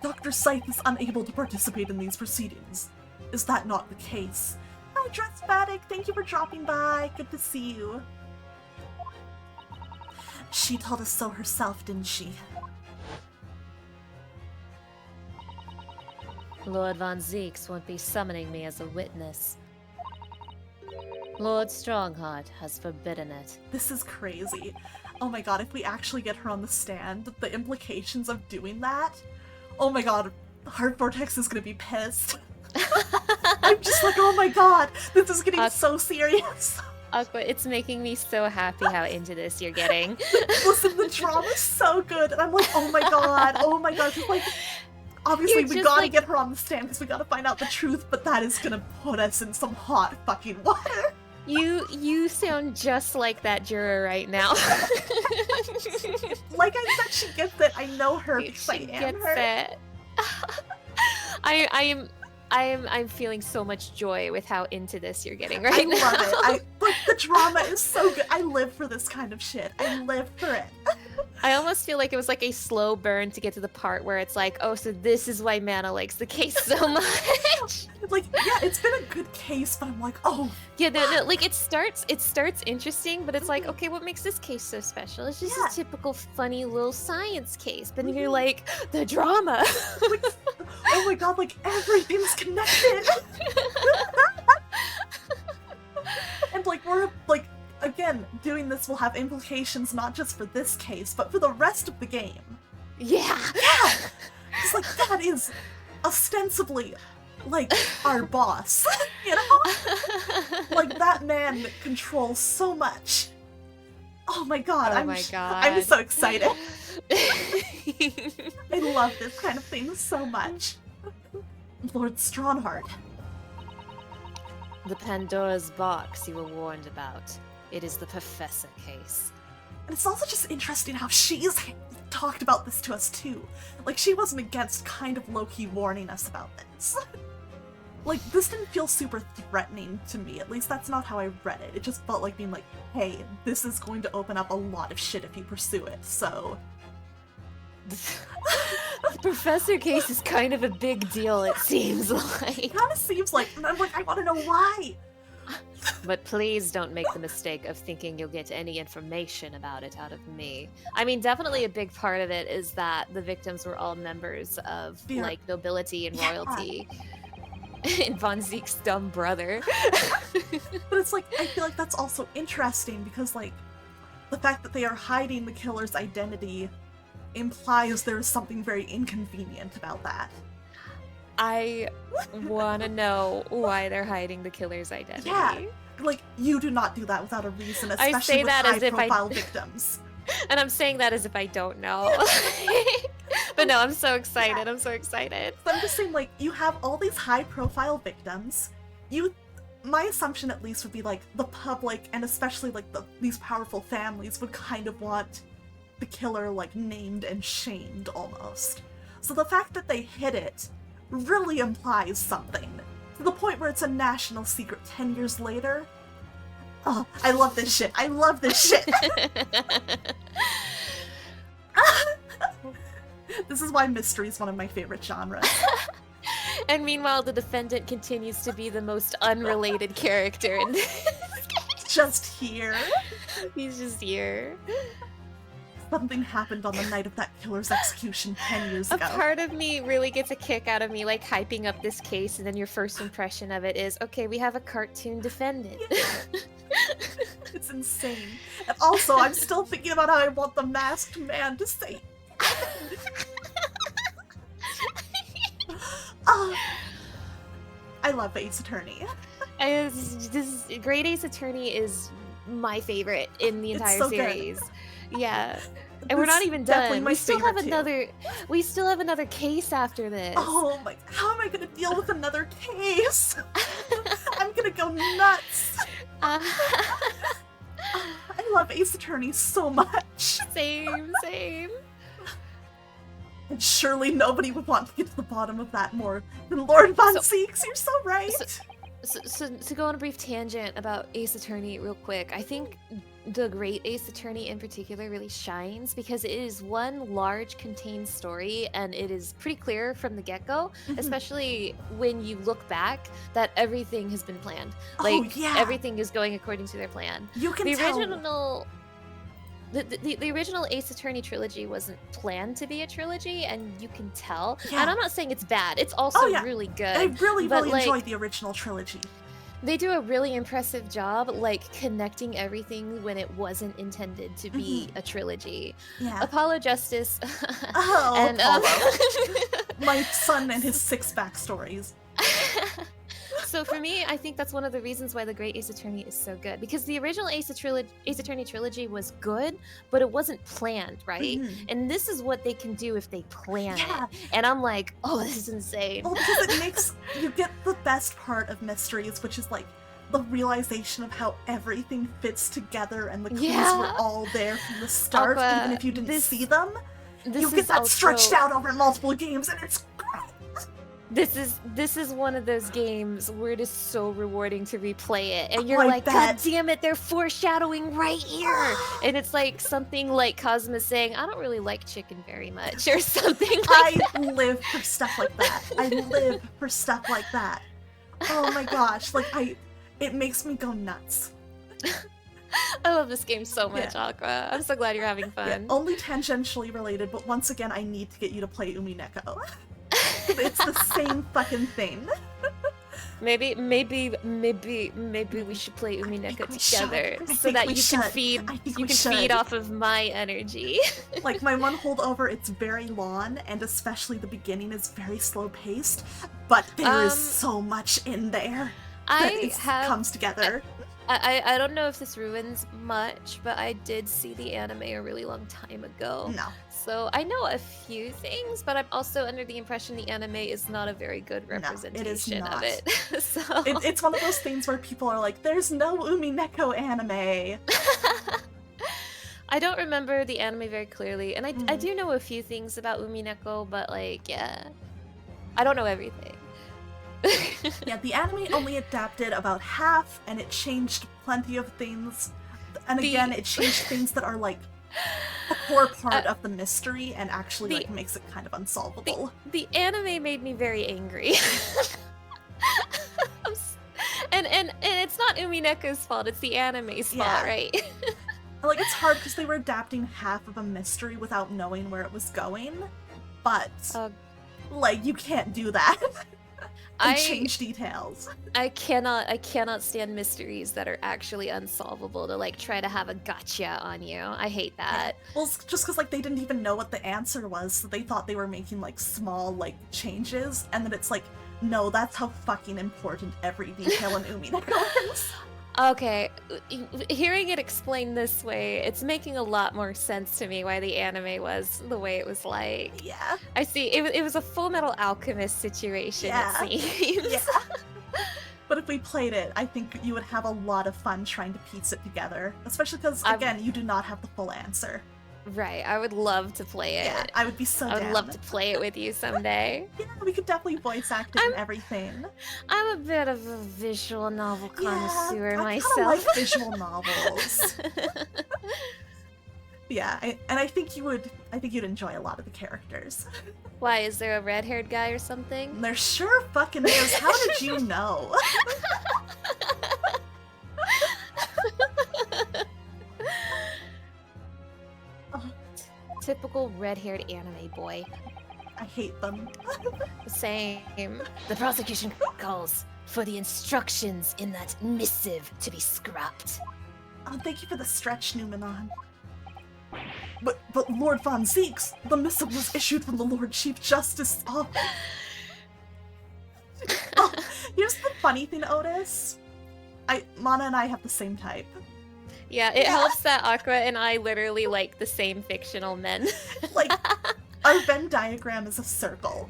[SPEAKER 2] Dr. Scythe is unable to participate in these proceedings. Is that not the case? Hi, Dressmatic! Thank you for dropping by. Good to see you. She told us so herself, didn't she?
[SPEAKER 8] Lord Von Zeeks won't be summoning me as a witness. Lord Strongheart has forbidden it.
[SPEAKER 2] This is crazy. Oh my god, if we actually get her on the stand, the implications of doing that... Oh my god, Heart Vortex is gonna be pissed. I'm just like, oh my god, this is getting so serious.
[SPEAKER 3] Aqua, it's making me so happy how into this you're getting.
[SPEAKER 2] Listen, the drama's so good, and I'm like, oh my god, just like... Obviously, we gotta get her on the stand because we gotta find out the truth, but that is gonna put us in some hot fucking water.
[SPEAKER 3] You sound just like that juror right now.
[SPEAKER 2] Like I said, she gets it. I know her because I am her.
[SPEAKER 3] It. I'm feeling so much joy with how into this you're getting right now.
[SPEAKER 2] I love it. Like the drama is so good. I live for this kind of shit. I live for it.
[SPEAKER 3] I almost feel like it was like a slow burn to get to the part where it's like, oh, so this is why Mana likes the case so much.
[SPEAKER 2] Like, yeah, it's been a good case, but I'm like, oh.
[SPEAKER 3] Yeah, no, like it starts interesting, but it's like, okay, what makes this case so special? It's just a typical funny little science case. But then you're like, the drama.
[SPEAKER 2] Like, oh my god, like everything's connected. And like we're like, again, doing this will have implications not just for this case, but for the rest of the game.
[SPEAKER 3] Yeah.
[SPEAKER 2] Yeah. It's like that is ostensibly like our boss, you know? Like that man controls so much. Oh my god,
[SPEAKER 3] Oh my god.
[SPEAKER 2] I'm so excited. I love this kind of thing so much. Lord Strongheart.
[SPEAKER 8] The Pandora's box you were warned about. It is the Professor case.
[SPEAKER 2] And it's also just interesting how she's talked about this to us too. Like, she wasn't against kind of low-key warning us about this. Like, this didn't feel super threatening to me. At least that's not how I read it. It just felt like being like, hey, this is going to open up a lot of shit if you pursue it, so...
[SPEAKER 3] The Professor case is kind of a big deal, it seems like.
[SPEAKER 2] It kind of seems like, and I'm like, I want to know why.
[SPEAKER 8] But please don't make the mistake of thinking you'll get any information about it out of me. I mean, definitely a big part of it is that the victims were all members of, like, nobility and royalty. And Von Zeke's dumb brother.
[SPEAKER 2] But it's like, I feel like that's also interesting because, like, the fact that they are hiding the killer's identity implies there is something very inconvenient about that.
[SPEAKER 3] I want to know why they're hiding the killer's identity.
[SPEAKER 2] Yeah, like, you do not do that without a reason, especially
[SPEAKER 3] I say
[SPEAKER 2] with
[SPEAKER 3] that as if
[SPEAKER 2] high-profile victims.
[SPEAKER 3] And I'm saying that as if I don't know. But no, I'm so excited. Yeah. I'm so excited.
[SPEAKER 2] So I'm just saying, like, you have all these high-profile victims. My assumption at least would be, like, the public, and especially, like, these powerful families would kind of want the killer, like, named and shamed, almost. So the fact that they hid it really implies something. To the point where it's a national secret 10 years later. Oh, I love this shit. I love this shit. This is why mystery is one of my favorite genres.
[SPEAKER 3] And meanwhile, the defendant continues to be the most unrelated character in this case.
[SPEAKER 2] Just here.
[SPEAKER 3] He's just here.
[SPEAKER 2] something happened on the night of that killer's execution 10 years
[SPEAKER 3] A
[SPEAKER 2] ago.
[SPEAKER 3] part of me really gets a kick out of me like hyping up this case, and then your first impression of it is, okay, we have a cartoon defendant.
[SPEAKER 2] It's insane. And also, I'm still thinking about how I want the masked man to say. I love Ace Attorney.
[SPEAKER 3] Great Ace Attorney is my favorite in the entire
[SPEAKER 2] so good.
[SPEAKER 3] series. Yeah. And we're not even done. We still have another case after this.
[SPEAKER 2] Oh my, how am I gonna deal with another case? I'm gonna go nuts. I love Ace Attorney so much.
[SPEAKER 3] Same.
[SPEAKER 2] And surely nobody would want to get to the bottom of that more than Lord Von Seeks. You're so right.
[SPEAKER 3] So to go on a brief tangent about Ace Attorney real quick, I think the Great Ace Attorney in particular really shines because it is one large contained story, and it is pretty clear from the get-go, especially when you look back, that everything has been planned. Like, everything is going according to their plan.
[SPEAKER 2] You can
[SPEAKER 3] tell. The original Ace Attorney trilogy wasn't planned to be a trilogy, and you can tell.
[SPEAKER 2] Yeah.
[SPEAKER 3] And I'm not saying it's bad. It's also really good.
[SPEAKER 2] I really enjoyed the original trilogy.
[SPEAKER 3] They do a really impressive job, like, connecting everything when it wasn't intended to be a trilogy.
[SPEAKER 2] Yeah.
[SPEAKER 3] Apollo Justice.
[SPEAKER 2] And Apollo. My son and his 6 backstories.
[SPEAKER 3] So for me, I think that's one of the reasons why the Great Ace Attorney is so good. Because the original Ace Attorney trilogy was good, but it wasn't planned, right? And this is what they can do if they plan it. And I'm like, oh, this is insane.
[SPEAKER 2] Well, because it makes you get the best part of Mysterious, which is like the realization of how everything fits together and the clues were all there from the start, even if you didn't see them. You get that stretched out over multiple games, and it's great.
[SPEAKER 3] This is one of those games where it is so rewarding to replay it, and you're like, God damn it, they're foreshadowing right here, and it's like something like Cosmo saying, I don't really like chicken very much, or something like that.
[SPEAKER 2] I live for stuff like that. I live for stuff like that. Oh my gosh, like it makes me go nuts.
[SPEAKER 3] I love this game so much, Aqua. I'm so glad you're having fun.
[SPEAKER 2] Yeah, only tangentially related, but once again, I need to get you to play Umineko. It's the same fucking thing.
[SPEAKER 3] Maybe we should play Umineko together so that you can feed off of my energy.
[SPEAKER 2] Like, my one holdover, it's very long, and especially the beginning is very slow paced, but there is so much in there that comes together.
[SPEAKER 3] I don't know if this ruins much, but I did see the anime a really long time ago.
[SPEAKER 2] No.
[SPEAKER 3] So I know a few things, but I'm also under the impression the anime is not a very good representation of it. So
[SPEAKER 2] it's one of those things where people are like, there's no Umineko anime.
[SPEAKER 3] I don't remember the anime very clearly, and I do know a few things about Umineko, but like, yeah, I don't know everything.
[SPEAKER 2] Yeah, the anime only adapted about half, and it changed plenty of things. And again, it changed things that are like a core part of the mystery and actually like makes it kind of unsolvable.
[SPEAKER 3] The anime made me very angry. and it's not Umineko's fault, it's the anime's fault, right?
[SPEAKER 2] Like, it's hard because they were adapting half of a mystery without knowing where it was going, but like, you can't do that. And change details.
[SPEAKER 3] I cannot stand mysteries that are actually unsolvable to like try to have a gotcha on you. I hate that.
[SPEAKER 2] Yeah. Well, it's just because like they didn't even know what the answer was, so they thought they were making like small like changes, and then it's like, no, that's how fucking important every detail in Umineko is.
[SPEAKER 3] Okay, hearing it explained this way, it's making a lot more sense to me why the anime was the way it was like.
[SPEAKER 2] Yeah.
[SPEAKER 3] I see. It was a Full Metal Alchemist situation, it seems.
[SPEAKER 2] Yeah. But if we played it, I think you would have a lot of fun trying to piece it together. Especially because, again, you do not have the full answer.
[SPEAKER 3] Right, I would love to play it.
[SPEAKER 2] Yeah, I would be so down.
[SPEAKER 3] I would love to play it with you someday.
[SPEAKER 2] Yeah, we could definitely voice act it and everything.
[SPEAKER 3] I'm a bit of a visual novel connoisseur myself.
[SPEAKER 2] I like visual novels. Yeah, I think you'd enjoy a lot of the characters.
[SPEAKER 3] Why, is there a red-haired guy or something?
[SPEAKER 2] There sure fucking is. How did you know?
[SPEAKER 3] typical red-haired anime boy.
[SPEAKER 2] I hate them.
[SPEAKER 3] Same.
[SPEAKER 5] The prosecution calls for the instructions in that missive to be scrapped.
[SPEAKER 2] Oh, thank you for the stretch, Numenon. But Lord Von Zeeks, the missive was issued from the Lord Chief Justice. Oh. Oh, here's the funny thing, Otis. Mana and I have the same type.
[SPEAKER 3] Yeah, it helps that Aqua and I literally like the same fictional men.
[SPEAKER 2] Like, our Venn diagram is a circle.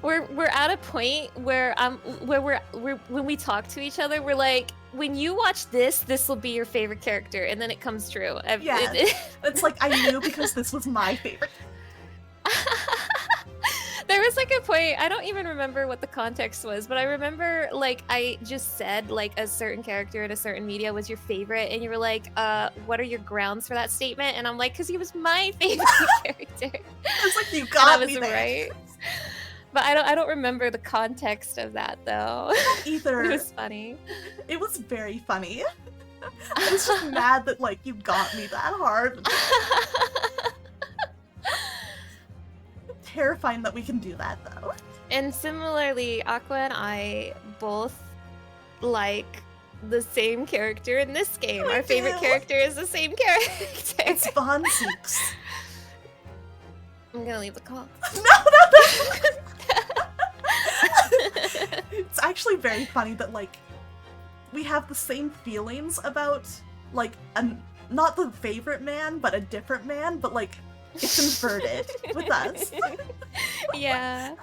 [SPEAKER 3] We're at a point where when we talk to each other, we're like, when you watch this will be your favorite character, and then it comes true.
[SPEAKER 2] Yeah, it's like I knew because this was my favorite.
[SPEAKER 3] There was like a point, I don't even remember what the context was, but I remember like I just said like a certain character in a certain media was your favorite, and you were like, what are your grounds for that statement? And I'm like, because he was my favorite character.
[SPEAKER 2] It's like you got me there.
[SPEAKER 3] Right. But I don't remember the context of that though.
[SPEAKER 2] Either.
[SPEAKER 3] It was funny.
[SPEAKER 2] It was very funny. I was just mad that like you got me that hard. Terrifying that we can do that though.
[SPEAKER 3] And similarly, Aqua and I both like the same character in this game. Our favorite character is the same character.
[SPEAKER 2] It's Von Zeeks.
[SPEAKER 3] I'm gonna leave the call.
[SPEAKER 2] No. It's actually very funny that like we have the same feelings about like not the favorite man, but a different man, but like it's inverted with us.
[SPEAKER 3] Yeah.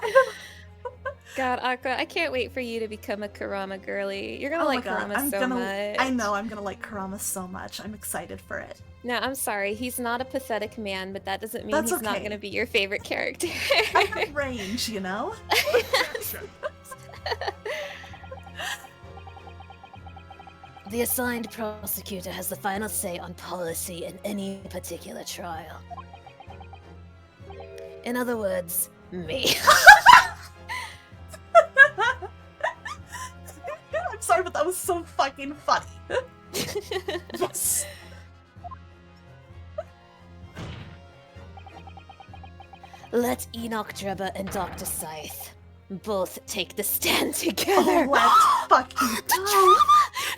[SPEAKER 3] God, Aqua, I can't wait for you to become a Kurama girly. You're gonna like Kurama so much.
[SPEAKER 2] I know I'm gonna like Kurama so much. I'm excited for it.
[SPEAKER 3] No, I'm sorry. He's not a pathetic man, but that doesn't mean he's not gonna be your favorite character.
[SPEAKER 2] I have range, you know?
[SPEAKER 5] The assigned prosecutor has the final say on policy in any particular trial. In other words, me.
[SPEAKER 2] I'm sorry, but that was so fucking funny. Yes.
[SPEAKER 5] Let Enoch Drebber and Dr. Scythe both take the stand together.
[SPEAKER 2] Oh, let's fucking
[SPEAKER 5] go.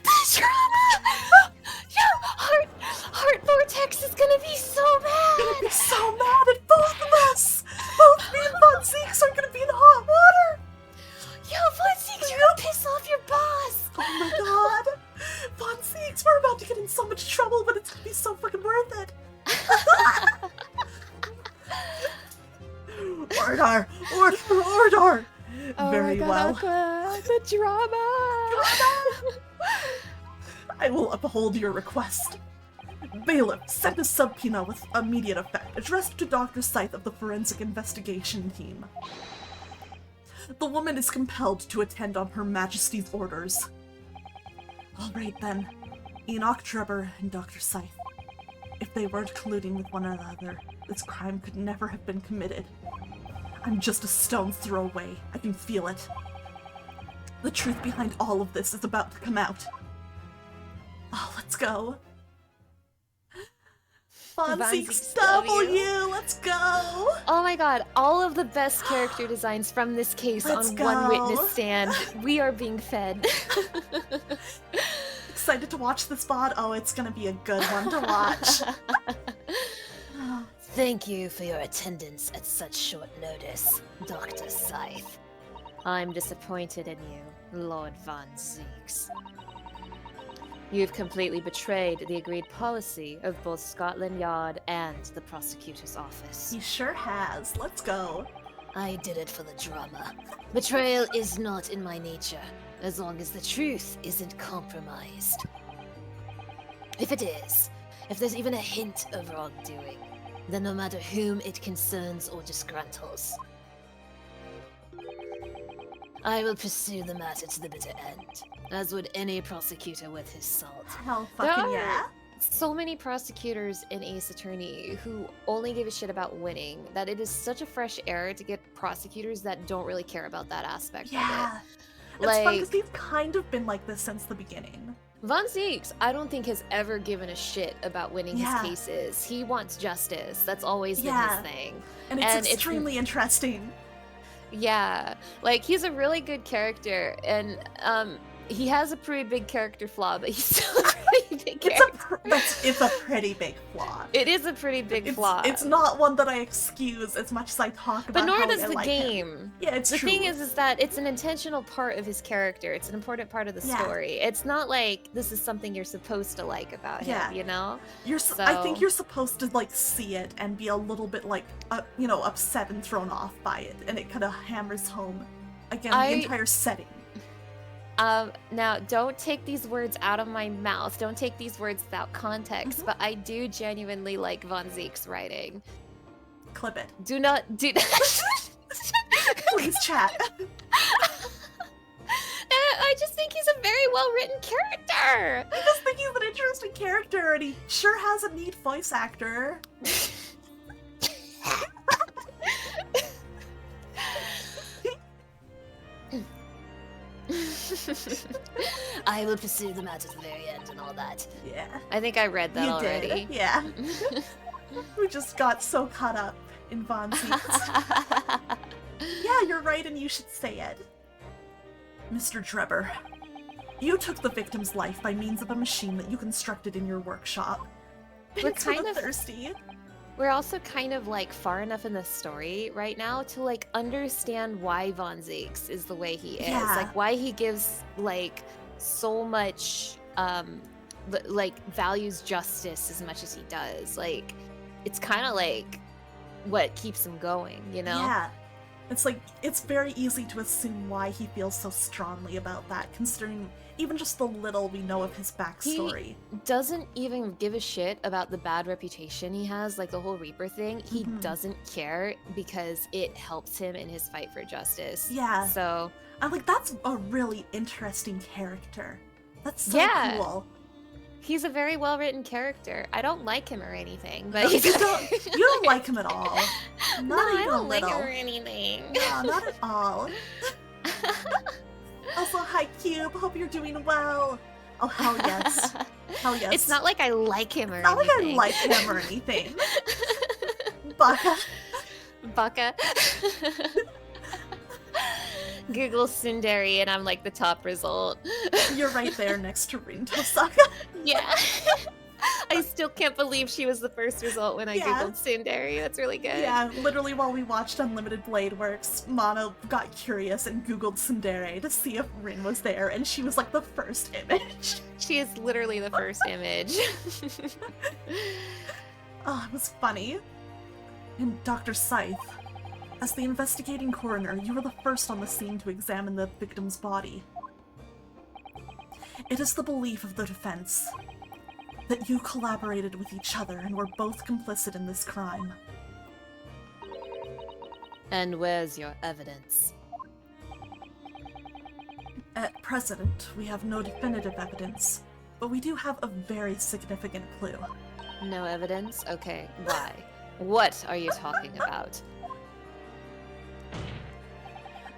[SPEAKER 5] The drama! Yo, Heart Vortex is gonna be so mad!
[SPEAKER 2] I'm gonna be so mad at both of us! Both me and Von Zeeks are gonna be in hot water!
[SPEAKER 5] Yo, Von Zeeks, you're gonna piss off your boss!
[SPEAKER 2] Oh my god! Von Zeeks, we're about to get in so much trouble, but it's gonna be so fucking worth it! Ordar! Ordar!
[SPEAKER 3] Oh
[SPEAKER 2] Very
[SPEAKER 3] my God,
[SPEAKER 2] well.
[SPEAKER 3] Aqua, the drama!
[SPEAKER 2] I will uphold your request. Bailiff, send a subpoena with immediate effect, addressed to Dr. Scythe of the Forensic Investigation Team. The woman is compelled to attend on Her Majesty's orders. Alright then, Enoch Drebber and Dr. Scythe. If they weren't colluding with one another, this crime could never have been committed. I'm just a stone's throw away. I can feel it. The truth behind all of this is about to come out. Oh, let's go. Von Zeeks W, let's go!
[SPEAKER 3] Oh my god, all of the best character designs from this case on one witness stand. We are being fed.
[SPEAKER 2] Excited to watch this VOD? Oh, it's gonna be a good one to watch.
[SPEAKER 5] Thank you for your attendance at such short notice, Dr. Scythe.
[SPEAKER 8] I'm disappointed in you, Lord Von Zeeks. You've completely betrayed the agreed policy of both Scotland Yard and the prosecutor's office.
[SPEAKER 2] He sure has. Let's go.
[SPEAKER 5] I did it for the drama. Betrayal is not in my nature, as long as the truth isn't compromised. If it is, if there's even a hint of wrongdoing, then no matter whom it concerns or disgruntles, I will pursue the matter to the bitter end, as would any prosecutor worth his salt.
[SPEAKER 2] Hell fucking yeah.
[SPEAKER 3] So many prosecutors in Ace Attorney who only give a shit about winning that it is such a fresh air to get prosecutors that don't really care about that aspect of it.
[SPEAKER 2] It's fun because they've kind of been like this since the beginning.
[SPEAKER 3] Von Zieks, I don't think has ever given a shit about winning
[SPEAKER 2] Yeah.
[SPEAKER 3] his cases. He wants justice. That's always been
[SPEAKER 2] Yeah.
[SPEAKER 3] his thing.
[SPEAKER 2] And it's extremely interesting.
[SPEAKER 3] Yeah, like he's a really good character, and he has a pretty big character flaw, but he's still a pretty big character.
[SPEAKER 2] It's a pretty big flaw.
[SPEAKER 3] It is a pretty big flaw.
[SPEAKER 2] It's not one that I excuse as much as I talk about.
[SPEAKER 3] But nor
[SPEAKER 2] how
[SPEAKER 3] does
[SPEAKER 2] I
[SPEAKER 3] the
[SPEAKER 2] like
[SPEAKER 3] game.
[SPEAKER 2] Him. Yeah, it's
[SPEAKER 3] the
[SPEAKER 2] true.
[SPEAKER 3] thing is that it's an intentional part of his character. It's an important part of the story. It's not like this is something you're supposed to like about him, you know?
[SPEAKER 2] I think you're supposed to like see it and be a little bit like, upset and thrown off by it, and it kind of hammers home again the entire setting.
[SPEAKER 3] Now, don't take these words out of my mouth. Don't take these words without context, but I do genuinely like Von Zieks' writing.
[SPEAKER 2] Clip it.
[SPEAKER 3] Do not.
[SPEAKER 2] Please chat.
[SPEAKER 3] I just think he's a very well-written character.
[SPEAKER 2] I just think he's an interesting character, and he sure has a neat voice actor.
[SPEAKER 5] I will pursue them out to the very end and all that.
[SPEAKER 2] Yeah.
[SPEAKER 3] I think I read that already.
[SPEAKER 2] Did. Yeah. We just got so caught up in Von Zieks. Yeah, you're right, and you should say it. Mr. Drebber, you took the victim's life by means of a machine that you constructed in your workshop.
[SPEAKER 3] We're kind of
[SPEAKER 2] thirsty.
[SPEAKER 3] We're also kind of like far enough in the story right now to like understand why Von Zieks is the way he is.
[SPEAKER 2] Yeah.
[SPEAKER 3] Like why he gives like so much like values justice as much as he does. Like it's kind of like what keeps him going, you know?
[SPEAKER 2] Yeah. It's like, it's very easy to assume why he feels so strongly about that, considering even just the little we know of his backstory.
[SPEAKER 3] He doesn't even give a shit about the bad reputation he has, like the whole Reaper thing. He doesn't care because it helps him in his fight for justice.
[SPEAKER 2] Yeah.
[SPEAKER 3] So
[SPEAKER 2] I'm like, that's a really interesting character. That's so cool.
[SPEAKER 3] He's a very well-written character. I don't like him or anything, but
[SPEAKER 2] you don't like him at all. Not even
[SPEAKER 3] I don't
[SPEAKER 2] a
[SPEAKER 3] like
[SPEAKER 2] little.
[SPEAKER 3] him or anything.
[SPEAKER 2] No, not at all. Also, hi Cube, hope you're doing well. Oh, hell yes. Hell yes.
[SPEAKER 3] It's not like I like him or
[SPEAKER 2] It's not
[SPEAKER 3] anything.
[SPEAKER 2] like I like him or anything. Baka.
[SPEAKER 3] Baka. Google Tsundere and I'm like the top result.
[SPEAKER 2] You're right there next to Rinto Saka.
[SPEAKER 3] Yeah. I still can't believe she was the first result when I googled Tsundere. That's really good.
[SPEAKER 2] Yeah, literally while we watched Unlimited Blade Works, Mono got curious and googled Tsundere to see if Rin was there, and she was like the first image.
[SPEAKER 3] She is literally the first image.
[SPEAKER 2] Oh, it was funny. And Dr. Scythe, as the investigating coroner, you were the first on the scene to examine the victim's body. It is the belief of the defense that you collaborated with each other and were both complicit in this crime.
[SPEAKER 9] And where's your evidence?
[SPEAKER 2] At present, we have no definitive evidence, but we do have a very significant clue.
[SPEAKER 9] No evidence? Okay, why? What are you talking about?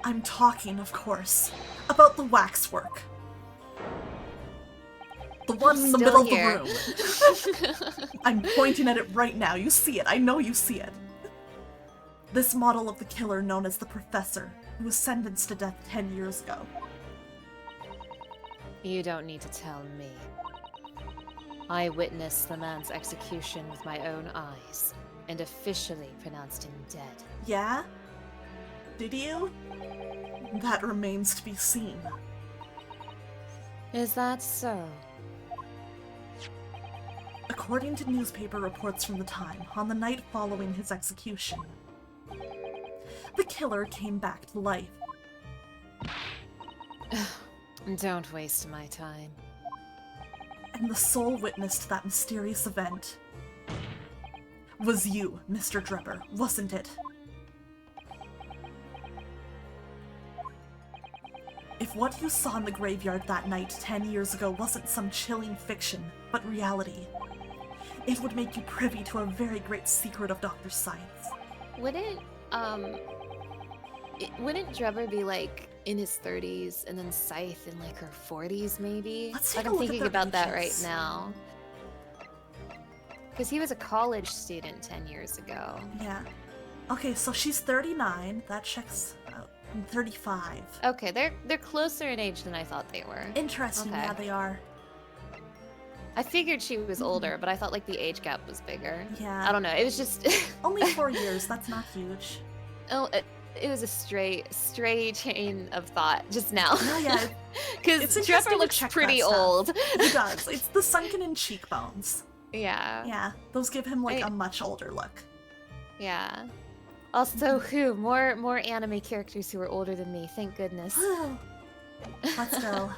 [SPEAKER 2] I'm talking, of course, about the waxwork. The one in the middle of the room. I'm pointing at it right now. You see it. I know you see it. This model of the killer known as the Professor, who was sentenced to death 10 years ago.
[SPEAKER 9] You don't need to tell me. I witnessed the man's execution with my own eyes, and officially pronounced him dead.
[SPEAKER 2] Yeah? Did you? That remains to be seen.
[SPEAKER 9] Is that so?
[SPEAKER 2] According to newspaper reports from the time, on the night following his execution, the killer came back to life.
[SPEAKER 9] Don't waste my time.
[SPEAKER 2] And the sole witness to that mysterious event was you, Mr. Drebber, wasn't it? If what you saw in the graveyard that night 10 years ago wasn't some chilling fiction, but reality, it would make you privy to a very great secret of Dr. Scythe's.
[SPEAKER 3] Wouldn't Drebber be like
[SPEAKER 9] in his 30s, and then Scythe in like her 40s, maybe.
[SPEAKER 2] Let's
[SPEAKER 9] Like
[SPEAKER 2] take a
[SPEAKER 9] I'm
[SPEAKER 2] look at
[SPEAKER 9] thinking
[SPEAKER 2] their
[SPEAKER 9] about that right
[SPEAKER 2] ages.
[SPEAKER 9] now. Because he was a college student 10 years ago.
[SPEAKER 2] Yeah. Okay, so she's 39. That checks out. 35.
[SPEAKER 9] Okay, they're closer in age than I thought they were.
[SPEAKER 2] Interesting,
[SPEAKER 9] Okay.
[SPEAKER 2] yeah, they are.
[SPEAKER 9] I figured she was older, but I thought like the age gap was bigger.
[SPEAKER 2] Yeah.
[SPEAKER 9] I don't know. It was just
[SPEAKER 2] Only 4 years, that's not huge.
[SPEAKER 9] oh, it was a stray chain of thought just now.
[SPEAKER 2] No, yeah.
[SPEAKER 9] Because
[SPEAKER 2] It's interesting
[SPEAKER 9] Trevor
[SPEAKER 2] to
[SPEAKER 9] looks
[SPEAKER 2] check that
[SPEAKER 9] pretty
[SPEAKER 2] stuff.
[SPEAKER 9] old.
[SPEAKER 2] He does. It's the sunken-in cheekbones.
[SPEAKER 9] Yeah.
[SPEAKER 2] Yeah, those give him like a much older look.
[SPEAKER 9] Yeah. Also, who more anime characters who are older than me? Thank goodness.
[SPEAKER 2] Let's go.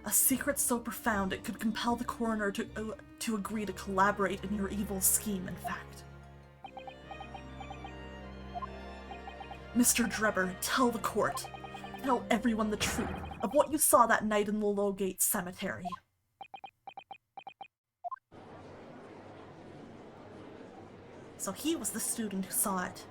[SPEAKER 2] A secret so profound it could compel the coroner to agree to collaborate in your evil scheme, in fact. Mr. Drebber, tell the court. Tell everyone the truth of what you saw that night in the Lowgate Cemetery. So he was the student who saw it.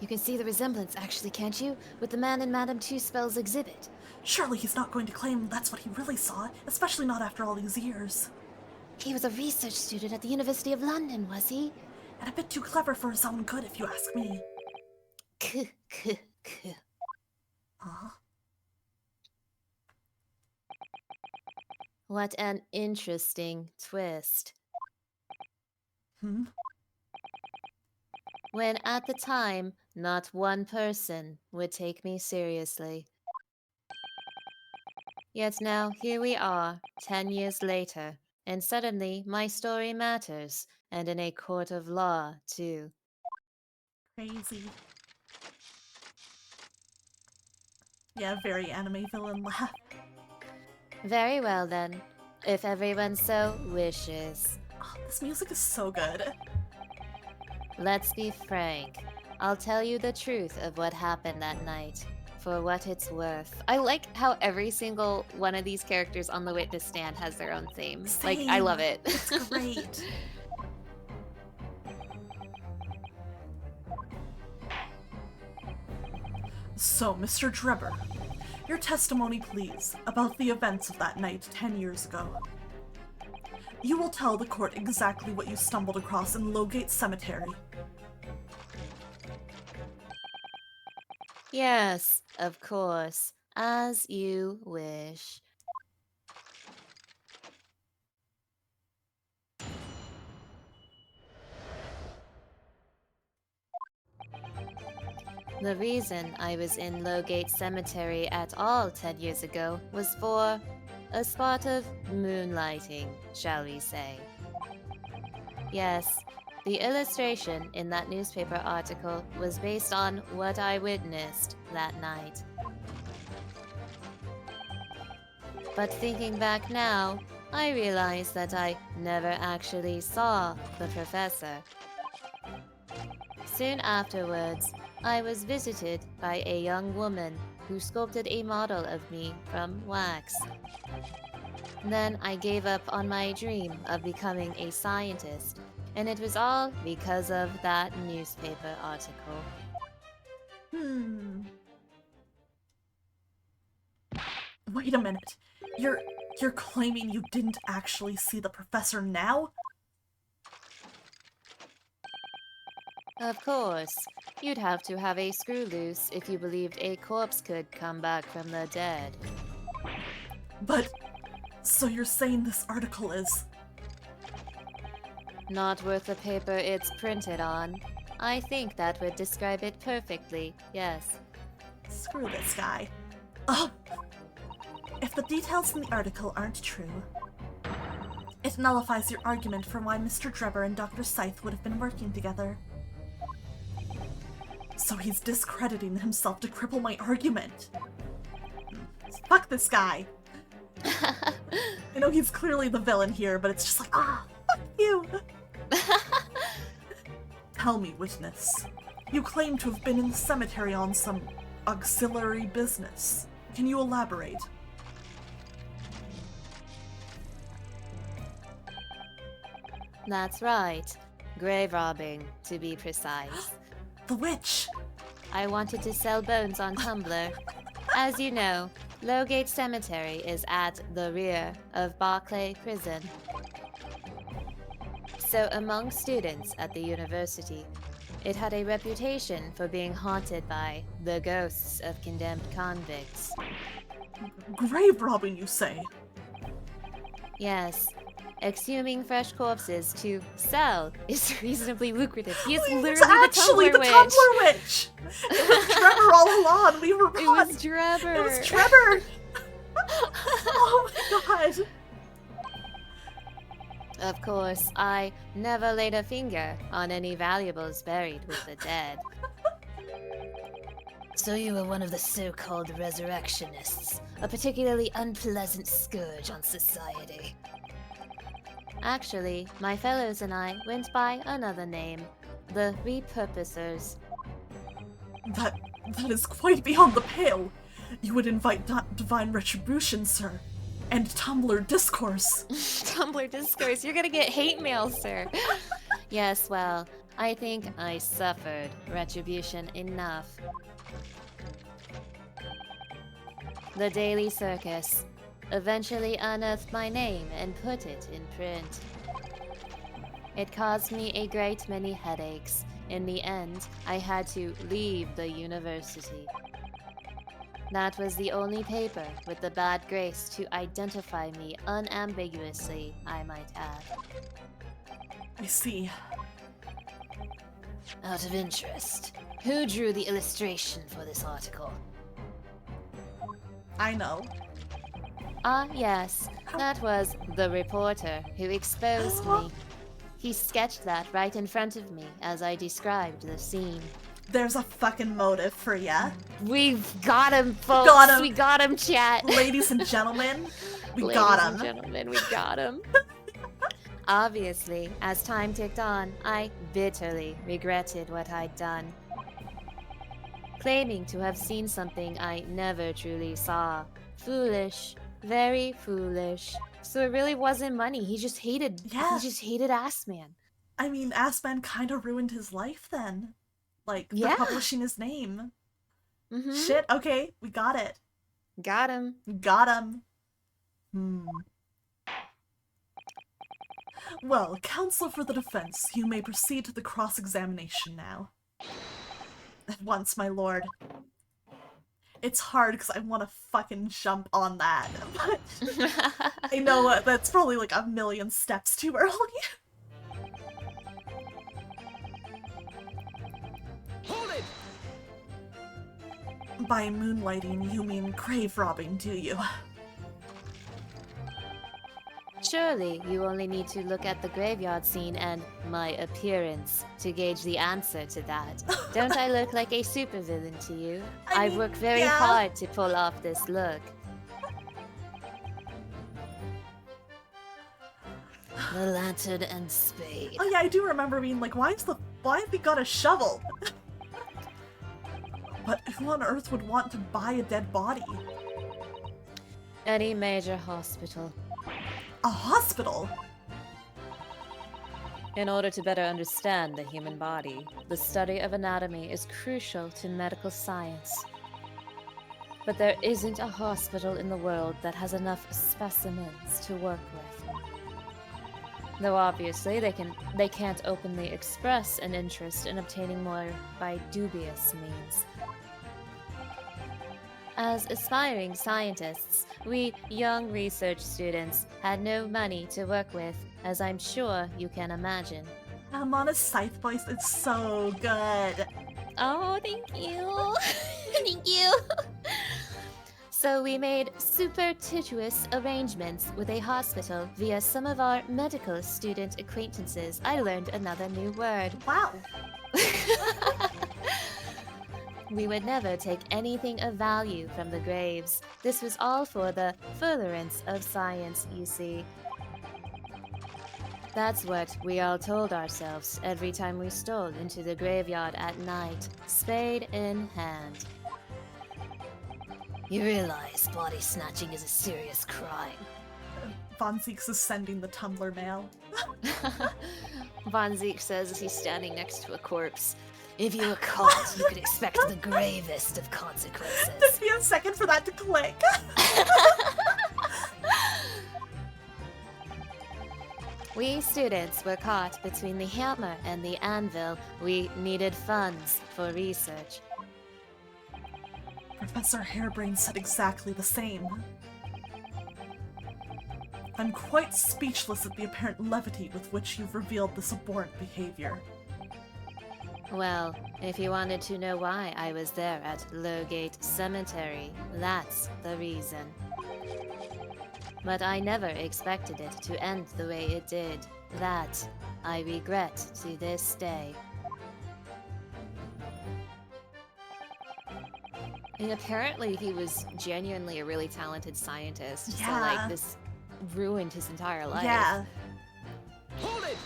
[SPEAKER 5] You can see the resemblance, actually, can't you? With the man in Madame Two Spell's exhibit.
[SPEAKER 2] Surely he's not going to claim that's what he really saw, especially not after all these years.
[SPEAKER 5] He was a research student at the University of London, was he?
[SPEAKER 2] And a bit too clever for his own good, if you ask me.
[SPEAKER 5] K.
[SPEAKER 2] Huh?
[SPEAKER 8] What an interesting twist.
[SPEAKER 2] Hmm?
[SPEAKER 8] When at the time, not one person would take me seriously. Yet now, here we are, 10 years later, and suddenly my story matters, and in a court of law, too.
[SPEAKER 2] Crazy. Yeah, very anime villain laugh.
[SPEAKER 8] Very well then, if everyone so wishes.
[SPEAKER 2] Oh, this music is so good.
[SPEAKER 8] Let's be frank. I'll tell you the truth of what happened that night, for what it's worth. I like how every single one of these characters on the witness stand has their own theme. Like, I love it.
[SPEAKER 2] It's great. So, Mr. Drebber, your testimony, please, about the events of that night 10 years ago. You will tell the court exactly what you stumbled across in Lowgate Cemetery.
[SPEAKER 8] Yes, of course. As you wish. The reason I was in Lowgate Cemetery at all 10 years ago was for a spot of moonlighting, shall we say. Yes, the illustration in that newspaper article was based on what I witnessed that night. But thinking back now, I realize that I never actually saw the professor. Soon afterwards, I was visited by a young woman who sculpted a model of me from wax. Then I gave up on my dream of becoming a scientist, and it was all because of that newspaper article.
[SPEAKER 2] Wait a minute. You're claiming you didn't actually see the professor now?
[SPEAKER 8] Of course, you'd have to have a screw loose if you believed a corpse could come back from the dead.
[SPEAKER 2] But, so you're saying this article is...
[SPEAKER 8] Not worth the paper it's printed on. I think that would describe it perfectly, yes.
[SPEAKER 2] Screw this guy. Oh! If the details in the article aren't true, it nullifies your argument for why Mr. Drebber and Dr. Scythe would have been working together. So he's discrediting himself to cripple my argument. Fuck this guy. I know he's clearly the villain here, but it's just like, fuck you. Tell me, witness. You claim to have been in the cemetery on some auxiliary business. Can you elaborate?
[SPEAKER 8] That's right. Grave robbing, to be precise.
[SPEAKER 2] The witch!
[SPEAKER 8] I wanted to sell bones on Tumblr. As you know, Lowgate Cemetery is at the rear of Barclay Prison. So among students at the university, it had a reputation for being haunted by the ghosts of condemned convicts.
[SPEAKER 2] Grave robbing, you say?
[SPEAKER 8] Yes, exhuming fresh corpses to sell is reasonably lucrative. He is literally
[SPEAKER 2] It's actually
[SPEAKER 8] the
[SPEAKER 2] the
[SPEAKER 8] Tumblr
[SPEAKER 2] Tumblr witch! It was Trevor all along, we were
[SPEAKER 8] It
[SPEAKER 2] wrong!
[SPEAKER 8] was Trevor!
[SPEAKER 2] It was Trevor! Oh my god!
[SPEAKER 8] Of course, I never laid a finger on any valuables buried with the dead.
[SPEAKER 5] So you were one of the so-called resurrectionists, a particularly unpleasant scourge on society.
[SPEAKER 8] Actually, my fellows and I went by another name, the Repurposers.
[SPEAKER 2] That is quite beyond the pale. You would invite divine retribution, sir. And Tumblr discourse.
[SPEAKER 8] Tumblr discourse, you're gonna get hate mail, sir. Yes, well, I think I suffered retribution enough. The Daily Circus eventually unearthed my name and put it in print. It caused me a great many headaches. In the end, I had to leave the university. That was the only paper with the bad grace to identify me unambiguously, I might add.
[SPEAKER 2] I see.
[SPEAKER 5] Out of interest, who drew the illustration for this article?
[SPEAKER 2] I know.
[SPEAKER 8] Ah, yes, that was the reporter who exposed me. He sketched that right in front of me as I described the scene.
[SPEAKER 2] There's a fucking motive for ya.
[SPEAKER 8] We've got him, folks.
[SPEAKER 2] Got him.
[SPEAKER 8] We got him, chat.
[SPEAKER 2] Ladies and gentlemen, we
[SPEAKER 8] Ladies
[SPEAKER 2] got him.
[SPEAKER 8] and gentlemen, we got him. Obviously, as time ticked on, I bitterly regretted what I'd done. Claiming to have seen something I never truly saw. Foolish. Very foolish. So it really wasn't money. He just hated Assman.
[SPEAKER 2] I mean, Assman kind of ruined his life then. Like,
[SPEAKER 8] Yeah.
[SPEAKER 2] publishing his name.
[SPEAKER 8] Mm-hmm.
[SPEAKER 2] Shit, okay, we got it.
[SPEAKER 8] Got him.
[SPEAKER 2] Got him. Well, counsel for the defense, you may proceed to the cross-examination now. At once, my lord. It's hard because I want to fucking jump on that, but I know that's probably like a million steps too early.
[SPEAKER 6] Hold it!
[SPEAKER 2] By moonlighting, you mean grave robbing, do you?
[SPEAKER 8] Surely you only need to look at the graveyard scene and my appearance to gauge the answer to that. Don't I look like a supervillain to you? I work very hard to pull off this look.
[SPEAKER 5] The lantern and spade.
[SPEAKER 2] Oh yeah, I do remember being like, why have we got a shovel? But who on earth would want to buy a dead body?
[SPEAKER 8] Any major hospital.
[SPEAKER 2] A hospital?
[SPEAKER 9] In order to better understand the human body, the study of anatomy is crucial to medical science. But there isn't a hospital in the world that has enough specimens to work with. Though obviously they can't openly express an interest in obtaining more by dubious means. As aspiring scientists, we young research students had no money to work with, as I'm sure you can imagine.
[SPEAKER 2] Amana's scythe voice is so good.
[SPEAKER 8] Oh, thank you. Thank you. So we made superstitious arrangements with a hospital via some of our medical student acquaintances. I learned another new word.
[SPEAKER 2] Wow.
[SPEAKER 8] We would never take anything of value from the graves. This was all for the furtherance of science, you see. That's what we all told ourselves every time we stole into the graveyard at night, spade in hand.
[SPEAKER 5] You realize body snatching is a serious crime.
[SPEAKER 2] Von Zeeks is sending the Tumblr mail.
[SPEAKER 8] Von Zeke says he's standing next to a corpse.
[SPEAKER 5] If you were caught, you could expect the gravest of consequences.
[SPEAKER 2] Took me a second for that to click.
[SPEAKER 8] We students were caught between the hammer and the anvil. We needed funds for research.
[SPEAKER 2] Professor Hairbrain said exactly the same. I'm quite speechless at the apparent levity with which you've revealed this abhorrent behavior.
[SPEAKER 8] Well, if you wanted to know why I was there at Lowgate Cemetery, that's the reason. But I never expected it to end the way it did. That I regret to this day. And apparently he was genuinely a really talented scientist.
[SPEAKER 2] Yeah.
[SPEAKER 8] So like this ruined his entire life.
[SPEAKER 2] Yeah.
[SPEAKER 6] Hold it!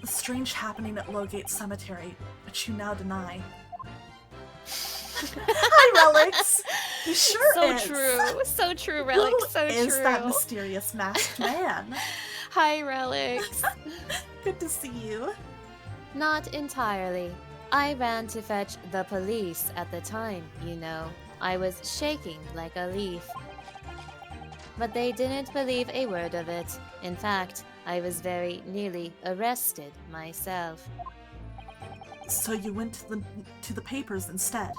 [SPEAKER 2] The strange happening at Lowgate Cemetery, which you now deny. Hi, Relics! He sure
[SPEAKER 3] So
[SPEAKER 2] is.
[SPEAKER 3] true. So true, Relic. So
[SPEAKER 2] Who is
[SPEAKER 3] true.
[SPEAKER 2] that mysterious masked man?
[SPEAKER 3] Hi, Relics.
[SPEAKER 2] Good to see you.
[SPEAKER 8] Not entirely. I ran to fetch the police at the time, you know. I was shaking like a leaf. But they didn't believe a word of it. In fact, I was very nearly arrested myself.
[SPEAKER 2] So you went to the papers instead?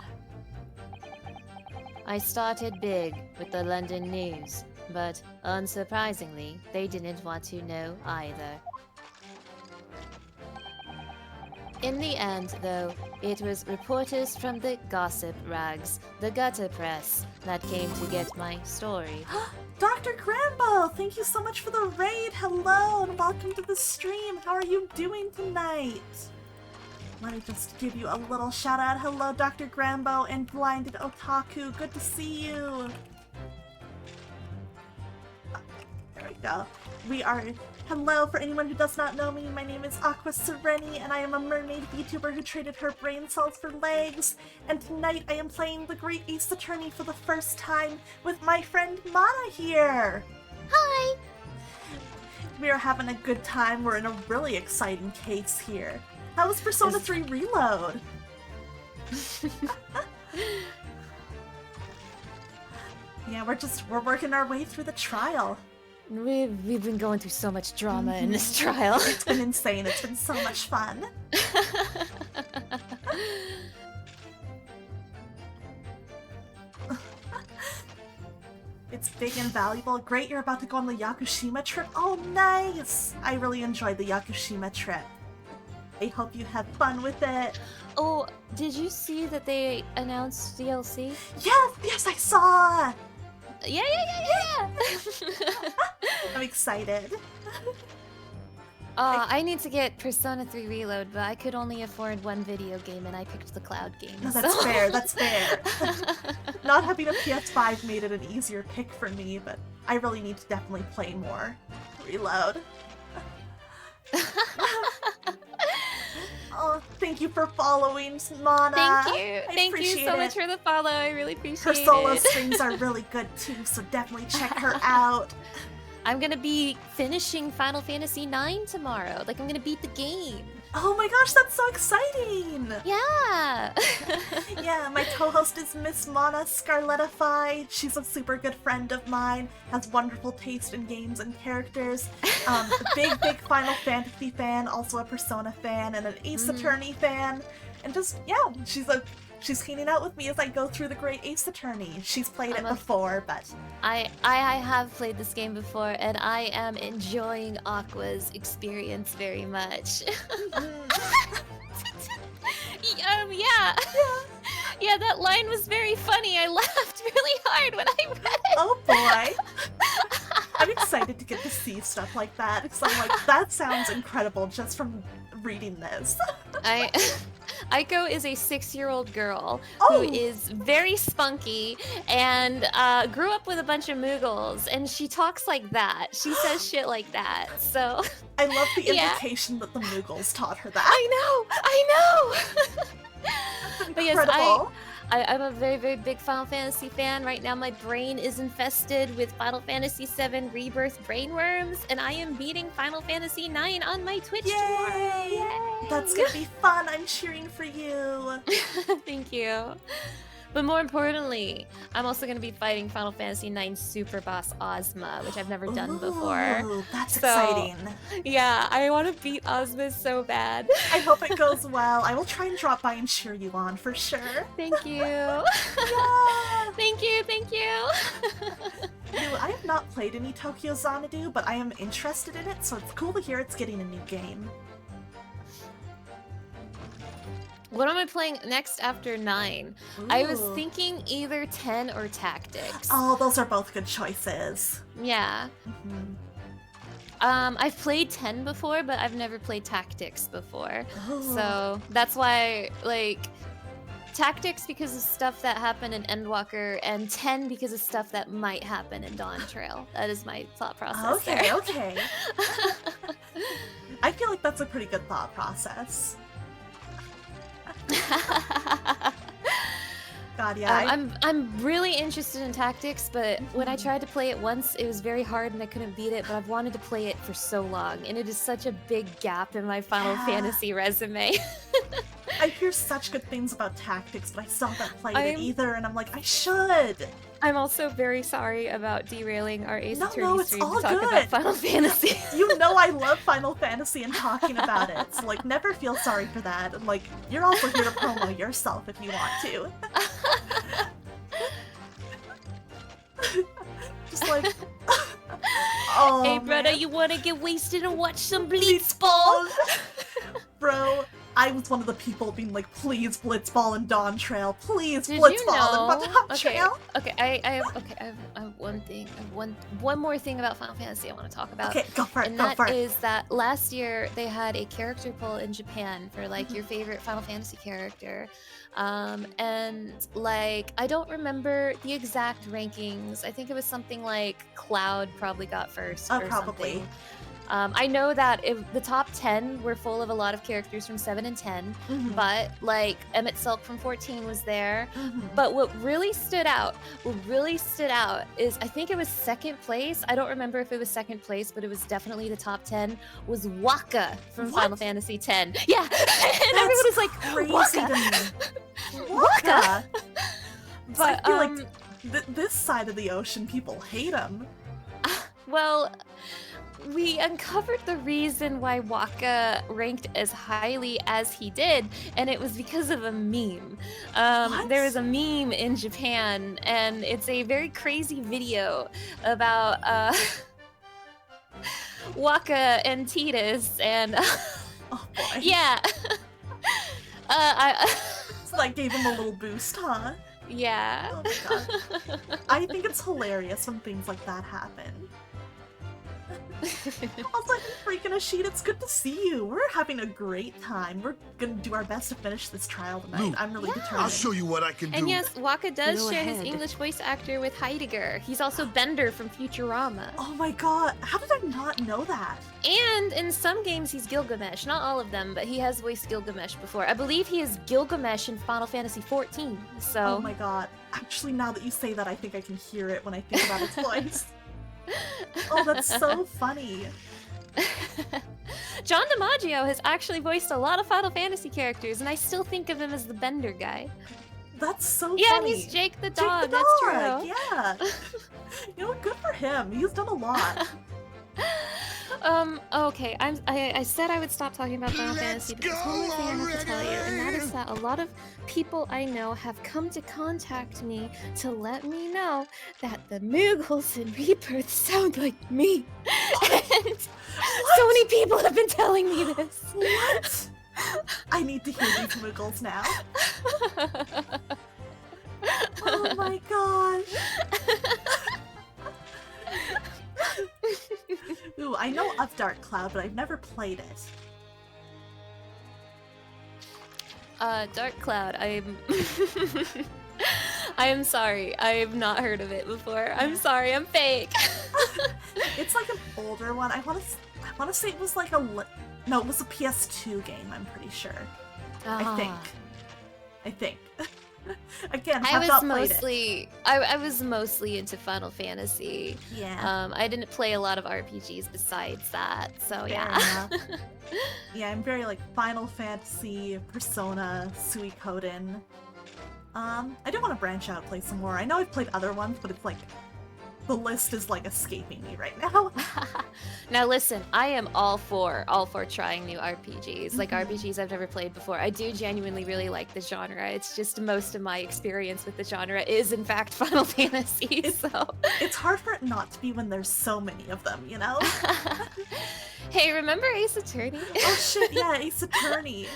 [SPEAKER 8] I started big with the London News, but unsurprisingly, they didn't want to know either. In the end, though, it was reporters from the gossip rags, the gutter press, that came to get my story.
[SPEAKER 2] Dr. Grambo, thank you so much for the raid. Hello and welcome to the stream. How are you doing tonight? Let me just give you a little shout out. Hello, Dr. Grambo and Blinded Otaku. Good to see you. There we go. Hello, for anyone who does not know me, my name is Aqua Sereni, and I am a mermaid VTuber who traded her brain cells for legs. And tonight I am playing the Great Ace Attorney for the first time with my friend Mana here.
[SPEAKER 4] Hi!
[SPEAKER 2] We are having a good time. We're in a really exciting case here. How was Persona 3 Reload? Yeah, we're working our way through the trial.
[SPEAKER 8] We've been going through so much drama in this trial.
[SPEAKER 2] It's been insane. It's been so much fun. It's big and valuable. Great, you're about to go on the Yakushima trip. Oh, nice! I really enjoyed the Yakushima trip. I hope you had fun with it.
[SPEAKER 8] Oh, did you see that they announced DLC?
[SPEAKER 2] Yes, I saw!
[SPEAKER 8] Yeah.
[SPEAKER 2] I'm excited.
[SPEAKER 8] I need to get Persona 3 Reload, but I could only afford one video game and I picked the cloud game.
[SPEAKER 2] No, that's
[SPEAKER 8] so.
[SPEAKER 2] fair, that's fair. Not having a PS5 made it an easier pick for me, but I really need to definitely play more. Reload. Oh, thank you for following, Mana.
[SPEAKER 3] Thank you so much for the follow. I really appreciate it.
[SPEAKER 2] Her solo streams are really good too, so definitely check her out.
[SPEAKER 3] I'm gonna be finishing Final Fantasy IX tomorrow. Like, I'm gonna beat the game.
[SPEAKER 2] Oh my gosh, that's so exciting!
[SPEAKER 3] Yeah!
[SPEAKER 2] Yeah, my co-host is Miss Mana Scarletify. She's a super good friend of mine, has wonderful taste in games and characters. Big Final Fantasy fan, also a Persona fan, and an Ace Attorney fan. And just, yeah, she's hanging out with me as I go through the Great Ace Attorney. She's played it before, but...
[SPEAKER 3] I have played this game before, and I am enjoying Aqua's experience very much. Yeah, that line was very funny. I laughed really hard when I read it.
[SPEAKER 2] Oh boy! I'm excited to get to see stuff like that, because I'm like, that sounds incredible just from reading this.
[SPEAKER 3] Aiko is a 6-year-old girl who is very spunky and grew up with a bunch of Moogles, and she talks like that. She says shit like that, so...
[SPEAKER 2] I love the implication that the Moogles taught her that.
[SPEAKER 3] I know!
[SPEAKER 2] That's
[SPEAKER 3] But yes,
[SPEAKER 2] incredible.
[SPEAKER 8] I'm a very, very big Final Fantasy fan. Right now, my brain is infested with Final Fantasy VII Rebirth brainworms, and I am beating Final Fantasy IX on my Twitch tomorrow. Yay!
[SPEAKER 2] That's gonna be fun. I'm cheering for you.
[SPEAKER 8] Thank you. But more importantly, I'm also going to be fighting Final Fantasy IX Super Boss Ozma, which I've never done before.
[SPEAKER 2] Ooh, that's exciting.
[SPEAKER 8] Yeah, I want to beat Ozma so bad.
[SPEAKER 2] I hope it goes well. I will try and drop by and cheer you on for sure.
[SPEAKER 8] Thank you.
[SPEAKER 2] Yeah.
[SPEAKER 8] Thank you, thank you.
[SPEAKER 2] I have not played any Tokyo Xanadu, but I am interested in it, so it's cool to hear it's getting a new game.
[SPEAKER 8] What am I playing next after 9?
[SPEAKER 2] Ooh.
[SPEAKER 8] I was thinking either 10 or Tactics.
[SPEAKER 2] Oh, those are both good choices.
[SPEAKER 8] Yeah.
[SPEAKER 2] Mm-hmm.
[SPEAKER 8] I've played 10 before, but I've never played Tactics before.
[SPEAKER 2] Ooh.
[SPEAKER 8] So that's why, like, Tactics because of stuff that happened in Endwalker, and 10 because of stuff that might happen in Dawn Trail. That is my thought process.
[SPEAKER 2] Okay,
[SPEAKER 8] there.
[SPEAKER 2] okay. I feel like that's a pretty good thought process. God, yeah.
[SPEAKER 8] I'm really interested in Tactics, but when I tried to play it once, it was very hard and I couldn't beat it, but I've wanted to play it for so long, and it is such a big gap in my Final Fantasy resume.
[SPEAKER 2] I hear such good things about Tactics, but I still haven't played it either, and I'm like, I should!
[SPEAKER 8] I'm also very sorry about derailing our Ace Attorney
[SPEAKER 2] No, it's
[SPEAKER 8] stream
[SPEAKER 2] all
[SPEAKER 8] to talk
[SPEAKER 2] good.
[SPEAKER 8] about Final Fantasy.
[SPEAKER 2] You know I love Final Fantasy and talking about it, so like, never feel sorry for that. And like, you're also here to promo yourself if you want to. Just like, oh,
[SPEAKER 8] hey, brother, you wanna get wasted and watch some Blitzball?
[SPEAKER 2] Bro, I was one of the people being like, please Blitzball and Dawn Trail, please
[SPEAKER 8] Did
[SPEAKER 2] Blitzball
[SPEAKER 8] you know?
[SPEAKER 2] and Dawn Trail.
[SPEAKER 8] Okay, I have one thing. I have one more thing about Final Fantasy I want to talk about.
[SPEAKER 2] Okay, go for it.
[SPEAKER 8] And
[SPEAKER 2] go
[SPEAKER 8] that
[SPEAKER 2] for it.
[SPEAKER 8] is that last year they had a character poll in Japan for like your favorite Final Fantasy character. And like I don't remember the exact rankings. I think it was something like Cloud probably got first or
[SPEAKER 2] probably.
[SPEAKER 8] something. I know that the top 10 were full of a lot of characters from 7 and 10, but like Emmett Silk from 14 was there. But what really stood out is I think it was second place. I don't remember if it was second place, but it was definitely the top 10 was Waka from Final Fantasy X. Yeah, and everyone was like,
[SPEAKER 2] crazy
[SPEAKER 8] Waka.
[SPEAKER 2] to me.
[SPEAKER 8] Waka.
[SPEAKER 2] But
[SPEAKER 8] But
[SPEAKER 2] I feel like this side of the ocean, people hate him.
[SPEAKER 8] Well, we uncovered the reason why Waka ranked as highly as he did, and it was because of a meme. There was a meme in Japan, and it's a very crazy video about Waka and Tidus, and
[SPEAKER 2] oh boy.
[SPEAKER 8] Yeah.
[SPEAKER 2] So that gave him a little boost, huh?
[SPEAKER 8] Yeah.
[SPEAKER 2] Oh my god. I think it's hilarious when things like that happen. Also, freaking Ashid, it's good to see you. We're having a great time. We're gonna do our best to finish this trial tonight.
[SPEAKER 12] Luke,
[SPEAKER 2] I'm really determined.
[SPEAKER 12] I'll show you what I can do.
[SPEAKER 8] And yes, Waka does
[SPEAKER 5] Go
[SPEAKER 8] share his
[SPEAKER 5] ahead.
[SPEAKER 8] English voice actor with Heidegger. He's also Bender from Futurama.
[SPEAKER 2] Oh my god, how did I not know that?
[SPEAKER 8] And in some games, he's Gilgamesh. Not all of them, but he has voiced Gilgamesh before. I believe he is Gilgamesh in Final Fantasy XIV. So.
[SPEAKER 2] Oh my god. Actually, now that you say that, I think I can hear it when I think about its voice. Oh, that's so funny.
[SPEAKER 8] John DiMaggio has actually voiced a lot of Final Fantasy characters, and I still think of him as the Bender guy.
[SPEAKER 2] That's so
[SPEAKER 8] Yeah,
[SPEAKER 2] funny.
[SPEAKER 8] he's Jake the
[SPEAKER 2] Jake
[SPEAKER 8] dog.
[SPEAKER 2] the
[SPEAKER 8] That's
[SPEAKER 2] dog,
[SPEAKER 8] true.
[SPEAKER 2] yeah. You know, good for him. He's done a lot.
[SPEAKER 8] Okay, I said I would stop talking about Final Fantasy, but there's one more thing I have to tell you, and that is that a lot of people I know have come to contact me to let me know that the Moogles in Rebirth sound like me. And so many people have been telling me this.
[SPEAKER 2] What? I need to hear these Moogles now. Oh my gosh. Ooh, I know of Dark Cloud, but I've never played it.
[SPEAKER 8] Dark Cloud, I'm sorry. I've not heard of it before. I'm sorry, I'm fake.
[SPEAKER 2] It's like an older one. I want to say it was like no, it was a PS2 game, I'm pretty sure. I think. Again, have not played it.
[SPEAKER 3] I was mostly into Final Fantasy.
[SPEAKER 2] Yeah.
[SPEAKER 3] I didn't play a lot of RPGs besides that, so
[SPEAKER 2] Fair
[SPEAKER 3] yeah.
[SPEAKER 2] enough. Yeah, I'm very like Final Fantasy, Persona, Suikoden. I do want to branch out and play some more. I know I've played other ones, but it's like the list is like escaping me right now.
[SPEAKER 3] Now listen, I am all for trying new RPGs, like
[SPEAKER 2] Mhm.
[SPEAKER 3] RPGs I've never played before. I do genuinely really like the genre. It's just most of my experience with the genre is in fact Final Fantasy, so.
[SPEAKER 2] It's hard for it not to be when there's so many of them, you know?
[SPEAKER 3] Hey, remember Ace Attorney?
[SPEAKER 2] Oh shit, yeah, Ace Attorney.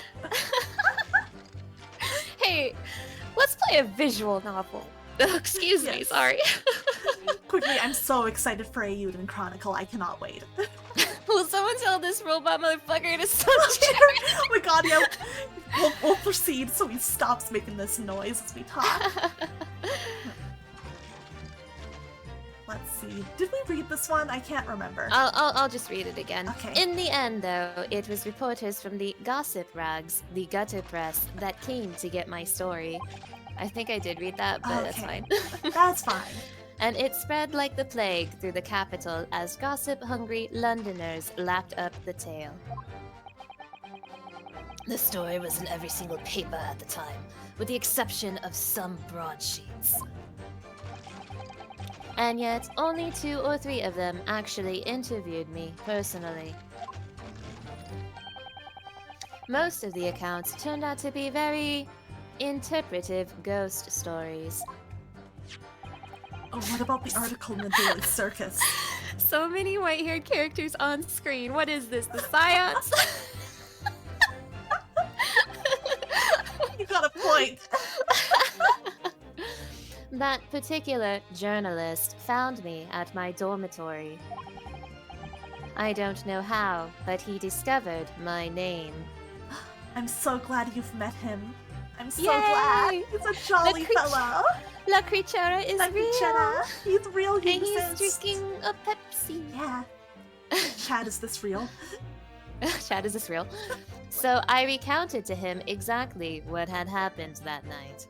[SPEAKER 3] Hey, let's play a visual novel. Excuse me,
[SPEAKER 2] Yes.
[SPEAKER 3] sorry.
[SPEAKER 2] Quickly, I'm so excited for Eiyuden Chronicle. I cannot wait.
[SPEAKER 3] Will someone tell this robot motherfucker to stop
[SPEAKER 2] Oh my god, yeah. We'll proceed so he stops making this noise as we talk. Let's see. Did we read this one? I can't remember.
[SPEAKER 3] I'll just read it again.
[SPEAKER 2] Okay.
[SPEAKER 8] In the end, though, it was reporters from the gossip rags, the gutter press, that came to get my story.
[SPEAKER 3] I think I did read that, but that's
[SPEAKER 2] Okay.
[SPEAKER 3] fine.
[SPEAKER 2] That's fine.
[SPEAKER 8] And it spread like the plague through the capital as gossip-hungry Londoners lapped up the tale.
[SPEAKER 5] The story was in every single paper at the time, with the exception of some broadsheets.
[SPEAKER 8] And yet, only 2 or 3 of them actually interviewed me personally. Most of the accounts turned out to be very interpretive ghost stories.
[SPEAKER 2] Oh, what about the article in the Daily Circus?
[SPEAKER 3] So many white-haired characters on screen. What is this, the Scions?
[SPEAKER 2] You got a point.
[SPEAKER 8] That particular journalist found me at my dormitory. I don't know how, but he discovered my name.
[SPEAKER 2] I'm so glad you've met him. I'm so
[SPEAKER 3] Yay!
[SPEAKER 2] glad. He's a jolly fellow.
[SPEAKER 3] La Creatura is real.
[SPEAKER 2] Chetta. He's real. He
[SPEAKER 3] And he's
[SPEAKER 2] exists.
[SPEAKER 3] drinking a Pepsi.
[SPEAKER 2] Yeah. Chad, is this real?
[SPEAKER 8] Chad, is this real? So I recounted to him exactly what had happened that night.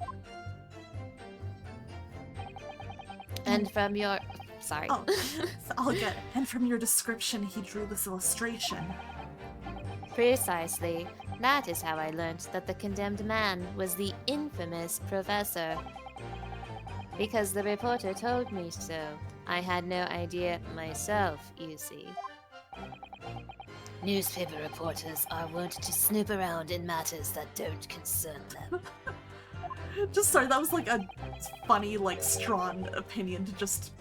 [SPEAKER 8] And from your... Sorry.
[SPEAKER 2] Oh, it's all good. And from your description, he drew this illustration.
[SPEAKER 8] Precisely. That is how I learnt that the condemned man was the infamous professor. Because the reporter told me so. I had no idea myself, you see.
[SPEAKER 5] Newspaper reporters are wont to snoop around in matters that don't concern them.
[SPEAKER 2] Just sorry, that was like a funny, like, strong opinion to just...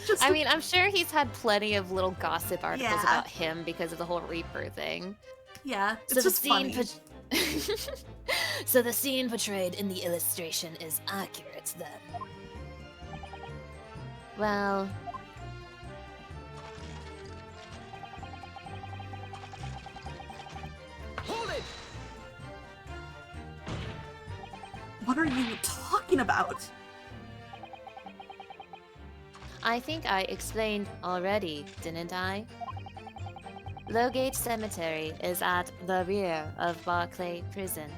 [SPEAKER 2] just
[SPEAKER 3] I mean, I'm sure he's had plenty of little gossip articles
[SPEAKER 2] Yeah.
[SPEAKER 3] about him because of the whole Reaper thing.
[SPEAKER 2] yeah, it's
[SPEAKER 5] So the
[SPEAKER 2] just funny.
[SPEAKER 5] So the scene portrayed in the illustration is accurate then.
[SPEAKER 8] Well,
[SPEAKER 6] Hold it!
[SPEAKER 2] What are you talking about?
[SPEAKER 8] I think I explained already, didn't I? Lowgate Cemetery is at the rear of Barclay Prison.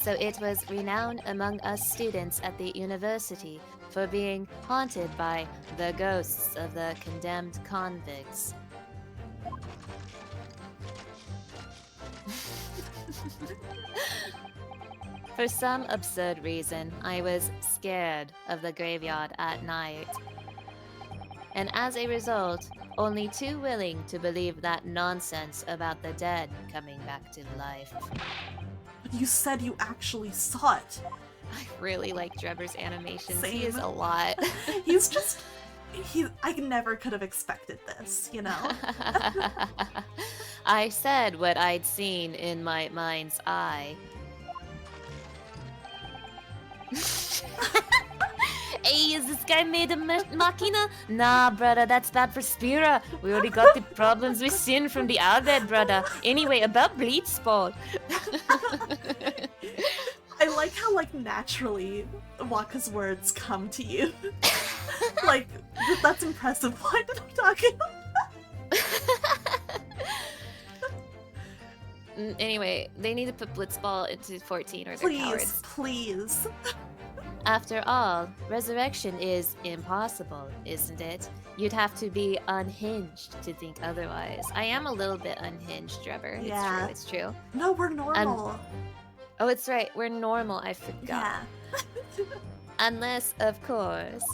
[SPEAKER 8] So it was renowned among us students at the university for being haunted by the ghosts of the condemned convicts. For some absurd reason, I was scared of the graveyard at night. And as a result, only too willing to believe that nonsense about the dead coming back to life.
[SPEAKER 2] But you said you actually saw it.
[SPEAKER 3] I really like Drebber's animations.
[SPEAKER 2] Same.
[SPEAKER 3] He is a lot.
[SPEAKER 2] He's just... I never could have expected this, you know?
[SPEAKER 8] I said what I'd seen in my mind's eye.
[SPEAKER 5] Hey, is this guy made of machina? Nah, brother, that's bad for Spira. We already got the problems with sin from the Albed, brother. Anyway, about Bleedsport.
[SPEAKER 2] I like how, like, naturally Waka's words come to you. Like, that's impressive. Why did I talk about
[SPEAKER 3] Anyway, they need to put Blitzball into 14 or they're
[SPEAKER 2] Please,
[SPEAKER 3] cowards.
[SPEAKER 2] please.
[SPEAKER 8] After all, resurrection is impossible, isn't it? You'd have to be unhinged to think otherwise. I am a little bit unhinged, Trevor.
[SPEAKER 2] Yeah.
[SPEAKER 8] It's true.
[SPEAKER 2] No, we're normal.
[SPEAKER 8] Oh, it's right. We're normal. I forgot.
[SPEAKER 2] Yeah.
[SPEAKER 8] Unless, of course,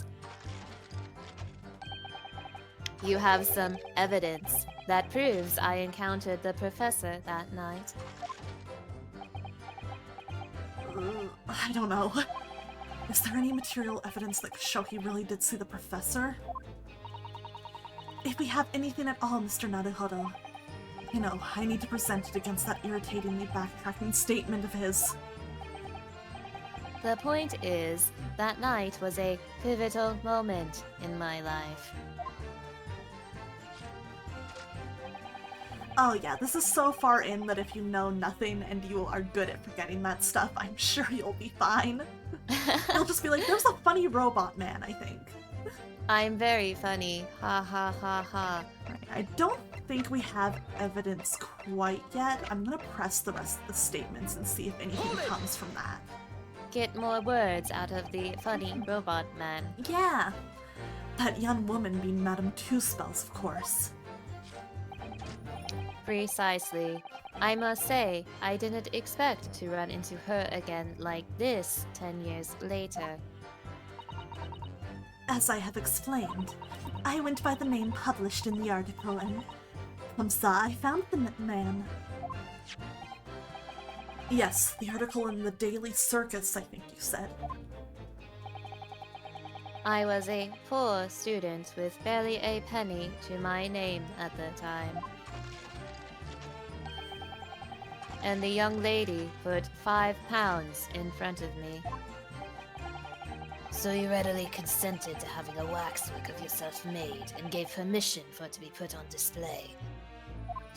[SPEAKER 8] you have some evidence that proves I encountered the professor that night.
[SPEAKER 2] I don't know. Is there any material evidence that could show he really did see the professor? If we have anything at all, Mr. Naruhodo, you know, I need to present it against that irritatingly backtracking statement of his.
[SPEAKER 8] The point is, that night was a pivotal moment in my life.
[SPEAKER 2] Oh yeah, this is so far in that if you know nothing and you are good at forgetting that stuff, I'm sure you'll be fine. You'll just be like, there's a funny robot man, I think.
[SPEAKER 8] I'm very funny. Ha ha ha ha.
[SPEAKER 2] I don't think we have evidence quite yet. I'm gonna press the rest of the statements and see if anything comes from that.
[SPEAKER 8] Get more words out of the funny robot man.
[SPEAKER 2] Yeah. That young woman being Madame Two Spells, of course.
[SPEAKER 8] Precisely. I must say, I didn't expect to run into her again like this 10 years later.
[SPEAKER 2] As I have explained, I went by the name published in the article and comme ça I found the man. Yes, the article in the Daily Circus, I think you said.
[SPEAKER 8] I was a poor student with barely a penny to my name at the time. And the young lady put £5 in front of me.
[SPEAKER 5] So you readily consented to having a waxwork of yourself made and gave permission for it to be put on display.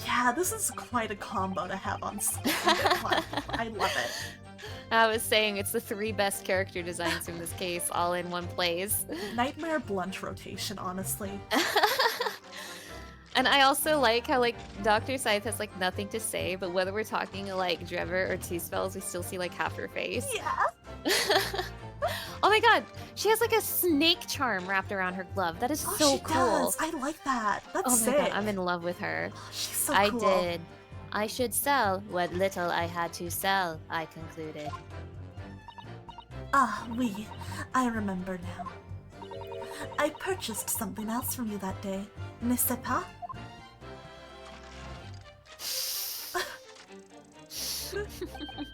[SPEAKER 2] Yeah, this is quite a combo to have on screen. I love it.
[SPEAKER 3] I was saying it's the 3 best character designs in this case, all in one place.
[SPEAKER 2] Nightmare blunt rotation, honestly.
[SPEAKER 3] And I also like how, like, Dr. Scythe has, like, nothing to say, but whether we're talking, like, Drever or Two Spells, we still see, like, half her face.
[SPEAKER 2] Yeah.
[SPEAKER 3] Oh my god, she has, like, a snake charm wrapped around her glove. That is so
[SPEAKER 2] she
[SPEAKER 3] cool.
[SPEAKER 2] Does. I like that. That's
[SPEAKER 3] Oh my
[SPEAKER 2] sick.
[SPEAKER 3] god, I'm in love with her.
[SPEAKER 2] She's so
[SPEAKER 8] I
[SPEAKER 2] cool.
[SPEAKER 8] did. I should sell what little I had to sell, I concluded.
[SPEAKER 2] Ah, oui. I remember now. I purchased something else from you that day, n'est-ce pas?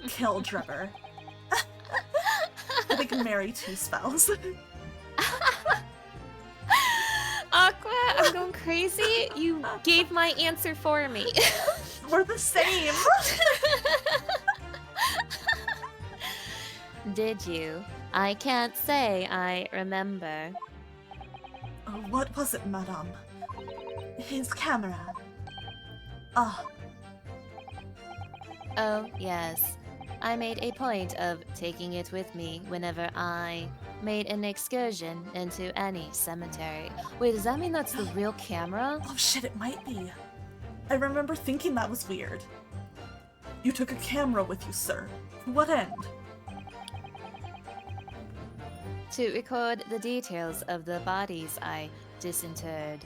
[SPEAKER 2] Kill Trevor. I think marry Two Spells.
[SPEAKER 3] Aqua, I'm going crazy. You gave my answer for me.
[SPEAKER 2] We're the same.
[SPEAKER 8] Did you? I can't say I remember.
[SPEAKER 2] What was it, madame? His camera. Ah.
[SPEAKER 8] Oh, yes. I made a point of taking it with me whenever I made an excursion into any cemetery. Wait, does that mean that's the real camera?
[SPEAKER 2] Oh shit, it might be. I remember thinking that was weird. You took a camera with you, sir. To what end?
[SPEAKER 8] To record the details of the bodies I disinterred.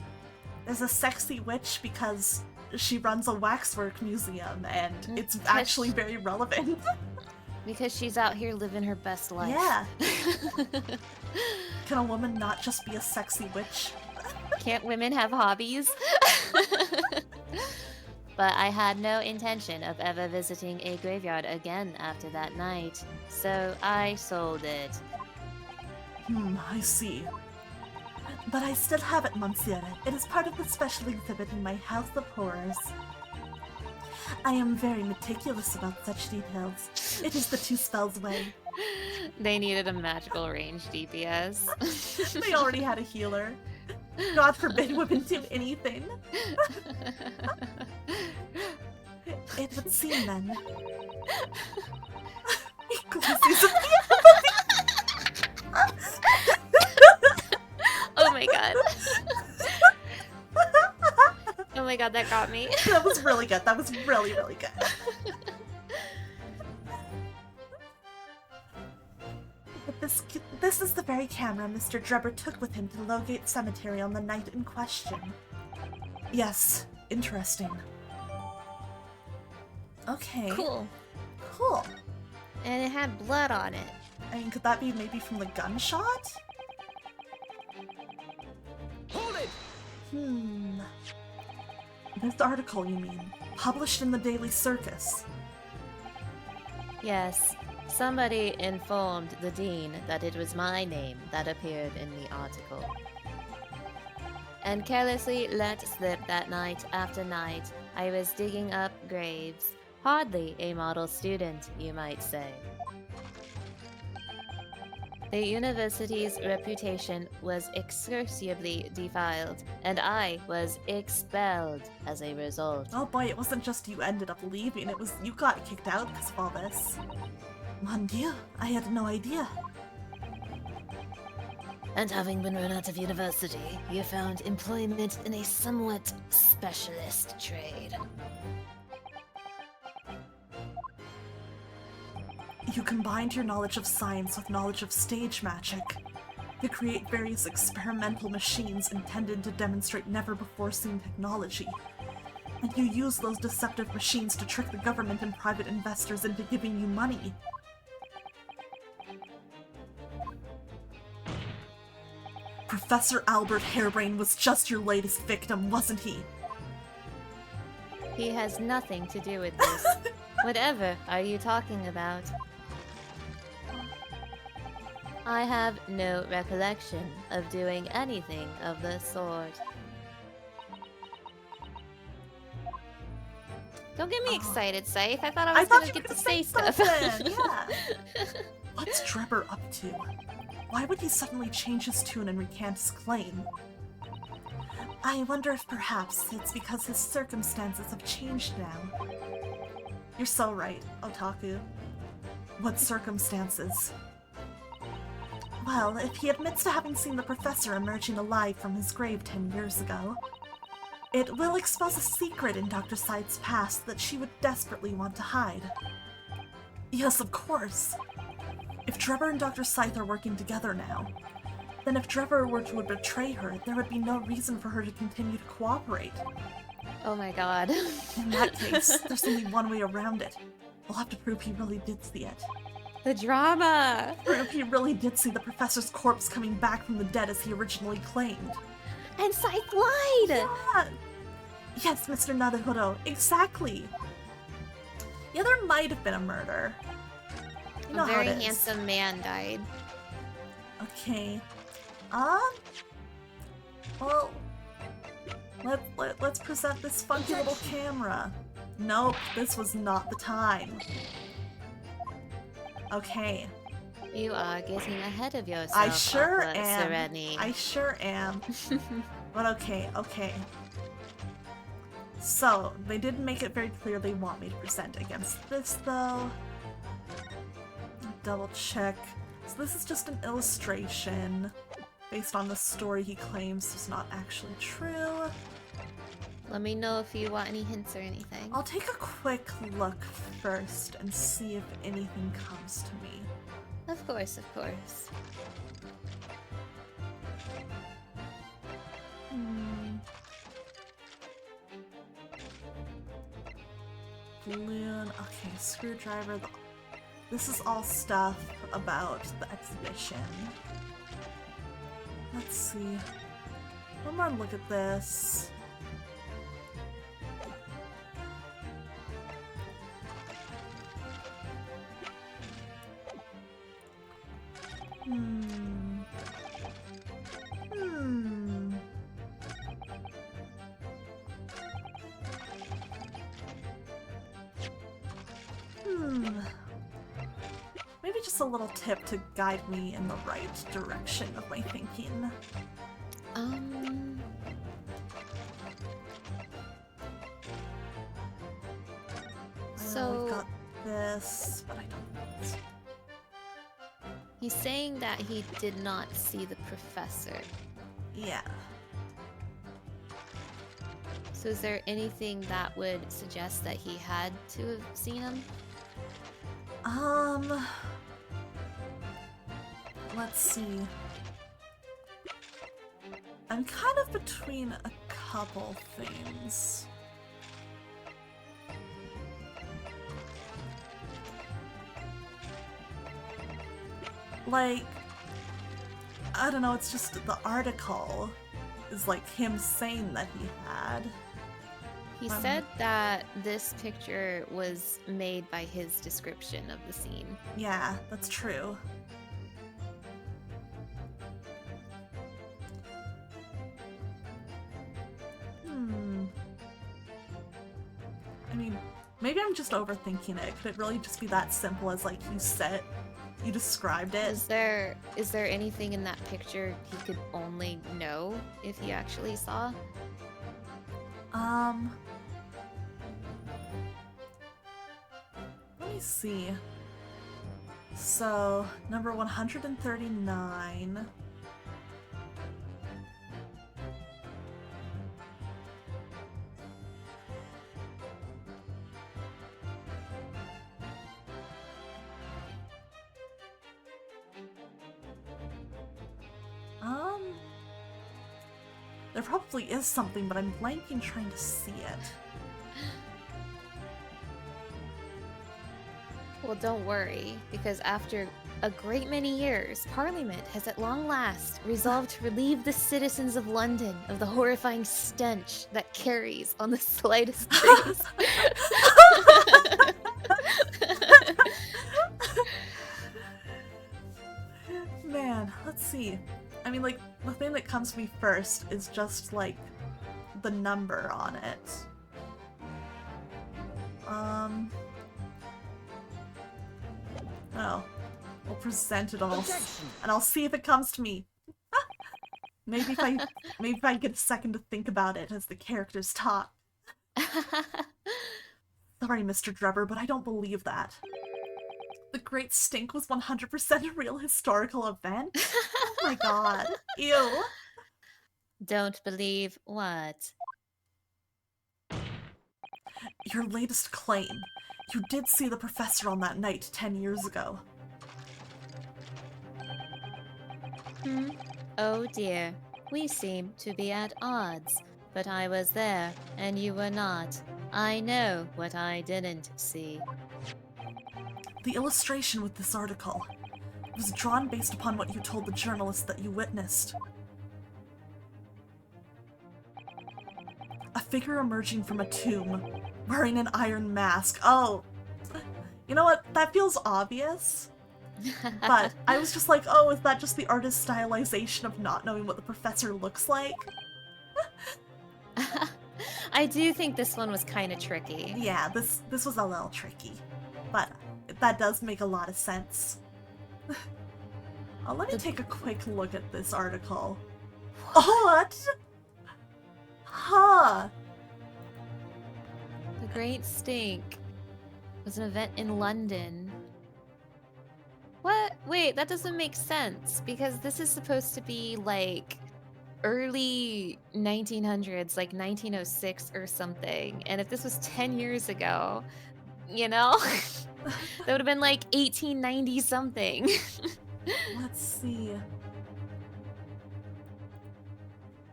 [SPEAKER 2] There's a sexy witch because she runs a waxwork museum and it's
[SPEAKER 8] Because
[SPEAKER 2] actually very relevant.
[SPEAKER 8] Because she's out here living her best life.
[SPEAKER 2] Yeah. Can a woman not just be a sexy witch?
[SPEAKER 8] Can't women have hobbies? But I had no intention of ever visiting a graveyard again after that night, so I sold it.
[SPEAKER 2] I see. But I still have it, Monsieur. It is part of the special exhibit in my House of Horrors. I am very meticulous about such details. It is the Two Spells way.
[SPEAKER 3] They needed a magical range DPS.
[SPEAKER 2] They already had a healer. God forbid women do anything. It would seem then.
[SPEAKER 3] Oh my god. Oh my god, that got me.
[SPEAKER 2] That was really good. That was really, really good. But this is the very camera Mr. Drebber took with him to Lowgate Cemetery on the night in question. Yes, interesting. Okay.
[SPEAKER 3] Cool.
[SPEAKER 2] Cool.
[SPEAKER 3] And it had blood on it.
[SPEAKER 2] I mean, could that be maybe from the gunshot?
[SPEAKER 6] Hold it!
[SPEAKER 2] This article, you mean? Published in the Daily Circus.
[SPEAKER 8] Yes, somebody informed the Dean that it was my name that appeared in the article. And carelessly let slip that night after night, I was digging up graves. Hardly a model student, you might say. The university's reputation was excessively defiled, and I was expelled as a result.
[SPEAKER 2] Oh boy, it wasn't just you ended up leaving, it was you got kicked out because of all this. Mon Dieu, I had no idea.
[SPEAKER 5] And having been run out of university, you found employment in a somewhat specialist trade.
[SPEAKER 2] You combined your knowledge of science with knowledge of stage magic to create various experimental machines intended to demonstrate never-before-seen technology. And you used those deceptive machines to trick the government and private investors into giving you money. Professor Albert Harebrain was just your latest victim, wasn't he?
[SPEAKER 8] He has nothing to do with this. Whatever are you talking about? I have no recollection of doing anything of the sort.
[SPEAKER 3] Don't get me excited, Scythe. I thought I was gonna get to say stuff.
[SPEAKER 2] Yeah. What's Drebber up to? Why would he suddenly change his tune and recant his claim? I wonder if perhaps it's because his circumstances have changed now. You're so right, Otaku. What circumstances? Well, if he admits to having seen the professor emerging alive from his grave 10 years ago, it will expose a secret in Dr. Scythe's past that she would desperately want to hide. Yes, of course. If Drebber and Dr. Scythe are working together now, then if Drebber were to betray her, there would be no reason for her to continue to cooperate.
[SPEAKER 3] Oh my god.
[SPEAKER 2] In that case, there's only one way around it. We'll have to prove he really did see it.
[SPEAKER 3] The drama!
[SPEAKER 2] Prove he really did see the professor's corpse coming back from the dead as he originally claimed.
[SPEAKER 3] And Scythe lied!
[SPEAKER 2] Yeah! Yes, Mr. Naruhodo, exactly! Yeah, there might have been a murder. You know
[SPEAKER 3] A very
[SPEAKER 2] how it is.
[SPEAKER 3] handsome man died.
[SPEAKER 2] Okay. Well, let's present this funky little camera. Nope, this was not the time. Okay.
[SPEAKER 8] You are getting ahead of yourself,
[SPEAKER 2] I sure
[SPEAKER 8] Aqua
[SPEAKER 2] am.
[SPEAKER 8] Sereni.
[SPEAKER 2] I sure am. But okay, okay. So, they didn't make it very clear they want me to present against this, though. Double check. So this is just an illustration based on the story he claims is not actually true.
[SPEAKER 3] Let me know if you want any hints or anything.
[SPEAKER 2] I'll take a quick look first and see if anything comes to me.
[SPEAKER 3] Of course, of course.
[SPEAKER 2] Balloon. Okay, screwdriver. This is all stuff about the exhibition. Let's see. One more look at this. Maybe just a little tip to guide me in the right direction of my thinking. I know we've got this, but I don't.
[SPEAKER 3] He's saying that he did not see the professor.
[SPEAKER 2] Yeah.
[SPEAKER 3] So is there anything that would suggest that he had to have seen him?
[SPEAKER 2] Let's see. I'm kind of between a couple things. Like, I don't know, it's just the article is like him saying that he had.
[SPEAKER 3] He said that this picture was made by his description of the scene.
[SPEAKER 2] Yeah, that's true. I mean, maybe I'm just overthinking it. Could it really just be that simple as, like, you described it?
[SPEAKER 3] Is there anything in that picture he could only know if he actually saw?
[SPEAKER 2] Let me see. So, number 139. There probably is something, but I'm blanking trying to see it.
[SPEAKER 3] Well, don't worry, because after a great many years, Parliament has at long last resolved to relieve the citizens of London of the horrifying stench that carries on the slightest breeze.
[SPEAKER 2] Man, let's see. I mean, like, the thing that comes to me first is just, like, the number on it. Oh. We'll present it all, and I'll see if it comes to me. maybe if I get a second to think about it as the characters talk. Sorry, Mr. Drebber, but I don't believe that. The Great Stink was 100% a real historical event? Oh my god. Ew.
[SPEAKER 3] Don't believe what?
[SPEAKER 2] Your latest claim. You did see the professor on that night 10 years ago.
[SPEAKER 8] Oh dear, we seem to be at odds. But I was there, and you were not. I know what I didn't see.
[SPEAKER 2] The illustration with this article was drawn based upon what you told the journalist that you witnessed. A figure emerging from a tomb, wearing an iron mask. Oh, you know what? That feels obvious. But I was just like, oh, is that just the artist's stylization of not knowing what the professor looks like?
[SPEAKER 3] I do think this one was kind of tricky.
[SPEAKER 2] Yeah, this was a little tricky, but that does make a lot of sense. Let me take a quick look at this article. What? Huh.
[SPEAKER 3] The Great Stink was an event in London. What? Wait, that doesn't make sense, because this is supposed to be, like, early 1900s, like 1906 or something. And if this was 10 years ago, you know, that would have been like 1890 something.
[SPEAKER 2] Let's see.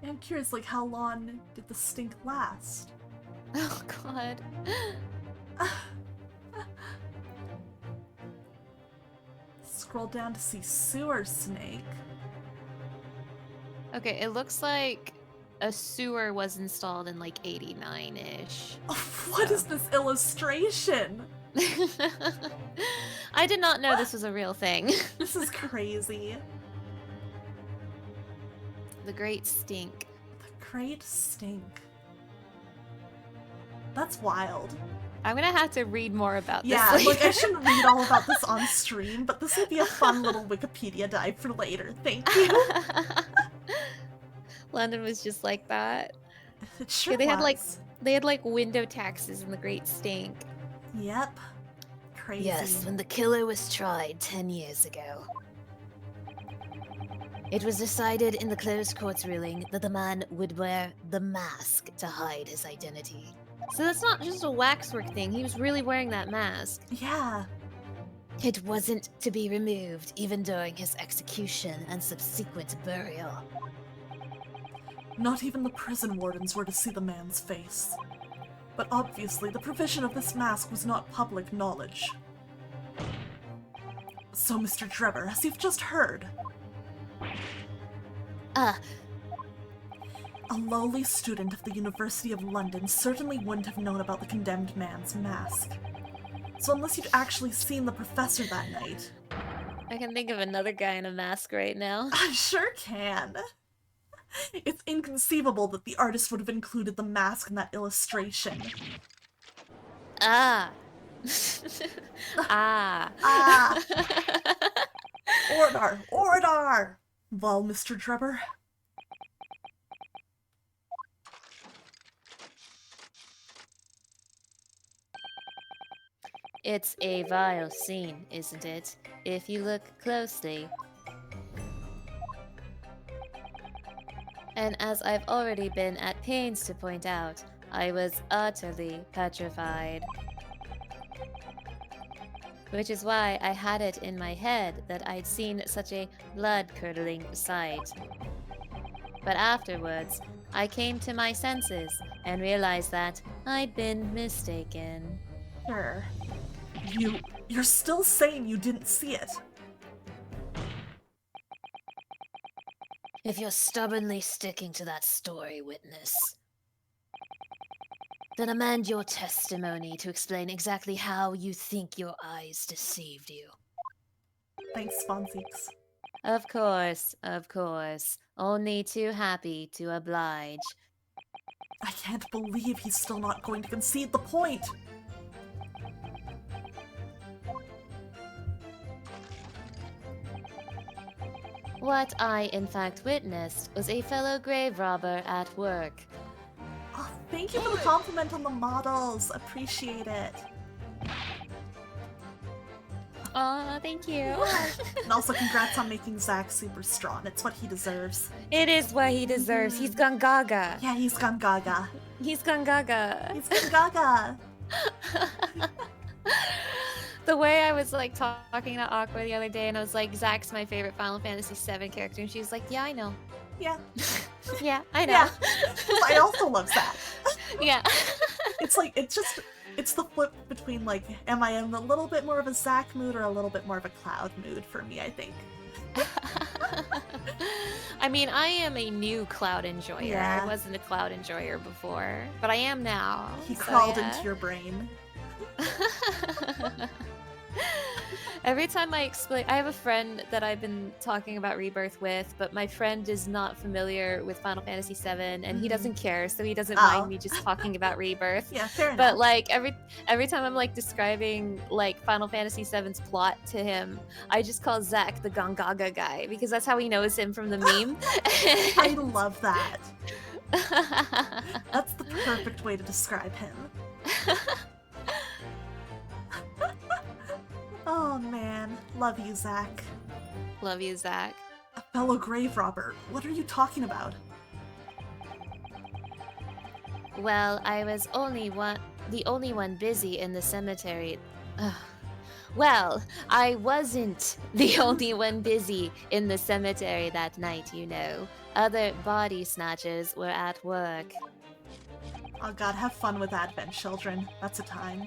[SPEAKER 2] I'm curious, like, how long did the stink last?
[SPEAKER 3] Oh god.
[SPEAKER 2] Scroll down to see sewer snake.
[SPEAKER 3] Okay, it looks like a sewer was installed in like 89-ish.
[SPEAKER 2] Oh, what is this illustration?
[SPEAKER 3] I did not know this was a real thing.
[SPEAKER 2] This is crazy.
[SPEAKER 3] The Great Stink.
[SPEAKER 2] The Great Stink. That's wild.
[SPEAKER 3] I'm gonna have to read more about this.
[SPEAKER 2] Yeah,
[SPEAKER 3] later.
[SPEAKER 2] like I shouldn't read all about this on stream, but this will be a fun little Wikipedia dive for later. Thank you.
[SPEAKER 3] London was just like that.
[SPEAKER 2] It sure
[SPEAKER 3] Yeah,
[SPEAKER 2] was.
[SPEAKER 3] they had like window taxes in the Great Stink.
[SPEAKER 2] Yep. Crazy.
[SPEAKER 5] Yes, when the killer was tried 10 years ago. It was decided in the closed court's ruling that the man would wear the mask to hide his identity.
[SPEAKER 3] So that's not just a waxwork thing. He was really wearing that mask.
[SPEAKER 2] Yeah.
[SPEAKER 5] It wasn't to be removed even during his execution and subsequent burial.
[SPEAKER 2] Not even the prison wardens were to see the man's face. But obviously, the provision of this mask was not public knowledge. So, Mr. Drebber, as you've just heard, a lowly student of the University of London certainly wouldn't have known about the condemned man's mask. So unless you'd actually seen the professor that night...
[SPEAKER 9] I can think of another guy in a mask right now.
[SPEAKER 2] I sure can. It's inconceivable that the artist would have included the mask in that illustration.
[SPEAKER 9] Ah.
[SPEAKER 2] Ordar! Ordar! Well, Mr. Drebber.
[SPEAKER 9] It's a vile scene, isn't it? If you look closely. And as I've already been at pains to point out, I was utterly petrified. Which is why I had it in my head that I'd seen such a blood-curdling sight. But afterwards, I came to my senses and realized that I'd been mistaken.
[SPEAKER 2] Sure. You're still saying you didn't see it.
[SPEAKER 5] If you're stubbornly sticking to that story, witness, then amend your testimony to explain exactly how you think your eyes deceived you.
[SPEAKER 2] Thanks, Fonzies.
[SPEAKER 9] Of course. Only too happy to oblige.
[SPEAKER 2] I can't believe he's still not going to concede the point.
[SPEAKER 9] What I in fact witnessed was a fellow grave robber at work.
[SPEAKER 2] Oh, thank you for the compliment on the models. Appreciate it.
[SPEAKER 9] Aw, thank you.
[SPEAKER 2] And also congrats on making Zach super strong. It's what he deserves.
[SPEAKER 9] It is what he deserves. He's gone gaga.
[SPEAKER 2] Yeah, he's gone gaga.
[SPEAKER 9] He's gone gaga.
[SPEAKER 2] He's gone gaga.
[SPEAKER 3] The way I was like talking to Aqua the other day, and I was like, Zach's my favorite Final Fantasy VII character, and she was like, yeah, I know.
[SPEAKER 2] Yeah.
[SPEAKER 3] Yeah, I know.
[SPEAKER 2] Yeah. I also love Zach.
[SPEAKER 3] Yeah.
[SPEAKER 2] It's like, it's the flip between like, am I in a little bit more of a Zach mood or a little bit more of a Cloud mood for me, I think.
[SPEAKER 3] I mean, I am a new Cloud enjoyer.
[SPEAKER 2] Yeah.
[SPEAKER 3] I wasn't a Cloud enjoyer before, but I am now.
[SPEAKER 2] He
[SPEAKER 3] so
[SPEAKER 2] crawled
[SPEAKER 3] yeah.
[SPEAKER 2] into your brain.
[SPEAKER 3] Every time I explain, I have a friend that I've been talking about Rebirth with, but my friend is not familiar with Final Fantasy VII, and he doesn't care, so he doesn't mind me just talking about Rebirth.
[SPEAKER 2] Yeah, fair enough.
[SPEAKER 3] But like every time I'm like describing like Final Fantasy VII's plot to him, I just call Zach the Gongaga guy because that's how he knows him from the meme.
[SPEAKER 2] I love that. That's the perfect way to describe him. Oh man, love you, Zach.
[SPEAKER 3] Love you, Zach.
[SPEAKER 2] A fellow grave robber. What are you talking about?
[SPEAKER 9] Well, I was the only one busy in the cemetery. Well, I wasn't the only one busy in the cemetery that night, you know. Other body snatchers were at work.
[SPEAKER 2] Oh god, have fun with Advent, children. That's a time.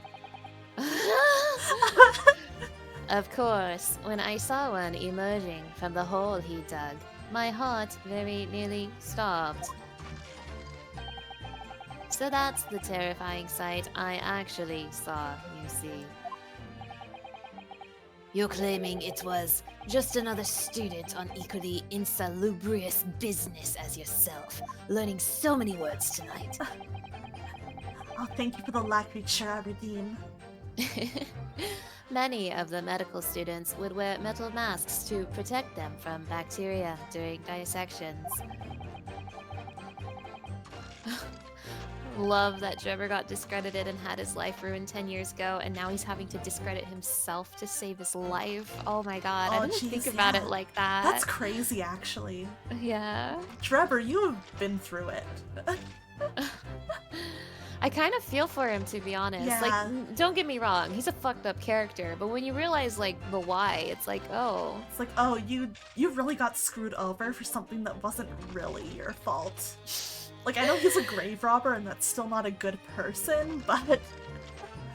[SPEAKER 9] Of course, when I saw one emerging from the hole he dug, my heart very nearly stopped. So that's the terrifying sight I actually saw, you see.
[SPEAKER 5] You're claiming it was just another student on equally insalubrious business as yourself, learning so many words tonight.
[SPEAKER 2] Oh, thank you for the lacrychera redeem.
[SPEAKER 9] Many of the medical students would wear metal masks to protect them from bacteria during dissections.
[SPEAKER 3] love that Drebber got discredited and had his life ruined 10 years ago, and now he's having to discredit himself to save his life. Oh my god, I didn't think about it like that.
[SPEAKER 2] That's crazy, actually.
[SPEAKER 3] Yeah.
[SPEAKER 2] Drebber, you've been through it.
[SPEAKER 3] I kind of feel for him, to be honest.
[SPEAKER 2] Yeah.
[SPEAKER 3] Like, don't get me wrong, he's a fucked up character, but when you realize, like, the why, it's like, oh.
[SPEAKER 2] It's like, oh, you really got screwed over for something that wasn't really your fault. Like, I know he's a grave robber and that's still not a good person, but...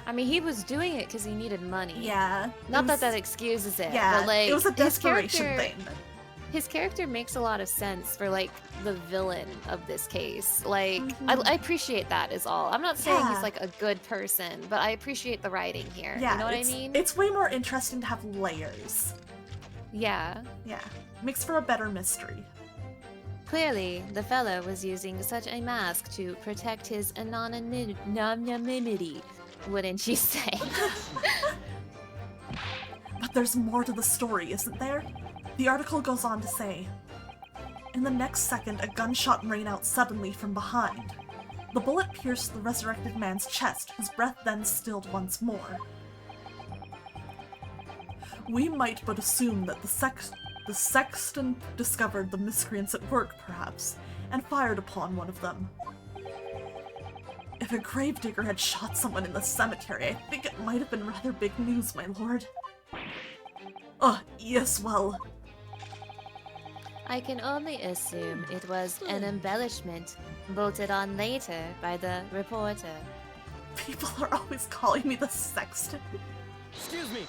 [SPEAKER 3] I mean, he was doing it because he needed money.
[SPEAKER 2] Yeah.
[SPEAKER 3] Not that that excuses it,
[SPEAKER 2] yeah,
[SPEAKER 3] but, like,
[SPEAKER 2] it was a desperation thing.
[SPEAKER 3] His character makes a lot of sense for, like, the villain of this case. Like, I appreciate that is all. I'm not saying he's, like, a good person, but I appreciate the writing here.
[SPEAKER 2] Yeah,
[SPEAKER 3] you know what I mean?
[SPEAKER 2] It's way more interesting to have layers.
[SPEAKER 3] Yeah.
[SPEAKER 2] Yeah. Makes for a better mystery.
[SPEAKER 3] Clearly, the fellow was using such a mask to protect his anonymity, wouldn't you say?
[SPEAKER 2] But there's more to the story, isn't there? The article goes on to say, in the next second, a gunshot rang out suddenly from behind. The bullet pierced the resurrected man's chest, his breath then stilled once more. We might but assume that the sexton discovered the miscreants at work, perhaps, and fired upon one of them. If a gravedigger had shot someone in the cemetery, I think it might have been rather big news, my lord. Yes, well...
[SPEAKER 8] I can only assume it was an embellishment bolted on later by the reporter.
[SPEAKER 2] People are always calling me the sexton.
[SPEAKER 6] Excuse me.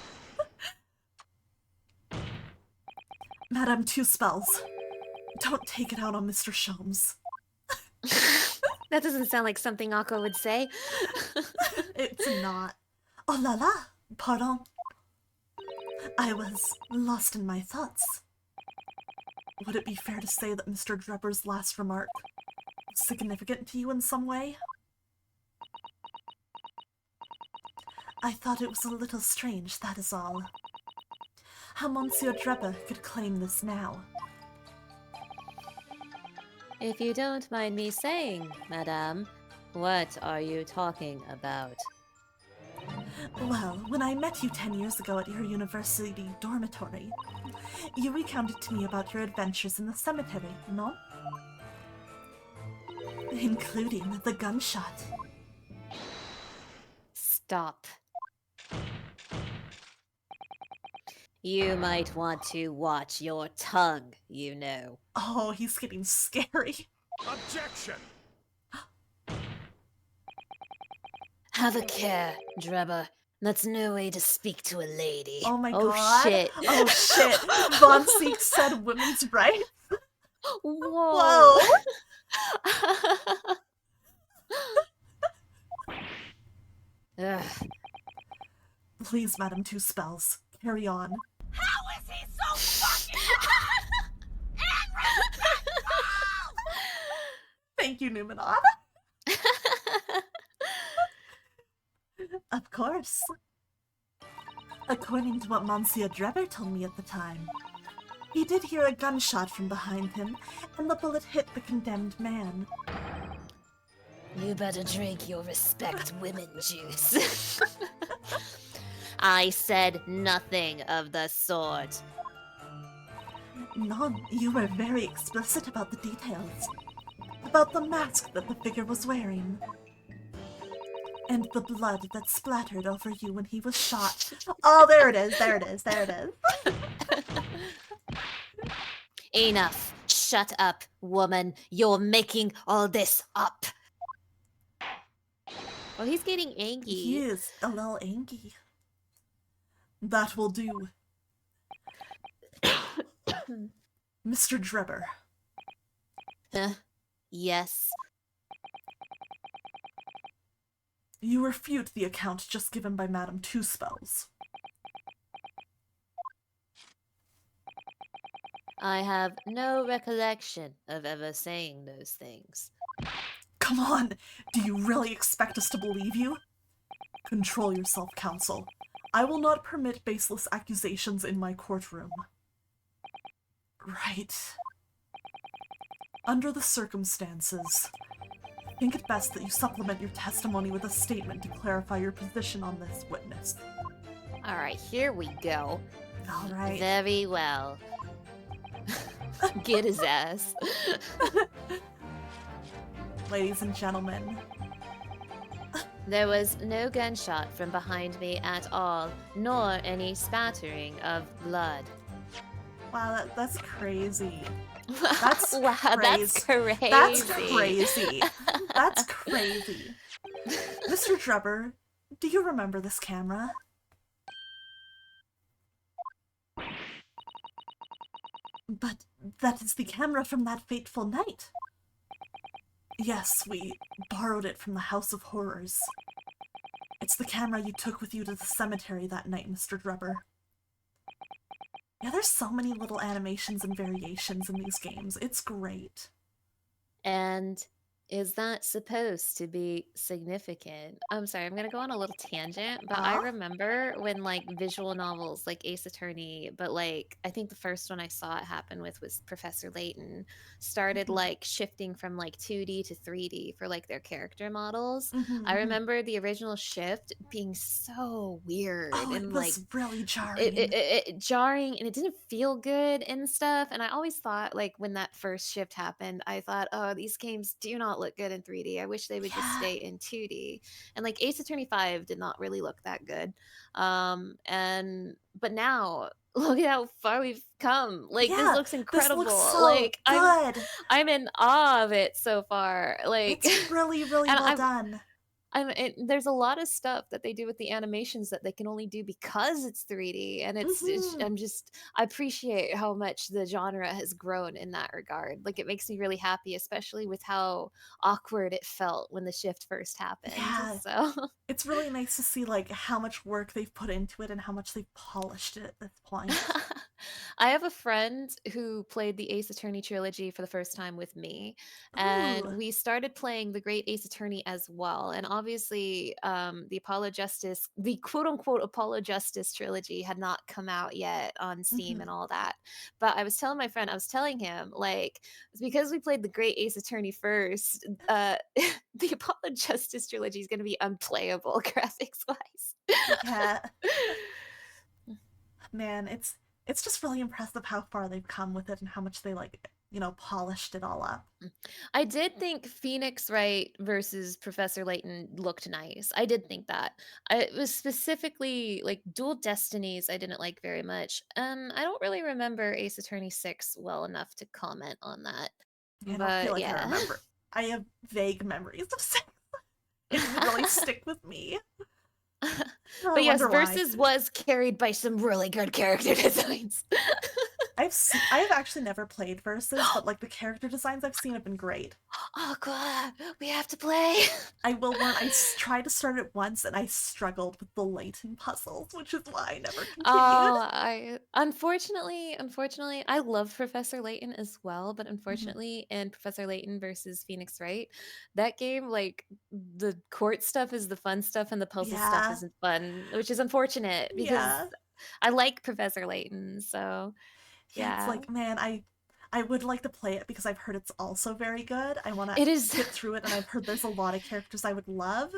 [SPEAKER 2] Madame, 2 spells. Don't take it out on Mr. Sholmes.
[SPEAKER 3] That doesn't sound like something Akko would say.
[SPEAKER 2] It's not. Oh la la, pardon. I was lost in my thoughts. Would it be fair to say that Mr. Drebber's last remark was significant to you in some way? I thought it was a little strange, that is all. How Monsieur Drebber could claim this now.
[SPEAKER 8] If you don't mind me saying, madame, what are you talking about?
[SPEAKER 2] Well, when I met you 10 years ago at your university dormitory, you recounted to me about your adventures in the cemetery, no? Including the gunshot.
[SPEAKER 8] Stop. You might want to watch your tongue, you know.
[SPEAKER 2] Oh, he's getting scary.
[SPEAKER 6] Objection!
[SPEAKER 5] Have a care, Drebber. That's no way to speak to a lady.
[SPEAKER 2] Oh my
[SPEAKER 8] Oh,
[SPEAKER 2] god.
[SPEAKER 8] shit.
[SPEAKER 2] Oh shit. Von Seek said women's rights.
[SPEAKER 8] Whoa.
[SPEAKER 5] Ugh.
[SPEAKER 2] Please, Madam, 2 spells. Carry on.
[SPEAKER 1] How is he so fucking
[SPEAKER 2] Thank you, Numenor. Of course. According to what Monsieur Drebber told me at the time, he did hear a gunshot from behind him, and the bullet hit the condemned man.
[SPEAKER 5] You better drink your respect women juice.
[SPEAKER 8] I said nothing of the sort.
[SPEAKER 2] No, you were very explicit about the details. About the mask that the figure was wearing. And the blood that splattered over you when he was shot. Oh, there it is, there it is, there it is.
[SPEAKER 8] Enough. Shut up, woman. You're making all this up.
[SPEAKER 3] Well, he's getting angry.
[SPEAKER 2] He is a little angry. That will do. Mr. Drebber.
[SPEAKER 8] Huh? Yes.
[SPEAKER 2] You refute the account just given by Madame 2 spells.
[SPEAKER 8] I have no recollection of ever saying those things.
[SPEAKER 2] Come on! Do you really expect us to believe you? Control yourself, counsel. I will not permit baseless accusations in my courtroom. Right. Under the circumstances, think it best that you supplement your testimony with a statement to clarify your position on this, witness.
[SPEAKER 8] Alright, here we go.
[SPEAKER 2] All right.
[SPEAKER 8] Very well. Get his ass.
[SPEAKER 2] Ladies and gentlemen.
[SPEAKER 8] There was no gunshot from behind me at all, nor any spattering of blood.
[SPEAKER 2] Wow, that's crazy. That's
[SPEAKER 8] wow,
[SPEAKER 2] crazy.
[SPEAKER 8] That's crazy.
[SPEAKER 2] That's crazy. That's crazy. Mr. Drubber, do you remember this camera? But that is the camera from that fateful night. Yes, we borrowed it from the House of Horrors. It's the camera you took with you to the cemetery that night, Mr. Drubber. Yeah, there's so many little animations and variations in these games. It's great.
[SPEAKER 8] And is that supposed to be significant? I'm sorry, I'm gonna go on a little tangent, but I remember when like visual novels like Ace Attorney, but like I think the first one I saw it happen with was Professor Layton, started like shifting from like 2D to 3D for like their character models. I remember the original shift being so weird and
[SPEAKER 2] it was
[SPEAKER 8] like
[SPEAKER 2] really jarring.
[SPEAKER 8] It jarring, and it didn't feel good and stuff. And I always thought like when that first shift happened, I thought, oh, these games do not look good in 3D. I wish they would just stay in 2D. And like Ace Attorney 5 did not really look that good. But now look at how far we've come. Like this looks incredible.
[SPEAKER 2] This looks so
[SPEAKER 8] like
[SPEAKER 2] good.
[SPEAKER 8] I'm in awe of it so far. Like
[SPEAKER 2] it's really, really well done.
[SPEAKER 8] There's a lot of stuff that they do with the animations that they can only do because it's 3D, and I appreciate how much the genre has grown in that regard. Like it makes me really happy, especially with how awkward it felt when the shift first happened.
[SPEAKER 2] Yeah,
[SPEAKER 8] so
[SPEAKER 2] it's really nice to see like how much work they've put into it and how much they've polished it at this point.
[SPEAKER 8] I have a friend who played the Ace Attorney trilogy for the first time with me, and we started playing the Great Ace Attorney as well. And obviously, the quote-unquote Apollo Justice trilogy had not come out yet on Steam and all that. But I was telling my friend, I was telling him, like, it's because we played the Great Ace Attorney first, the Apollo Justice trilogy is going to be unplayable graphics-wise.
[SPEAKER 2] Yeah. Man, it's just really impressive how far they've come with it and how much they like, polished it all up.
[SPEAKER 8] I did think Phoenix Wright versus Professor Layton looked nice. I did think that. It was specifically like Dual Destinies I didn't like very much. I don't really remember Ace Attorney 6 well enough to comment on that.
[SPEAKER 2] I don't feel like I remember. I have vague memories of 6. It didn't really stick with me.
[SPEAKER 8] But yes, Versus was carried by some really good character designs.
[SPEAKER 2] I have actually never played Versus, but like the character designs I've seen have been great.
[SPEAKER 8] Oh god, we have to play.
[SPEAKER 2] I will learn. I tried to start it once and I struggled with the Layton puzzles, which is why I never continued.
[SPEAKER 8] Unfortunately, I love Professor Layton as well, but unfortunately in Professor Layton versus Phoenix Wright, that game, like the court stuff is the fun stuff and the puzzle stuff isn't fun, which is unfortunate because I like Professor Layton, so
[SPEAKER 2] yeah, it's like, man, I would like to play it because I've heard it's also very good. I want to get through it, and I've heard there's a lot of characters I would love.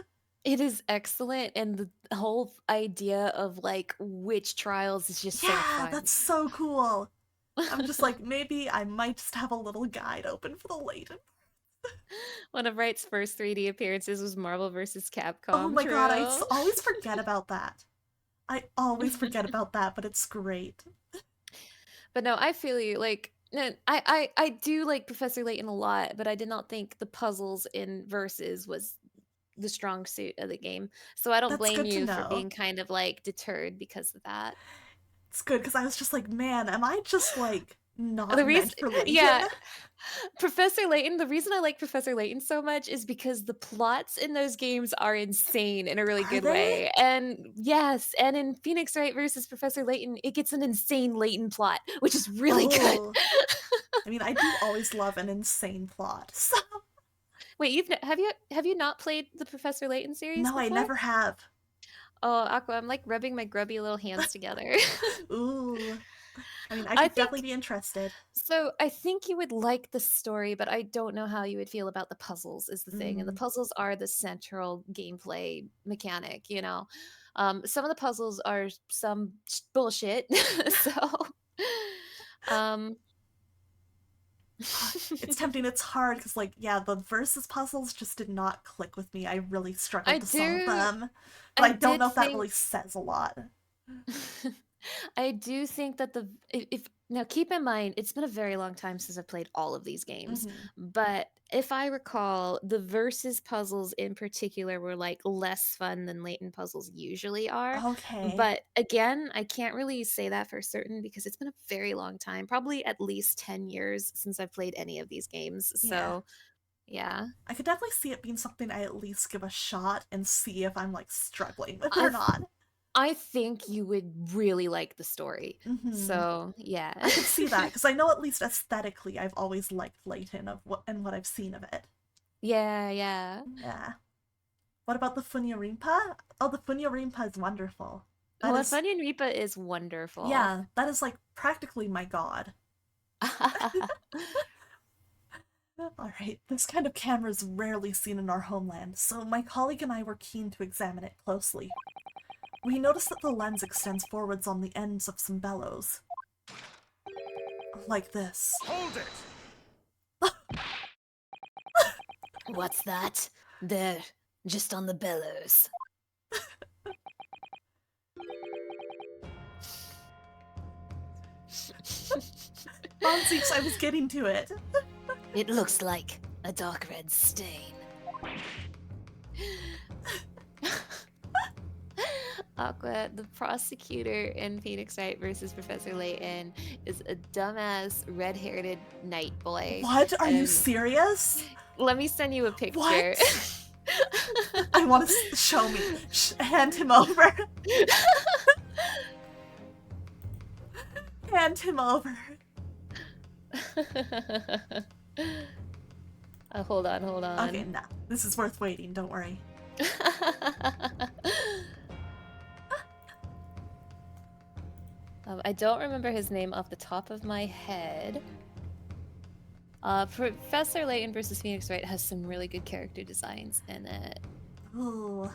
[SPEAKER 8] It is excellent, and the whole idea of like witch trials is just so fun.
[SPEAKER 2] Yeah, that's so cool. I'm just like, maybe I might just have a little guide open for the Layton.
[SPEAKER 8] One of Wright's first 3D appearances was Marvel vs. Capcom.
[SPEAKER 2] Oh my god, I always forget about that. I always forget about that, but it's great.
[SPEAKER 8] But no, I feel you. Like, I do like Professor Layton a lot, but I did not think the puzzles in Versus was the strong suit of the game. So I don't blame you for being kind of like deterred because of that.
[SPEAKER 2] It's good because I was just like, man, am I just like not meant for Layton?
[SPEAKER 8] Yeah. Professor Layton, the reason I like Professor Layton so much is because the plots in those games are insane in a really good way. And yes, and in Phoenix Wright versus Professor Layton, it gets an insane Layton plot, which is really good.
[SPEAKER 2] I mean, I do always love an insane plot. So.
[SPEAKER 8] Wait, have you not played the Professor Layton series?
[SPEAKER 2] No,
[SPEAKER 8] before?
[SPEAKER 2] I never have.
[SPEAKER 8] Oh, Aqua, I'm like rubbing my grubby little hands together.
[SPEAKER 2] Ooh. I mean, I
[SPEAKER 3] I
[SPEAKER 2] could definitely be interested.
[SPEAKER 3] So I think you would like the story, but I don't know how you would feel about the puzzles is the thing. And the puzzles are the central gameplay mechanic, you know. Some of the puzzles are some bullshit. So um
[SPEAKER 2] It's tempting. It's hard because, like, yeah, the versus puzzles just did not click with me. I really struggled to solve them. But I don't
[SPEAKER 3] did
[SPEAKER 2] know if that
[SPEAKER 3] think
[SPEAKER 2] really says a lot.
[SPEAKER 3] I do think that if now keep in mind it's been a very long time since I've played all of these games, but if I recall, the versus puzzles in particular were like less fun than Layton puzzles usually are.
[SPEAKER 2] Okay.
[SPEAKER 3] But again, I can't really say that for certain because it's been a very long time, probably at least 10 years since I've played any of these games. So, yeah.
[SPEAKER 2] I could definitely see it being something I at least give a shot and see if I'm like struggling with it or not.
[SPEAKER 3] I think you would really like the story. So, yeah.
[SPEAKER 2] I could see that because I know at least aesthetically I've always liked Layton what I've seen of it.
[SPEAKER 3] Yeah.
[SPEAKER 2] Yeah. What about the Funyarimpa? Oh, the Funyarimpa is wonderful.
[SPEAKER 3] Funyarimpa is wonderful.
[SPEAKER 2] Yeah, that is like practically my god. Alright, this kind of camera is rarely seen in our homeland, so my colleague and I were keen to examine it closely. We noticed that the lens extends forwards on the ends of some bellows. Like this.
[SPEAKER 6] Hold it!
[SPEAKER 5] What's that? There, just on the bellows.
[SPEAKER 2] Bonsies, I was getting to it.
[SPEAKER 5] It looks like a dark red stain.
[SPEAKER 3] Aqua, the prosecutor in Phoenix Wright versus Professor Layton, is a dumbass red-haired night boy.
[SPEAKER 2] What? Are you serious?
[SPEAKER 3] Let me send you a picture.
[SPEAKER 2] What? I want to show me. Hand him over. Hand him over.
[SPEAKER 3] Hold on.
[SPEAKER 2] Okay, nah. This is worth waiting, don't worry.
[SPEAKER 3] I don't remember his name off the top of my head. Professor Layton versus Phoenix Wright has some really good character designs in it.
[SPEAKER 2] Ooh.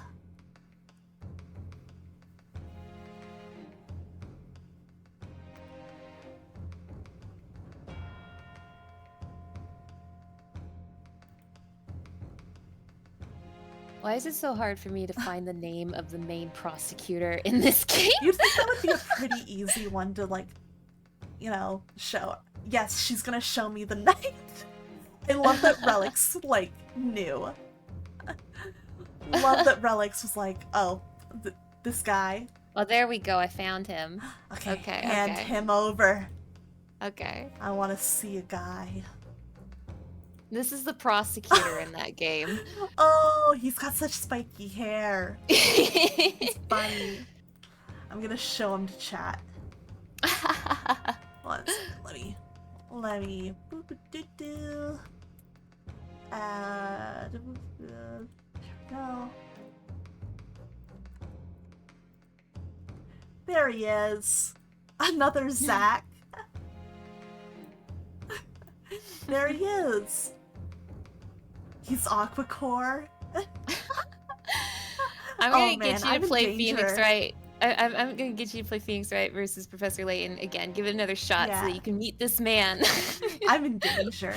[SPEAKER 3] Why is it so hard for me to find the name of the main prosecutor in this game?
[SPEAKER 2] You'd think that would be a pretty easy one to, like, you know, show. Yes, she's gonna show me the night. I love that Relics, like, knew. Love that Relics was like, oh, this guy.
[SPEAKER 3] Oh, there we go. I found him.
[SPEAKER 2] Okay, hand him over.
[SPEAKER 3] Okay.
[SPEAKER 2] I want to see a guy.
[SPEAKER 3] This is the prosecutor in that game.
[SPEAKER 2] Oh, he's got such spiky hair. It's funny. I'm gonna show him to chat. Let me. No. There he is. Another Zach. There he is. He's Aquacore.
[SPEAKER 3] I'm gonna get you to play Phoenix Wright. I'm gonna get you to play Phoenix Wright versus Professor Layton again. Give it another shot so that you can meet this man.
[SPEAKER 2] I'm in danger.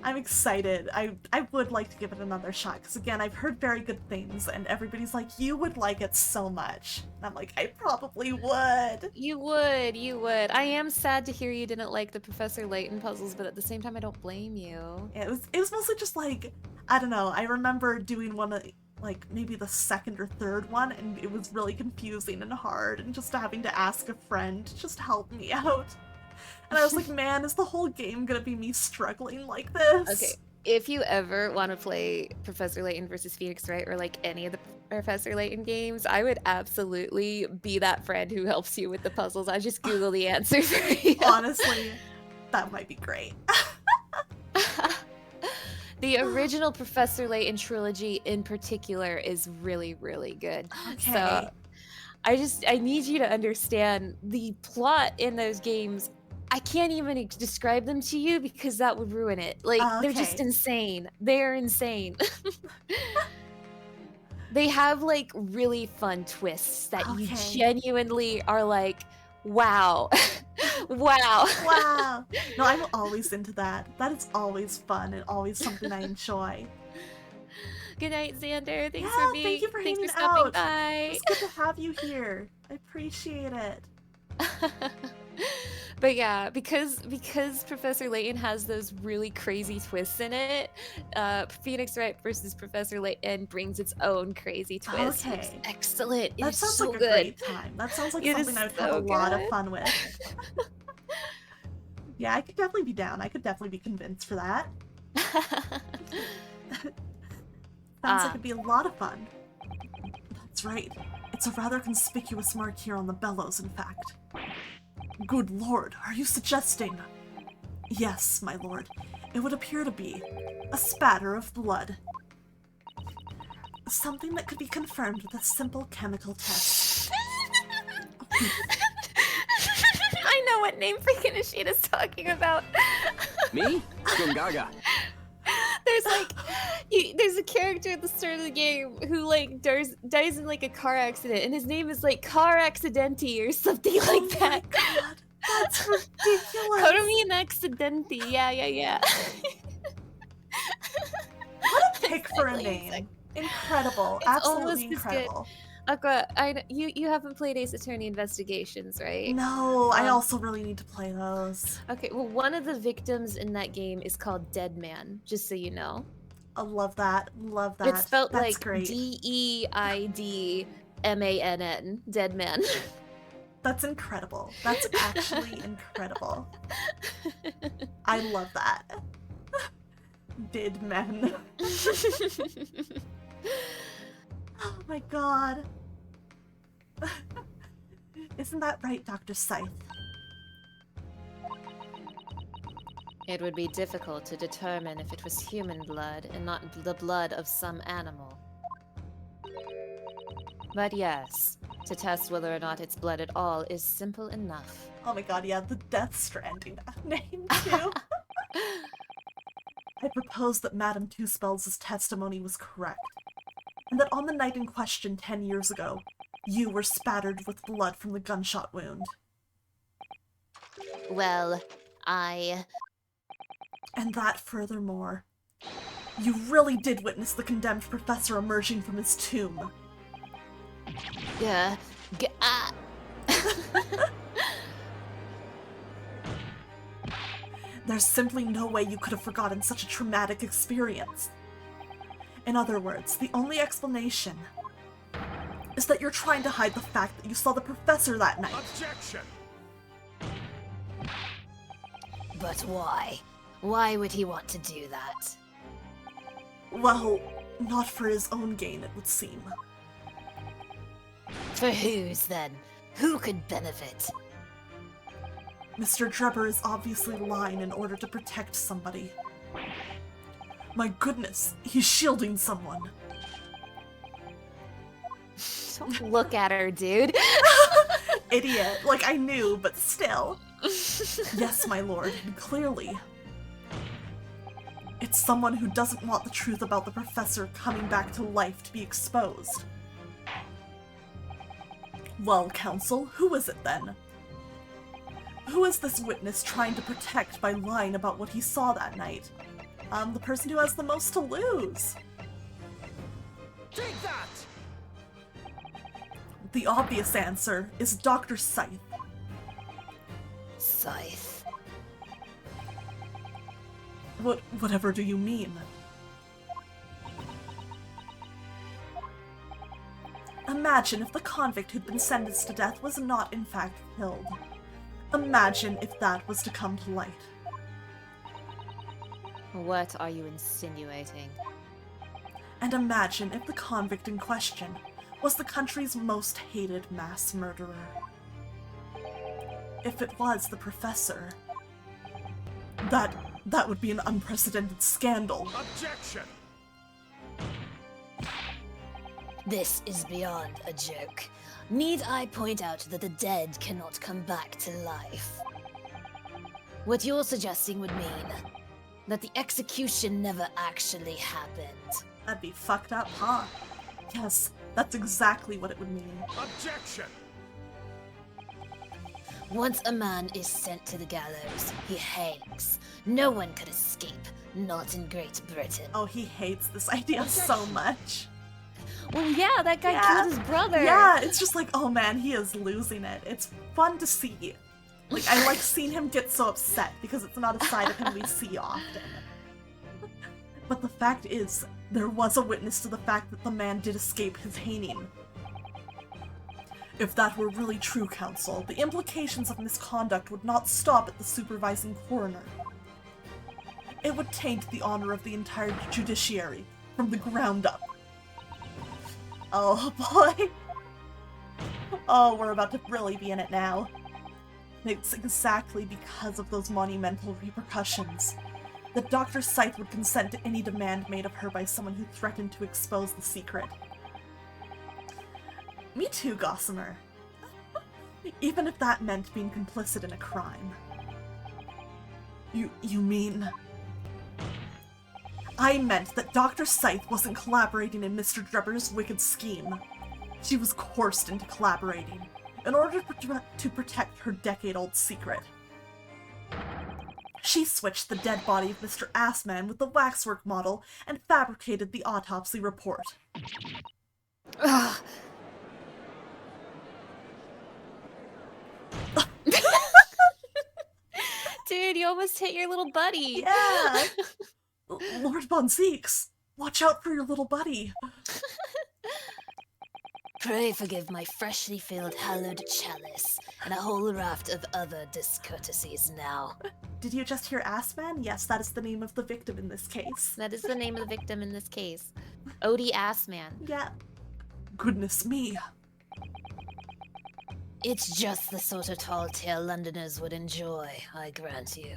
[SPEAKER 2] I'm excited. I would like to give it another shot because again, I've heard very good things and everybody's like, you would like it so much. And I'm like, I probably would.
[SPEAKER 3] You would. I am sad to hear you didn't like the Professor Layton puzzles, but at the same time, I don't blame you.
[SPEAKER 2] Yeah, it was mostly just like, I don't know. I remember doing one of, like, maybe the second or third one, and it was really confusing and hard, and just having to ask a friend to just help me out. And I was like, man, is the whole game gonna be me struggling like this?
[SPEAKER 3] Okay, if you ever want to play Professor Layton versus Phoenix Wright or like any of the Professor Layton games, I would absolutely be that friend who helps you with the puzzles. I just Google the answer for you.
[SPEAKER 2] Honestly, that might be great.
[SPEAKER 3] The original Professor Layton trilogy in particular is really, really good.
[SPEAKER 2] Okay.
[SPEAKER 3] So
[SPEAKER 9] I need you to understand the plot in those games. I can't even describe them to you because that would ruin it. Like, they're just
[SPEAKER 2] Okay.
[SPEAKER 9] insane. They're insane. They have like really fun twists that you
[SPEAKER 2] Okay.
[SPEAKER 9] genuinely are like, wow. Wow.
[SPEAKER 2] Wow. No, I'm always into that. That is always fun and always something I enjoy.
[SPEAKER 9] Good night, Xander. Thanks
[SPEAKER 2] Yeah,
[SPEAKER 9] for being.
[SPEAKER 2] thank you for
[SPEAKER 9] Thanks
[SPEAKER 2] hanging
[SPEAKER 9] for stopping
[SPEAKER 2] out.
[SPEAKER 9] by.
[SPEAKER 2] It's good to have you here. I appreciate it.
[SPEAKER 9] But yeah, because Professor Layton has those really crazy twists in it, Phoenix Wright versus Professor Layton brings its own crazy twist.
[SPEAKER 2] Okay.
[SPEAKER 9] It's excellent.
[SPEAKER 2] That
[SPEAKER 9] It is
[SPEAKER 2] sounds
[SPEAKER 9] so
[SPEAKER 2] like a
[SPEAKER 9] good.
[SPEAKER 2] great time. That sounds like
[SPEAKER 9] It
[SPEAKER 2] something
[SPEAKER 9] is
[SPEAKER 2] I would have
[SPEAKER 9] so
[SPEAKER 2] a lot of
[SPEAKER 9] good.
[SPEAKER 2] fun with. Yeah, I could definitely be down. I could definitely be convinced for that. Sounds like it'd be a lot of fun. That's right. It's a rather conspicuous mark here on the bellows, in fact. Good lord, are you suggesting? Yes, my lord. It would appear to be a spatter of blood. Something that could be confirmed with a simple chemical test.
[SPEAKER 9] I know what name freaking Ishita's talking about.
[SPEAKER 12] Me? Gungaga.
[SPEAKER 9] There's like, there's a character at the start of the game who like dies in like a car accident, and his name is like Car Accidenti or something like that.
[SPEAKER 2] Oh my god, that's ridiculous.
[SPEAKER 9] Kotomi and Accidenti. Yeah.
[SPEAKER 2] What a pick for a name. Incredible.
[SPEAKER 9] It's
[SPEAKER 2] Absolutely
[SPEAKER 9] almost as good.
[SPEAKER 2] incredible.
[SPEAKER 9] Aqua, you haven't played Ace Attorney Investigations, right?
[SPEAKER 2] No, I also really need to play those.
[SPEAKER 9] Okay, well, one of the victims in that game is called Dead Man, just so you know.
[SPEAKER 2] I love that. Love that.
[SPEAKER 9] It's spelled
[SPEAKER 2] That's
[SPEAKER 9] like
[SPEAKER 2] great.
[SPEAKER 9] DEIDMANN, Dead Man.
[SPEAKER 2] That's incredible. That's actually incredible. I love that. Did men. Oh my god. Isn't that right, Dr. Scythe?
[SPEAKER 8] It would be difficult to determine if it was human blood and not the blood of some animal. But yes, to test whether or not it's blood at all is simple enough.
[SPEAKER 2] Oh my god, yeah, the Death Stranding name too. I propose that Madame Two Spells' testimony was correct, and that on the night in question 10 years ago, you were spattered with blood from the gunshot wound.
[SPEAKER 4] Well,
[SPEAKER 2] And that, furthermore, you really did witness the condemned professor emerging from his tomb. There's simply no way you could have forgotten such a traumatic experience. In other words, the only explanation is that you're trying to hide the fact that you saw the professor that night.
[SPEAKER 12] Objection!
[SPEAKER 5] But why? Why would he want to do that?
[SPEAKER 2] Well, not for his own gain, it would seem.
[SPEAKER 5] For whose, then? Who could benefit?
[SPEAKER 2] Mr. Drebber is obviously lying in order to protect somebody. My goodness, he's shielding someone.
[SPEAKER 9] Don't look at her, dude.
[SPEAKER 2] Idiot. Like, I knew, but still. Yes, my lord, and clearly. It's someone who doesn't want the truth about the professor coming back to life to be exposed. Well, counsel, who is it then? Who is this witness trying to protect by lying about what he saw that night? The person who has the most to lose.
[SPEAKER 12] Take that!
[SPEAKER 2] The obvious answer is Dr. Scythe.
[SPEAKER 5] Scythe.
[SPEAKER 2] Whatever do you mean? Imagine if the convict who'd been sentenced to death was not in fact killed. Imagine if that was to come to light.
[SPEAKER 8] What are you insinuating?
[SPEAKER 2] And imagine if the convict in question was the country's most hated mass murderer. If it was the professor, that would be an unprecedented scandal.
[SPEAKER 12] Objection!
[SPEAKER 5] This is beyond a joke. Need I point out that the dead cannot come back to life? What you're suggesting would mean that the execution never actually happened.
[SPEAKER 2] That'd be fucked up, huh? Yes, that's exactly what it would mean.
[SPEAKER 12] Objection!
[SPEAKER 5] Once a man is sent to the gallows, he hangs. No one could escape, not in Great Britain.
[SPEAKER 2] Oh, he hates this idea so much.
[SPEAKER 3] Well, yeah, that guy
[SPEAKER 2] Yeah.
[SPEAKER 3] killed his brother.
[SPEAKER 2] Yeah, it's just like, oh man, he is losing it. It's fun to see. Like, I like seeing him get so upset because it's not a side of him we see often. But the fact is, there was a witness to the fact that the man did escape his hanging. If that were really true, Counsel, the implications of misconduct would not stop at the supervising coroner. It would taint the honor of the entire judiciary, from the ground up. Oh boy. Oh, we're about to really be in it now. It's exactly because of those monumental repercussions that Dr. Scythe would consent to any demand made of her by someone who threatened to expose the secret. Me too, Gossamer. Even if that meant being complicit in a crime. You mean... I meant that Dr. Scythe wasn't collaborating in Mr. Drebber's wicked scheme. She was coerced into collaborating in order to protect her decade-old secret. She switched the dead body of Mr. Assman with the waxwork model and fabricated the autopsy report.
[SPEAKER 5] Ugh.
[SPEAKER 3] Dude, you almost hit your little buddy.
[SPEAKER 2] Yeah! Lord Von Zeeks, watch out for your little buddy.
[SPEAKER 5] Pray forgive my freshly filled hallowed chalice, and a whole raft of other discourtesies now.
[SPEAKER 2] Did you just hear Assman? Yes, that is the name of the victim in this case.
[SPEAKER 3] That is the name of the victim in this case. Odie Assman.
[SPEAKER 2] Yeah. Goodness me.
[SPEAKER 5] It's just the sort of tall tale Londoners would enjoy, I grant you.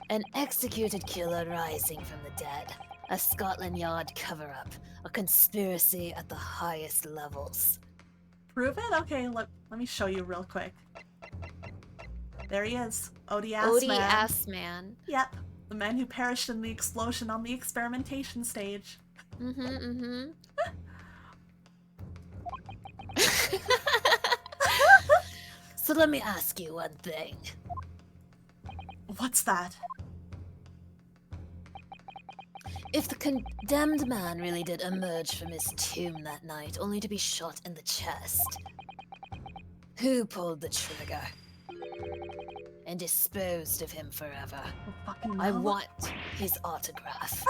[SPEAKER 5] An executed killer rising from the dead. A Scotland Yard cover-up. A conspiracy at the highest levels.
[SPEAKER 2] Prove it? Okay, let me show you real quick. There he is. Odie Assman.
[SPEAKER 3] Odie Assman.
[SPEAKER 2] Yep. The man who perished in the explosion on the experimentation stage.
[SPEAKER 5] So let me ask you one thing.
[SPEAKER 2] What's that?
[SPEAKER 5] If the condemned man really did emerge from his tomb that night, only to be shot in the chest, who pulled the trigger? And disposed of him forever? I want his autograph.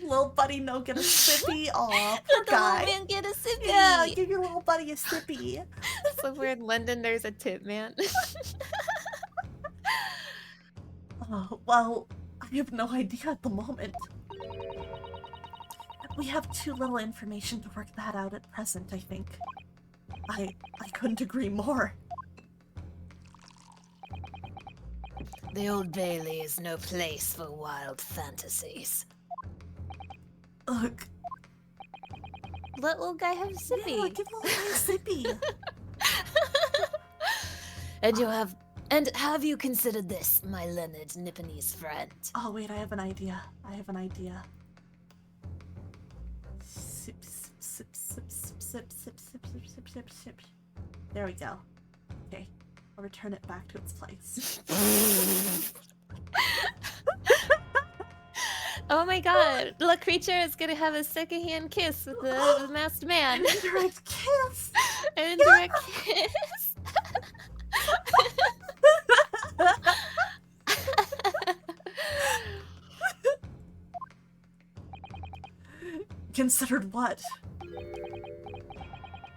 [SPEAKER 2] Little buddy no get a sippy. Aw, poor
[SPEAKER 5] Let the
[SPEAKER 2] guy.
[SPEAKER 5] little man get a sippy.
[SPEAKER 2] Yeah, give your little buddy a sippy.
[SPEAKER 3] Somewhere in London there's a tip man.
[SPEAKER 2] Oh, well, I have no idea at the moment. We have too little information to work that out at present, I think. I couldn't agree more.
[SPEAKER 5] The Old Bailey is no place for wild fantasies.
[SPEAKER 2] Look.
[SPEAKER 3] Let little guy have a sippy.
[SPEAKER 2] Yeah, give little guy a sippy.
[SPEAKER 5] And have you considered this, my learned Nipponese friend?
[SPEAKER 2] Oh wait, I have an idea. Sip, sip, sip, sip, sip, sip, sip, sip, sip, sip, sip. There we go. Okay, I'll return it back to its place.
[SPEAKER 3] Oh my god, La Creature is gonna have a secondhand kiss with the masked man.
[SPEAKER 2] An indirect kiss!
[SPEAKER 3] An indirect kiss!
[SPEAKER 2] Considered what?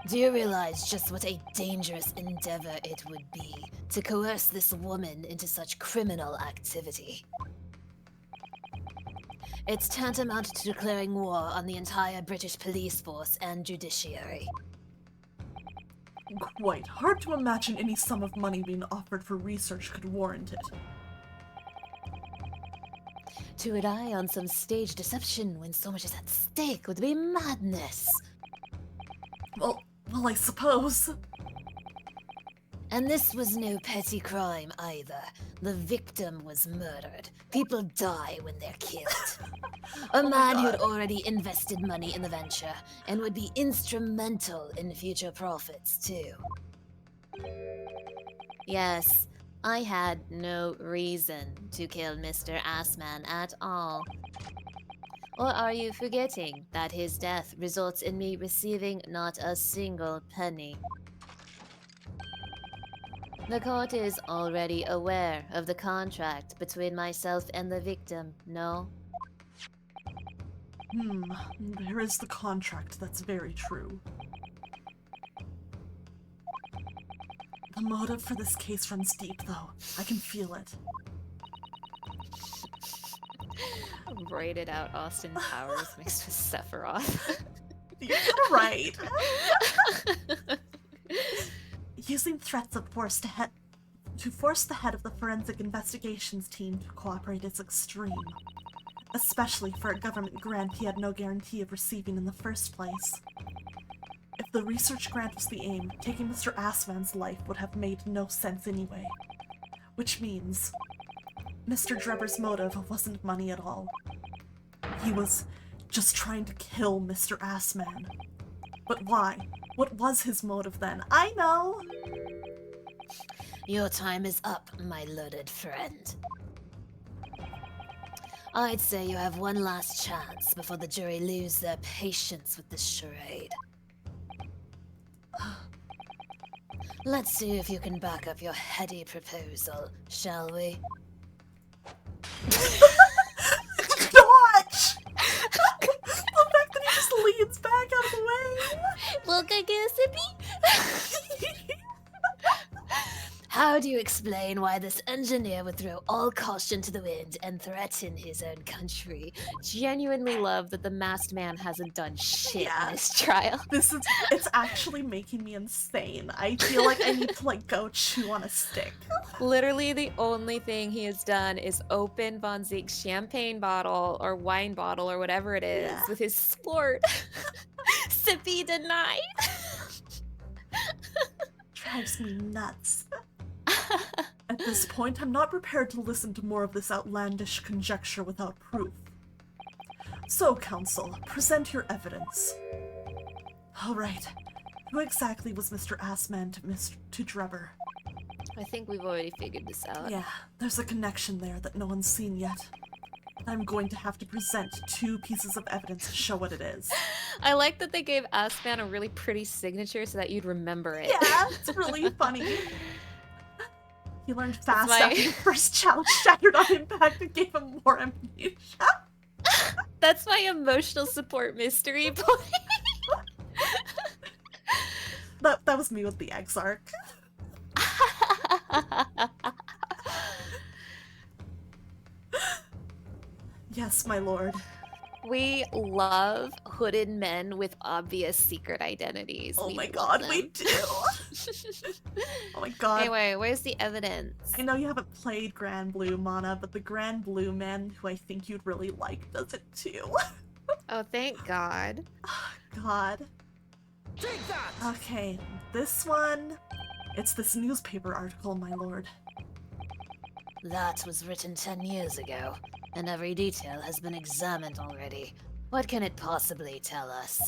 [SPEAKER 5] Do you realize just what a dangerous endeavor it would be to coerce this woman into such criminal activity? It's tantamount to declaring war on the entire British police force and judiciary.
[SPEAKER 2] Quite hard to imagine any sum of money being offered for research could warrant it.
[SPEAKER 5] To rely on some stage deception when so much is at stake would be madness.
[SPEAKER 2] Well, I suppose.
[SPEAKER 5] And this was no petty crime either. The victim was murdered. People die when they're killed. A man who'd already invested money in the venture and would be instrumental in future profits too.
[SPEAKER 8] Yes, I had no reason to kill Mr. Assman at all. Or are you forgetting that his death results in me receiving not a single penny? The court is already aware of the contract between myself and the victim, no?
[SPEAKER 2] There is the contract, that's very true. The motive for this case runs deep, though. I can feel it.
[SPEAKER 3] Braided out Austin Powers mixed with Sephiroth.
[SPEAKER 2] You're right. Using threats of force to force the head of the forensic investigations team to cooperate is extreme. Especially for a government grant he had no guarantee of receiving in the first place. If the research grant was the aim, taking Mr. Assman's life would have made no sense anyway. Which means, Mr. Drebber's motive wasn't money at all. He was just trying to kill Mr. Assman. But why? What was his motive then? I know!
[SPEAKER 5] Your time is up, my learned friend. I'd say you have one last chance before the jury lose their patience with this charade. Let's see if you can back up your heady proposal, shall we?
[SPEAKER 2] Dodge! The fact that he just leans back out of the way!
[SPEAKER 5] How do you explain why this engineer would throw all caution to the wind and threaten his own country?
[SPEAKER 3] Genuinely love that the masked man hasn't done shit in this trial.
[SPEAKER 2] It's actually making me insane. I feel like I need to go chew on a stick.
[SPEAKER 3] Literally the only thing he has done is open Von Zeke's champagne bottle or wine bottle or whatever it is with his splort. Sippy denied.
[SPEAKER 2] Drives me nuts. At this point, I'm not prepared to listen to more of this outlandish conjecture without proof. So, counsel, present your evidence. Alright, who exactly was Mr. Assman to Drebber?
[SPEAKER 3] I think we've already figured this out.
[SPEAKER 2] Yeah, there's a connection there that no one's seen yet. I'm going to have to present 2 pieces of evidence to show what it is.
[SPEAKER 3] I like that they gave Assman a really pretty signature so that you'd remember it.
[SPEAKER 2] Yeah, it's really funny. He learned fast after the first challenge shattered on impact and gave him more amnesia.
[SPEAKER 3] That's my emotional support mystery boy.
[SPEAKER 2] That was me with the Exarch. Yes, my lord.
[SPEAKER 3] We love hooded men with obvious secret identities.
[SPEAKER 2] Oh my god, we do! Oh my god.
[SPEAKER 3] Anyway, where's the evidence?
[SPEAKER 2] I know you haven't played Grand Blue, Mana, but the Grand Blue man, who I think you'd really like, does it too.
[SPEAKER 3] Oh, thank god.
[SPEAKER 2] Oh, god.
[SPEAKER 12] Take that!
[SPEAKER 2] Okay, this one... It's this newspaper article, my lord.
[SPEAKER 5] That was written 10 years ago, and every detail has been examined already. What can it possibly tell us?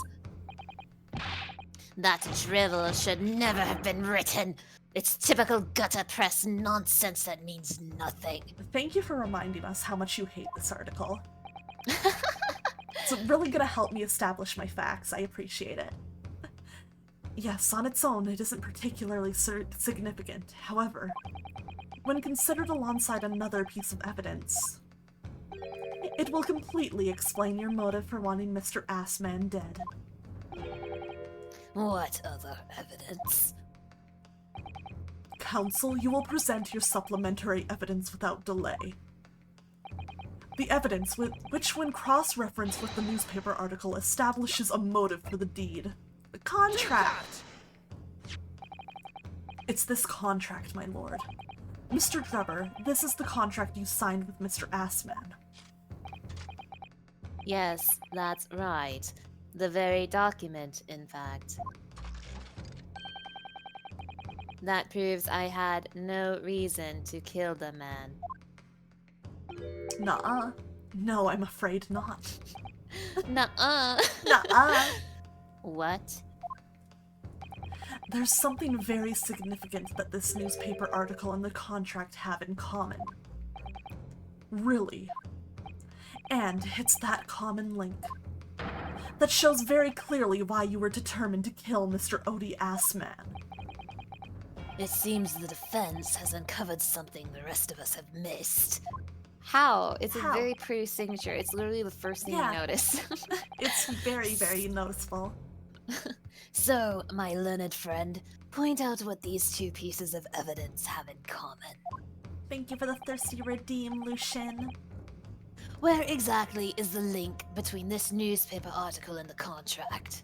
[SPEAKER 4] That drivel should never have been written. It's typical gutter press nonsense that means nothing.
[SPEAKER 2] Thank you for reminding us how much you hate this article. It's really gonna help me establish my facts. I appreciate it. Yes, on its own, it isn't particularly significant. However, when considered alongside another piece of evidence, it will completely explain your motive for wanting Mr. Assman dead.
[SPEAKER 5] What other evidence?
[SPEAKER 2] Counsel, you will present your supplementary evidence without delay. The evidence, which when cross-referenced with the newspaper article, establishes a motive for the deed. The contract! It's this contract, my lord. Mr. Drebber, this is the contract you signed with Mr. Assman.
[SPEAKER 8] Yes, that's right. The very document, in fact. That proves I had no reason to kill the man.
[SPEAKER 2] Nuh-uh. No, I'm afraid not.
[SPEAKER 8] Nuh-uh.
[SPEAKER 2] Nuh-uh.
[SPEAKER 8] What?
[SPEAKER 2] There's something very significant that this newspaper article and the contract have in common. Really. And it's that common link that shows very clearly why you were determined to kill Mr. Odie Assman.
[SPEAKER 5] It seems the defense has uncovered something the rest of us have missed.
[SPEAKER 8] How? It's
[SPEAKER 2] How?
[SPEAKER 8] a very pretty signature. It's literally the first thing
[SPEAKER 2] Yeah.
[SPEAKER 8] you notice.
[SPEAKER 2] It's very, very noticeable.
[SPEAKER 5] So, my learned friend, point out what these two pieces of evidence have in common.
[SPEAKER 2] Thank you for the thirsty redeem, Lucien.
[SPEAKER 5] Where exactly is the link between this newspaper article and the contract?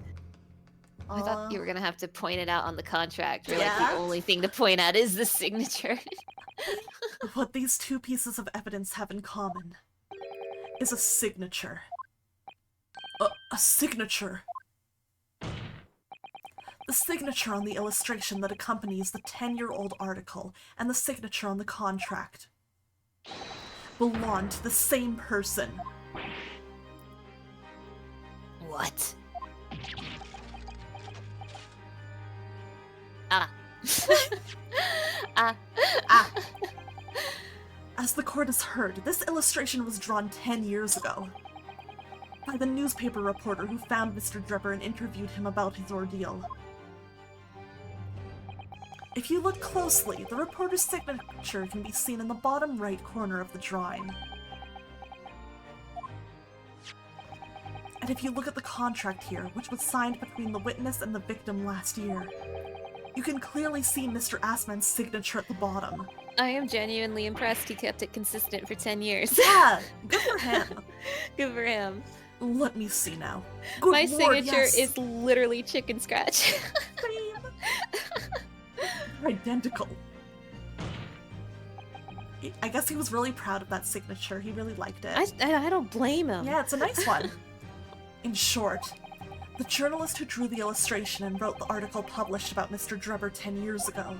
[SPEAKER 8] I thought you were gonna have to point it out on the contract. You're like,
[SPEAKER 2] Yeah?
[SPEAKER 8] the only thing to point at is the signature.
[SPEAKER 2] What these two pieces of evidence have in common is a signature. A signature. The signature on the illustration that accompanies the 10-year-old article and the signature on the contract belong to the same person.
[SPEAKER 5] What?
[SPEAKER 2] As the court has heard, this illustration was drawn 10 years ago by the newspaper reporter who found Mr. Drebber and interviewed him about his ordeal. If you look closely, the reporter's signature can be seen in the bottom right corner of the drawing. And if you look at the contract here, which was signed between the witness and the victim last year, you can clearly see Mr. Assman's signature at the bottom.
[SPEAKER 8] I am genuinely impressed he kept it consistent for 10 years.
[SPEAKER 2] Yeah, good for him.
[SPEAKER 8] Good for him.
[SPEAKER 2] Let me see now. Good
[SPEAKER 8] My
[SPEAKER 2] Lord,
[SPEAKER 8] signature
[SPEAKER 2] yes.
[SPEAKER 8] is literally chicken scratch.
[SPEAKER 2] Identical. I guess he was really proud of that signature. He really liked it.
[SPEAKER 8] I don't blame him.
[SPEAKER 2] Yeah, it's a nice one. In short, the journalist who drew the illustration and wrote the article published about Mr. Drebber 10 years ago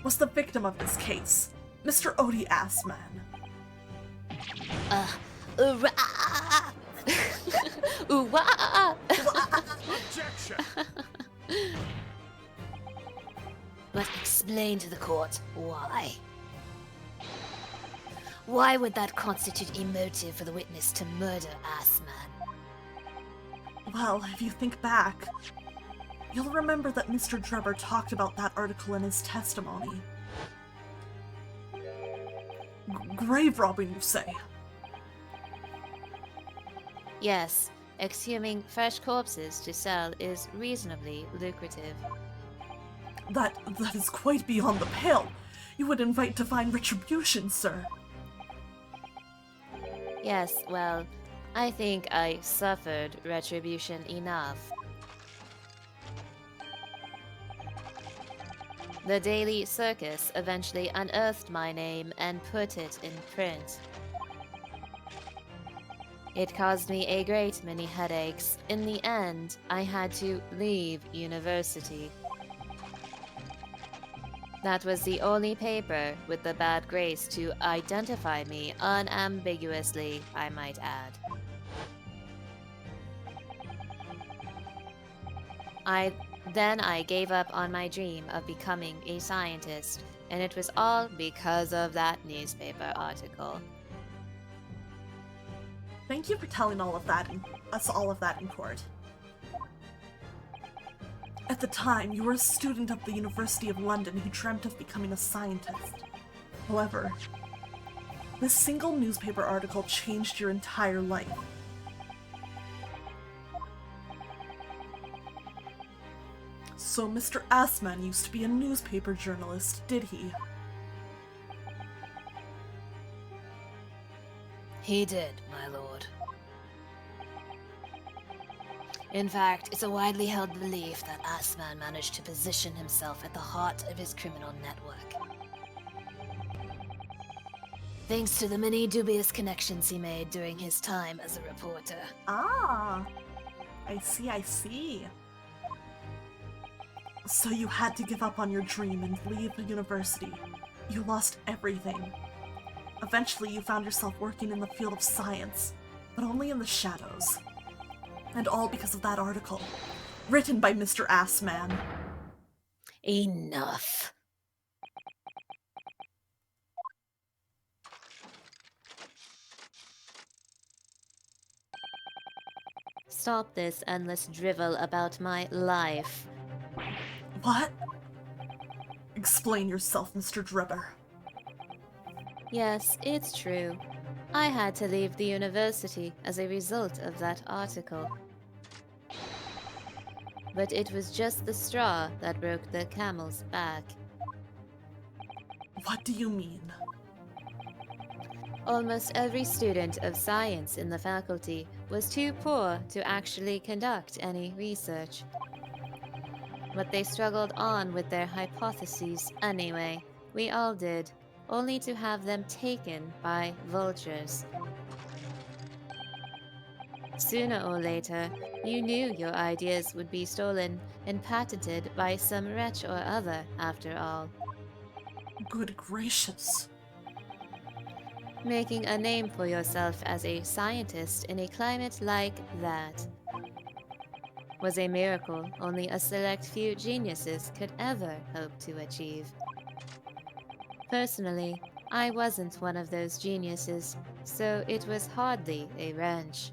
[SPEAKER 2] was the victim of this case, Mr. Odie Assman.
[SPEAKER 12] Objection!
[SPEAKER 5] But explain to the court why. Why would that constitute a motive for the witness to murder Assman?
[SPEAKER 2] Well, if you think back, you'll remember that Mr. Drebber talked about that article in his testimony. Grave robbing, you say?
[SPEAKER 8] Yes, exhuming fresh corpses to sell is reasonably lucrative.
[SPEAKER 2] That is quite beyond the pale. You would invite divine retribution, sir.
[SPEAKER 8] Yes, well, I think I suffered retribution enough. The Daily Circus eventually unearthed my name and put it in print. It caused me a great many headaches. In the end, I had to leave university. That was the only paper with the bad grace to identify me unambiguously, I might add. Then I gave up on my dream of becoming a scientist, and it was all because of that newspaper article.
[SPEAKER 2] Thank you for telling us all of that in court. At the time, you were a student of the University of London who dreamt of becoming a scientist. However, this single newspaper article changed your entire life. So Mr. Assman used to be a newspaper journalist, did he?
[SPEAKER 5] He did, my lord. In fact, it's a widely held belief that Assman managed to position himself at the heart of his criminal network. thanks to the many dubious connections he made during his time as a reporter.
[SPEAKER 2] Ah, I see, I see. So you had to give up on your dream and leave the university. You lost everything. Eventually you found yourself working in the field of science, but only in the shadows. And all because of that article, written by Mr. Assman.
[SPEAKER 5] Enough.
[SPEAKER 9] Stop this endless drivel about my life.
[SPEAKER 2] What? Explain yourself, Mr. Drebber.
[SPEAKER 9] Yes, it's true. I had to leave the university as a result of that article. But it was just the straw that broke the camel's back.
[SPEAKER 2] What do you mean?
[SPEAKER 9] Almost every student of science in the faculty was too poor to actually conduct any research. But they struggled on with their hypotheses anyway. We all did, only to have them taken by vultures. Sooner or later, you knew your ideas would be stolen and patented by some wretch or other, after all.
[SPEAKER 2] Good gracious.
[SPEAKER 9] Making a name for yourself as a scientist in a climate like that was a miracle only a select few geniuses could ever hope to achieve. Personally, I wasn't one of those geniuses, so it was hardly a wrench.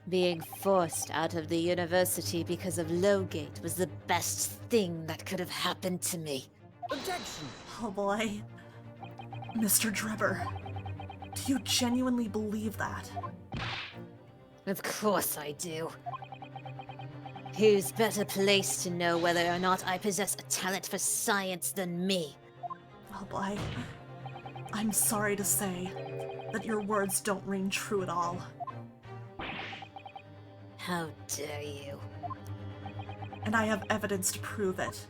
[SPEAKER 9] Being forced out of the university because of Lowgate was the best thing that could have happened to me.
[SPEAKER 12] Objection!
[SPEAKER 2] Oh boy. Mr. Drebber, do you genuinely believe that?
[SPEAKER 5] Of course I do. Who's better placed to know whether or not I possess a talent for science than me?
[SPEAKER 2] Oh boy. I'm sorry to say that your words don't ring true at all.
[SPEAKER 5] How dare you?
[SPEAKER 2] And I have evidence to prove it.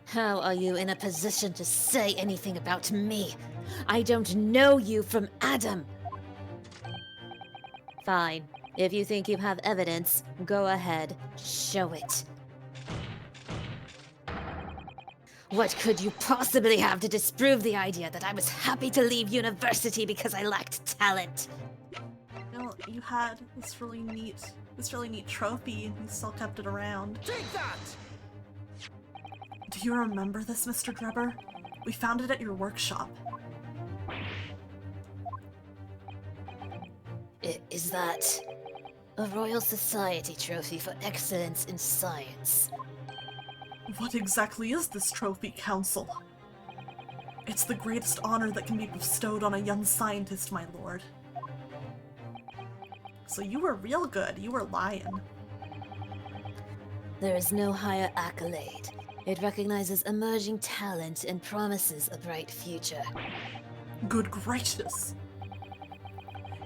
[SPEAKER 5] How are you in a position to say anything about me? I don't know you from Adam.
[SPEAKER 9] Fine. If you think you have evidence, go ahead.
[SPEAKER 5] Show it. What could you possibly have to disprove the idea that I was happy to leave university because I lacked talent?
[SPEAKER 2] Well, you had this really neat trophy and you still kept it around.
[SPEAKER 12] Take that!
[SPEAKER 2] Do you remember this, Mr. Drebber? We found it at your workshop.
[SPEAKER 5] Is that a Royal Society trophy for excellence in science?
[SPEAKER 2] What exactly is this trophy, Council? It's the greatest honor that can be bestowed on a young scientist, my lord. So you were real good. You were lying.
[SPEAKER 5] There is no higher accolade. It recognizes emerging talent and promises a bright future.
[SPEAKER 2] Good gracious.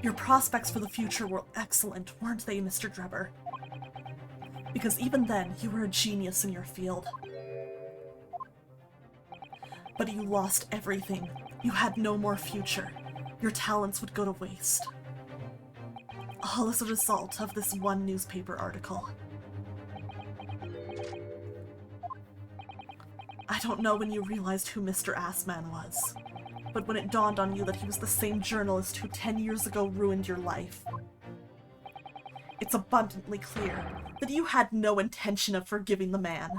[SPEAKER 2] Your prospects for the future were excellent, weren't they, Mr. Drebber? Because even then, you were a genius in your field. But you lost everything. You had no more future. Your talents would go to waste. All as a result of this one newspaper article. I don't know when you realized who Mr. Assman was, but when it dawned on you that he was the same journalist who 10 years ago ruined your life. It's abundantly clear that you had no intention of forgiving the man.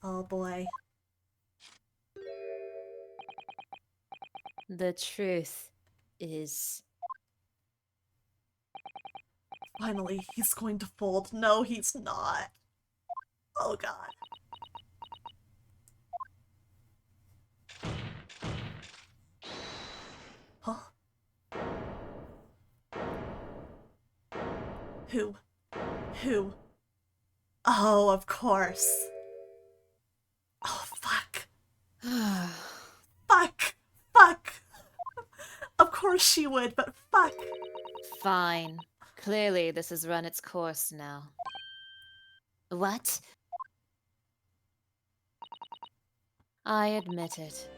[SPEAKER 2] Oh boy.
[SPEAKER 9] The truth is...
[SPEAKER 2] Finally, he's going to fold. No, he's not. Oh god. Huh? Who? Who? Oh, of course. Oh, fuck. Fuck. Fuck. Of course she would, but fuck.
[SPEAKER 9] Fine. Clearly, this has run its course now.
[SPEAKER 5] What?
[SPEAKER 9] I admit it.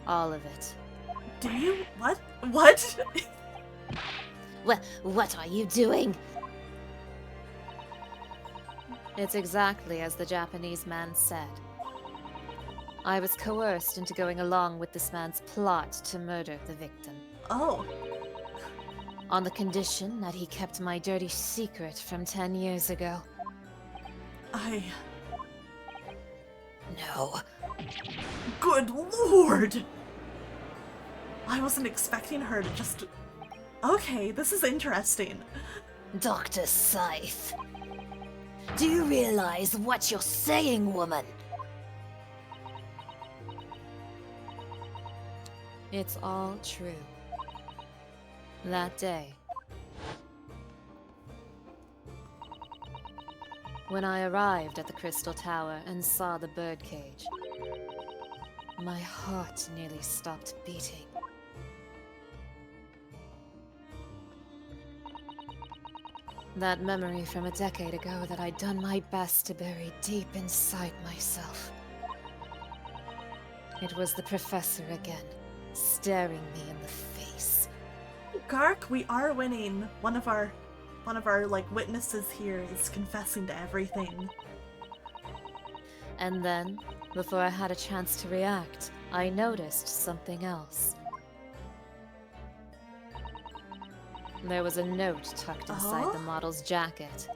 [SPEAKER 9] All of it.
[SPEAKER 2] Do you? What? What?
[SPEAKER 5] What are you doing?
[SPEAKER 9] It's exactly as the Japanese man said. I was coerced into going along with this man's plot to murder the victim.
[SPEAKER 2] Oh.
[SPEAKER 9] On the condition that he kept my dirty secret from 10 years ago.
[SPEAKER 5] No.
[SPEAKER 2] Good lord! I wasn't expecting her to just... Okay, this is interesting.
[SPEAKER 5] Dr. Scythe. Do you realize what you're saying, woman?
[SPEAKER 9] It's all true. That day, when I arrived at the Crystal Tower and saw the birdcage, my heart nearly stopped beating. That memory from a decade ago that I'd done my best to bury deep inside myself. It was the professor again, staring me in the face.
[SPEAKER 2] Gark, we are winning. One of our like witnesses here is confessing to everything.
[SPEAKER 9] And then, before I had a chance to react, I noticed something else. There was a note tucked inside the model's jacket.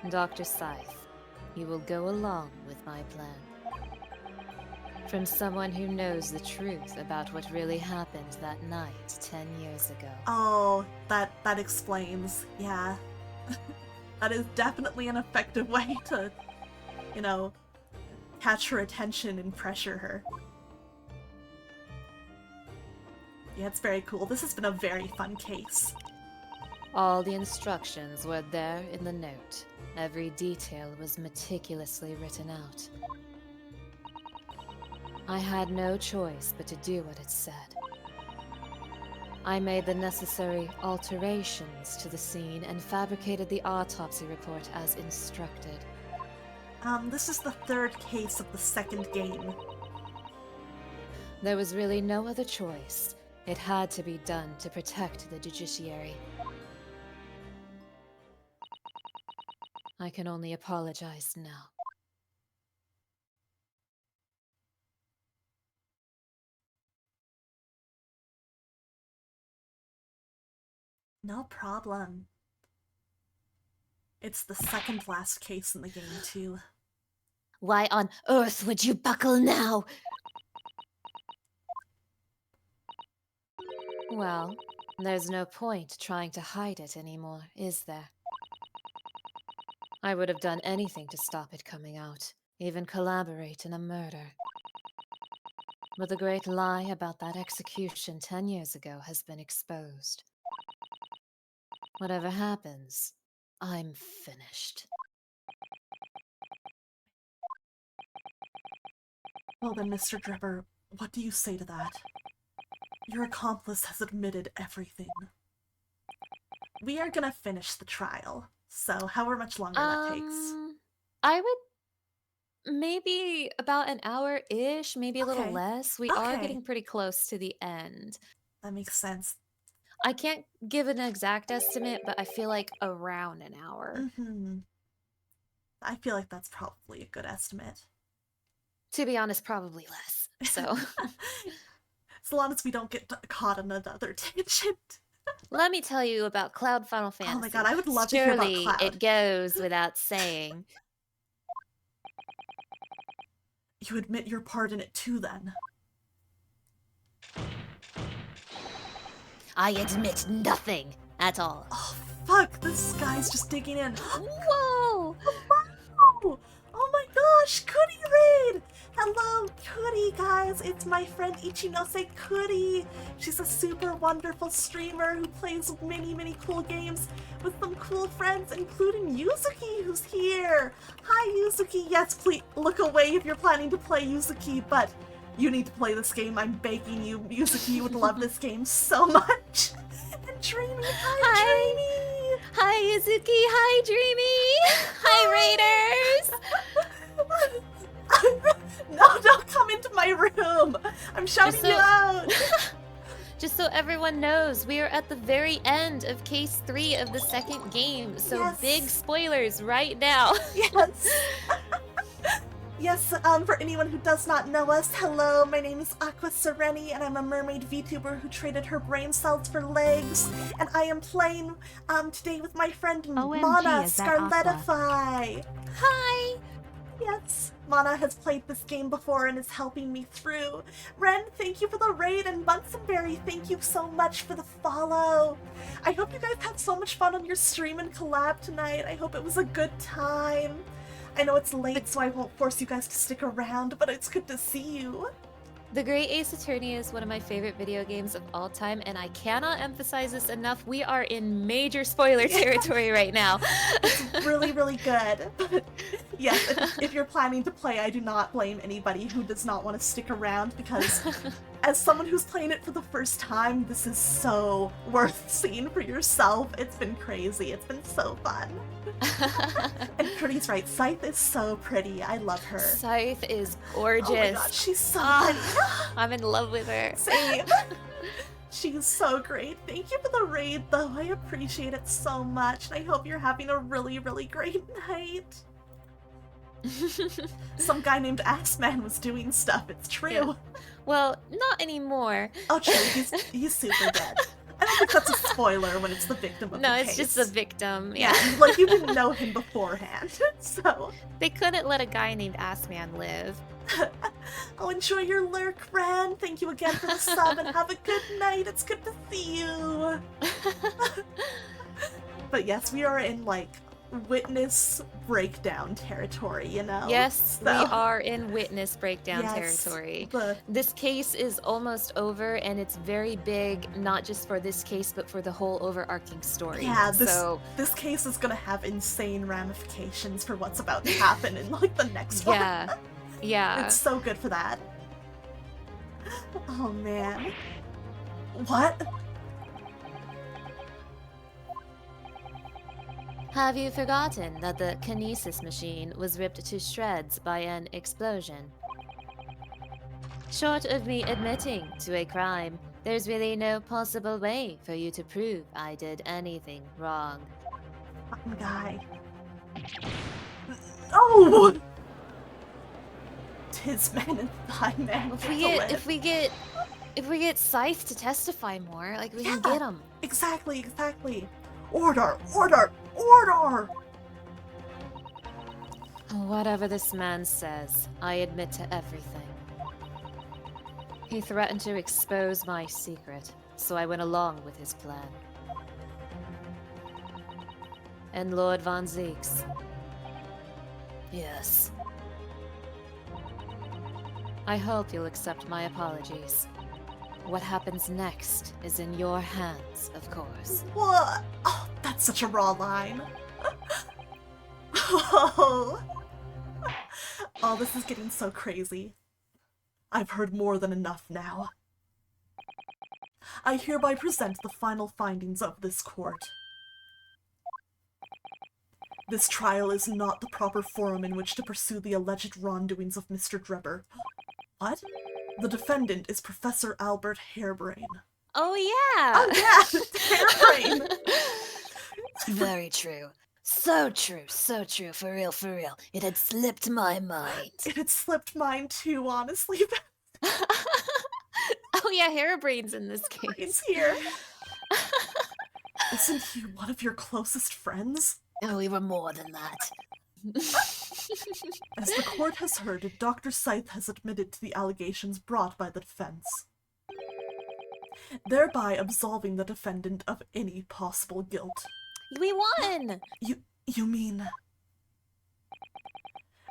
[SPEAKER 9] Dr. Scythe, you will go along with my plan. From someone who knows the truth about what really happened that night 10 years ago.
[SPEAKER 2] Oh, that explains. Yeah. That is definitely an effective way to, you know, catch her attention and pressure her. Yeah, it's very cool. This has been a very fun case.
[SPEAKER 9] All the instructions were there in the note. Every detail was meticulously written out. I had no choice but to do what it said. I made the necessary alterations to the scene and fabricated the autopsy report as instructed.
[SPEAKER 2] This is the third case of the second game.
[SPEAKER 9] There was really no other choice. It had to be done to protect the judiciary. I can only apologize now.
[SPEAKER 2] No problem. It's the second last case in the game, too.
[SPEAKER 5] Why on earth would you buckle now?
[SPEAKER 9] Well, there's no point trying to hide it anymore, is there? I would have done anything to stop it coming out, even collaborate in a murder. But the great lie about that execution 10 years ago has been exposed. Whatever happens, I'm finished.
[SPEAKER 2] Well then, Mr. Dripper, what do you say to that? Your accomplice has admitted everything. We are gonna finish the trial, so however much longer that takes.
[SPEAKER 9] I would maybe about an hour-ish, maybe a little
[SPEAKER 2] Okay.
[SPEAKER 9] less. We are getting pretty close to the end.
[SPEAKER 2] That makes sense.
[SPEAKER 9] I can't give an exact estimate, but I feel like around an hour.
[SPEAKER 2] I feel like that's probably a good estimate.
[SPEAKER 9] To be honest, probably less. So,
[SPEAKER 2] as long as we don't get caught in another tangent.
[SPEAKER 9] Let me tell you about Cloud Final Fantasy.
[SPEAKER 2] Oh my god, I would love to hear about
[SPEAKER 9] Surely
[SPEAKER 2] Cloud.
[SPEAKER 9] it goes without saying.
[SPEAKER 2] You admit your part in it too, then.
[SPEAKER 5] I admit nothing at all.
[SPEAKER 2] Oh, fuck, this guy's just digging in.
[SPEAKER 9] Whoa!
[SPEAKER 2] Wow! Oh my gosh, Kuri Raid! Hello, Kuri, guys. It's my friend Ichinose Kuri. She's a super wonderful streamer who plays many, many cool games with some cool friends, including Yuzuki, who's here. Hi, Yuzuki. Yes, please look away if you're planning to play Yuzuki, but you need to play this game. I'm begging you. Yuzuki, you would love this game so much. And Dreamy, hi, Dreamy.
[SPEAKER 3] Yuzuki. Hi, Dreamy. Hi, Raiders.
[SPEAKER 2] No, don't come into my room. I'm shouting you out.
[SPEAKER 3] Just so everyone knows, we are at the very end of case 3 of the second game. So
[SPEAKER 2] Yes.
[SPEAKER 3] big spoilers right now.
[SPEAKER 2] Yes. Yes, for anyone who does not know us, hello, my name is Aqua Sereni, and I'm a mermaid VTuber who traded her brain cells for legs, and I am playing today with my friend Mana Scarletify.
[SPEAKER 3] Hi.
[SPEAKER 2] Yes, Mana has played this game before and is helping me through. Ren, thank you for the raid, and Bunsenberry, thank you so much for the follow. I hope you guys had so much fun on your stream and collab tonight. I hope it was a good time. I know it's late, so I won't force you guys to stick around, but it's good to see you.
[SPEAKER 3] The Great Ace Attorney is one of my favorite video games of all time, and I cannot emphasize this enough. We are in major spoiler territory right now.
[SPEAKER 2] It's really, really good. But yes, if you're planning to play, I do not blame anybody who does not want to stick around, because as someone who's playing it for the first time, this is so worth seeing for yourself. It's been crazy. It's been so fun. And Pretty's right. Scythe is so pretty. I love her.
[SPEAKER 3] Scythe is gorgeous.
[SPEAKER 2] Oh my god, she's so pretty.
[SPEAKER 3] I'm in love with her.
[SPEAKER 2] Same. She's so great. Thank you for the raid, though. I appreciate it so much, and I hope you're having a really, really great night. Some guy named Assman was doing stuff. It's true.
[SPEAKER 3] Yeah. Well, not anymore.
[SPEAKER 2] Oh, true. He's super dead. I don't think that's a spoiler when it's the victim of the case.
[SPEAKER 3] No, it's just the victim. Yeah.
[SPEAKER 2] Like, you didn't know him beforehand, so...
[SPEAKER 3] They couldn't let a guy named Assman live.
[SPEAKER 2] Oh, enjoy your lurk, Ren. Thank you again for the sub, and have a good night. It's good to see you. But yes, we are in, like, witness breakdown territory, you know?
[SPEAKER 3] Yes,
[SPEAKER 2] So-
[SPEAKER 3] we are in witness breakdown
[SPEAKER 2] Yes,
[SPEAKER 3] territory.
[SPEAKER 2] the-
[SPEAKER 3] This case is almost over, and it's very big, not just for this case, but for the whole overarching story.
[SPEAKER 2] Yeah,
[SPEAKER 3] so
[SPEAKER 2] this case is gonna have insane ramifications for what's about to happen in, like, the next one.
[SPEAKER 3] yeah, yeah.
[SPEAKER 2] It's so good for that. Oh, man. What?
[SPEAKER 8] Have you forgotten that the kinesis machine was ripped to shreds by an explosion? Short of me admitting to a crime, there's really no possible way for you to prove I did anything wrong.
[SPEAKER 2] Fucking guy. Oh! Tis man and thy man.
[SPEAKER 3] If we get Scythe to testify more, like we can get him.
[SPEAKER 2] Exactly. Order! Order!
[SPEAKER 8] Whatever this man says, I admit to everything. He threatened to expose my secret, so I went along with his plan. And Lord Von Zeeks. Yes. I hope you'll accept my apologies. What happens next is in your hands, of course.
[SPEAKER 2] What? Oh, that's such a raw line. Oh, this is getting so crazy. I've heard more than enough now. I hereby present the final findings of this court. This trial is not the proper forum in which to pursue the alleged wrongdoings of Mr. Drebber. What? The defendant is Professor Albert Hairbrain.
[SPEAKER 3] Oh yeah!
[SPEAKER 2] Oh yeah! Hairbrain!
[SPEAKER 5] Very true. So true, for real. It had slipped my mind.
[SPEAKER 2] It had slipped mine too, honestly.
[SPEAKER 3] Oh yeah, Hairbrain's in this case.
[SPEAKER 2] He's here. Isn't he one of your closest friends?
[SPEAKER 5] Oh, we were more than that.
[SPEAKER 2] As the court has heard, Dr. Scythe has admitted to the allegations brought by the defense, thereby absolving the defendant of any possible guilt.
[SPEAKER 3] We won!
[SPEAKER 2] You mean...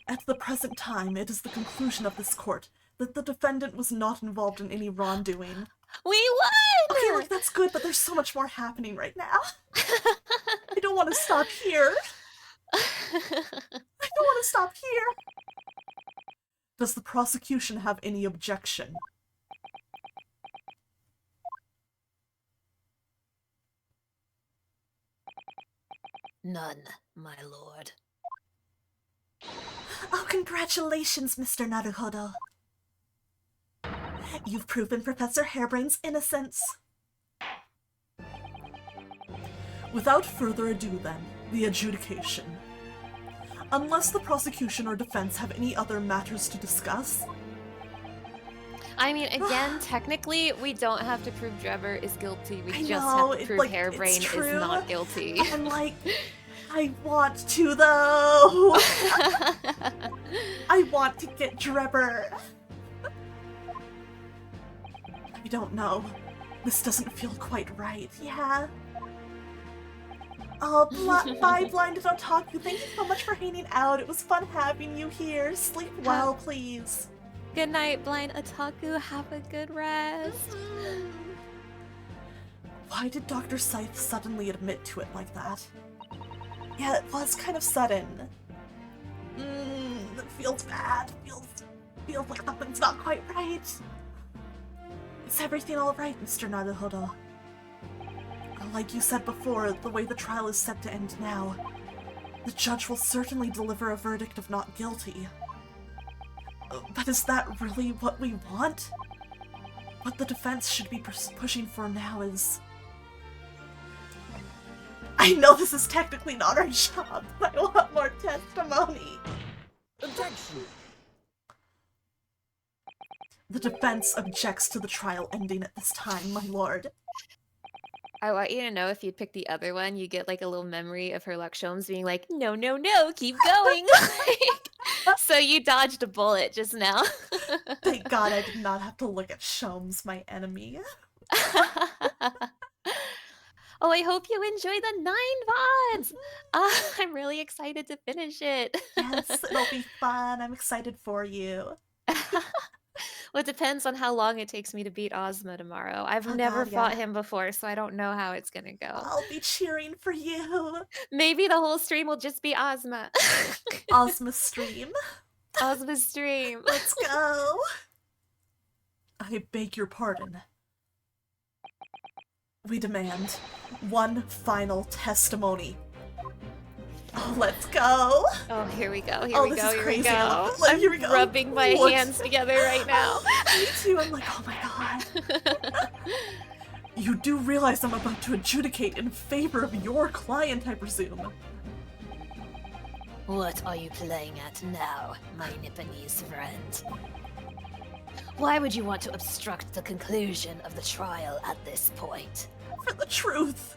[SPEAKER 2] At the present time, it is the conclusion of this court that the defendant was not involved in any wrongdoing.
[SPEAKER 3] We won!
[SPEAKER 2] Okay, look, that's good, but there's so much more happening right now. I don't want to stop here. I don't want to stop here. Does the prosecution have any objection?
[SPEAKER 5] None, my lord.
[SPEAKER 2] Oh, congratulations, Mr. Naruhodo. You've proven Professor Hairbrain's innocence. Without further ado then, the adjudication. Unless the prosecution or defense have any other matters to discuss.
[SPEAKER 3] I mean, again, technically, we don't have to prove Trevor is guilty. We
[SPEAKER 2] I
[SPEAKER 3] just
[SPEAKER 2] know,
[SPEAKER 3] have to prove Hairbrain is not guilty.
[SPEAKER 2] And like, I want to though. I want to get Trevor. I don't know. This doesn't feel quite right. Yeah. Oh, bye, Blinded Otaku. Thank you so much for hanging out. It was fun having you here. Sleep well, please.
[SPEAKER 3] Good night, Blind Otaku. Have a good rest.
[SPEAKER 2] Why did Dr. Scythe suddenly admit to it like that? Yeah, it was kind of sudden. It feels bad. Feels like something's not quite right. Is everything alright, Mr. Naruhodo? Like you said before, the way the trial is set to end now, the judge will certainly deliver a verdict of not guilty. But is that really what we want? What the defense should be pushing for now is... I know this is technically not our job, but I want more testimony.
[SPEAKER 12] Objection!
[SPEAKER 2] The defense objects to the trial ending at this time, my lord.
[SPEAKER 3] I want you to know if you'd pick the other one, you get like a little memory of her Sholmes being like, no, no, no, keep going. So you dodged a bullet just now.
[SPEAKER 2] Thank God I did not have to look at Sholmes, my enemy.
[SPEAKER 3] Oh, I hope you enjoy the 9 VODs! I'm really excited to finish it.
[SPEAKER 2] Yes, it'll be fun. I'm excited for you.
[SPEAKER 3] Well, it depends on how long it takes me to beat Ozma tomorrow. I've never fought him before, so I don't know how it's gonna go.
[SPEAKER 2] I'll be cheering for you.
[SPEAKER 3] Maybe the whole stream will just be Ozma.
[SPEAKER 2] Ozma stream.
[SPEAKER 3] Ozma stream.
[SPEAKER 2] Let's go. I beg your pardon. We demand one final testimony. Oh, let's go.
[SPEAKER 3] Oh, here we go. Here we go. Here we go.
[SPEAKER 2] Here we go.
[SPEAKER 3] Rubbing my hands together right now.
[SPEAKER 2] Me too. I'm like, oh my god. You do realize I'm about to adjudicate in favor of your client, I presume.
[SPEAKER 5] What are you playing at now, my Nipponese friend? Why would you want to obstruct the conclusion of the trial at this point?
[SPEAKER 2] For the truth.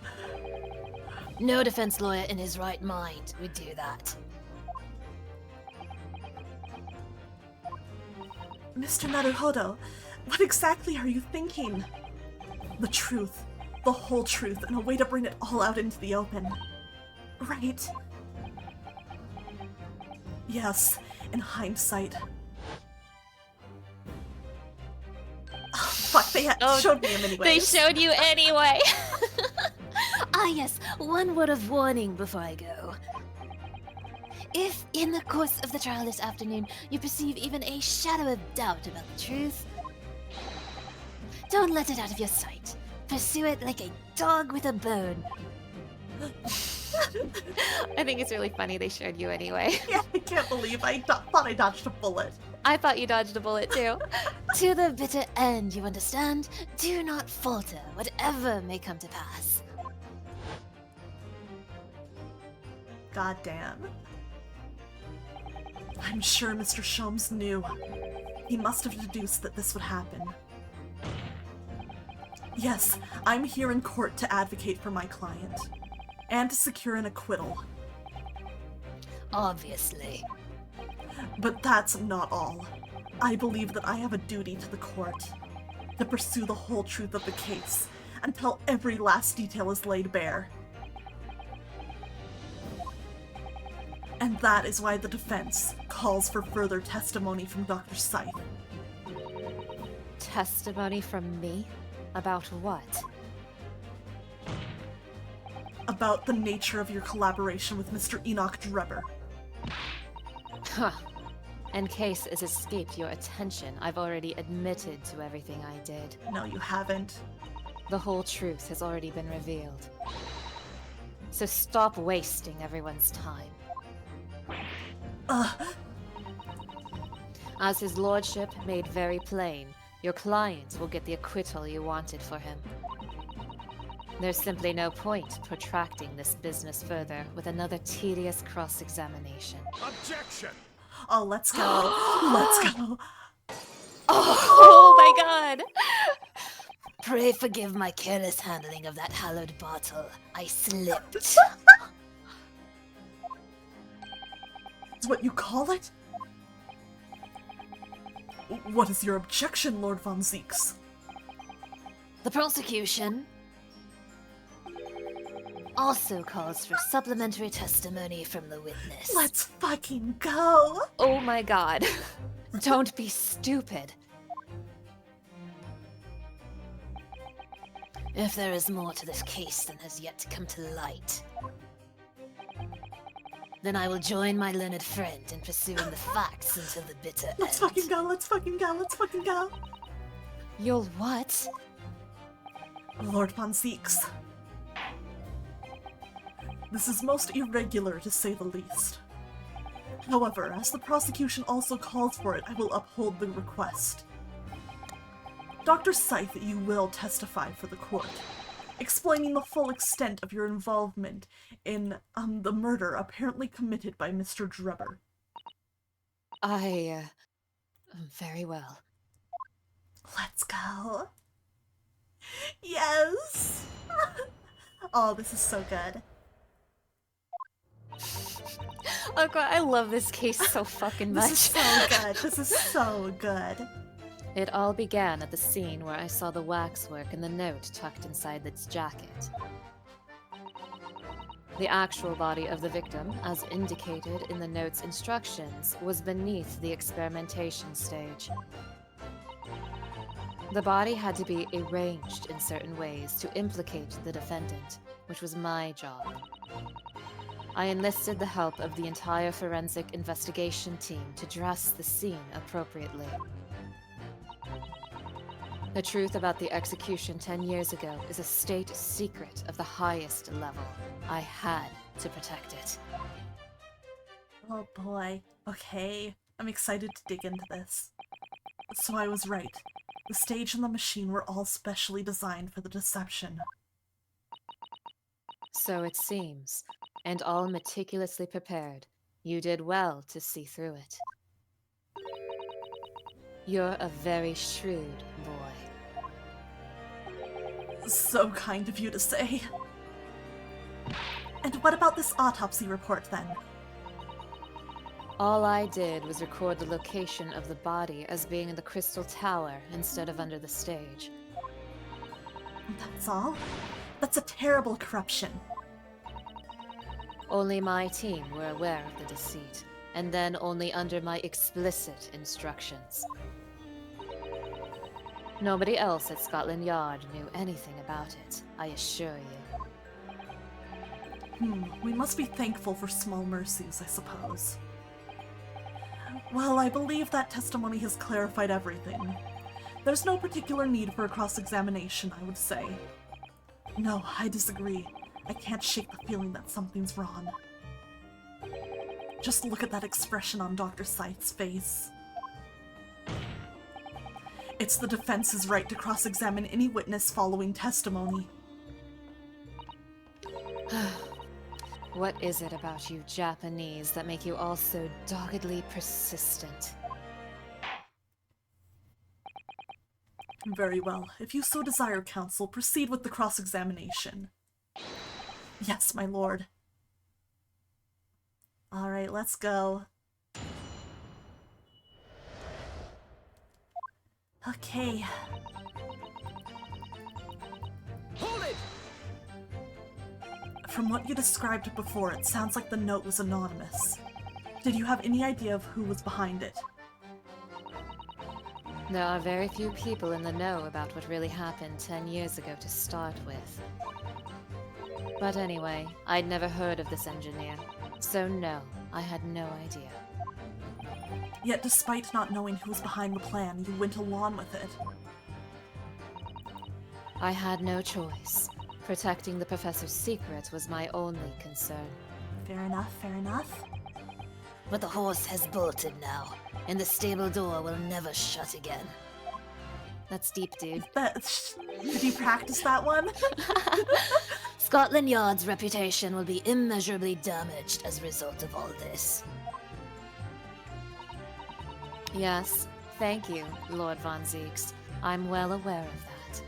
[SPEAKER 5] No defense lawyer in his right mind would do that.
[SPEAKER 2] Mr. Naruhodo, what exactly are you thinking? The truth. The whole truth, and a way to bring it all out into the open. Right? Yes, in hindsight. Oh, fuck, they showed me him anyway.
[SPEAKER 3] They showed you anyway.
[SPEAKER 5] Ah yes, one word of warning before I go. If, in the course of the trial this afternoon, you perceive even a shadow of doubt about the truth, don't let it out of your sight. Pursue it like a dog with a bone.
[SPEAKER 3] I think it's really funny they showed you anyway.
[SPEAKER 2] Yeah, I can't believe I thought I dodged a bullet.
[SPEAKER 3] I thought you dodged a bullet too.
[SPEAKER 5] To the bitter end, you understand? Do not falter, whatever may come to pass.
[SPEAKER 2] Goddamn. I'm sure Mr. Sholmes knew. He must have deduced that this would happen. Yes, I'm here in court to advocate for my client. And to secure an acquittal.
[SPEAKER 5] Obviously.
[SPEAKER 2] But that's not all. I believe that I have a duty to the court. To pursue the whole truth of the case, until every last detail is laid bare. And that is why the defense calls for further testimony from Dr. Scythe.
[SPEAKER 9] Testimony from me? About what?
[SPEAKER 2] About the nature of your collaboration with Mr. Enoch Drebber.
[SPEAKER 9] Huh. In case it's escaped your attention, I've already admitted to everything I did.
[SPEAKER 2] No, you haven't.
[SPEAKER 9] The whole truth has already been revealed. So stop wasting everyone's time. As his lordship made very plain, your client will get the acquittal you wanted for him. There's simply no point protracting this business further with another tedious cross-examination.
[SPEAKER 12] Objection!
[SPEAKER 2] Oh, let's go. Let's go.
[SPEAKER 3] Oh my god!
[SPEAKER 5] Pray forgive my careless handling of that hallowed bottle. I slipped.
[SPEAKER 2] That's what you call it? What is your objection, Lord von Zeeks?
[SPEAKER 5] The prosecution also calls for supplementary testimony from the witness.
[SPEAKER 2] Let's fucking go!
[SPEAKER 9] Oh my god. Don't be stupid.
[SPEAKER 5] If there is more to this case than has yet to come to light, then I will join my learned friend in pursuing the facts until the bitter end.
[SPEAKER 2] Let's fucking go, let's fucking go, let's fucking go!
[SPEAKER 9] You'll what?
[SPEAKER 2] Lord von Zeeks. This is most irregular, to say the least. However, as the prosecution also calls for it, I will uphold the request. Dr. Scythe, you will testify for the court, explaining the full extent of your involvement in the murder apparently committed by Mr. Drebber.
[SPEAKER 9] Very well.
[SPEAKER 2] Let's go. Yes! Oh, this is so good.
[SPEAKER 9] Oh god, I love this case so fucking much.
[SPEAKER 2] This is so good. This is so good.
[SPEAKER 9] It all began at the scene where I saw the waxwork and the note tucked inside its jacket. The actual body of the victim, as indicated in the note's instructions, was beneath the experimentation stage. The body had to be arranged in certain ways to implicate the defendant, which was my job. I enlisted the help of the entire forensic investigation team to dress the scene appropriately. The truth about the execution 10 years ago is a state secret of the highest level. I had to protect it.
[SPEAKER 2] Oh boy. Okay. I'm excited to dig into this. So I was right. The stage and the machine were all specially designed for the deception.
[SPEAKER 9] So it seems, and all meticulously prepared. You did well to see through it. You're a very shrewd boy.
[SPEAKER 2] So kind of you to say. And what about this autopsy report, then?
[SPEAKER 9] All I did was record the location of the body as being in the Crystal Tower instead of under the stage.
[SPEAKER 2] That's all? That's a terrible corruption.
[SPEAKER 9] Only my team were aware of the deceit, and then only under my explicit instructions. Nobody else at Scotland Yard knew anything about it, I assure you.
[SPEAKER 2] We must be thankful for small mercies, I suppose. Well, I believe that testimony has clarified everything. There's no particular need for a cross-examination, I would say. No, I disagree. I can't shake the feeling that something's wrong. Just look at that expression on Dr. Scythe's face. It's the defense's right to cross-examine any witness following testimony.
[SPEAKER 9] What is it about you Japanese that make you all so doggedly persistent?
[SPEAKER 2] Very well. If you so desire, counsel, proceed with the cross-examination. Yes, my lord. Alright, let's go. Okay.
[SPEAKER 12] Hold it!
[SPEAKER 2] From what you described before, it sounds like the note was anonymous. Did you have any idea of who was behind it?
[SPEAKER 9] There are very few people in the know about what really happened 10 years ago to start with. But anyway, I'd never heard of this engineer, so no, I had no idea.
[SPEAKER 2] Yet despite not knowing who was behind the plan, you went along with it.
[SPEAKER 9] I had no choice. Protecting the professor's secret was my only concern.
[SPEAKER 2] Fair enough, fair enough.
[SPEAKER 5] But the horse has bolted now, and the stable door will never shut again.
[SPEAKER 9] That's deep, dude.
[SPEAKER 2] Did you practice that one?
[SPEAKER 5] Scotland Yard's reputation will be immeasurably damaged as a result of all this.
[SPEAKER 9] Yes, thank you, Lord Von Zieks. I'm well aware of that.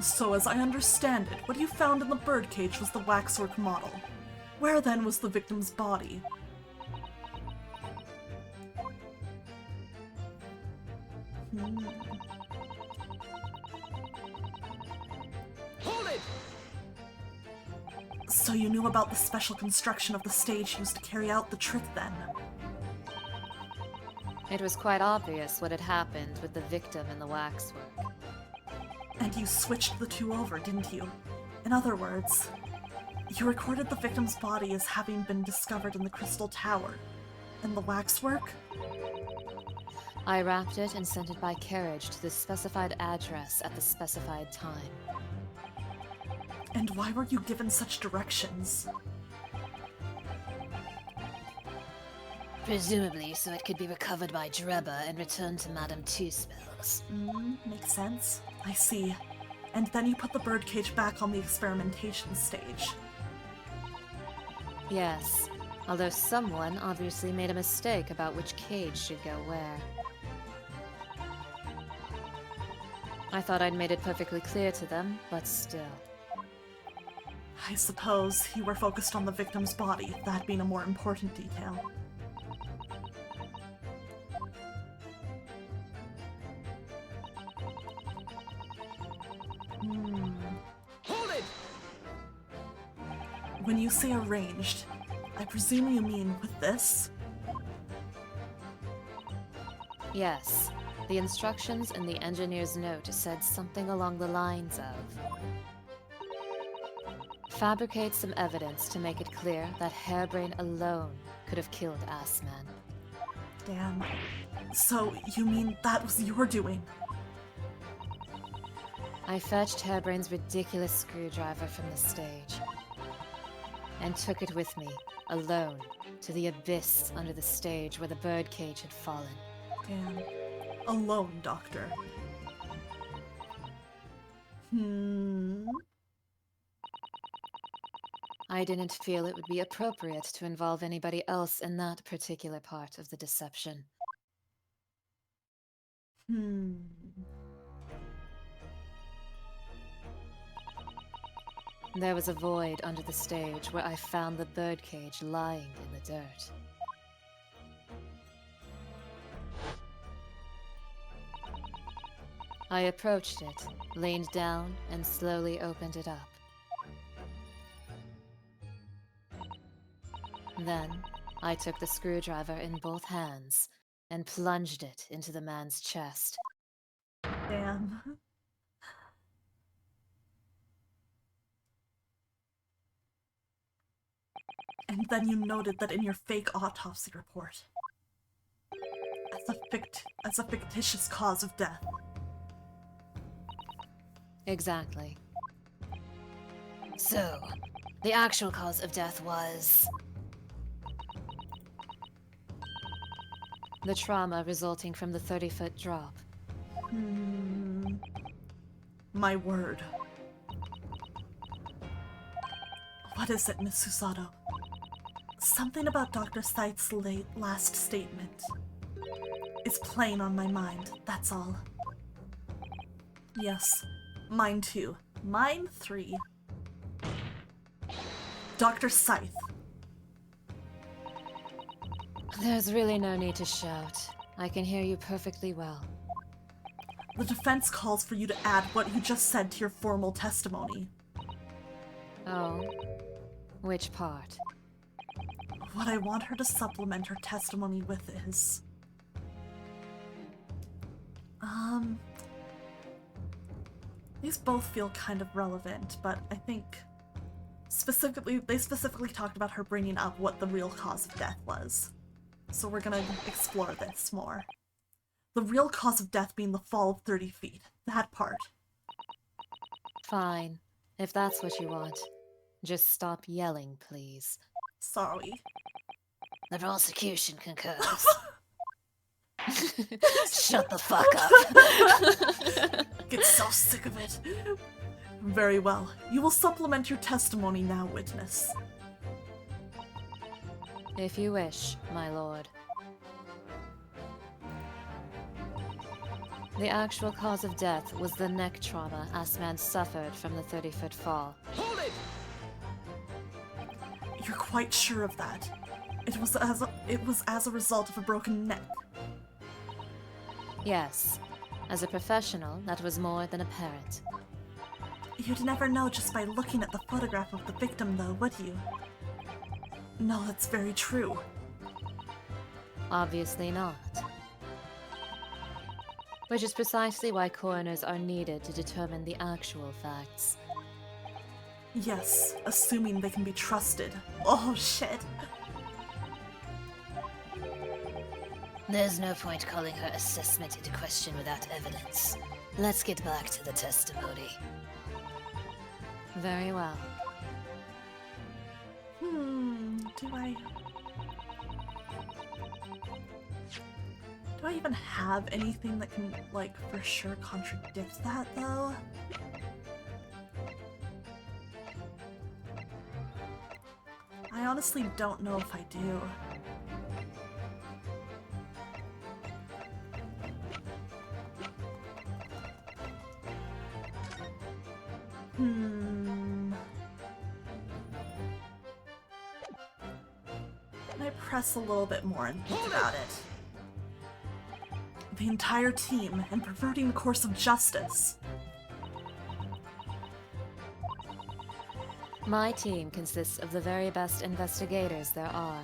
[SPEAKER 2] So as I understand it, what you found in the birdcage was the waxwork model. Where then was the victim's body?
[SPEAKER 12] Hold it!
[SPEAKER 2] So you knew about the special construction of the stage used to carry out the trick then?
[SPEAKER 9] It was quite obvious what had happened with the victim in the waxwork.
[SPEAKER 2] And you switched the two over, didn't you? In other words, you recorded the victim's body as having been discovered in the Crystal Tower. And the waxwork?
[SPEAKER 9] I wrapped it and sent it by carriage to the specified address at the specified time.
[SPEAKER 2] And why were you given such directions?
[SPEAKER 5] Presumably so it could be recovered by Drebber and returned to Madame Two Spells.
[SPEAKER 2] Makes sense. I see. And then you put the birdcage back on the experimentation stage.
[SPEAKER 9] Yes, although someone obviously made a mistake about which cage should go where. I thought I'd made it perfectly clear to them, but still.
[SPEAKER 2] I suppose you were focused on the victim's body, that being a more important detail.
[SPEAKER 12] Hold it!
[SPEAKER 2] When you say arranged, I presume you mean with this?
[SPEAKER 9] Yes, the instructions in the engineer's note said something along the lines of fabricate some evidence to make it clear that Hairbrain alone could have killed Assman.
[SPEAKER 2] Damn. So, you mean that was your doing?
[SPEAKER 9] I fetched Hairbrain's ridiculous screwdriver from the stage and took it with me, alone, to the abyss under the stage where the birdcage had fallen.
[SPEAKER 2] Damn. Alone, Doctor.
[SPEAKER 9] I didn't feel it would be appropriate to involve anybody else in that particular part of the deception. There was a void under the stage where I found the birdcage lying in the dirt. I approached it, leaned down, and slowly opened it up. Then, I took the screwdriver in both hands and plunged it into the man's chest.
[SPEAKER 2] Damn. And then you noted that in your fake autopsy report, as a fictitious cause of death.
[SPEAKER 9] Exactly.
[SPEAKER 5] So, the actual cause of death was...
[SPEAKER 9] the trauma resulting from the 30-foot drop.
[SPEAKER 2] My word. What is it, Miss Susato? Something about Dr. Scythe's last statement. It's playing on my mind, that's all. Yes, mine too. Mine 3. Dr. Scythe.
[SPEAKER 9] There's really no need to shout. I can hear you perfectly well.
[SPEAKER 2] The defense calls for you to add what you just said to your formal testimony.
[SPEAKER 9] Oh? Which part?
[SPEAKER 2] What I want her to supplement her testimony with is... These both feel kind of relevant, but I think... they specifically talked about her bringing up what the real cause of death was. So we're gonna explore this more. The real cause of death being the fall of 30 feet. That part.
[SPEAKER 9] Fine, if that's what you want. Just stop yelling, please.
[SPEAKER 2] Sorry.
[SPEAKER 5] The prosecution concurs. Shut the fuck up.
[SPEAKER 2] Get so sick of it. Very well. You will supplement your testimony now, witness.
[SPEAKER 9] If you wish, my lord. The actual cause of death was the neck trauma Asman suffered from the 30-foot fall.
[SPEAKER 12] Hold it!
[SPEAKER 2] You're quite sure of that? It was as a result of a broken neck.
[SPEAKER 9] Yes. As a professional, that was more than apparent.
[SPEAKER 2] You'd never know just by looking at the photograph of the victim, though, would you? No, that's very true.
[SPEAKER 9] Obviously not. Which is precisely why coroners are needed to determine the actual facts.
[SPEAKER 2] Yes, assuming they can be trusted. Oh, shit.
[SPEAKER 5] There's no point calling her assessment into question without evidence. Let's get back to the testimony.
[SPEAKER 9] Very well.
[SPEAKER 2] Do I even have anything that can, like, for sure contradict that, though? I honestly don't know if I do. Can I press a little bit more and think about it? The entire team and perverting the course of justice.
[SPEAKER 9] My team consists of the very best investigators there are.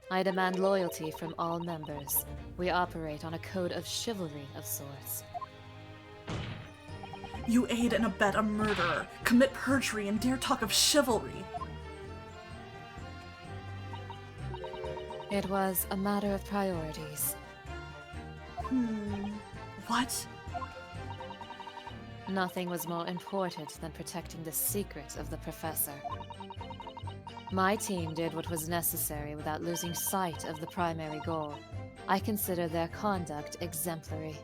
[SPEAKER 9] I demand loyalty from all members. We operate on a code of chivalry of sorts.
[SPEAKER 2] You aid and abet a murderer, commit perjury, and dare talk of chivalry.
[SPEAKER 9] It was a matter of priorities.
[SPEAKER 2] What?
[SPEAKER 9] Nothing was more important than protecting the secret of the professor. My team did what was necessary without losing sight of the primary goal. I consider their conduct exemplary.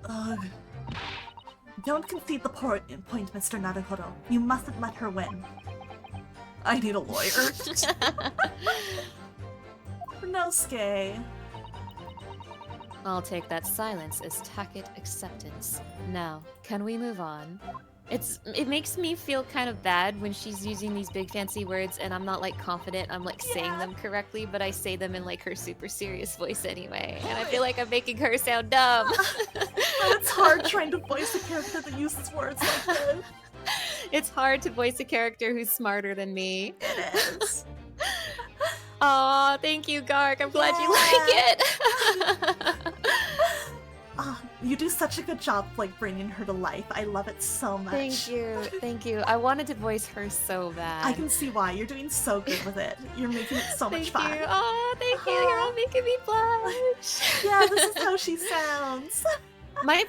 [SPEAKER 2] Ugh. Don't concede the point, Mr. Naruhodo. You mustn't let her win. I need a lawyer. Nosuke.
[SPEAKER 9] I'll take that silence as tacit acceptance. Now, can we move on?
[SPEAKER 3] It makes me feel kind of bad when she's using these big fancy words and I'm not like confident I'm like saying them correctly, but I say them in like her super serious voice anyway. And I feel like I'm making her sound dumb.
[SPEAKER 2] It's hard trying to voice a character that uses words like this.
[SPEAKER 3] It's hard to voice a character who's smarter than me.
[SPEAKER 2] It is.
[SPEAKER 3] Aw, thank you, Gark. I'm glad you like it.
[SPEAKER 2] You do such a good job, like, bringing her to life. I love it so much.
[SPEAKER 3] Thank you. I wanted to voice her so bad.
[SPEAKER 2] I can see why. You're doing so good with it. You're making it so much fun.
[SPEAKER 3] Thank you. Oh, thank you. You're all making me blush.
[SPEAKER 2] Yeah, this is how she sounds.
[SPEAKER 3] My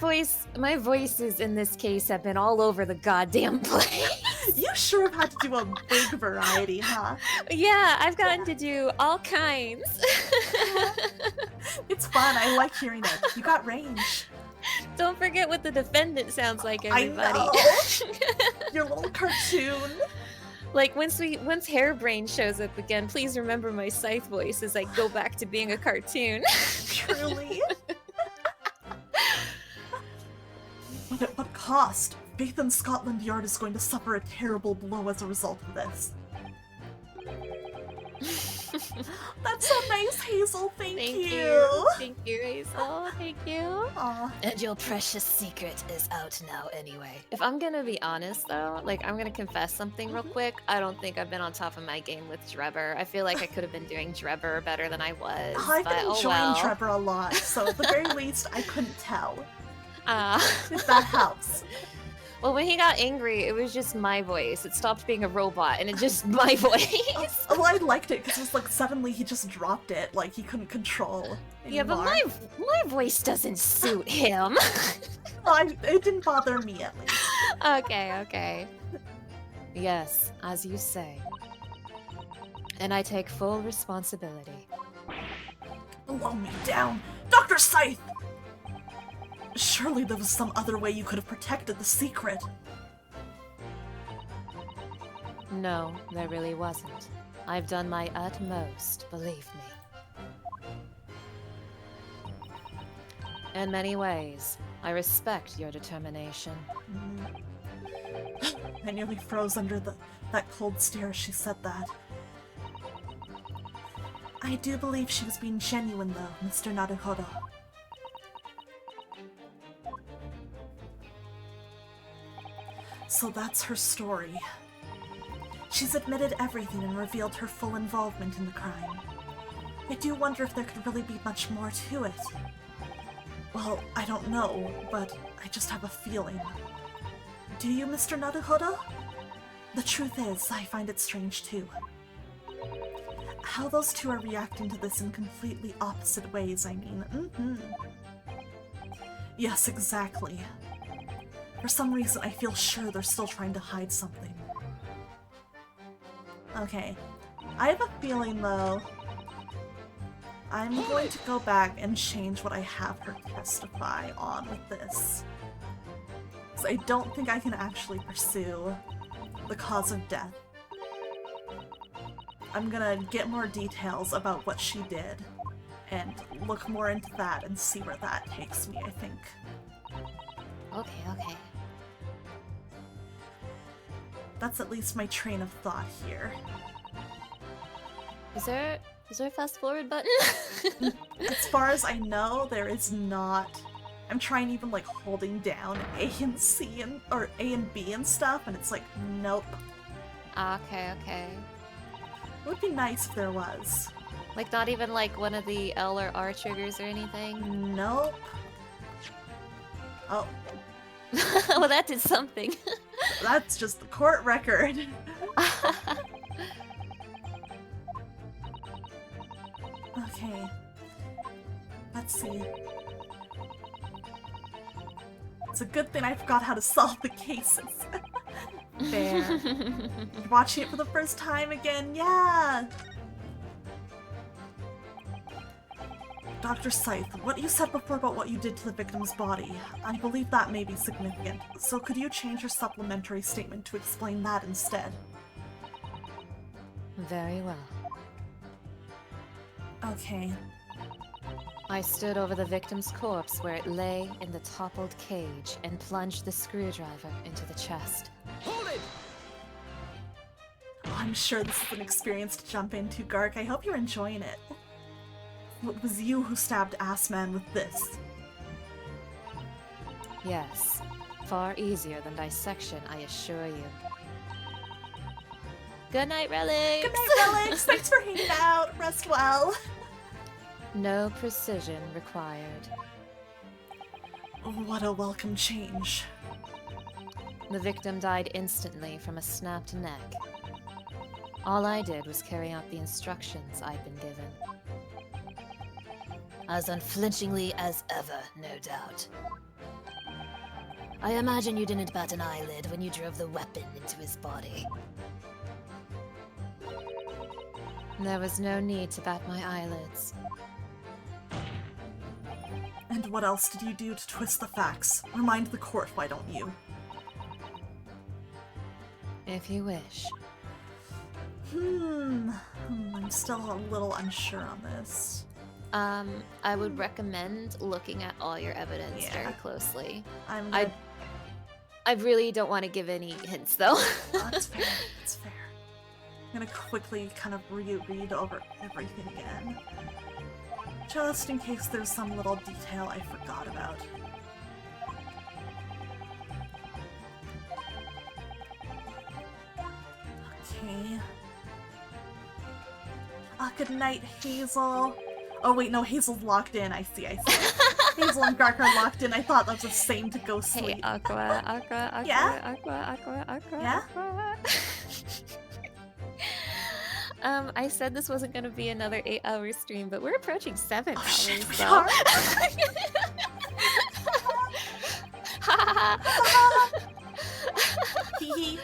[SPEAKER 3] voices in this case have been all over the goddamn place.
[SPEAKER 2] You sure have had to do a big variety, huh?
[SPEAKER 3] Yeah, I've gotten to do all kinds.
[SPEAKER 2] It's fun. I like hearing it. You got range.
[SPEAKER 3] Don't forget what the defendant sounds like, everybody.
[SPEAKER 2] I know. Your little cartoon.
[SPEAKER 3] Like, once Hairbrain shows up again, please remember my Scythe voice as I go back to being a cartoon.
[SPEAKER 2] Truly. But at what cost? Faith in Scotland Yard is going to suffer a terrible blow as a result of this. That's so nice, Hazel. Thank you.
[SPEAKER 3] Thank you, Hazel. Thank you.
[SPEAKER 2] Aww.
[SPEAKER 5] And your precious secret is out now anyway.
[SPEAKER 3] If I'm gonna be honest though, like I'm gonna confess something real quick. I don't think I've been on top of my game with Drebber. I feel like I could have been doing Drebber better than I was.
[SPEAKER 2] I've been enjoying
[SPEAKER 3] well.
[SPEAKER 2] Drebber a lot, so at the very least, I couldn't tell. If that helps.
[SPEAKER 3] Well, when he got angry, it was just my voice. It stopped being a robot, and it's just my voice.
[SPEAKER 2] Well, I liked it because it was like suddenly he just dropped it, like he couldn't control anymore.
[SPEAKER 3] Yeah, but my voice doesn't suit him.
[SPEAKER 2] It didn't bother me at least.
[SPEAKER 3] Okay.
[SPEAKER 9] Yes, as you say. And I take full responsibility.
[SPEAKER 2] Blow me down, Dr. Scythe! Surely there was some other way you could have protected the secret.
[SPEAKER 9] No, there really wasn't. I've done my utmost, believe me. In many ways, I respect your determination.
[SPEAKER 2] I nearly froze under that cold stare as she said that. I do believe she was being genuine though, Mr. Naruhodo. So that's her story. She's admitted everything and revealed her full involvement in the crime. I do wonder if there could really be much more to it. Well, I don't know, but I just have a feeling. Do you, Mr. Naruhodo? The truth is, I find it strange too. How those two are reacting to this in completely opposite ways, I mean. Yes, exactly. For some reason, I feel sure they're still trying to hide something. Okay. I have a feeling, though, I'm going to go back and change what I have her testify on with this. So I don't think I can actually pursue the cause of death. I'm gonna get more details about what she did and look more into that and see where that takes me, I think.
[SPEAKER 3] Okay.
[SPEAKER 2] That's at least my train of thought here.
[SPEAKER 3] Is there a fast forward button?
[SPEAKER 2] As far as I know, there is not. I'm trying even like holding down A and C or A and B and stuff, and it's like, nope.
[SPEAKER 3] Okay.
[SPEAKER 2] It would be nice if there was.
[SPEAKER 3] Like not even like one of the L or R triggers or anything?
[SPEAKER 2] Nope. Oh.
[SPEAKER 3] Well, that did something.
[SPEAKER 2] That's just the court record. Okay. Let's see. It's a good thing I forgot how to solve the cases. Fair. Watching it for the first time again, yeah! Dr. Scythe, what you said before about what you did to the victim's body, I believe that may be significant. So could you change your supplementary statement to explain that instead?
[SPEAKER 9] Very well.
[SPEAKER 2] Okay.
[SPEAKER 9] I stood over the victim's corpse where it lay in the toppled cage and plunged the screwdriver into the chest.
[SPEAKER 12] Hold it!
[SPEAKER 2] Oh, I'm sure this is an experience to jump into, Gark. I hope you're enjoying it. It was you who stabbed Assman with this.
[SPEAKER 9] Yes. Far easier than dissection, I assure you.
[SPEAKER 3] Good night, Relics!
[SPEAKER 2] Good night, Relics! Thanks for hanging out. Rest well.
[SPEAKER 9] No precision required.
[SPEAKER 2] What a welcome change.
[SPEAKER 9] The victim died instantly from a snapped neck. All I did was carry out the instructions I'd been given.
[SPEAKER 5] As unflinchingly as ever, no doubt. I imagine you didn't bat an eyelid when you drove the weapon into his body.
[SPEAKER 9] There was no need to bat my eyelids.
[SPEAKER 2] And what else did you do to twist the facts? Remind the court, why don't you?
[SPEAKER 9] If you wish.
[SPEAKER 2] I'm still a little unsure on this.
[SPEAKER 3] I would recommend looking at all your evidence very closely. I really don't want to give any hints, though.
[SPEAKER 2] That's fair. That's fair. I'm gonna quickly kind of reread over everything again. Just in case there's some little detail I forgot about. Okay. Good night, Hazel. Oh wait, no, Hazel's locked in. I see. Hazel and Gark are locked in. I thought that was the same to go sleep.
[SPEAKER 3] Hey, Aqua.
[SPEAKER 2] Yeah?
[SPEAKER 3] Aqua.
[SPEAKER 2] Yeah?
[SPEAKER 3] I said this wasn't gonna be another 8-hour stream, but we're approaching 7 hours.
[SPEAKER 2] Shit, we
[SPEAKER 3] so.
[SPEAKER 2] are. Hee.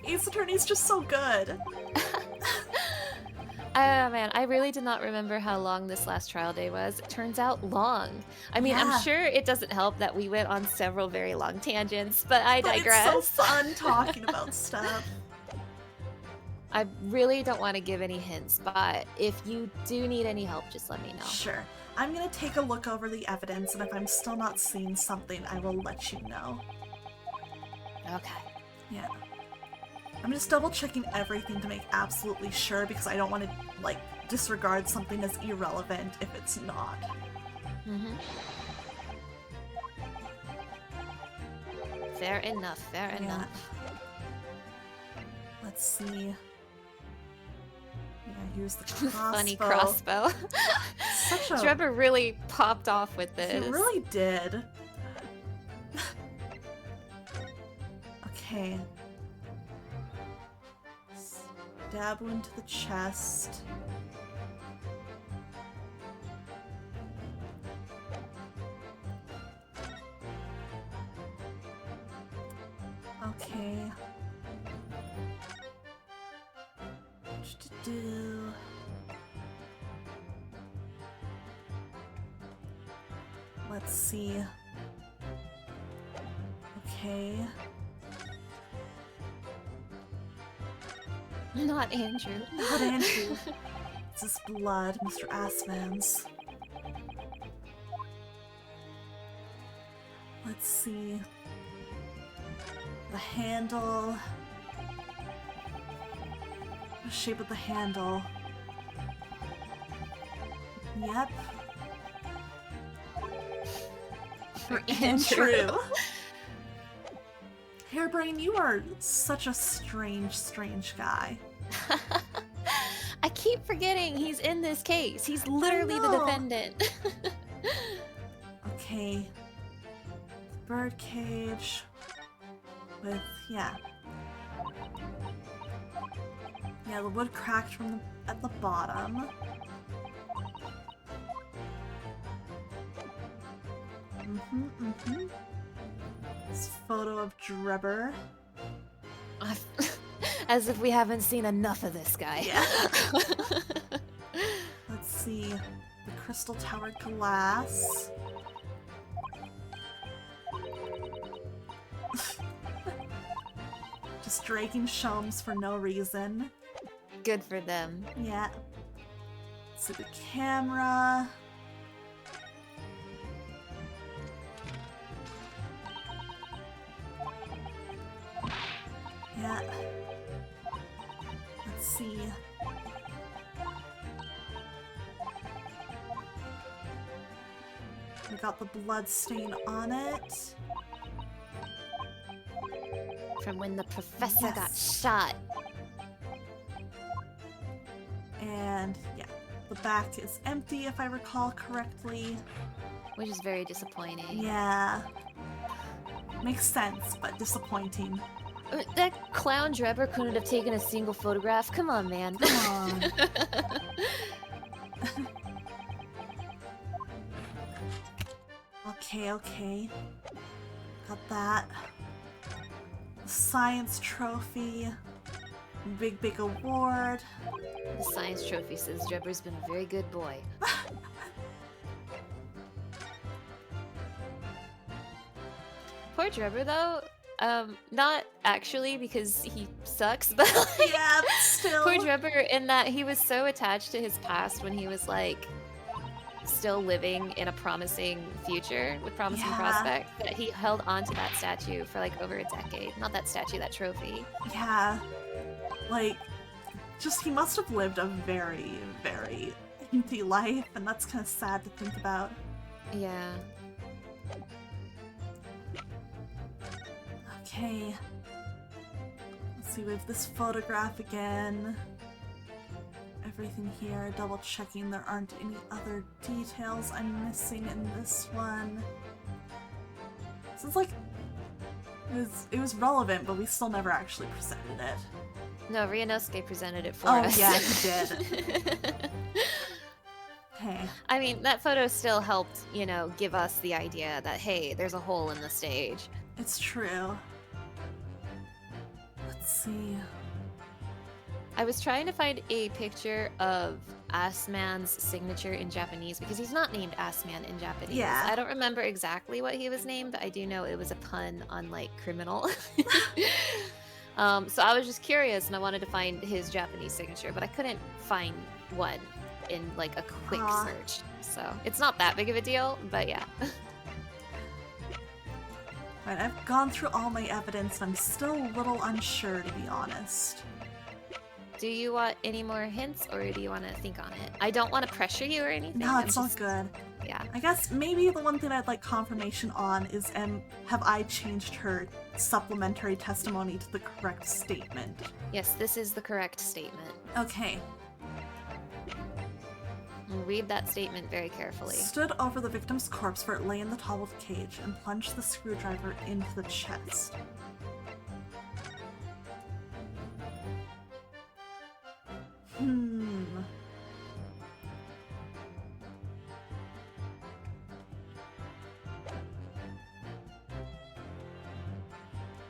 [SPEAKER 2] Ace Attorney's just so good.
[SPEAKER 3] Oh man, I really did not remember how long this last trial day was. It turns out long. I mean,
[SPEAKER 2] Yeah.
[SPEAKER 3] I'm sure it doesn't help that we went on several very long tangents, but I
[SPEAKER 2] But
[SPEAKER 3] digress.
[SPEAKER 2] it's so fun talking about stuff.
[SPEAKER 3] I really don't want to give any hints, but if you do need any help, just let me know.
[SPEAKER 2] Sure. I'm gonna take a look over the evidence, and if I'm still not seeing something, I will let you know.
[SPEAKER 3] Okay.
[SPEAKER 2] Yeah. I'm just double checking everything to make absolutely sure because I don't want to, like, disregard something as irrelevant if it's not.
[SPEAKER 3] Mm-hmm. Fair enough, fair enough.
[SPEAKER 2] Let's see. Yeah, here's the crossbow.
[SPEAKER 3] Funny crossbow.
[SPEAKER 2] Such a...
[SPEAKER 3] Trevor really popped off with this.
[SPEAKER 2] He really did. Okay. Stab wound to the chest. Okay. Do. Let's see. Okay.
[SPEAKER 3] Not Andrew.
[SPEAKER 2] Not Andrew. It's his blood, Mr. Assman's. Let's see. The handle. The shape of the handle. Yep. For Andrew. Hairbrain, you are such a strange guy.
[SPEAKER 3] I keep forgetting he's in this case. He's literally the defendant.
[SPEAKER 2] Okay. Bird cage. With, yeah. Yeah, the wood cracked from at the bottom. This photo of Drebber.
[SPEAKER 3] As if we haven't seen enough of this guy.
[SPEAKER 2] Yeah. Let's see. The crystal tower glass. Just dragging shomes for no reason.
[SPEAKER 3] Good for them.
[SPEAKER 2] Yeah. Let's see the camera. Yeah. Let's see. We got the blood stain on it.
[SPEAKER 3] From when the professor got shot.
[SPEAKER 2] And yeah, the back is empty if I recall correctly.
[SPEAKER 3] Which is very disappointing.
[SPEAKER 2] Yeah. Makes sense, but disappointing.
[SPEAKER 3] That clown Drebber couldn't have taken a single photograph. Come on, man.
[SPEAKER 2] Come on. Okay. Got that. Science trophy. Big award.
[SPEAKER 3] The science trophy says Drebber's been a very good boy. Poor Drebber, though. Not actually because he sucks, but like,
[SPEAKER 2] yeah, but still.
[SPEAKER 3] Poor Drebber in that he was so attached to his past when he was like still living in a promising future with promising prospects that he held on to that statue for like over a decade. Not that statue, that trophy.
[SPEAKER 2] Yeah. Like, just he must have lived a very empty life, and that's kind of sad to think about.
[SPEAKER 3] Yeah.
[SPEAKER 2] Okay. Let's see, we have this photograph again. everything here, double checking there aren't any other details I'm missing in this one. So it's like, it was relevant, but we still never actually presented it.
[SPEAKER 8] No, Ryunosuke presented it for
[SPEAKER 2] Oh,
[SPEAKER 8] us.
[SPEAKER 2] yeah, he did. Okay.
[SPEAKER 8] I mean, that photo still helped, you know, give us the idea that, hey, there's a hole in the stage.
[SPEAKER 2] It's true. Let's see.
[SPEAKER 8] I was trying to find a picture of Assman's signature in Japanese because he's not named Assman in Japanese.
[SPEAKER 2] Yeah.
[SPEAKER 8] I don't remember exactly what he was named, but I do know it was a pun on, like, criminal. So I was just curious and I wanted to find his Japanese signature, but I couldn't find one in, like, a quick search. So it's not that big of a deal, but yeah.
[SPEAKER 2] Right, I've gone through all my evidence and I'm still a little unsure, to be honest.
[SPEAKER 8] Do you want any more hints, or do you want to think on it? I don't want to pressure you or anything.
[SPEAKER 2] No, it's all good.
[SPEAKER 8] Yeah.
[SPEAKER 2] I guess maybe the one thing I'd like confirmation on is have I changed her supplementary testimony to the correct statement?
[SPEAKER 8] Yes, this is the correct statement.
[SPEAKER 2] Okay.
[SPEAKER 8] Read that statement very carefully.
[SPEAKER 2] Stood over the victim's corpse where it lay in the tall with cage and plunged the screwdriver into the chest.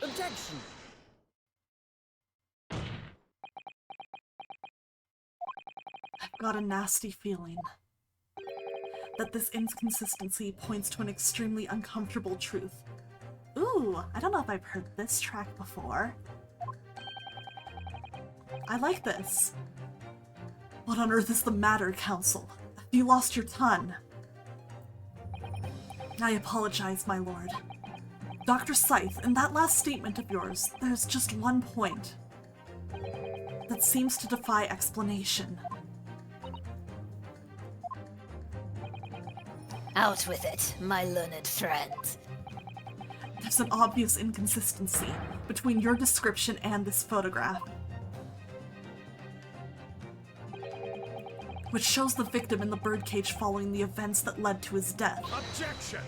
[SPEAKER 12] Objection!
[SPEAKER 2] I've got a nasty feeling that this inconsistency points to an extremely uncomfortable truth. Ooh, I don't know if I've heard this track before. I like this. What on earth is the matter, Counsel? Have you lost your ton? I apologize, my lord. Dr. Scythe, in that last statement of yours, there's just one point that seems to defy explanation.
[SPEAKER 5] Out with it, my learned friend.
[SPEAKER 2] There's an obvious inconsistency between your description and this photograph, which shows the victim in the birdcage following the events that led to his death.
[SPEAKER 12] Objection!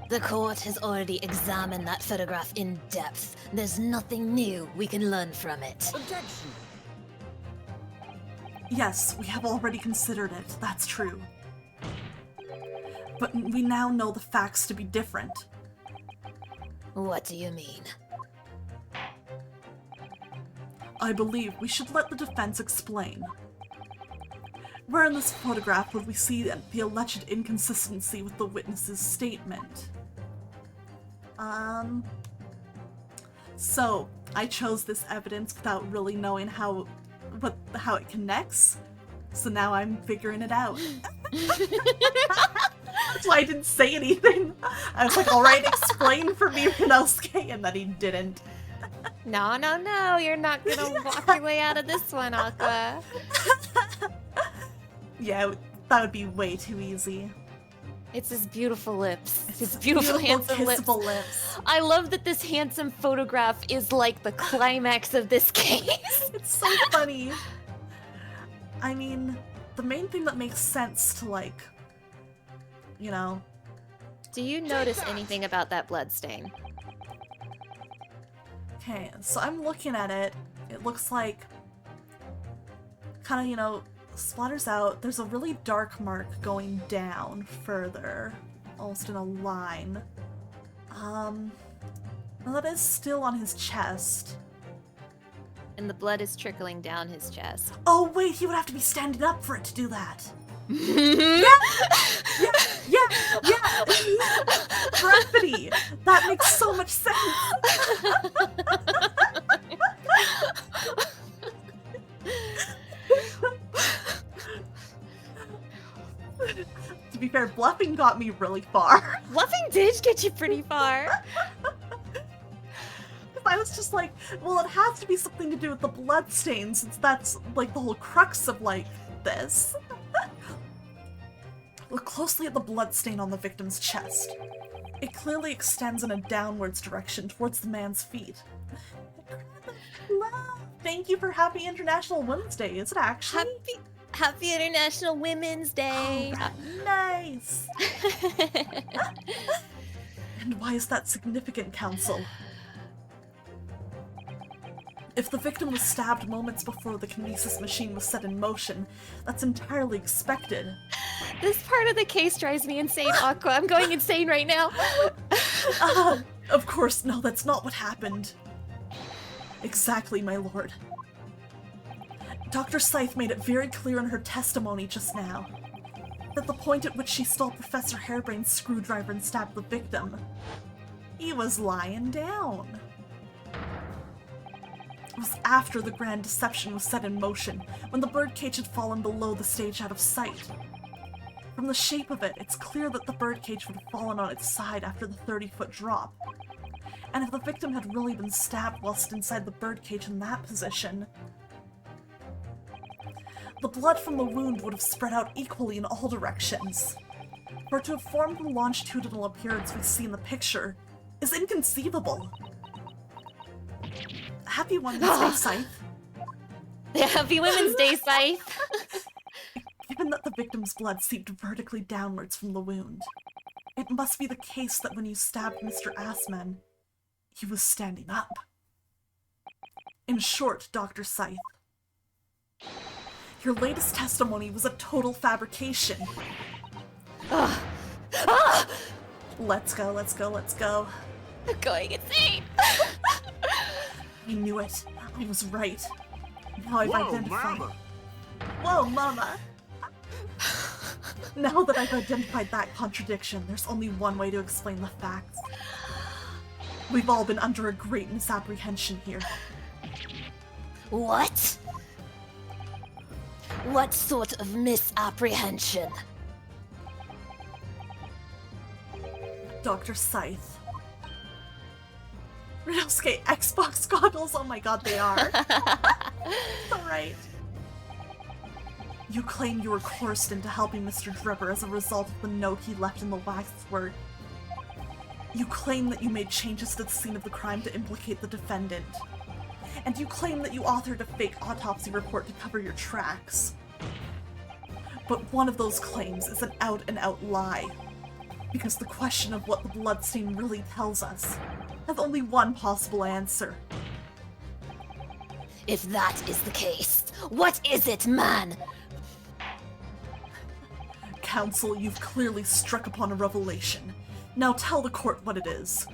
[SPEAKER 5] The court has already examined that photograph in depth. There's nothing new we can learn from it.
[SPEAKER 12] Objection!
[SPEAKER 2] Yes, we have already considered it, that's true. But we now know the facts to be different.
[SPEAKER 5] What do you mean?
[SPEAKER 2] I believe we should let the defense explain. Where in this photograph would we see the alleged inconsistency with the witness's statement? So, I chose this evidence without really knowing how it connects, so now I'm figuring it out. That's why I didn't say anything. I was like, alright, explain for me, Ryunosuke, and then he didn't.
[SPEAKER 8] No, you're not gonna walk your way out of this one, Aqua.
[SPEAKER 2] Yeah, that would be way too easy.
[SPEAKER 8] It's his beautiful lips. His beautiful handsome
[SPEAKER 2] lips.
[SPEAKER 8] I love that this handsome photograph is like the climax of this case.
[SPEAKER 2] It's so funny. I mean, the main thing that makes sense to, like, you know...
[SPEAKER 8] Do you notice anything about that bloodstain?
[SPEAKER 2] Okay, so I'm looking at it. It looks like... kind of, you know, splatters out. There's a really dark mark going down further. Almost in a line. Well, that is still on his chest.
[SPEAKER 8] And the blood is trickling down his chest.
[SPEAKER 2] Oh wait, he would have to be standing up for it to do that. Yeah. Gravity. That makes so much sense. To be fair, bluffing got me really far.
[SPEAKER 8] Bluffing did get you pretty far.
[SPEAKER 2] I was just like, well, it has to be something to do with the bloodstain, since that's, like, the whole crux of, like, this. Look closely at the bloodstain on the victim's chest. It clearly extends in a downwards direction towards the man's feet. Love, thank you for Happy International Women's Day. Is it actually?
[SPEAKER 5] Happy International Women's Day!
[SPEAKER 2] Oh, nice! And why is that significant, Council? If the victim was stabbed moments before the kinesis machine was set in motion, that's entirely expected.
[SPEAKER 3] This part of the case drives me insane, Aqua. I'm going insane right now.
[SPEAKER 2] Of course, no, that's not what happened. Exactly, my lord. Dr. Scythe made it very clear in her testimony just now that the point at which she stole Professor Hairbrain's screwdriver and stabbed the victim, he was lying down. It was after the grand deception was set in motion, when the birdcage had fallen below the stage out of sight. From the shape of it, it's clear that the birdcage would have fallen on its side after the 30-foot drop. And if the victim had really been stabbed whilst inside the birdcage in that position, the blood from the wound would have spread out equally in all directions. For it to have formed the longitudinal appearance we see in the picture is inconceivable. Happy Women's Day, Scythe.
[SPEAKER 3] Happy Women's Day, Scythe.
[SPEAKER 2] Given that the victim's blood seeped vertically downwards from the wound, it must be the case that when you stabbed Mr. Assman, he was standing up. In short, Dr. Scythe, your latest testimony was a total fabrication. Let's go, let's go, let's go.
[SPEAKER 3] I'm going insane.
[SPEAKER 2] I knew it. I was right. Now I've identified...
[SPEAKER 7] Mama.
[SPEAKER 2] Whoa, mama! Now that I've identified that contradiction, there's only one way to explain the facts. We've all been under a great misapprehension here.
[SPEAKER 5] What? What sort of misapprehension?
[SPEAKER 2] Dr. Scythe. Rinosuke, Xbox goggles? Oh my god, they are. Alright. You claim you were coerced into helping Mr. Dribber as a result of the note he left in the waxwork. You claim that you made changes to the scene of the crime to implicate the defendant. And you claim that you authored a fake autopsy report to cover your tracks. But one of those claims is an out-and-out lie. Because the question of what the bloodstain really tells us has only one possible answer.
[SPEAKER 5] If that is the case, what is it, man?
[SPEAKER 2] Counsel, you've clearly struck upon a revelation. Now tell the court what it is.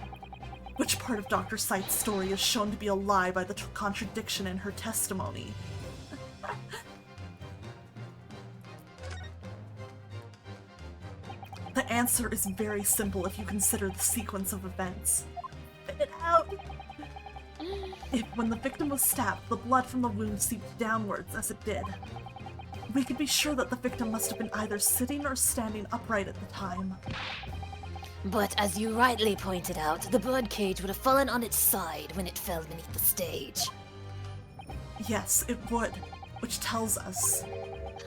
[SPEAKER 2] Which part of Dr. Scythe's story is shown to be a lie by the contradiction in her testimony? The answer is very simple if you consider the sequence of events. Spit it out! If, when the victim was stabbed, the blood from the wound seeped downwards, as it did, we could be sure that the victim must have been either sitting or standing upright at the time.
[SPEAKER 5] But as you rightly pointed out, the birdcage would have fallen on its side when it fell beneath the stage.
[SPEAKER 2] Yes, it would, which tells us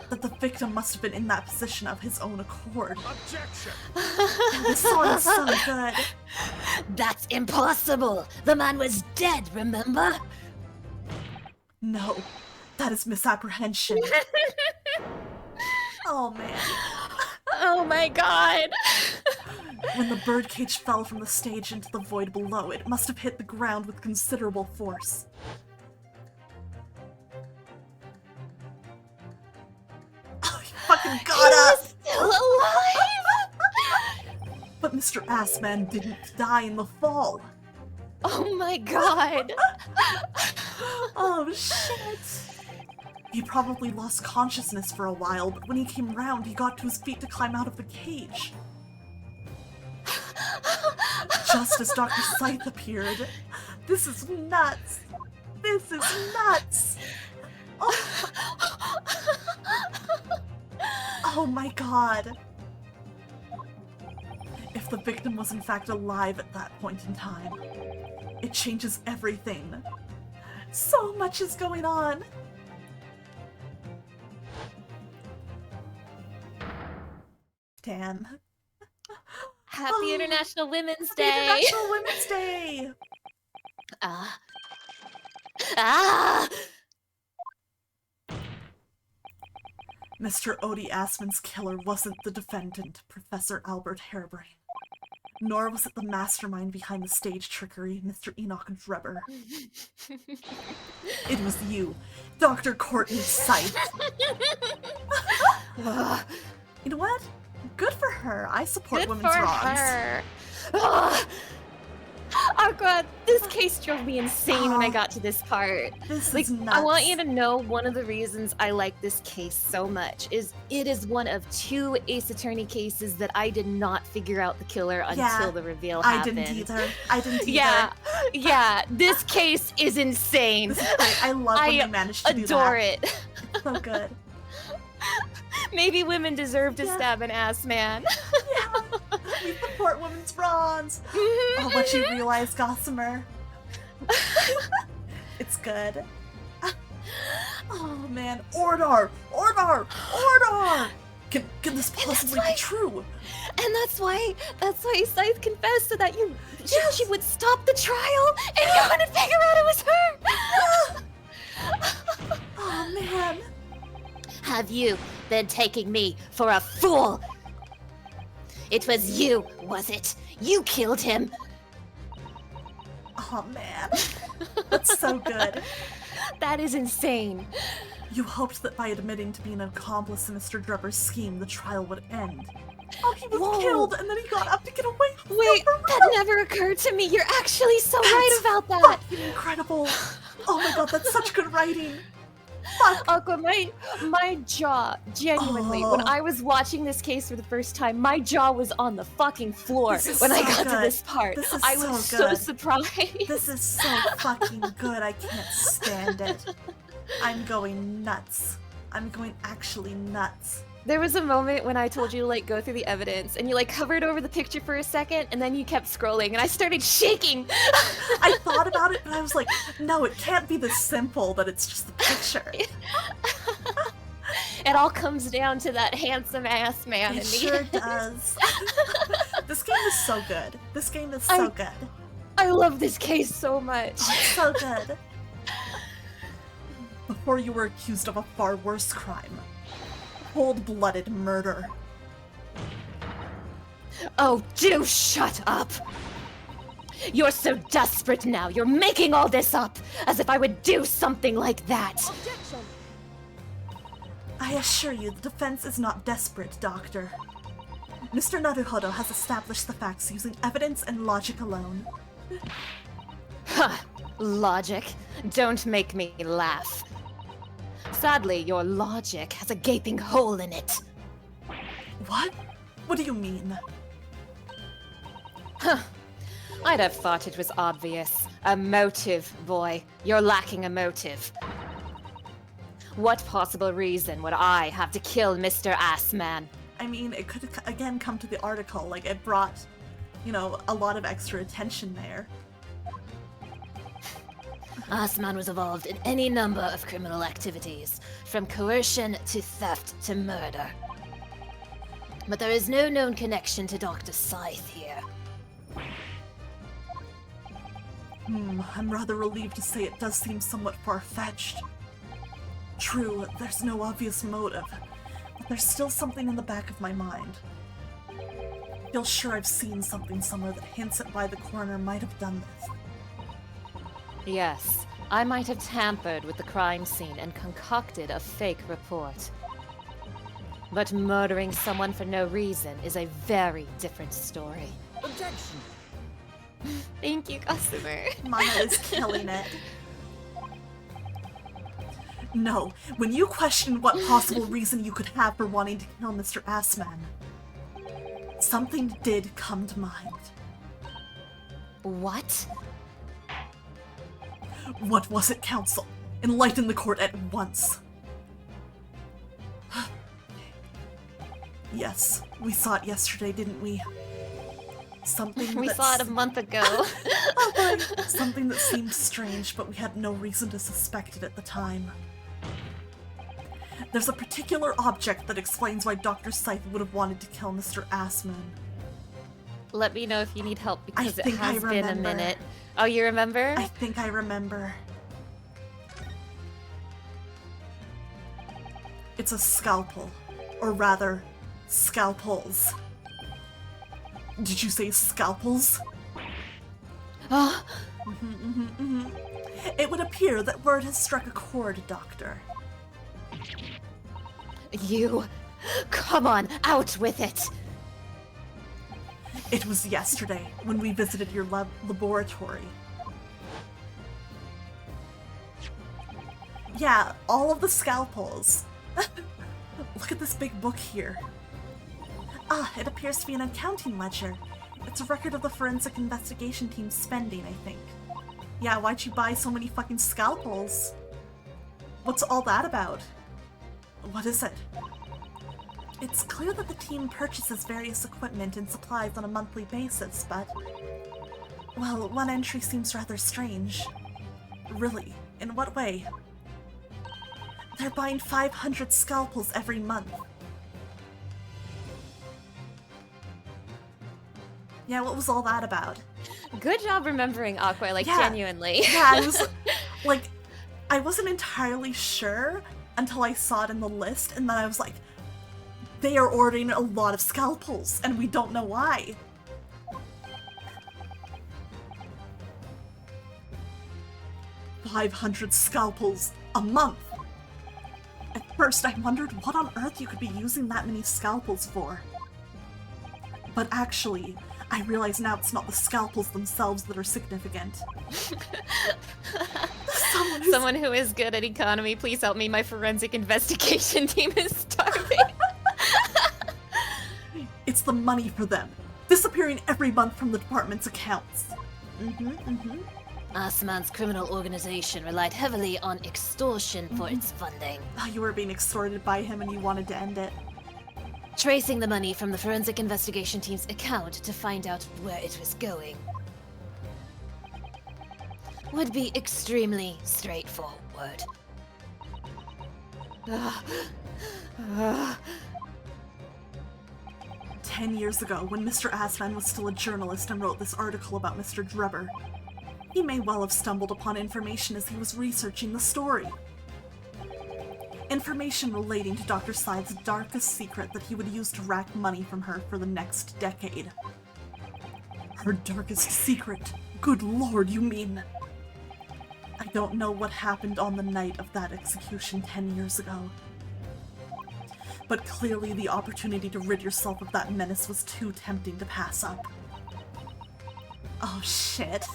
[SPEAKER 2] that the victim must have been in that position of his own accord.
[SPEAKER 7] Objection!
[SPEAKER 2] This song is so good.
[SPEAKER 5] That's impossible! The man was dead, remember?
[SPEAKER 2] No, that is misapprehension. Oh man.
[SPEAKER 3] Oh my god.
[SPEAKER 2] When the birdcage fell from the stage into the void below, it must have hit the ground with considerable force. Oh, you fucking got up!
[SPEAKER 5] Still alive?
[SPEAKER 2] But Mr. Assman didn't die in the fall.
[SPEAKER 3] Oh my god.
[SPEAKER 2] Oh shit. He probably lost consciousness for a while, but when he came round, he got to his feet to climb out of the cage. Just as Dr. Scythe appeared. This is nuts. This is nuts. Oh, oh my god. If the victim was in fact alive at that point in time, it changes everything. So much is going on. Damn.
[SPEAKER 3] Happy International Women's Day!
[SPEAKER 2] International Women's Day! Mr. Odie Assman's killer wasn't the defendant, Professor Albert Harebrain. Nor was it the mastermind behind the stage trickery, Mr. Enoch Drebber. It was you, Dr. Courtney Scythe. You know what? Good for her. I support women's wrongs.
[SPEAKER 3] Her. Oh god, this case drove me insane when I got to this part.
[SPEAKER 2] This is nuts.
[SPEAKER 3] I want you to know one of the reasons I like this case so much is it is one of 2 Ace Attorney cases that I did not figure out the killer until the reveal happened.
[SPEAKER 2] I didn't either.
[SPEAKER 3] Yeah, this case is insane.
[SPEAKER 2] This is great. I love when they manage to do that.
[SPEAKER 3] I adore it.
[SPEAKER 2] It's so good.
[SPEAKER 3] Maybe women deserve to stab an ass man.
[SPEAKER 2] We support women's wrongs. Oh, what you realize, Gossamer? It's good. Oh man, Ordar! Can this possibly be true?
[SPEAKER 3] And that's why Scythe confessed so that she would stop the trial and you wouldn't figure out it was her.
[SPEAKER 2] Oh man.
[SPEAKER 4] Have you been taking me for a fool? It was you, was it? You killed him.
[SPEAKER 2] Oh man. That's so good.
[SPEAKER 3] That is insane.
[SPEAKER 2] You hoped that by admitting to being an accomplice in Mr. Drebber's scheme, the trial would end. Oh, he was killed and then he got up to get away.
[SPEAKER 3] Wait, that never occurred to me. You're actually so right about that.
[SPEAKER 2] Fucking incredible. Oh my god, that's such good writing.
[SPEAKER 3] Aqua, my jaw, genuinely, when I was watching this case for the first time, my jaw was on the fucking floor when I got to this part. I was so surprised.
[SPEAKER 2] This is so fucking good. I can't stand it. I'm going nuts. I'm going actually nuts.
[SPEAKER 3] There was a moment when I told you to like go through the evidence and you like hovered over the picture for a second and then you kept scrolling and I started shaking.
[SPEAKER 2] I thought about it but I was like, no, it can't be this simple that it's just the picture.
[SPEAKER 3] It all comes down to that handsome ass man.
[SPEAKER 2] It sure does. This game is so good. This game is so good.
[SPEAKER 3] I love this case so much.
[SPEAKER 2] Oh, it's so good. Before you were accused of a far worse crime. Cold-blooded murder.
[SPEAKER 5] Oh, do shut up! You're so desperate now, you're making all this up, as if I would do something like that!
[SPEAKER 12] Objection!
[SPEAKER 2] I assure you, the defense is not desperate, Doctor. Mr. Naruhodo has established the facts using evidence and logic alone.
[SPEAKER 5] Ha! Logic? Don't make me laugh. Sadly, your logic has a gaping hole in it.
[SPEAKER 2] What? What do you mean?
[SPEAKER 5] Huh. I'd have thought it was obvious. A motive, boy. You're lacking a motive. What possible reason would I have to kill Mr. Assman?
[SPEAKER 2] I mean, it could, again, come to the article. Like, it brought, you know, a lot of extra attention there.
[SPEAKER 5] Assman was involved in any number of criminal activities, from coercion to theft to murder. But there is no known connection to Dr. Scythe here.
[SPEAKER 2] I'm rather relieved to say it does seem somewhat far-fetched. True, there's no obvious motive, but there's still something in the back of my mind. I feel sure I've seen something somewhere that hints at why the coroner might have done this.
[SPEAKER 9] Yes, I might have tampered with the crime scene and concocted a fake report. But murdering someone for no reason is a very different story.
[SPEAKER 12] Objection!
[SPEAKER 3] Thank you, Gossamer.
[SPEAKER 2] Maya is killing it. No, when you questioned what possible reason you could have for wanting to kill Mr. Assman, something did come to mind.
[SPEAKER 5] What?
[SPEAKER 2] What was it, Counsel? Enlighten the court at once. Yes, we saw it yesterday, didn't we? Something
[SPEAKER 3] We saw it a month ago.
[SPEAKER 2] Something that seemed strange, but we had no reason to suspect it at the time. There's a particular object that explains why Dr. Scythe would have wanted to kill Mr. Assman.
[SPEAKER 3] Let me know if you need help because it
[SPEAKER 2] think I
[SPEAKER 3] has been a
[SPEAKER 2] remember.
[SPEAKER 3] minute. Oh, you remember?
[SPEAKER 2] I think I remember. It's a scalpel. Or rather, scalpels. Did you say scalpels?
[SPEAKER 3] Oh,
[SPEAKER 2] It would appear that word has struck a chord, Doctor.
[SPEAKER 4] You. Come on, out with it!
[SPEAKER 2] It was yesterday when we visited your laboratory. Yeah, all of the scalpels. Look at this big book here. Ah, it appears to be an accounting ledger. It's a record of the forensic investigation team's spending, I think. Yeah, why'd you buy so many fucking scalpels? What's all that about? What is it? It's clear that the team purchases various equipment and supplies on a monthly basis, but... well, one entry seems rather strange. Really? In what way? They're buying 500 scalpels every month. Yeah, what was all that about?
[SPEAKER 3] good job remembering Aqua, like,
[SPEAKER 2] Yeah.
[SPEAKER 3] genuinely.
[SPEAKER 2] Yeah, I was... like, I wasn't entirely sure until I saw it in the list, and then I was like, they are ordering a lot of scalpels, and we don't know why. $500 scalpels a month. At first, I wondered what on earth you could be using that many scalpels for. But actually, I realize now it's not the scalpels themselves that are significant.
[SPEAKER 3] Someone who is good at economy, please help me. My forensic investigation team is starving.
[SPEAKER 2] It's the money for them, disappearing every month from the department's accounts.
[SPEAKER 5] Asman's criminal organization relied heavily on extortion for its funding.
[SPEAKER 2] Oh, you were being extorted by him and you wanted to end it.
[SPEAKER 5] Tracing the money from the forensic investigation team's account to find out where it was going would be extremely straightforward.
[SPEAKER 2] 10 years ago, when Mr. Asman was still a journalist and wrote this article about Mr. Drebber, he may well have stumbled upon information as he was researching the story. Information relating to Dr. Scythe's darkest secret that he would use to rack money from her for the next decade. Her darkest secret? Good lord, you mean? I don't know what happened on the night of that execution 10 years ago. But clearly the opportunity to rid yourself of that menace was too tempting to pass up. Oh shit.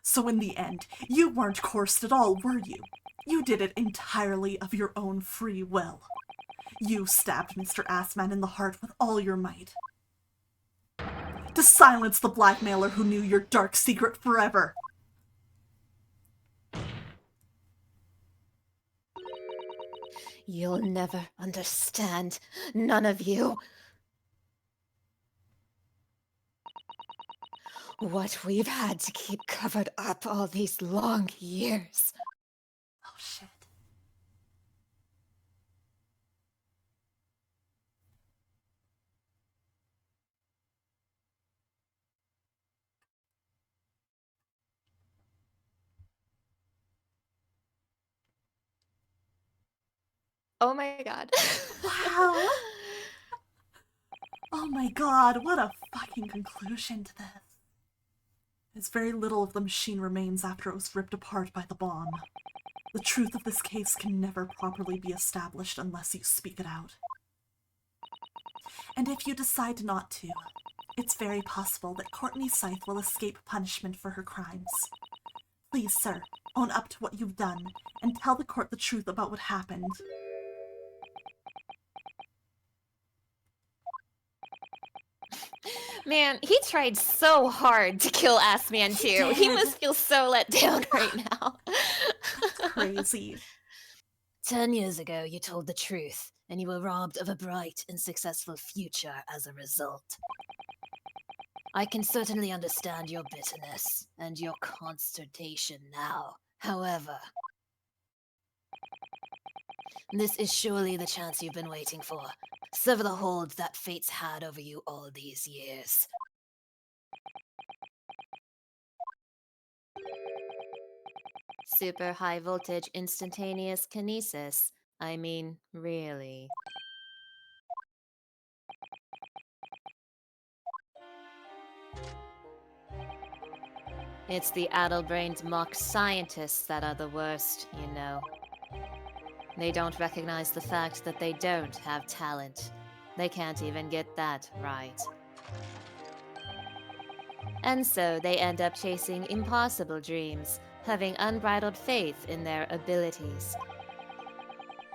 [SPEAKER 2] So in the end, you weren't coerced at all, were you? You did it entirely of your own free will. You stabbed Mr. Assman in the heart with all your might. To silence the blackmailer who knew your dark secret forever.
[SPEAKER 4] You'll never understand. None of you. What we've had to keep covered up all these long years.
[SPEAKER 2] Oh shit.
[SPEAKER 3] Oh my god.
[SPEAKER 2] Wow. Oh my god, what a fucking conclusion to this. As very little of the machine remains after it was ripped apart by the bomb. The truth of this case can never properly be established unless you speak it out. And if you decide not to, it's very possible that Courtney Scythe will escape punishment for her crimes. Please, sir, own up to what you've done, and tell the court the truth about what happened.
[SPEAKER 3] Man, he tried so hard to kill Assman too. He
[SPEAKER 2] did.
[SPEAKER 3] must feel so let down right now.
[SPEAKER 2] Crazy.
[SPEAKER 5] 10 years ago, you told the truth, and you were robbed of a bright and successful future as a result. I can certainly understand your bitterness and your consternation now. However, This is surely the chance you've been waiting for. Sever the hold that fate's had over you all these years.
[SPEAKER 8] Super high voltage instantaneous kinesis. I mean, really. It's the addle-brained mock scientists that are the worst, you know. They don't recognize the fact that they don't have talent. They can't even get that right. And so they end up chasing impossible dreams, having unbridled faith in their abilities.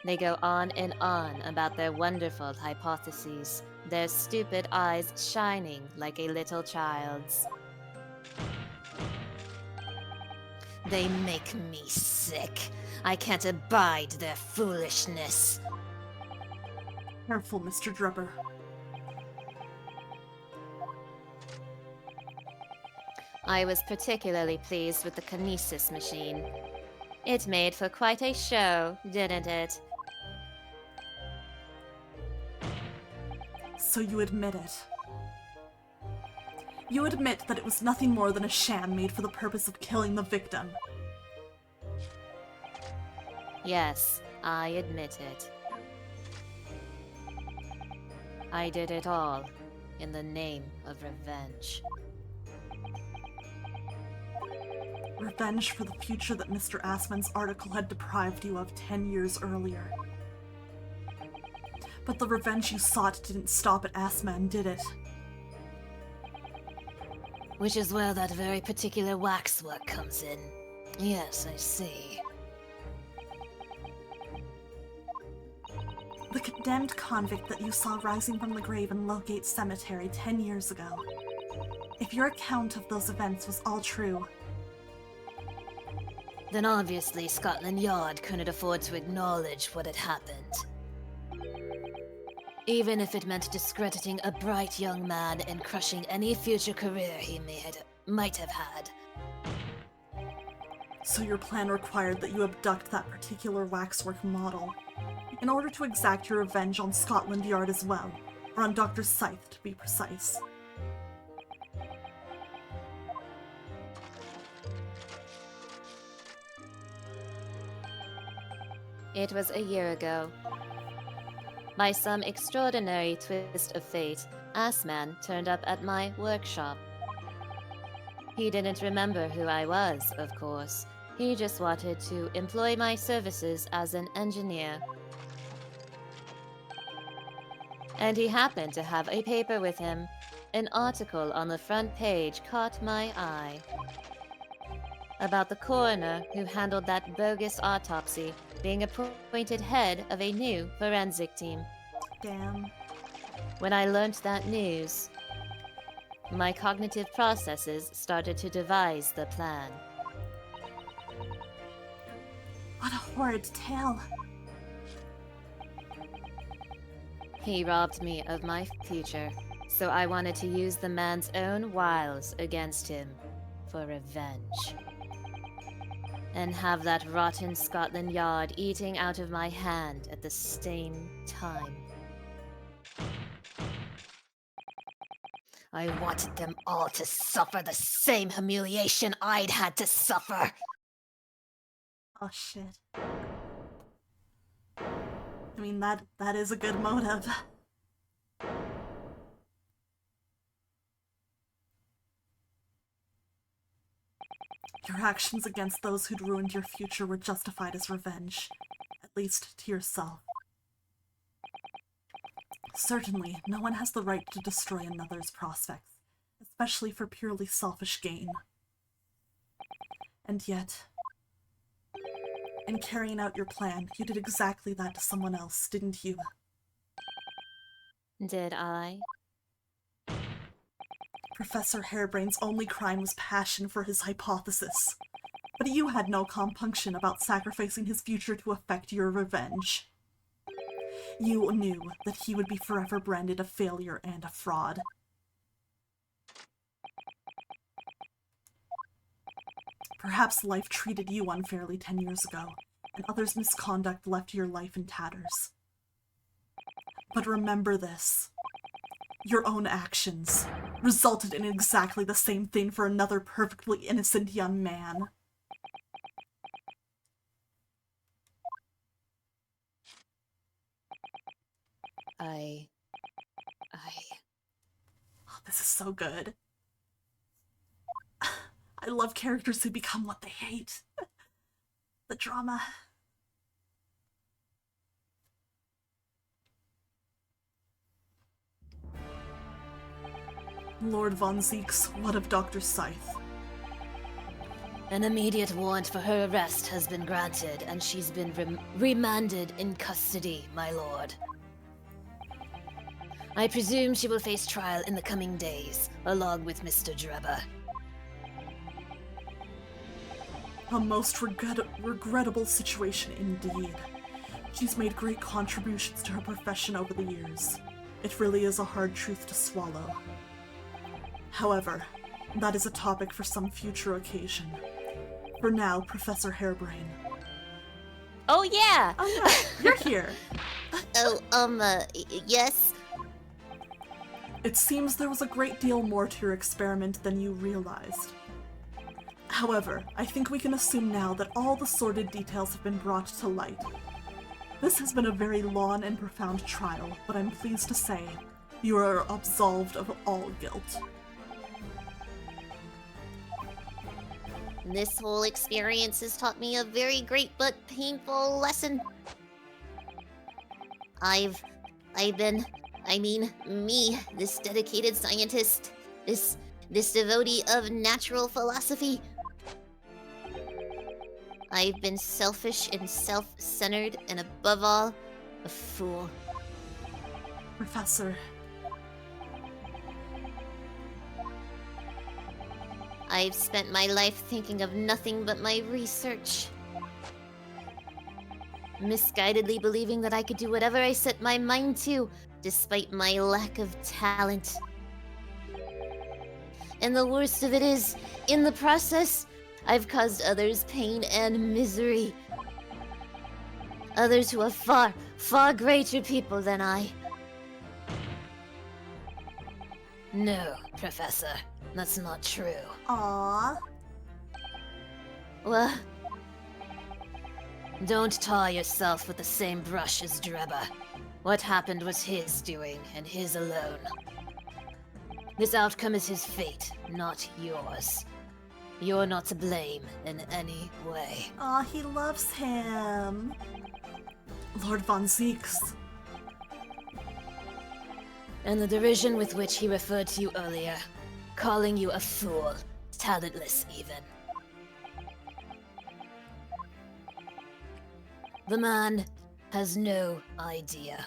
[SPEAKER 8] They go on and on about their wonderful hypotheses, their stupid eyes shining like a little child's.
[SPEAKER 5] They make me sick. I can't abide their foolishness.
[SPEAKER 2] Careful, Mr. Drubber.
[SPEAKER 8] I was particularly pleased with the kinesis machine. It made for quite a show, didn't it?
[SPEAKER 2] So you admit it. You admit that it was nothing more than a sham made for the purpose of killing the victim.
[SPEAKER 8] Yes, I admit it. I did it all in the name of revenge.
[SPEAKER 2] Revenge for the future that Mr. Assman's article had deprived you of 10 years earlier. But the revenge you sought didn't stop at Assman, did it?
[SPEAKER 5] Which is where that very particular waxwork comes in. Yes, I see.
[SPEAKER 2] The condemned convict that you saw rising from the grave in Lowgate Cemetery 10 years ago. If your account of those events was all true,
[SPEAKER 5] then obviously Scotland Yard couldn't afford to acknowledge what had happened. Even if it meant discrediting a bright young man and crushing any future career he might have had.
[SPEAKER 2] So your plan required that you abduct that particular waxwork model, in order to exact your revenge on Scotland Yard as well, or on Dr. Scythe to be precise.
[SPEAKER 8] It was a year ago. By some extraordinary twist of fate, Assman turned up at my workshop. He didn't remember who I was, of course. He just wanted to employ my services as an engineer. And he happened to have a paper with him. An article on the front page caught my eye. About the coroner who handled that bogus autopsy being appointed head of a new forensic team.
[SPEAKER 2] Damn.
[SPEAKER 8] When I learned that news, my cognitive processes started to devise the plan.
[SPEAKER 2] What a horrid tale.
[SPEAKER 8] He robbed me of my future, so I wanted to use the man's own wiles against him for revenge. And have that rotten Scotland Yard eating out of my hand at the same time.
[SPEAKER 5] I wanted them all to suffer the same humiliation I'd had to suffer.
[SPEAKER 2] Oh shit. I mean, that is a good motive. Your actions against those who'd ruined your future were justified as revenge, at least to yourself. Certainly, no one has the right to destroy another's prospects, especially for purely selfish gain. And yet, in carrying out your plan, you did exactly that to someone else, didn't you?
[SPEAKER 8] Did I?
[SPEAKER 2] Professor Harebrain's only crime was passion for his hypothesis. But you had no compunction about sacrificing his future to effect your revenge. You knew that he would be forever branded a failure and a fraud. Perhaps life treated you unfairly 10 years ago, and others' misconduct left your life in tatters. But remember this. Your own actions resulted in exactly the same thing for another perfectly innocent young man. Oh, this is so good. I love characters who become what they hate. The drama. Lord Von Zeeks, what of Dr. Scythe?
[SPEAKER 5] An immediate warrant for her arrest has been granted, and she's been remanded in custody, my lord. I presume she will face trial in the coming days, along with Mr. Drebber.
[SPEAKER 2] A most regrettable situation indeed. She's made great contributions to her profession over the years. It really is a hard truth to swallow. However, that is a topic for some future occasion. For now, Professor Hairbrain.
[SPEAKER 8] Oh yeah!
[SPEAKER 2] Oh yeah, you're here.
[SPEAKER 4] Yes?
[SPEAKER 2] It seems there was a great deal more to your experiment than you realized. However, I think we can assume now that all the sordid details have been brought to light. This has been a very long and profound trial, but I'm pleased to say you are absolved of all guilt.
[SPEAKER 4] This whole experience has taught me a very great but painful lesson. Me, this dedicated scientist, this devotee of natural philosophy. I've been selfish and self-centered, and above all, a fool.
[SPEAKER 2] Professor.
[SPEAKER 4] I've spent my life thinking of nothing but my research. Misguidedly believing that I could do whatever I set my mind to, despite my lack of talent. And the worst of it is, in the process, I've caused others pain and misery. Others who are far, far greater people than I.
[SPEAKER 5] No, Professor, that's not true.
[SPEAKER 2] Aww.
[SPEAKER 4] Well,
[SPEAKER 5] don't tar yourself with the same brush as Drebber. What happened was his doing, and his alone. This outcome is his fate, not yours. You're not to blame in any way.
[SPEAKER 2] Aw, he loves him. Lord Von Zeeks.
[SPEAKER 5] And the derision with which he referred to you earlier, calling you a fool, talentless even. The man has no idea.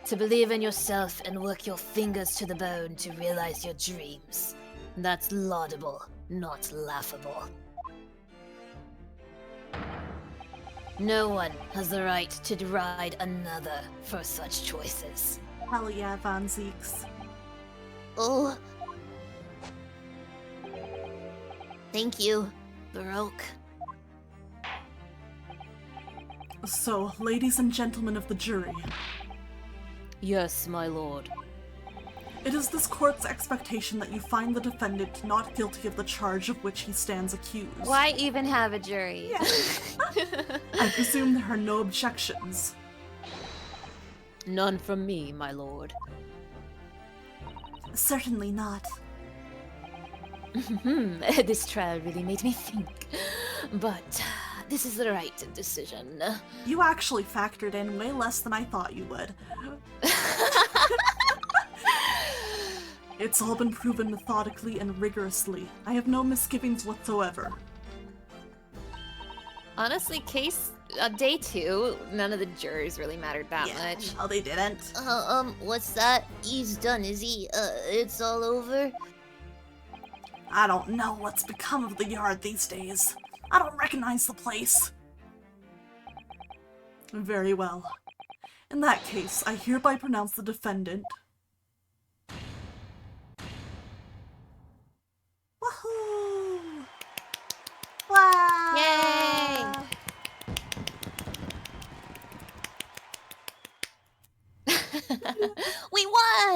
[SPEAKER 5] To believe in yourself and work your fingers to the bone to realize your dreams. That's laudable, not laughable. No one has the right to deride another for such choices.
[SPEAKER 2] Hell yeah, Von Zeeks.
[SPEAKER 4] oh. Thank you, Baroque.
[SPEAKER 2] So, ladies and gentlemen of the jury,
[SPEAKER 9] Yes, my lord.
[SPEAKER 2] it is this court's expectation that you find the defendant not guilty of the charge of which he stands accused.
[SPEAKER 8] Why even have a jury?
[SPEAKER 2] Yeah. I presume there are no objections.
[SPEAKER 9] None from me, my lord.
[SPEAKER 2] Certainly not.
[SPEAKER 9] This trial really made me think. But this is the right decision.
[SPEAKER 2] You actually factored in way less than I thought you would. It's all been proven methodically and rigorously. I have no misgivings whatsoever.
[SPEAKER 8] Honestly, day 2, none of the jurors really mattered that much.
[SPEAKER 2] No, they didn't.
[SPEAKER 4] What's that? He's done, is he? It's all over?
[SPEAKER 2] I don't know what's become of the yard these days. I don't recognize the place. Very well. In that case, I hereby pronounce the defendant. Woohoo! Wow!
[SPEAKER 8] Yay!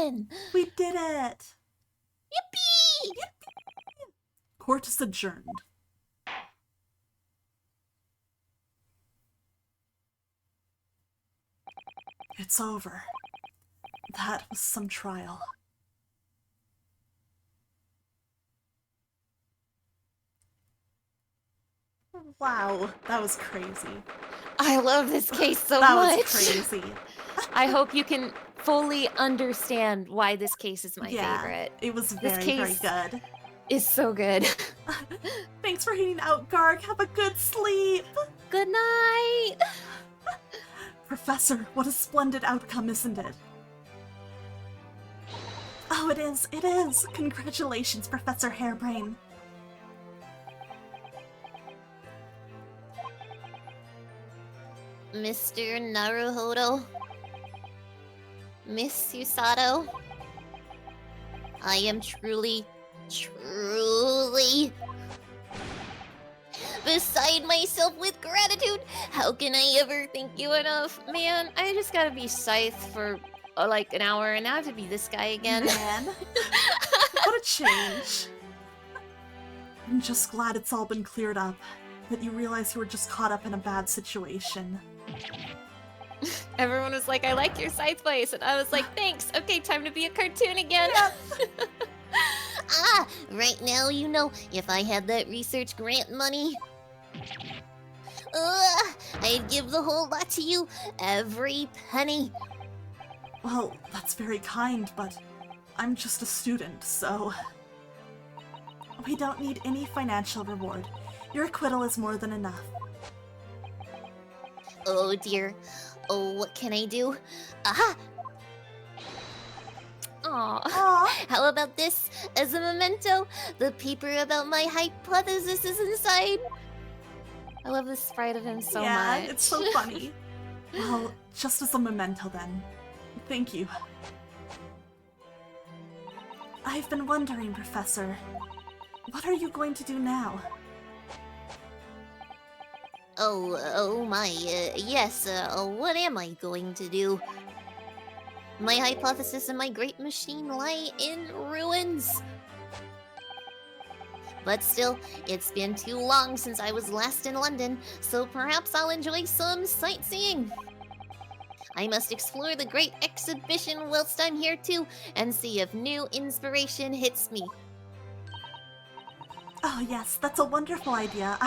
[SPEAKER 3] done!
[SPEAKER 2] We did it!
[SPEAKER 3] Yippee!
[SPEAKER 2] Court is adjourned. It's over. That was some trial. Wow, that was crazy.
[SPEAKER 3] I love this case so
[SPEAKER 2] that
[SPEAKER 3] much.
[SPEAKER 2] was crazy.
[SPEAKER 3] I hope you can fully understand why this case is my favorite.
[SPEAKER 2] It was
[SPEAKER 3] This
[SPEAKER 2] very,
[SPEAKER 3] case
[SPEAKER 2] very good.
[SPEAKER 3] is so good.
[SPEAKER 2] Thanks for hanging out, Garg. Have a good sleep.
[SPEAKER 3] Good night.
[SPEAKER 2] Professor, what a splendid outcome, isn't it? Oh, it is. It is. Congratulations, Professor Hairbrain.
[SPEAKER 4] Mr. Naruhodo, Miss Susato, I am truly beside myself with gratitude. How can I ever thank you enough?
[SPEAKER 3] Man, I just gotta be Scythe for like an hour and now I have to be this guy again.
[SPEAKER 2] Man. What a change. I'm just glad it's all been cleared up. That you realize you were just caught up in a bad situation.
[SPEAKER 3] Everyone was like, I like your Scythe voice. And I was like, thanks. Okay, time to be a cartoon again.
[SPEAKER 4] Right now, you know, if I had that research grant money, I'd give the whole lot to you, every penny.
[SPEAKER 2] Well, that's very kind, but I'm just a student, so... We don't need any financial reward. Your acquittal is more than enough.
[SPEAKER 4] Oh dear. Oh, what can I do? Aha!
[SPEAKER 3] Aww.
[SPEAKER 4] How about this as a memento? The paper about my hypothesis is inside.
[SPEAKER 3] I love the sprite of him so much.
[SPEAKER 2] Yeah, it's so funny. Well, just as a memento then. Thank you. I've been wondering, Professor, what are you going to do now?
[SPEAKER 4] Oh my, yes, what am I going to do? My hypothesis and my great machine lie in ruins. But still, it's been too long since I was last in London, so perhaps I'll enjoy some sightseeing. I must explore the great exhibition whilst I'm here too, and see if new inspiration hits me.
[SPEAKER 2] Oh yes, that's a wonderful idea.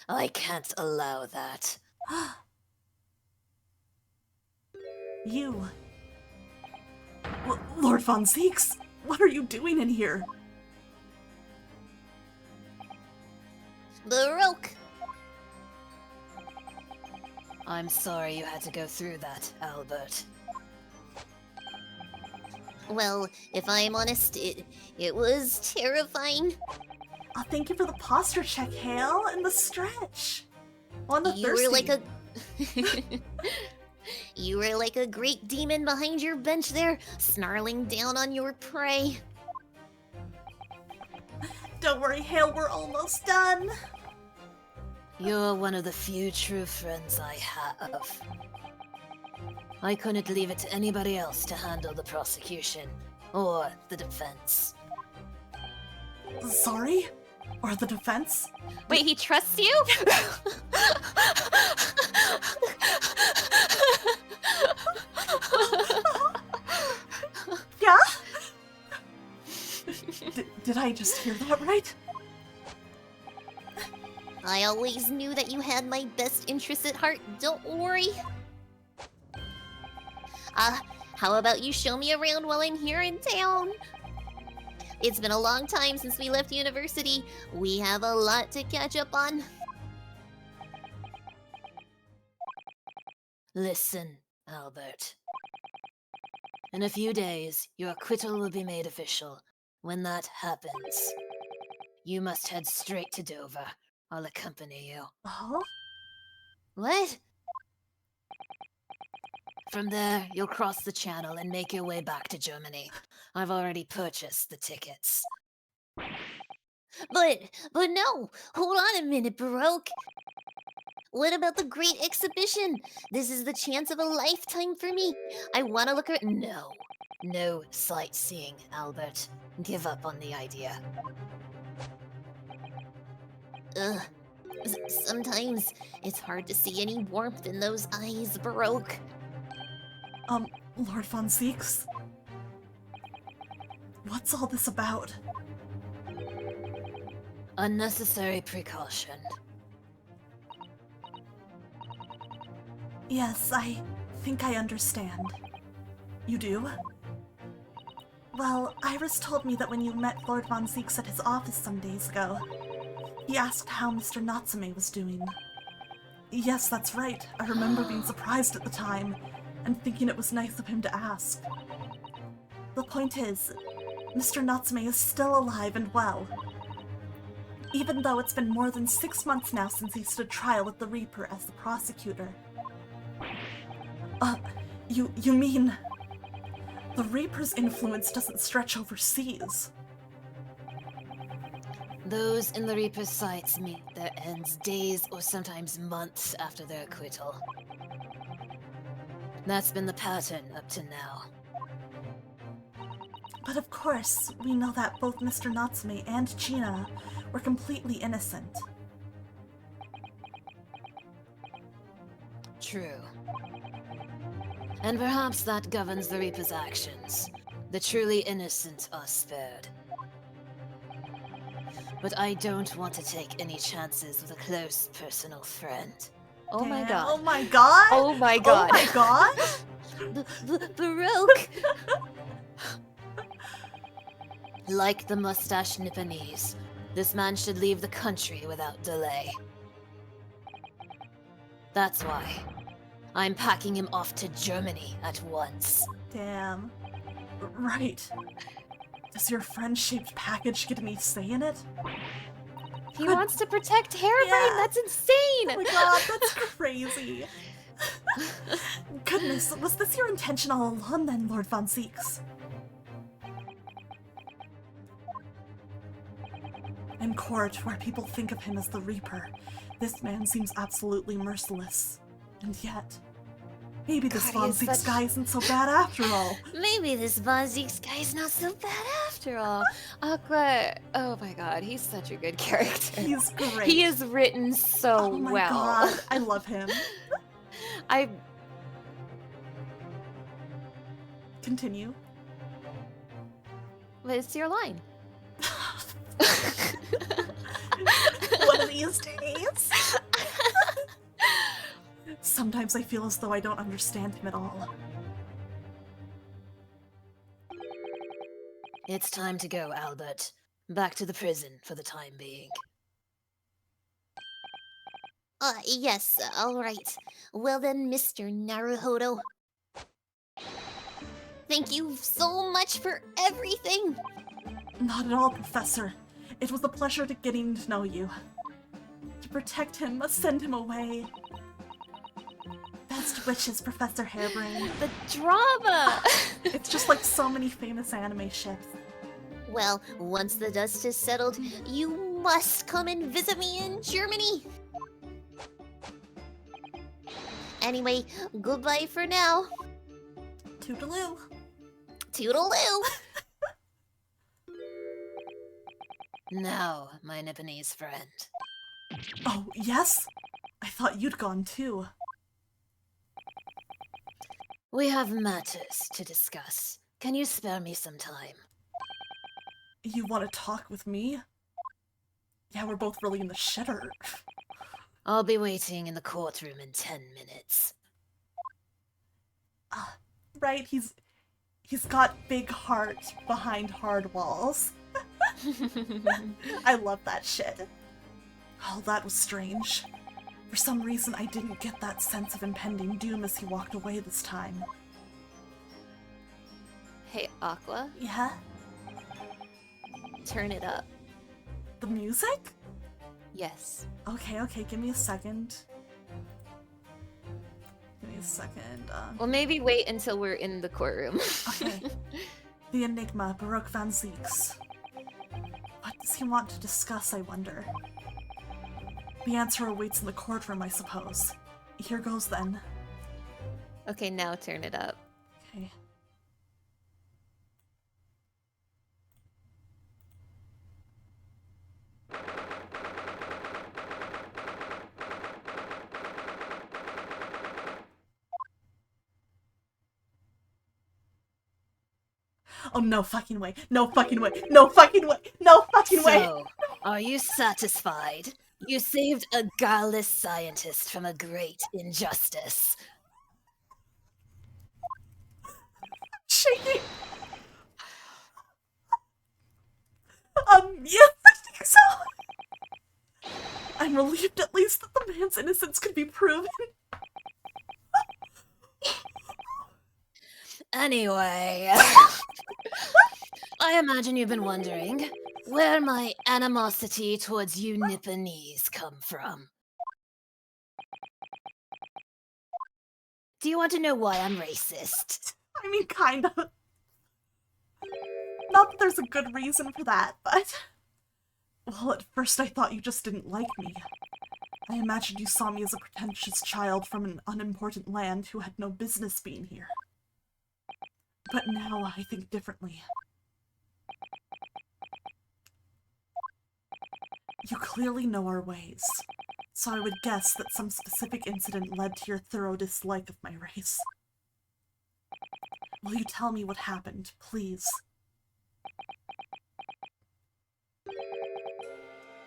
[SPEAKER 5] I can't allow that.
[SPEAKER 2] You... Lord Von Zeeks, what are you doing in here?
[SPEAKER 4] Baroque!
[SPEAKER 5] I'm sorry you had to go through that, Albert.
[SPEAKER 4] Well, if I'm honest, it was terrifying.
[SPEAKER 2] Oh, thank you for the posture check, Hale, and the stretch. On the
[SPEAKER 4] You were like a... You were like a great demon behind your bench there, snarling down on your prey.
[SPEAKER 2] Don't worry, Hale, we're almost done.
[SPEAKER 5] You're one of the few true friends I have. I couldn't leave it to anybody else to handle the prosecution or the defense.
[SPEAKER 2] Sorry? Or the defense?
[SPEAKER 3] Wait, he trusts you?
[SPEAKER 2] Yeah? Did I just hear that right?
[SPEAKER 4] I always knew that you had my best interests at heart, don't worry. How about you show me around while I'm here in town? It's been a long time since we left university. We have a lot to catch up on.
[SPEAKER 5] Listen, Albert. In a few days, your acquittal will be made official. When that happens, you must head straight to Dover. I'll accompany you.
[SPEAKER 2] Oh?
[SPEAKER 4] What?
[SPEAKER 5] From there, you'll cross the channel and make your way back to Germany. I've already purchased the tickets.
[SPEAKER 4] But no! Hold on a minute, Baroque! What about the great exhibition? This is the chance of a lifetime for me. I want to look at... No.
[SPEAKER 5] No sightseeing, Albert. Give up on the idea.
[SPEAKER 4] Ugh. Sometimes it's hard to see any warmth in those eyes, Baroque.
[SPEAKER 2] Lord Von Zieks? What's all this about?
[SPEAKER 5] Unnecessary precaution.
[SPEAKER 2] Yes, I think I understand. You do? Well, Iris told me that when you met Lord Von Zieks at his office some days ago, he asked how Mr. Natsume was doing. Yes, that's right. I remember being surprised at the time, and thinking it was nice of him to ask. The point is, Mr. Natsume is still alive and well. Even though it's been more than 6 months now since he stood trial with the Reaper as the prosecutor. You mean... The Reaper's influence doesn't stretch overseas?
[SPEAKER 5] Those in the Reaper's sights meet their ends days or sometimes months after their acquittal. That's been the pattern up to now.
[SPEAKER 2] But of course, we know that both Mr. Natsume and Gina were completely innocent.
[SPEAKER 5] True. And perhaps that governs the Reaper's actions. The truly innocent are spared. But I don't want to take any chances with a close personal friend.
[SPEAKER 8] Oh my
[SPEAKER 2] Damn.
[SPEAKER 8] god.
[SPEAKER 2] Oh my god!
[SPEAKER 8] Oh my god.
[SPEAKER 2] Oh my god!
[SPEAKER 5] Baroque! Like the mustache Nipponese, this man should leave the country without delay. That's why I'm packing him off to Germany at once.
[SPEAKER 2] Damn. Right. Does your friend-shaped package get any say in it?
[SPEAKER 8] He wants to protect Harebrain.
[SPEAKER 2] Yeah.
[SPEAKER 8] That's insane.
[SPEAKER 2] Oh my god, that's crazy. Goodness, was this your intention all along then, Lord Von Zieks? In court, where people think of him as the Reaper, this man seems absolutely merciless. And yet, maybe this Von Zieks guy isn't so bad after all.
[SPEAKER 5] Maybe this Von Zieks guy is not so bad
[SPEAKER 8] After all, Aqua. Oh my god, he's such a good character.
[SPEAKER 2] He's great.
[SPEAKER 8] He is written so
[SPEAKER 2] Oh my
[SPEAKER 8] well.
[SPEAKER 2] god, I love him.
[SPEAKER 8] I.
[SPEAKER 2] Continue.
[SPEAKER 8] What's your line?
[SPEAKER 2] One of these days. Sometimes I feel as though I don't understand him at all.
[SPEAKER 5] It's time to go, Albert. Back to the prison for the time being.
[SPEAKER 4] Yes, alright. Well then, Mr. Naruhodo. Thank you so much for everything!
[SPEAKER 2] Not at all, Professor. It was a pleasure getting to know you. To protect him, send him away. Best wishes, Professor Harebrain.
[SPEAKER 8] The drama!
[SPEAKER 2] It's just like so many famous anime ships.
[SPEAKER 4] Well, once the dust has settled, you must come and visit me in Germany! Anyway, goodbye for now.
[SPEAKER 2] Toodaloo.
[SPEAKER 4] Toodaloo!
[SPEAKER 5] Now, my Nipponese friend.
[SPEAKER 2] Oh, yes? I thought you'd gone too.
[SPEAKER 5] We have matters to discuss. Can you spare me some time?
[SPEAKER 2] You want to talk with me? Yeah, we're both really in the shitter.
[SPEAKER 5] I'll be waiting in the courtroom in 10 minutes.
[SPEAKER 2] Right, he's got big heart behind hard walls. I love that shit. Oh, that was strange. For some reason, I didn't get that sense of impending doom as he walked away this time.
[SPEAKER 8] Hey, Aqua,
[SPEAKER 2] Yeah?
[SPEAKER 8] turn it up.
[SPEAKER 2] The music?
[SPEAKER 8] Yes.
[SPEAKER 2] Okay, give me a second. Give me a second.
[SPEAKER 8] Well, maybe wait until we're in the courtroom.
[SPEAKER 2] Okay. The Enigma, Baroque Van Zieks. What does he want to discuss, I wonder? The answer awaits in the courtroom, I suppose. Here goes then.
[SPEAKER 8] Okay, now turn it up.
[SPEAKER 2] Okay. Oh, no fucking way. No fucking way. No fucking way. No fucking way.
[SPEAKER 5] So, are you satisfied? You saved a guileless scientist from a great injustice.
[SPEAKER 2] Shaking. Yes, I think so. I'm relieved at least that the man's innocence could be proven.
[SPEAKER 5] Anyway, I imagine you've been wondering where my animosity towards you Nipponese come from. Do you want to know why I'm racist?
[SPEAKER 2] I mean, kind of. Not that there's a good reason for that, but... Well, at first I thought you just didn't like me. I imagined you saw me as a pretentious child from an unimportant land who had no business being here. But now I think differently. You clearly know our ways, so I would guess that some specific incident led to your thorough dislike of my race. Will you tell me what happened, please?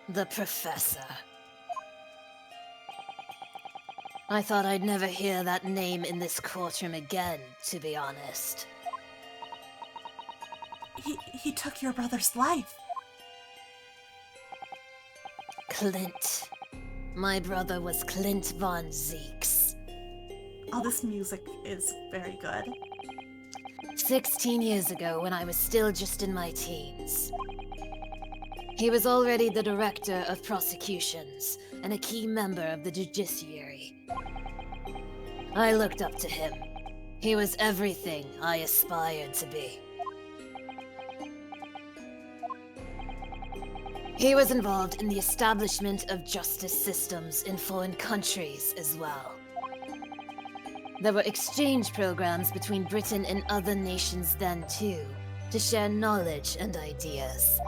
[SPEAKER 5] The professor. I thought I'd never hear that name in this courtroom again, to be honest.
[SPEAKER 2] He took your brother's life.
[SPEAKER 5] Clint. My brother was Clint von Zeeks.
[SPEAKER 2] Oh, this music is very good.
[SPEAKER 5] 16 years ago, when I was still just in my teens. He was already the director of prosecutions and a key member of the judiciary. I looked up to him. He was everything I aspired to be. He was involved in the establishment of justice systems in foreign countries as well. There were exchange programs between Britain and other nations then too, to share knowledge and ideas.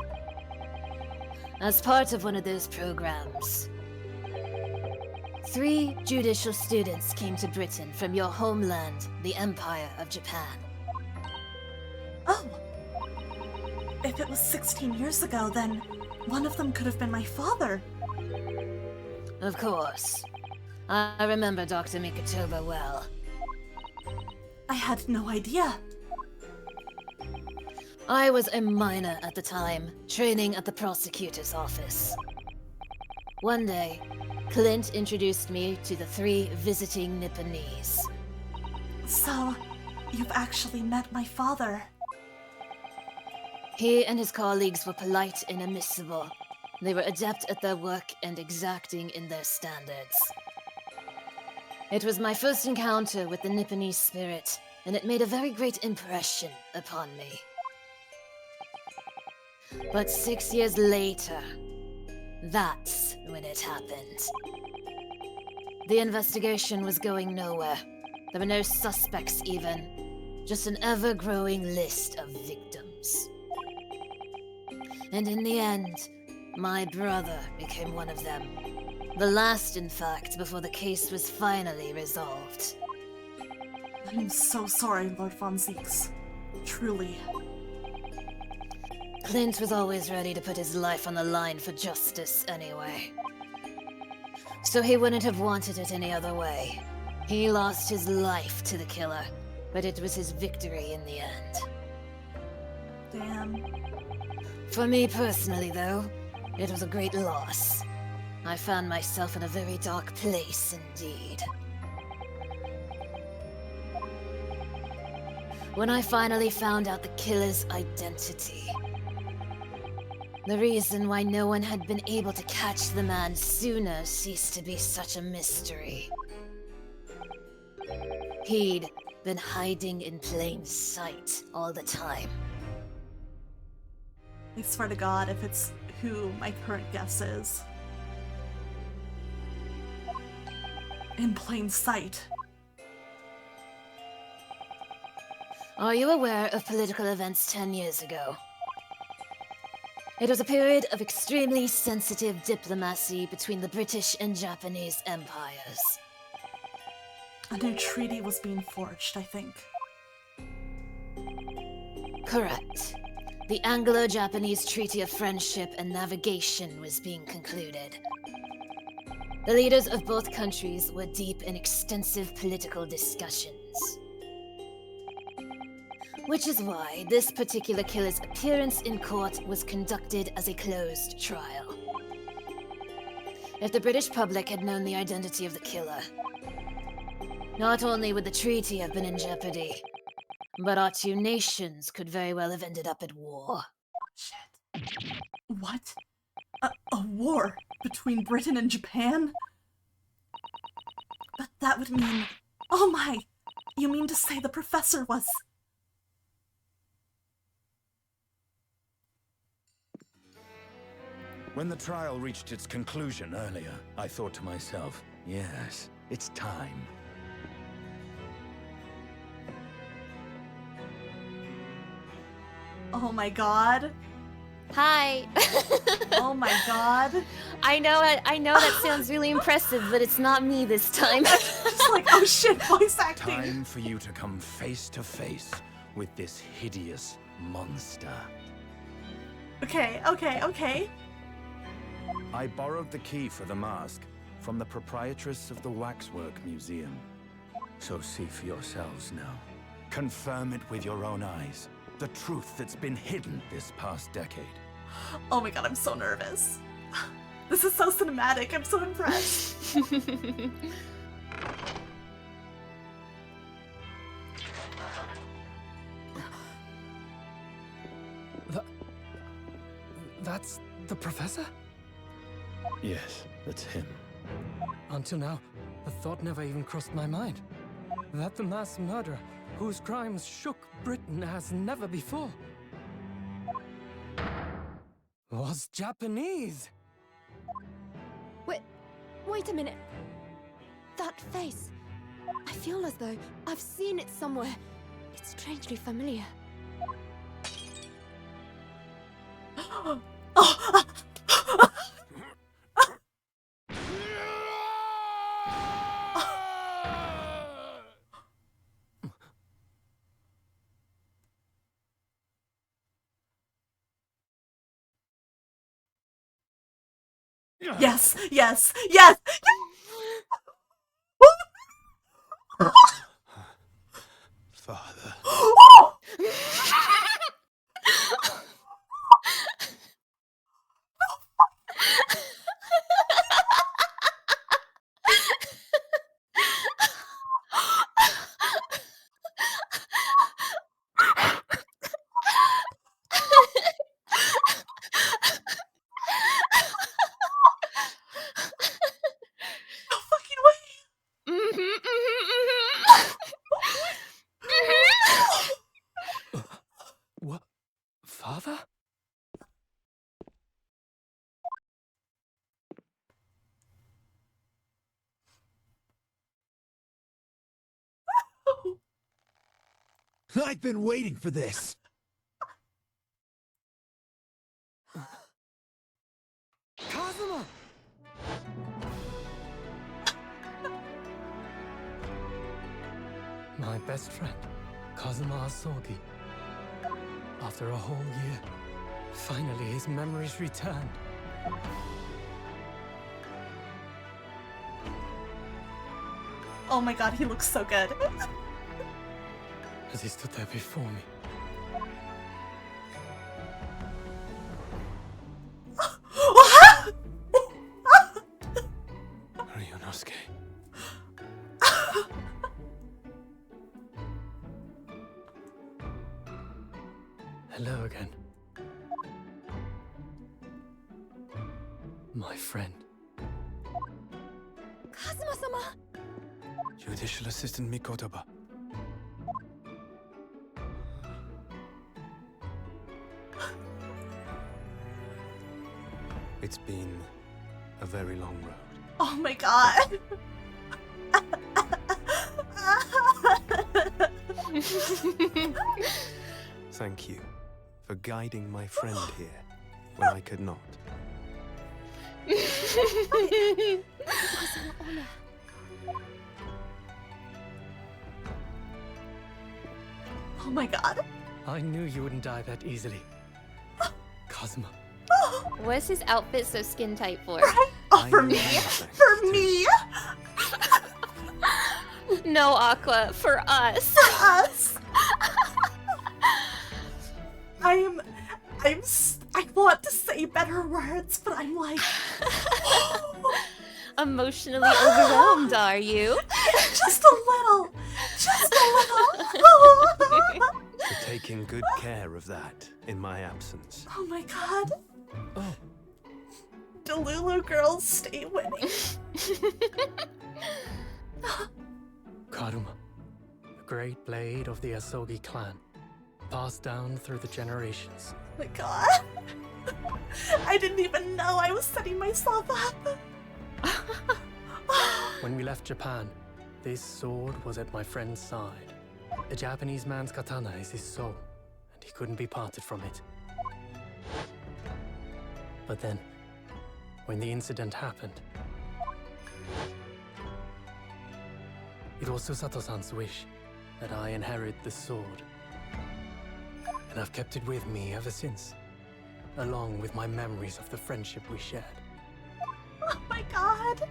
[SPEAKER 5] As part of one of those programs, 3 judicial students came to Britain from your homeland, the Empire of Japan.
[SPEAKER 2] Oh! If it was 16 years ago, then one of them could have been my father.
[SPEAKER 5] Of course. I remember Dr. Mikotoba well.
[SPEAKER 2] I had no idea.
[SPEAKER 5] I was a minor at the time, training at the prosecutor's office. One day, Clint introduced me to the 3 visiting Nipponese.
[SPEAKER 2] So, you've actually met my father.
[SPEAKER 5] He and his colleagues were polite and admissible. They were adept at their work and exacting in their standards. It was my first encounter with the Nipponese spirit, and it made a very great impression upon me. But 6 years later, that's when it happened. The investigation was going nowhere. There were no suspects even, just an ever-growing list of victims. And in the end, my brother became one of them. The last, in fact, before the case was finally resolved.
[SPEAKER 2] I'm so sorry, Lord von Zeeks. Truly.
[SPEAKER 5] Clint was always ready to put his life on the line for justice anyway. So he wouldn't have wanted it any other way. He lost his life to the killer, but it was his victory in the end.
[SPEAKER 2] Damn.
[SPEAKER 5] For me personally, though, it was a great loss. I found myself in a very dark place indeed. When I finally found out the killer's identity, the reason why no one had been able to catch the man sooner ceased to be such a mystery. He'd been hiding in plain sight all the time.
[SPEAKER 2] I swear to God, if it's who my current guess is. In plain sight.
[SPEAKER 5] Are you aware of political events 10 years ago? It was a period of extremely sensitive diplomacy between the British and Japanese empires.
[SPEAKER 2] A new treaty was being forged, I think.
[SPEAKER 5] Correct. The Anglo-Japanese Treaty of Friendship and Navigation was being concluded. The leaders of both countries were deep in extensive political discussions. Which is why this particular killer's appearance in court was conducted as a closed trial. If the British public had known the identity of the killer, not only would the treaty have been in jeopardy, but our two nations could very well have ended up at war.
[SPEAKER 2] Shit. What? A war between Britain and Japan? But that would mean... Oh my! You mean to say the professor was...
[SPEAKER 13] When the trial reached its conclusion earlier, I thought to myself, yes, it's time.
[SPEAKER 2] Oh my god.
[SPEAKER 8] Hi.
[SPEAKER 2] Oh my god.
[SPEAKER 8] I know that sounds really impressive, but it's not me this time.
[SPEAKER 2] Just like, oh shit, voice acting.
[SPEAKER 13] Time for you to come face to face with this hideous monster.
[SPEAKER 2] Okay.
[SPEAKER 13] I borrowed the key for the mask from the proprietress of the Waxwork Museum. So see for yourselves now. Confirm it with your own eyes. The truth that's been hidden this past decade.
[SPEAKER 2] Oh my god, I'm so nervous. This is so cinematic. I'm so impressed.
[SPEAKER 14] That's the professor?
[SPEAKER 13] Yes, that's him.
[SPEAKER 14] Until now, the thought never even crossed my mind. That the mass murderer, whose crimes shook Britain as never before, was Japanese.
[SPEAKER 1] Wait a minute. That face. I feel as though I've seen it somewhere. It's strangely familiar.
[SPEAKER 2] Yes.
[SPEAKER 13] Father.
[SPEAKER 14] What? Father?
[SPEAKER 15] I've been waiting for this.
[SPEAKER 14] Kazuma! My best friend, Kazuma Asogi. After a whole year, finally his memories returned.
[SPEAKER 2] Oh my god, he looks so good.
[SPEAKER 14] As he stood there before me. Ryunosuke. Hello again. My friend.
[SPEAKER 1] Kazuma-sama!
[SPEAKER 14] Judicial Assistant Mikotoba. It's been a very long road.
[SPEAKER 2] Oh my god.
[SPEAKER 14] Thank you for guiding my friend here when I could not.
[SPEAKER 1] It was an honor.
[SPEAKER 2] Oh my god.
[SPEAKER 14] I knew you wouldn't die that easily. Cosmo.
[SPEAKER 3] What's his outfit so skin tight for?
[SPEAKER 2] Oh, for me! For me!
[SPEAKER 3] No, Aqua, for us.
[SPEAKER 2] For us! I want to say better words, but I'm like...
[SPEAKER 3] Emotionally overwhelmed, are you?
[SPEAKER 2] Just a little! Just a little!
[SPEAKER 13] For taking good care of that in my absence.
[SPEAKER 2] Oh my god.
[SPEAKER 14] Oh.
[SPEAKER 2] Delulu girls stay winning.
[SPEAKER 14] Karuma, the great blade of the Asogi clan, passed down through the generations.
[SPEAKER 2] Oh my god. I didn't even know I was setting myself up.
[SPEAKER 14] When we left Japan, this sword was at my friend's side. A Japanese man's katana is his soul, and he couldn't be parted from it. But then, when the incident happened, it was Susato-san's wish that I inherit the sword. And I've kept it with me ever since, along with my memories of the friendship we shared.
[SPEAKER 2] Oh my god.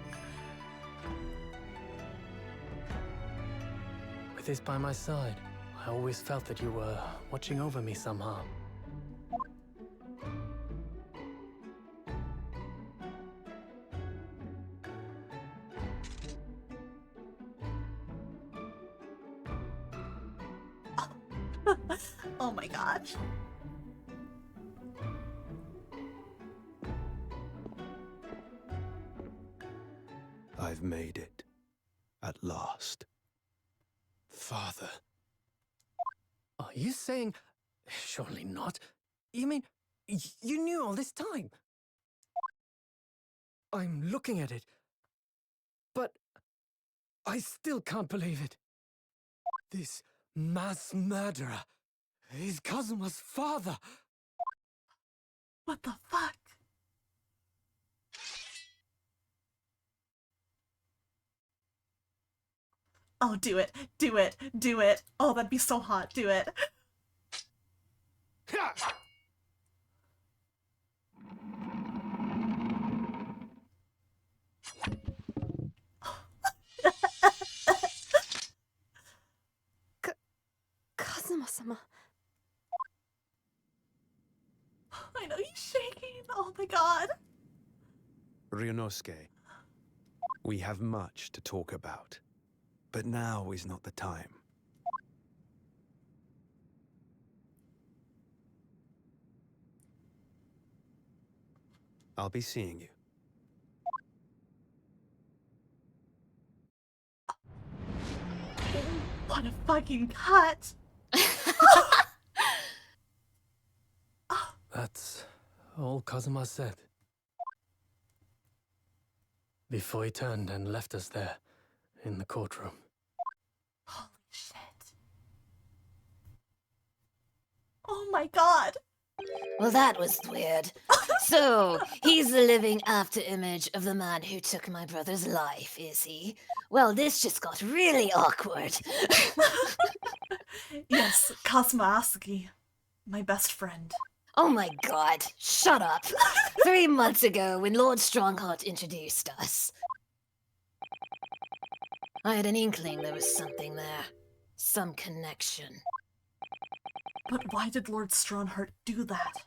[SPEAKER 14] With this by my side, I always felt that you were watching over me somehow.
[SPEAKER 2] Oh my god.
[SPEAKER 13] I've made it. At last. Father.
[SPEAKER 14] Are you saying... Surely not. You mean, you knew all this time? I'm looking at it, but I still can't believe it. This mass murderer is Kazuma's father.
[SPEAKER 2] What the fuck? Oh, do it. Do it. Do it. Oh, that'd be so hot. Do it.
[SPEAKER 1] Kazuma-sama.
[SPEAKER 2] I know he's shaking. Oh my god.
[SPEAKER 13] Ryunosuke, we have much to talk about, but now is not the time. I'll be seeing you.
[SPEAKER 2] What a fucking cut.
[SPEAKER 14] That's all Kazuma said. Before he turned and left us there, in the courtroom.
[SPEAKER 2] Holy shit. Oh my god.
[SPEAKER 5] Well, that was weird. So, he's the living after-image of the man who took my brother's life, is he? Well, this just got really awkward.
[SPEAKER 2] Yes, Kazuma Asugi. My best friend.
[SPEAKER 5] Oh my god, shut up. 3 months ago, when Lord Strongheart introduced us, I had an inkling there was something there. Some connection.
[SPEAKER 2] But why did Lord Strongheart do that?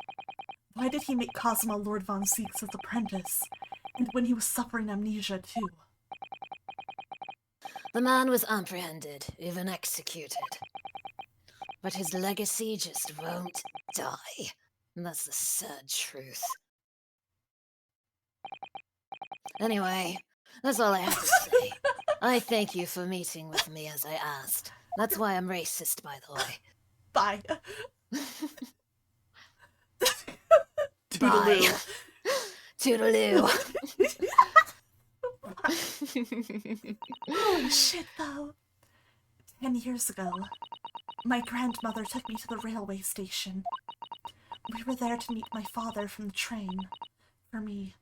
[SPEAKER 2] Why did he make Kazuma Lord Von Zieks' apprentice? And when he was suffering amnesia too?
[SPEAKER 5] The man was apprehended, even executed. But his legacy just won't die. And that's the sad truth. Anyway, that's all I have to say. I thank you for meeting with me as I asked. That's why I'm racist, by the way.
[SPEAKER 2] Bye.
[SPEAKER 5] Bye. Toodaloo.
[SPEAKER 2] Holy shit, though. 10 years ago, my grandmother took me to the railway station. We were there to meet my father from the train. For me.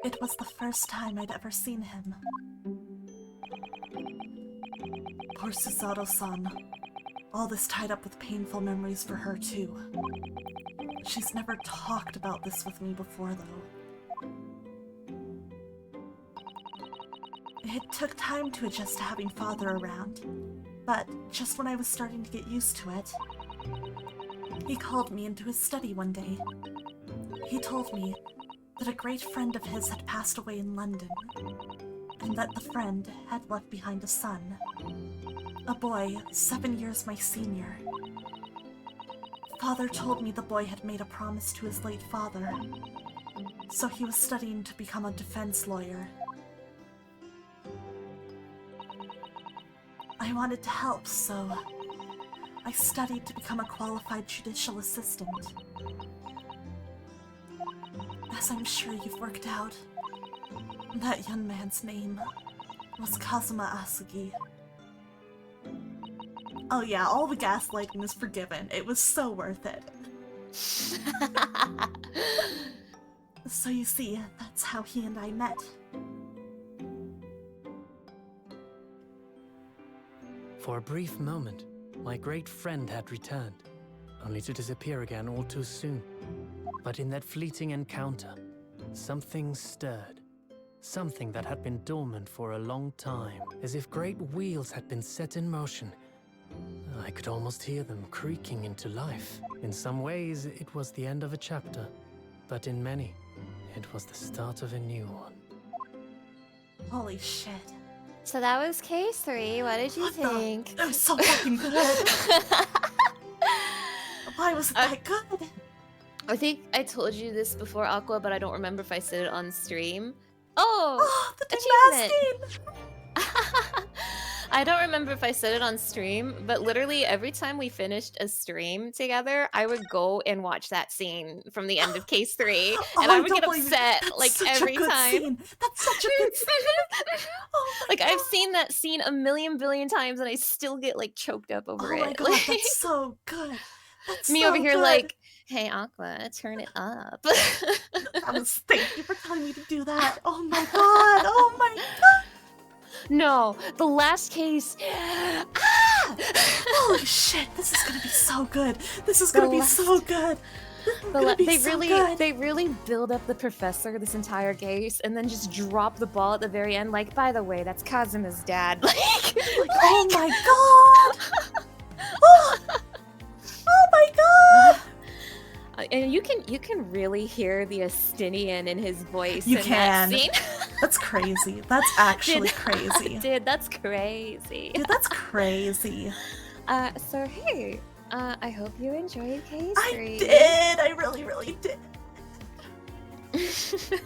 [SPEAKER 2] It was the first time I'd ever seen him. Poor Susato-san. All this tied up with painful memories for her, too. She's never talked about this with me before, though. It took time to adjust to having Father around, but just when I was starting to get used to it, he called me into his study one day. He told me that a great friend of his had passed away in London, and that the friend had left behind a son. A boy, 7 years my senior. Father told me the boy had made a promise to his late father, so he was studying to become a defense lawyer. I wanted to help, so I studied to become a qualified judicial assistant. As I'm sure you've worked out, that young man's name was Kazuma Asugi. Oh yeah, all the gaslighting is forgiven. It was so worth it. So you see, that's how he and I met.
[SPEAKER 14] For a brief moment, my great friend had returned, only to disappear again all too soon. But in that fleeting encounter, something stirred. Something that had been dormant for a long time, as if great wheels had been set in motion. I could almost hear them creaking into life. In some ways, it was the end of a chapter, but in many, it was the start of a new one.
[SPEAKER 2] Holy shit.
[SPEAKER 3] So that was case 3. What did you think?
[SPEAKER 2] It was so fucking good. Why was it that good?
[SPEAKER 3] I think I told you this before, Aqua, but I don't remember if I said it on stream. Oh,
[SPEAKER 2] the
[SPEAKER 3] achievement! I don't remember if I said it on stream, but literally every time we finished a stream together, I would go and watch that scene from the end of case 3, and I would get upset like every time.
[SPEAKER 2] Scene. That's such a good scene.
[SPEAKER 3] Like I've seen that scene a million billion times, and I still get like choked up over it.
[SPEAKER 2] Oh my god,
[SPEAKER 3] like,
[SPEAKER 2] that's so good. That's
[SPEAKER 3] me
[SPEAKER 2] so
[SPEAKER 3] over here
[SPEAKER 2] good.
[SPEAKER 3] like, hey Aqua, turn it up.
[SPEAKER 2] Thank you for telling me to do that. Oh my god. Oh my god.
[SPEAKER 3] No, the last case.
[SPEAKER 2] Holy shit, this is gonna be so good. This is gonna be so good.
[SPEAKER 3] They really build up the professor this entire case and then just drop the ball at the very end. Like, by the way, that's Kazuma's dad.
[SPEAKER 2] Oh my god. Oh my god.
[SPEAKER 3] And you can really hear the Astinian in his voice.
[SPEAKER 2] You
[SPEAKER 3] in
[SPEAKER 2] can.
[SPEAKER 3] That scene.
[SPEAKER 2] That's crazy. That's actually crazy.
[SPEAKER 3] Dude, that's crazy.
[SPEAKER 2] Dude, that's crazy.
[SPEAKER 3] So hey, I hope you enjoyed case 3.
[SPEAKER 2] I did. I really, really did.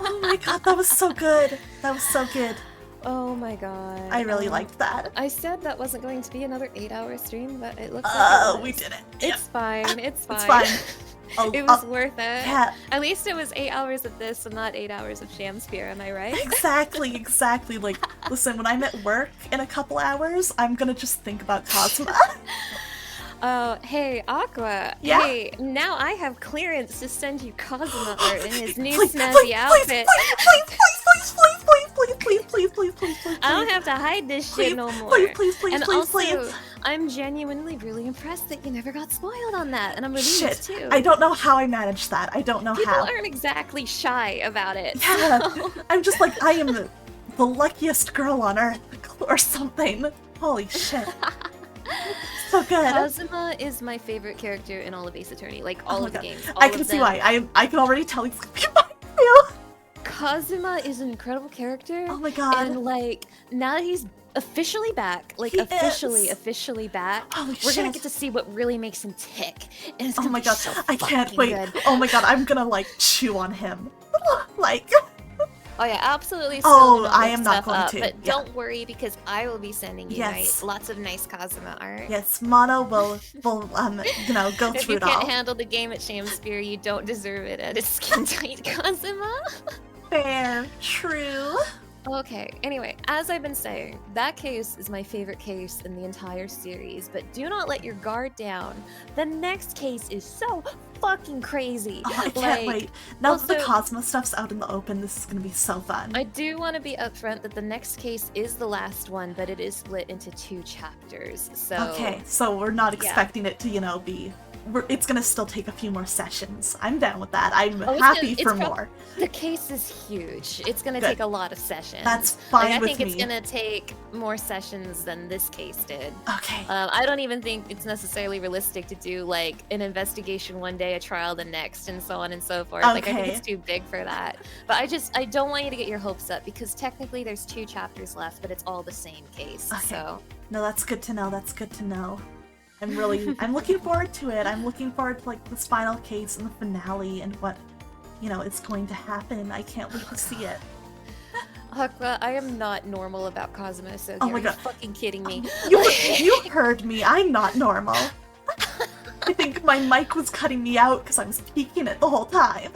[SPEAKER 2] Oh my god, that was so good. That was so good.
[SPEAKER 3] Oh my god.
[SPEAKER 2] I really liked that.
[SPEAKER 3] I said that wasn't going to be another 8-hour stream, but it looks like it was.
[SPEAKER 2] We did it.
[SPEAKER 3] It's fine. It's fine.
[SPEAKER 2] It's fine.
[SPEAKER 3] It was worth it.
[SPEAKER 2] Yeah.
[SPEAKER 3] At least it was 8 hours of this and not 8 hours of Shamsphere, am I right?
[SPEAKER 2] Exactly. Like, listen, when I'm at work in a couple hours, I'm gonna just think about Kazuma.
[SPEAKER 3] Oh, hey, Aqua.
[SPEAKER 2] Yeah?
[SPEAKER 3] Hey, now I have clearance to send you Kazuma art in his new snazzy outfit.
[SPEAKER 2] Please.
[SPEAKER 3] I don't have to hide this shit no more. Please. I'm genuinely really impressed that you never got spoiled on that, and I'm relieved too.
[SPEAKER 2] I don't know how I managed that. I don't know
[SPEAKER 3] People
[SPEAKER 2] how.
[SPEAKER 3] aren't exactly shy about it.
[SPEAKER 2] Yeah,
[SPEAKER 3] so.
[SPEAKER 2] I'm just like, I am the luckiest girl on earth, or something. Holy shit. So good.
[SPEAKER 3] Kazuma is my favorite character in all of Ace Attorney, like all of the games.
[SPEAKER 2] I can see why. I can already tell he's gonna be my favorite.
[SPEAKER 3] Kazuma is an incredible character.
[SPEAKER 2] Oh my god.
[SPEAKER 3] And like, now that he's officially back, like officially back, we're gonna get to see what really makes him tick. And it's gonna be so
[SPEAKER 2] I can't wait.
[SPEAKER 3] Good.
[SPEAKER 2] Oh my god, I'm gonna like chew on him. Like.
[SPEAKER 3] Oh yeah, absolutely.
[SPEAKER 2] I am not going to.
[SPEAKER 3] But don't worry, because I will be sending you lots of nice Kazuma art.
[SPEAKER 2] Yes, Mono will go through it all.
[SPEAKER 3] If you can't handle the game at Shamsphere, you don't deserve it at a skin tight Kazuma.
[SPEAKER 2] Fair, true.
[SPEAKER 3] Okay, anyway, as I've been saying, that case is my favorite case in the entire series, but do not let your guard down. The next case is so fucking crazy.
[SPEAKER 2] Oh, I can't wait. Now that the
[SPEAKER 3] also-
[SPEAKER 2] Cosmo stuff's out in the open, this is gonna be so fun.
[SPEAKER 3] I do want to be upfront that the next case is the last one, but it is split into 2 chapters. So
[SPEAKER 2] Okay, so we're not
[SPEAKER 3] yeah.
[SPEAKER 2] expecting it to, be... It's gonna still take a few more sessions. I'm down with that. I'm
[SPEAKER 3] Oh,
[SPEAKER 2] happy for more.
[SPEAKER 3] The case is huge. It's gonna
[SPEAKER 2] Good.
[SPEAKER 3] take a lot of sessions.
[SPEAKER 2] That's fine
[SPEAKER 3] I
[SPEAKER 2] with
[SPEAKER 3] think it's
[SPEAKER 2] me.
[SPEAKER 3] gonna take more sessions than this case did.
[SPEAKER 2] Okay.
[SPEAKER 3] I don't even think it's necessarily realistic to do like an investigation one day, a trial the next, and so on and so forth. Like I think
[SPEAKER 2] Okay.
[SPEAKER 3] it's too big for that. But I don't want you to get your hopes up because technically there's 2 chapters left, but it's all the same case.
[SPEAKER 2] Okay.
[SPEAKER 3] So
[SPEAKER 2] No, that's good to know. That's good to know. I'm looking forward to it. I'm looking forward to like this final case and the finale and what, is going to happen. I can't wait to see it.
[SPEAKER 3] Aqua, I am not normal about Cosmo, so
[SPEAKER 2] Oh my
[SPEAKER 3] are you
[SPEAKER 2] God.
[SPEAKER 3] fucking kidding me?
[SPEAKER 2] You heard me. I'm not normal. I think my mic was cutting me out because I was peeking it the whole time.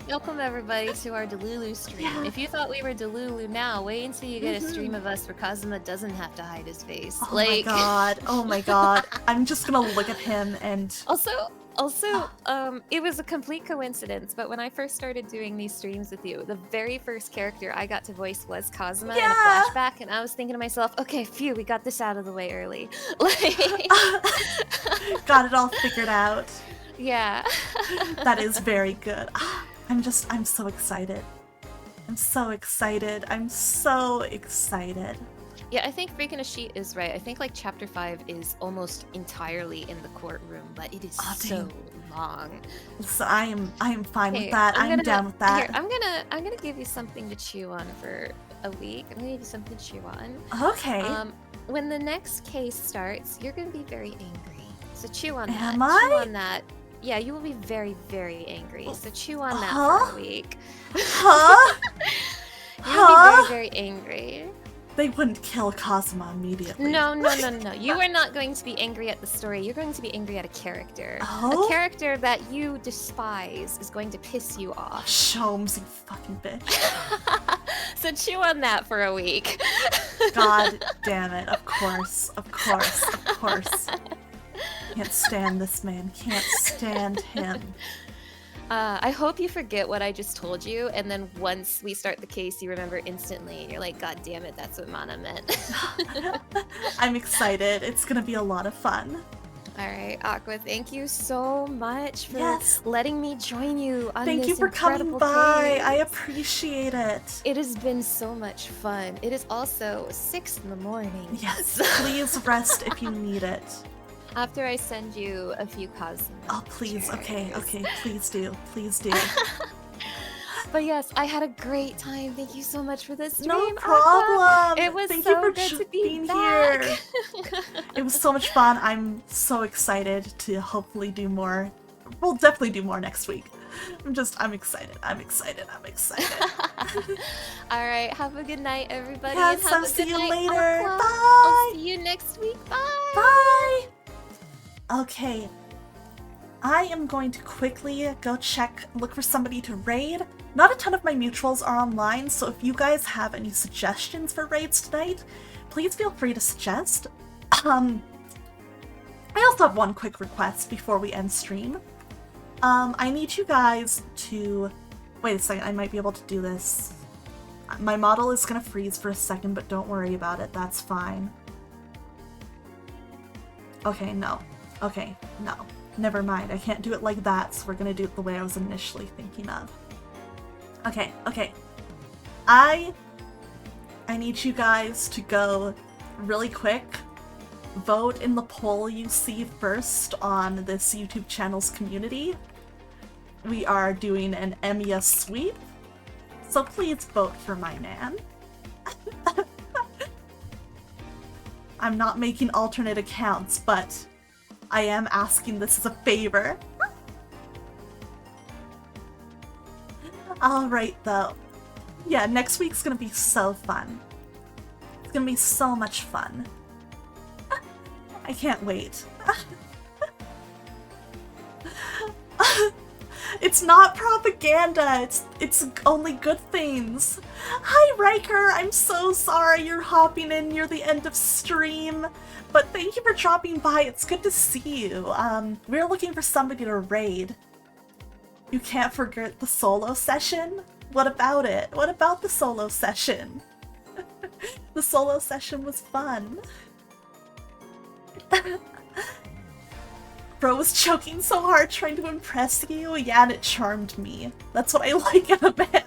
[SPEAKER 3] Welcome everybody to our Delulu stream. If you thought we were Delulu now, wait until you get a stream of us where Kazuma doesn't have to hide his face.
[SPEAKER 2] Oh my god. Oh my god. I'm just gonna look at him and...
[SPEAKER 3] Also, it was a complete coincidence, but when I first started doing these streams with you, the very first character I got to voice was Kazuma in a flashback, and I was thinking to myself, okay, phew, we got this out of the way early.
[SPEAKER 2] Got it all figured out.
[SPEAKER 3] Yeah.
[SPEAKER 2] That is very good. I'm so excited. I'm so excited. I'm so excited.
[SPEAKER 3] Yeah, I think Freaking a Sheet is right. I think like chapter 5 is almost entirely in the courtroom, but it is so long.
[SPEAKER 2] So I am fine with that. I'm down with that.
[SPEAKER 3] Here, I'm gonna give you something to chew on for a week. I'm gonna give you something to chew on.
[SPEAKER 2] Okay.
[SPEAKER 3] When the next case starts, you're gonna be very angry. So chew on that.
[SPEAKER 2] Am I?
[SPEAKER 3] Chew on that. Yeah, you will be very, very angry. So chew on that for a week.
[SPEAKER 2] Huh?
[SPEAKER 3] You'll be very, very angry.
[SPEAKER 2] They wouldn't kill Kazuma immediately.
[SPEAKER 3] No. You are not going to be angry at the story. You're going to be angry at a character.
[SPEAKER 2] Oh?
[SPEAKER 3] A character that you despise is going to piss you off.
[SPEAKER 2] Shomes, you fucking bitch.
[SPEAKER 3] So chew on that for a week.
[SPEAKER 2] God damn it. Of course. Can't stand this man. Can't stand him.
[SPEAKER 3] I hope you forget what I just told you, and then once we start the case, you remember instantly, and you're like, God damn it, that's what Mana meant.
[SPEAKER 2] I'm excited. It's gonna be a lot of fun.
[SPEAKER 3] Alright, Aqua, thank you so much for
[SPEAKER 2] Yes.
[SPEAKER 3] letting me join you on
[SPEAKER 2] Thank
[SPEAKER 3] this
[SPEAKER 2] you for coming
[SPEAKER 3] incredible
[SPEAKER 2] by.
[SPEAKER 3] case.
[SPEAKER 2] I appreciate it.
[SPEAKER 3] It has been so much fun. It is also 6 in the morning.
[SPEAKER 2] Yes, please rest if you need it.
[SPEAKER 3] After I send you a few Cosmos.
[SPEAKER 2] Oh, please. Okay, please do.
[SPEAKER 3] But yes, I had a great time. Thank you so much for this stream.
[SPEAKER 2] No
[SPEAKER 3] Aqua.
[SPEAKER 2] problem.
[SPEAKER 3] It was
[SPEAKER 2] Thank
[SPEAKER 3] so
[SPEAKER 2] you for
[SPEAKER 3] good to be
[SPEAKER 2] being
[SPEAKER 3] back.
[SPEAKER 2] here. It was so much fun. I'm so excited to hopefully do more. We'll definitely do more next week. I'm excited.
[SPEAKER 3] All right, have a good night, everybody.
[SPEAKER 2] Yes,
[SPEAKER 3] and have
[SPEAKER 2] I'll
[SPEAKER 3] a
[SPEAKER 2] see
[SPEAKER 3] good
[SPEAKER 2] you
[SPEAKER 3] night,
[SPEAKER 2] later.
[SPEAKER 3] Aqua.
[SPEAKER 2] Bye.
[SPEAKER 3] I'll see you next week. Bye.
[SPEAKER 2] Bye. Okay. I am going to quickly go look for somebody to raid. Not a ton of my mutuals are online, so if you guys have any suggestions for raids tonight, please feel free to suggest. I also have one quick request before we end stream. I need you guys to... Wait a second, I might be able to do this. My model is gonna freeze for a second, but don't worry about it, that's fine. Okay, no. Okay, no. Never mind, I can't do it like that, so we're gonna do it the way I was initially thinking of. Okay. I need you guys to go really quick. Vote in the poll you see first on this YouTube channel's community. We are doing an Emiya sweep, so please vote for my man. I'm not making alternate accounts, but I am asking this as a favor. Alright though. Yeah, next week's gonna be so fun. It's gonna be so much fun. I can't wait. It's not propaganda, it's only good things. Hi Riker, I'm so sorry you're hopping in near the end of stream, but thank you for dropping by, it's good to see you. We're looking for somebody to raid. You can't forget the solo session? What about it? What about the solo session? The solo session was fun. Bro was choking so hard trying to impress you. Yeah, and it charmed me. That's what I like in a man.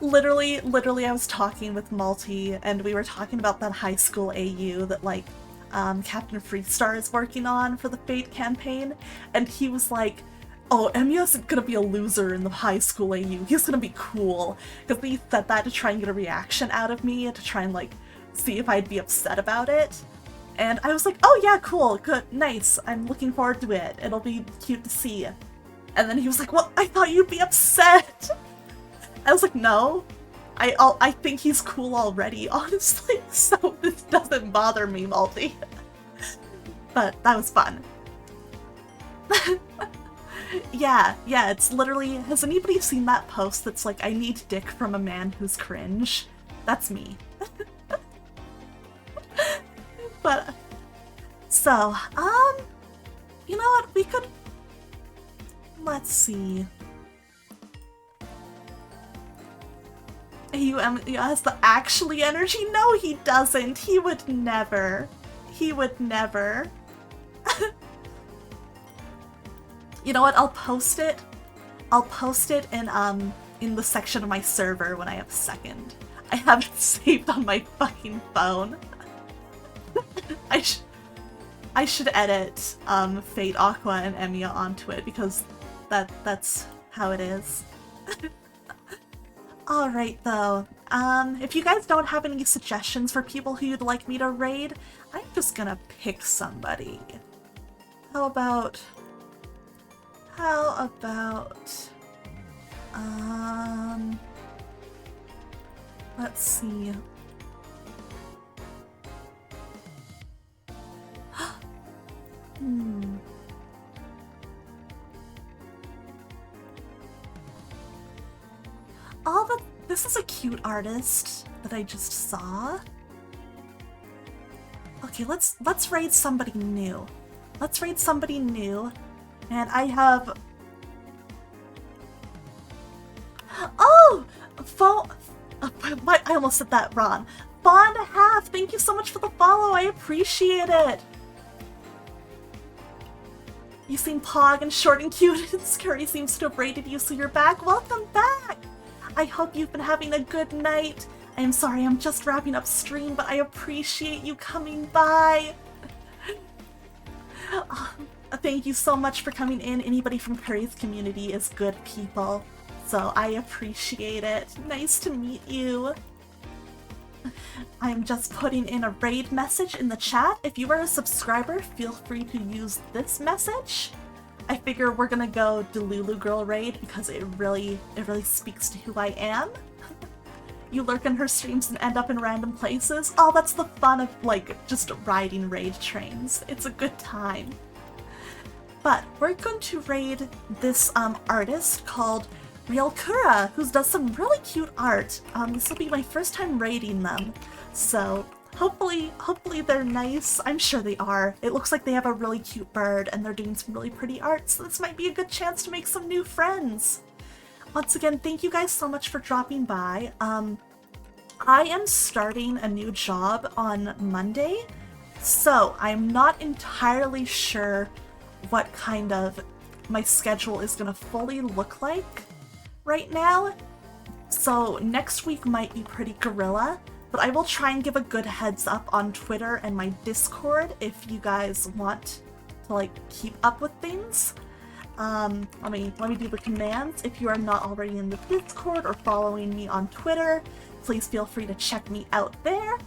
[SPEAKER 2] Literally, I was talking with Malty, and we were talking about that high school AU that, like, Captain Freestar is working on for the Fate campaign, and he was like, oh, Emiya's gonna be a loser in the high school AU. He's gonna be cool. Because he said that to try and get a reaction out of me, and to try and, like, see if I'd be upset about it. And I was like, oh yeah, cool, good, nice. I'm looking forward to it. It'll be cute to see. And then he was like, well, I thought you'd be upset. I was like, no. I think he's cool already, honestly, so this doesn't bother me, Malty. But that was fun. Yeah, it's literally, has anybody seen that post that's like, I need dick from a man who's cringe? That's me. But, so, you know what, we could, let's see. He has the actually energy? No, he doesn't. He would never. He would never. You know what? I'll post it. I'll post it in the section of my server when I have a second. I have it saved on my fucking phone. I should edit Fate, Aqua, and Emiya onto it because that's how it is. Alright though, if you guys don't have any suggestions for people who you'd like me to raid, I'm just gonna pick somebody. How about, let's see. This is a cute artist that I just saw. Okay, let's raid somebody new. Let's raid somebody new. And I have... Oh! I almost said that wrong. Fawn Half, thank you so much for the follow. I appreciate it. You seem pog and short and cute, and Scurry seems to have raided you, so you're back. Welcome back! I hope you've been having a good night. I'm sorry, I'm just wrapping up stream, but I appreciate you coming by. Thank you so much for coming in. Anybody from Curry's community is good people, so I appreciate it. Nice to meet you. I'm just putting in a raid message in the chat. If you are a subscriber, feel free to use this message. I figure we're gonna go Delulu Girl raid because it really speaks to who I am. You lurk in her streams and end up in random places. Oh, that's the fun of, like, just riding raid trains. It's a good time. But we're going to raid this artist called Real Kura, who does some really cute art. This will be my first time raiding them, so hopefully they're nice. I'm sure they are. It looks like they have a really cute bird and they're doing some really pretty art, so this might be a good chance to make some new friends. Once again, thank you guys so much for dropping by. I am starting a new job on Monday, so I'm not entirely sure what kind of my schedule is gonna fully look like right now. So next week might be pretty guerrilla, but I will try and give a good heads up on Twitter and my Discord if you guys want to, like, keep up with things. Let me do the commands. If you are not already in the Discord or following me on Twitter, please feel free to check me out there.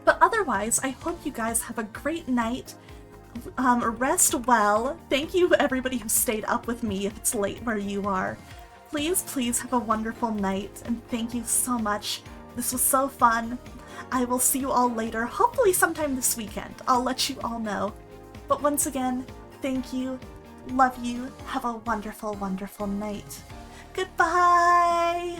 [SPEAKER 2] But otherwise, I hope you guys have a great night. Rest well. Thank you everybody who stayed up with me if it's late where you are. Please have a wonderful night, and thank you so much. This was so fun. I will see you all later, hopefully sometime this weekend. I'll let you all know. But once again, thank you, love you, have a wonderful, wonderful night. Goodbye!